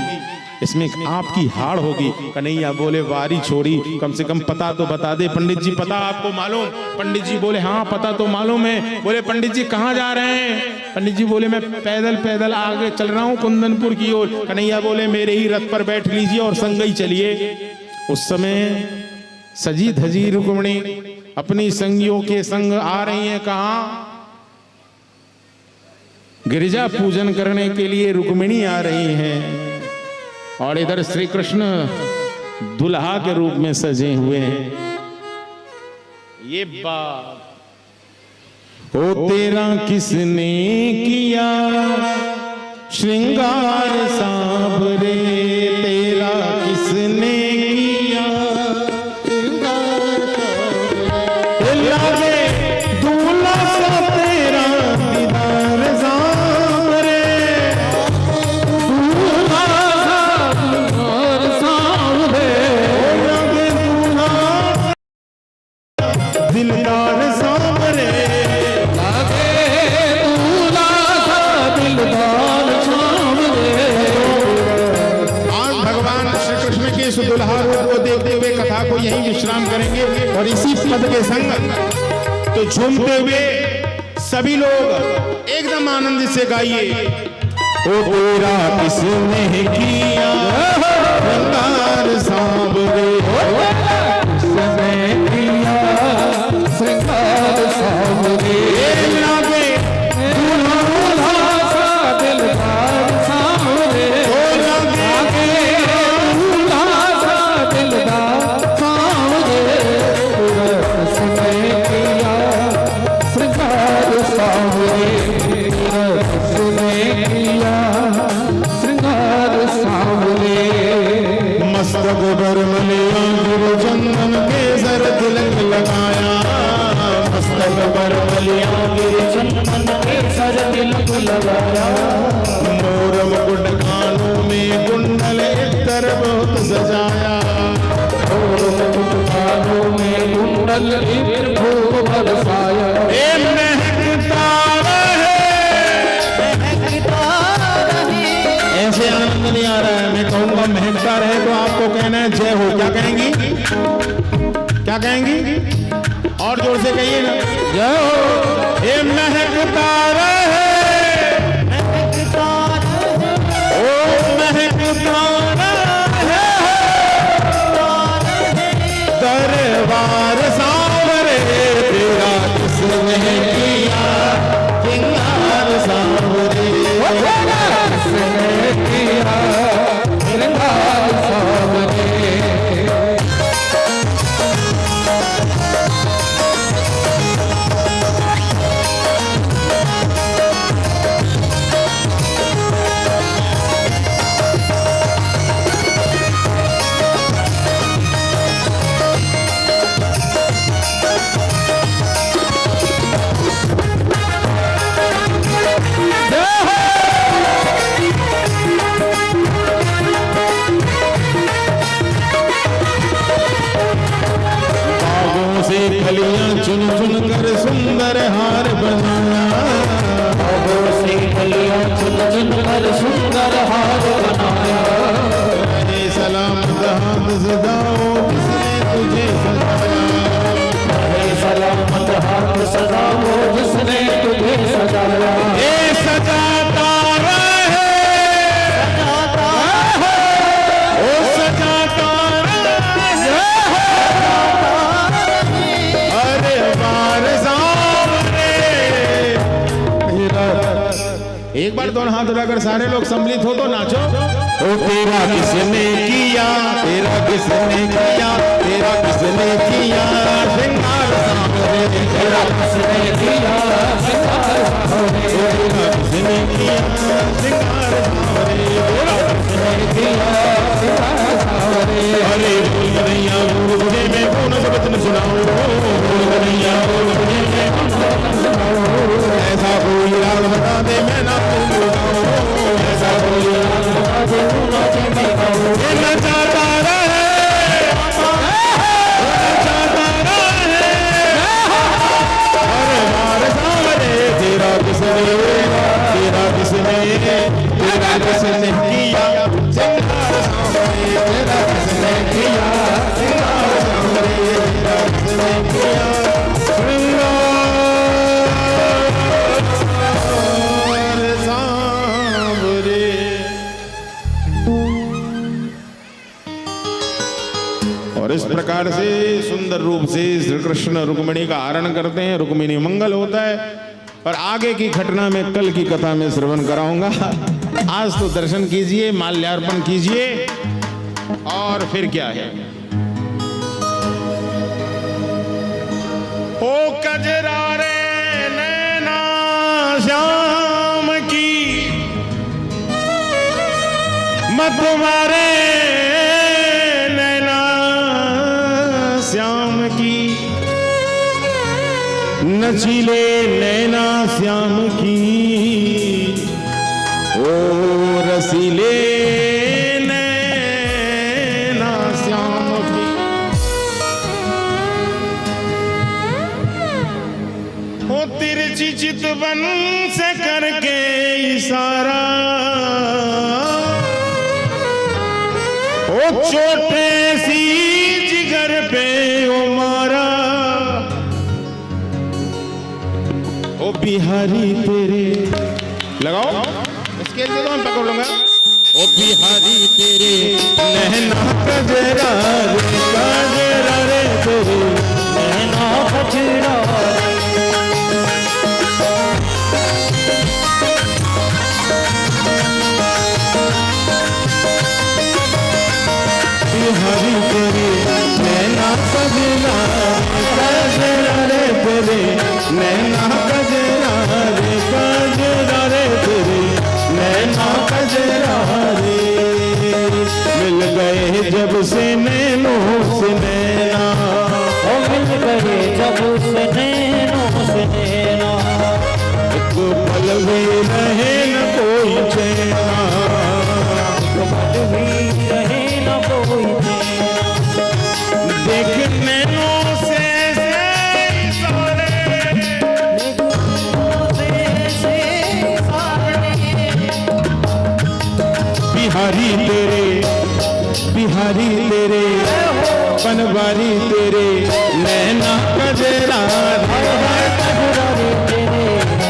इसमें आपकी हार होगी। कन्हैया बोले, वारी छोड़ी, कम से कम पता तो बता दे। पंडित जी पता आपको मालूम? पंडित जी बोले, हाँ पता तो मालूम है। बोले, पंडित जी कहाँ जा रहे हैं? पंडित जी बोले, मैं पैदल पैदल आगे चल रहा हूँ कुंदनपुर की ओर। कन्हैया बोले, मेरे ही रथ पर बैठ लीजिए और संग ही चलिए। उस समय सजी धजी रुक्मिणी अपनी संगियों के संग आ रही है। कहाँ? गिरिजा पूजन करने के लिए रुक्मिणी आ रही हैं, और इधर श्री कृष्ण दुल्हा के रूप में सजे हुए हैं। ये बात ओ तेरा किसने किया श्रृंगार सांवरे, तेरा किसने किया श्रृंगार सांवरे, लागे दूल्हा सा तेरा दीदार सांवरे, दूल्हा सा दीदार सांवरे, लागे दूल्हा दिलदार सांवरे, लागे दूल्हा सा दिलदार सांवरे। आज भगवान श्री कृष्ण के इस दुल्हा रूप को देखते हुए कथा को यहीं विश्राम करेंगे, और इसी पद के संग तो झूमते हुए सभी लोग एकदम आनंद से गाइए। ओ तेरा किसने किया श्रृंगार सांवरे, किसने किया श्रृंगार सांवरे, लागे दूल्हा मोर मुकुट कानों में कुंडल इतर बहुत सजाया। मोर मुकुट कानों में कुंडल इत्र खूब बरसाया। ए महकता रहे, ऐसे आनंद नहीं आ रहा है। मैं कहूंगा महकता रहे तो आपको कहना है जय हो। क्या कहेंगी? क्या कहेंगी? और जोर से कहिए ना, जय हो। ये महकता रहे, ओ महकता रहे, दरबार सांवरे तेरा किसने किया श्रृंगार सांवरे, किसने किया श्रृंगार सांवरे। कलियां चुन चुन कर सुंदर हार बनाया। बागों से कलियां चुन चुन कर सुंदर हार बनाया। रहे सलामत हाथ सदाओ जिसने तुझे सजाया। रहे सलामत हाथ सदाओ जिसने तुझे सजाया। ए सजाता रहे, ओ सजाता रहे, अरे बार सामने तेरा। एक बार दोनों हाथ उठाकर सारे लोग सम्मिलित हो तो नाचो। ओ तेरा किसने किया, तेरा किसने किया, तेरा किसने किया श्रृंगार सांवरे, तेरा किसने किया श्रृंगार सांवरे, तेरा किसने किया श्रृंगार सांवरे, तेरा किसने किया श्रृंगार सांवरे। अरे बोल कन्हैया बोल मुझे मैं कौन सा वचन सुनाऊं, बोल कन्हैया बोल मुझे मैं कौन सा वचन सुनाऊं। ऐसा कोई राग बता दे मैं ना गाऊं, ऐसा कोई राग बता दे तू नाचे मैं गाऊं। नचाता रहे, नचाता रहे, अरे बार सांवरे तेरा किसने, तेरा किसने, तेरा किसने किया श्रृंगार सांवरे, तेरा किसने किया श्रृंगार सांवरे, तेरा किसने किया श्रृंगार सांवरे। और इस प्रकार से सुंदर रूप से श्री कृष्ण रुक्मिणी का हरण करते हैं, रुक्मिणी मंगल होता है। और आगे की घटना में कल की कथा में श्रवण कराऊंगा। आज तो दर्शन कीजिए, माल्यार्पण कीजिए, और फिर क्या है। ओ कजरारे नैना श्याम की मत मारे, नैना श्याम की नचीले नैना श्याम की, ओ रसीले नैना श्याम की। ओ तिरछी चितवन से करके इशारा, ओ छोटे सी जिगर पे ओ मारा, ओ बिहारी तेरे लगाओ स्केल से तो मैं पकड़ लूंगा। ओ बिहारी तेरे नैना कजरा रे, कजरा रे तेरे नैना कजरा। बिहारी तेरे नैना कजरा रे, तेरे नैना कजरा रे, कजरा रे तेरे नैना कजरा रे। मिल गए जब से नैनों से नैना, ओ मिल गए जब से नैनों से नैना, एक पल भी रहे न कोई बिहारी तेरे, बिहारी तेरे, बनवारी तेरे, नैना कजरा कजरारे तेरे,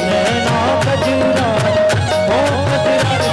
नैना कजरा, ओ कजरारे।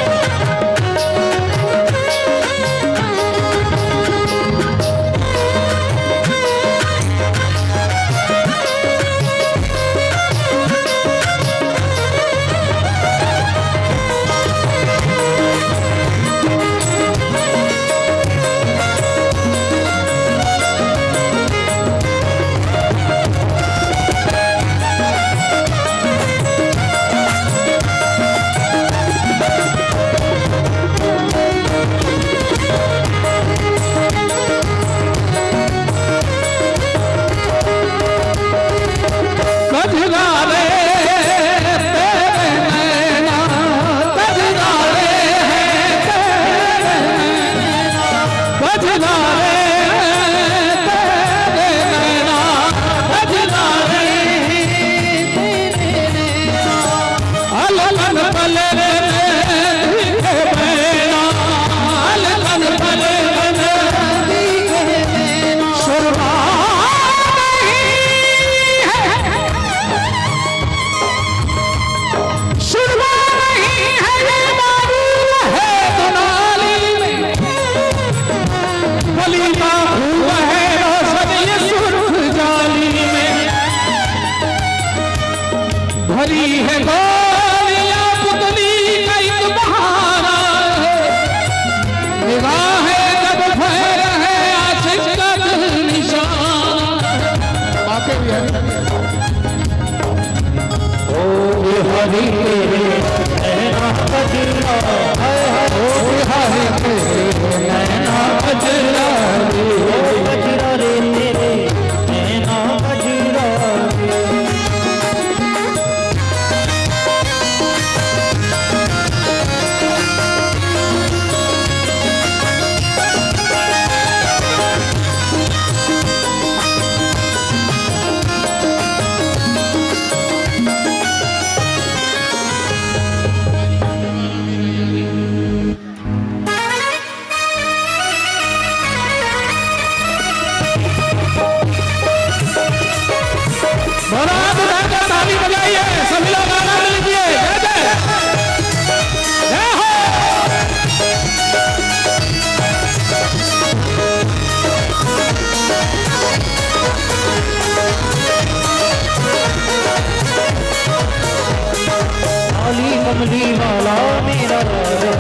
कमली वाला मेरा रे,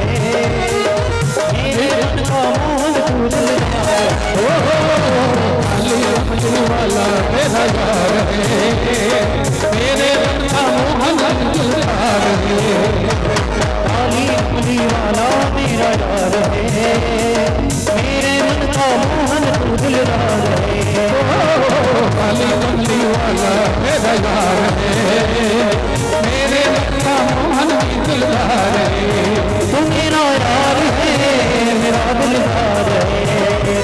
मेरे मन का मोहन तू दिलदार है। कमली वाला मेरा यार है, मेरे मन का मोहन दिलदार है। कमली वाला मेरा यार है, मेरे मन का मोहन तू दिलदार है। कमली वाला मेरा यार है, मेरे मन का मोहन दिलदार है। तू मेरा यार है, मेरा दिलदार है।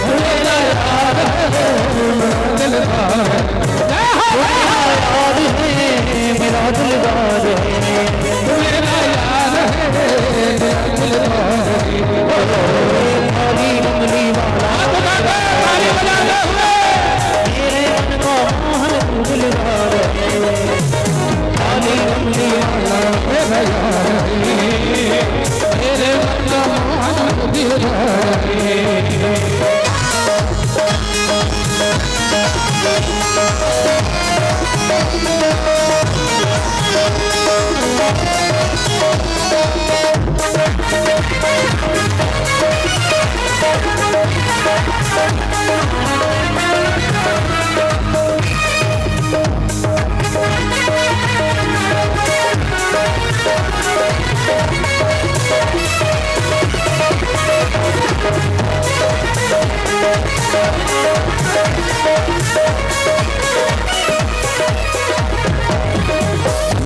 तू मेरा यार है, मेरा दिलदार है। तू मेरा यार है, मेरा दिलदार है। तू मेरा यार है, मेरा दिलदार है। कमली वाला ताली बजाते हुए, मेरे मन का मोहन तू दिलदार है। कमली वाला मेरा यार है, मेरे मन का मोहन दिलदार है।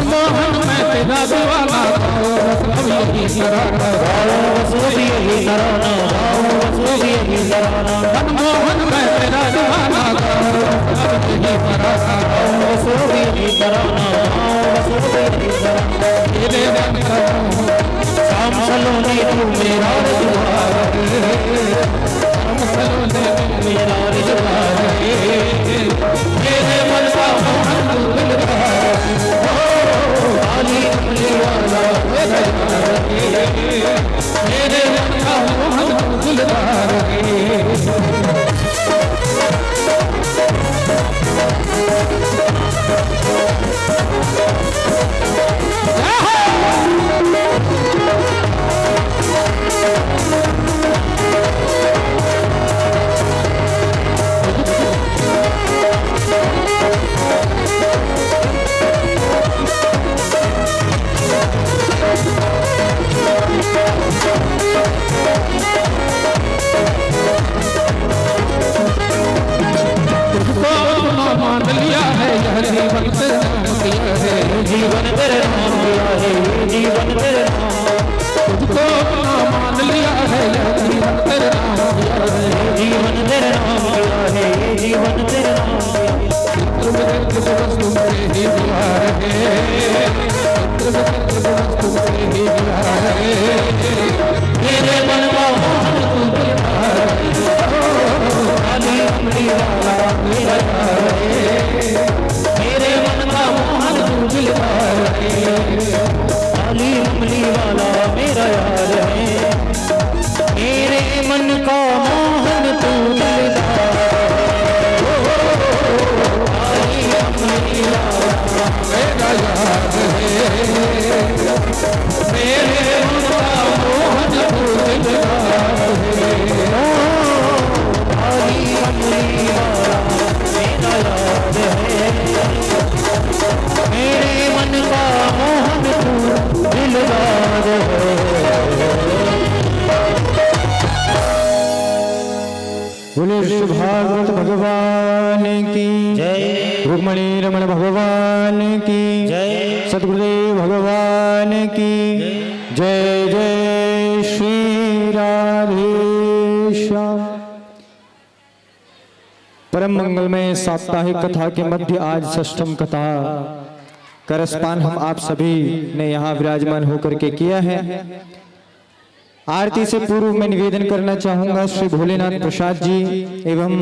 मोहन मैं तेरा दीवाना, सब यही तराना, सब यही तराना, सब यही तराना। मोहन मैं तेरा दीवाना, सब यही तराना, सब यही तराना, सब यही तराना। तेरे रंग का शाम सलोनी तू मेरा जीवन तेरे नाम किया है, जीवन तेरे नाम किया है, जीवन तेरे नाम, तुझको अपना मान लिया है, जीवन तेरे नाम किया है, जीवन तेरे नाम किया है, जीवन तेरे नाम किया है। तुमसे ही प्यार है, तुमसे ही प्यार है, मेरे मन का मोहन तू दिलदार है, काली अमली वाला मेरा यार है, मेरे मन का मोहन तू दिलदार है, काली अमली वाला मेरा यार है, मेरे मन का मोहन तू दिलदार मेरा याद है, मेरे मन का मोहन तू दिलदार है, काली अमली वाला मेरा याद है, मेरे मन का मोहन तू दिलदार है। बोले श्री भागवत भगवान की जय, रुक्मणी रमण भगवान की जय, सतगुरुदेव भगवान की जय। जय श्री राधे श्याम। परम मंगलमय साप्ताहिक कथा के मध्य आज षष्ठम कथा का रसपान हम आप सभी ने यहाँ विराजमान होकर के किया है। आरती से पूर्व मैं निवेदन करना चाहूंगा श्री भोलेनाथ प्रसाद जी एवं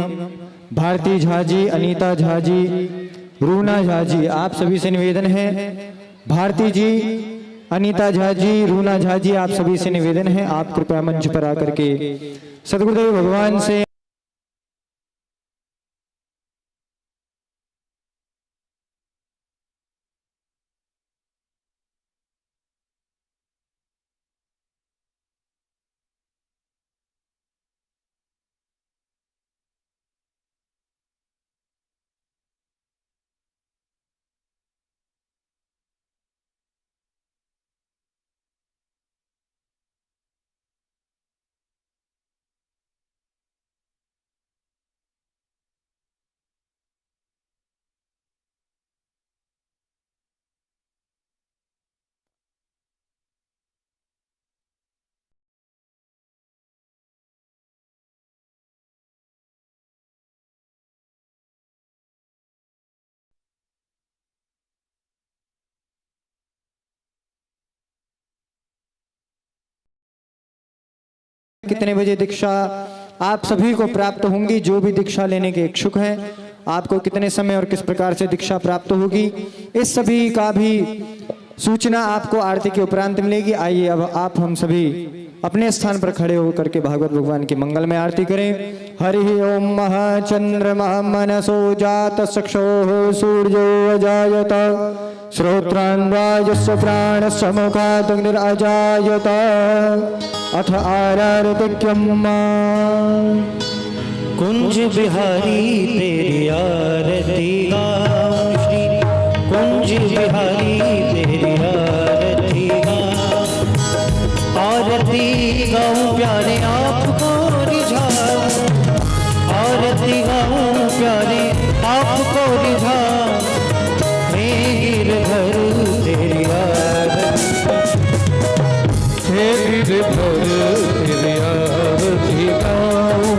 भारती झा जी, अनीता झा जी, रूना झा जी, आप सभी से निवेदन है। भारती जी, अनीता झा जी, रूना झा जी, आप सभी से निवेदन है आप कृपया मंच पर आकर के सद्गुरुदेव भगवान से कितने बजे दीक्षा आप सभी को प्राप्त होंगी। जो भी दीक्षा लेने के इच्छुक हैं, आपको कितने समय और किस प्रकार से दीक्षा प्राप्त होगी, इस सभी का भी सूचना आपको आरती के उपरांत मिलेगी। आइए अब आप हम सभी अपने स्थान पर खड़े होकर के भागवत भगवान की मंगल में आरती करें। हरि ओम महाचंद्रमा मनसो जात चक्षुः सूर्यो अजायत श्रोत्रान्वायस्य प्राणस्य मुखात् अग्निरजायत अथ आराधत्यम् कुंज बिहारी तेरी आरती गाऊं श्री, कुंज बिहारी तेरी आरती गाऊं, आरती गाऊं प्यारे आपको रिझाऊं, आरती गाऊं प्यारे आपको रिझाऊं, मैं गिरधर तेरी आरती, हे गिरधर तेरी आरती गाऊं,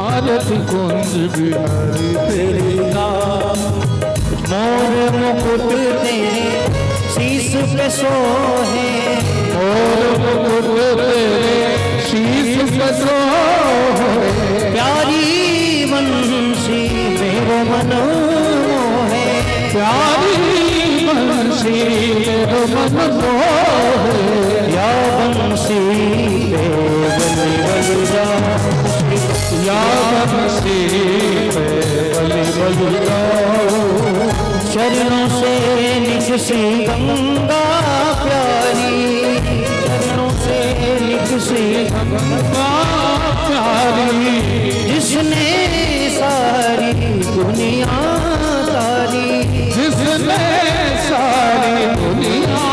आरती कुंज बिहारी तेरी गाऊं, मोर मुकुट तेरे शीश पे सोहे, और मुकुट तेरे शीश पे सोहे, प्यारी बंसी मेरे मन मोहे, प्यारी बंसी मेरे मन मोहे, या बंसी पे बलि बलि जाऊं, या बंसी पे बलि बलि जाऊं, चरणों से निकसी गंगा प्यारी, चरणों से निकसी गंगा प्यारी, जिसने सारी दुनिया तारी, जिसने सारी दुनिया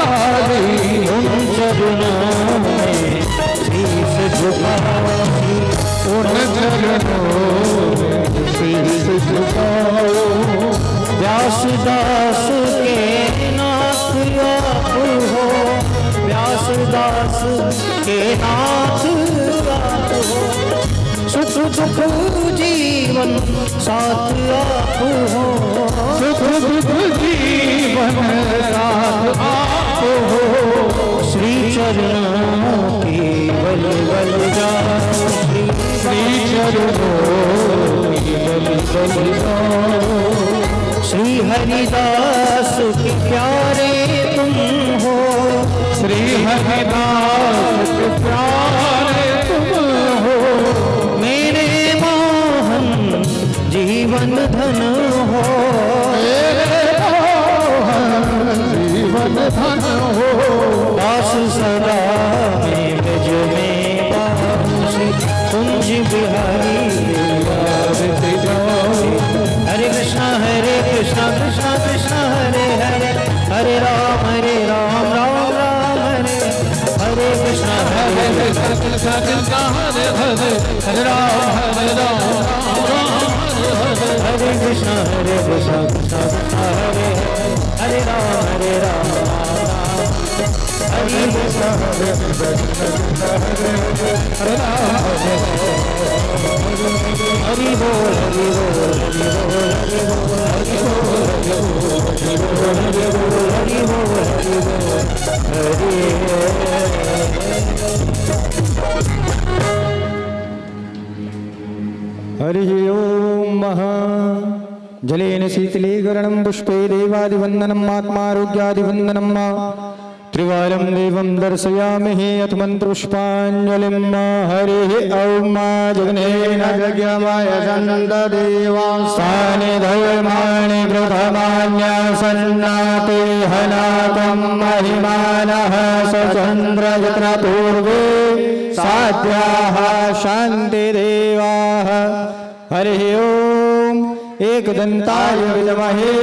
तारी, उन चरणों में शीश झुकाऊं, उन चरणों में शीश झुकाऊं, व्यासदास के नाथ आप हो, व्यासदास के नाथ आप हो, सुख दुख जीवन साथ आप हो, सुख दुख जीवन साथ आप हो, श्री चरणों की बल बल जाओ, श्री चरणों की बल बल जाओ, श्री हरिदास के प्यारे तुम हो, श्री हरिदास के प्यारे तुम हो, मेरे मोहन जीवन धन हो, मेरे मोहन जीवन धन हो, दास सदा में ब्रज में बासी, कुंज बिहारी हरे कृष्णा कृष्णा कृष्णा हरे हरे, हरे राम राम राम हरे हरे, कृष्णा हरे कृष्णा कृष्णा हरे हरे, हरे राम राम हरे कृष्णा कृष्णा कृष्णा हरे हरे राम हरे कृष्णा हरे कृष्णा हरे हरे राम हरि बोल हरि बोल हरि बोल हरि बोल हरि बोल हरि बोल हरि बोल हरि बोल हरि हरि ओम महा जलेन शीतलीकरणं पुष्पे देवादिवन्दनम् आत्मारोग्यादिवन्दनम् त्रिवारं देवं दर्शयामि अथ मन्त्रपुष्पाञ्जलिं हरिः ॐ जगनेन यज्ञमाय सन्तदेवास्तानि धर्माणि प्रथमान्यसन्नाते हनातं महिमानः सचन्द्रयत्र पूर्वे साध्याः शान्तिदेवाः हरिः ॐ एकदन्ताय विद्महे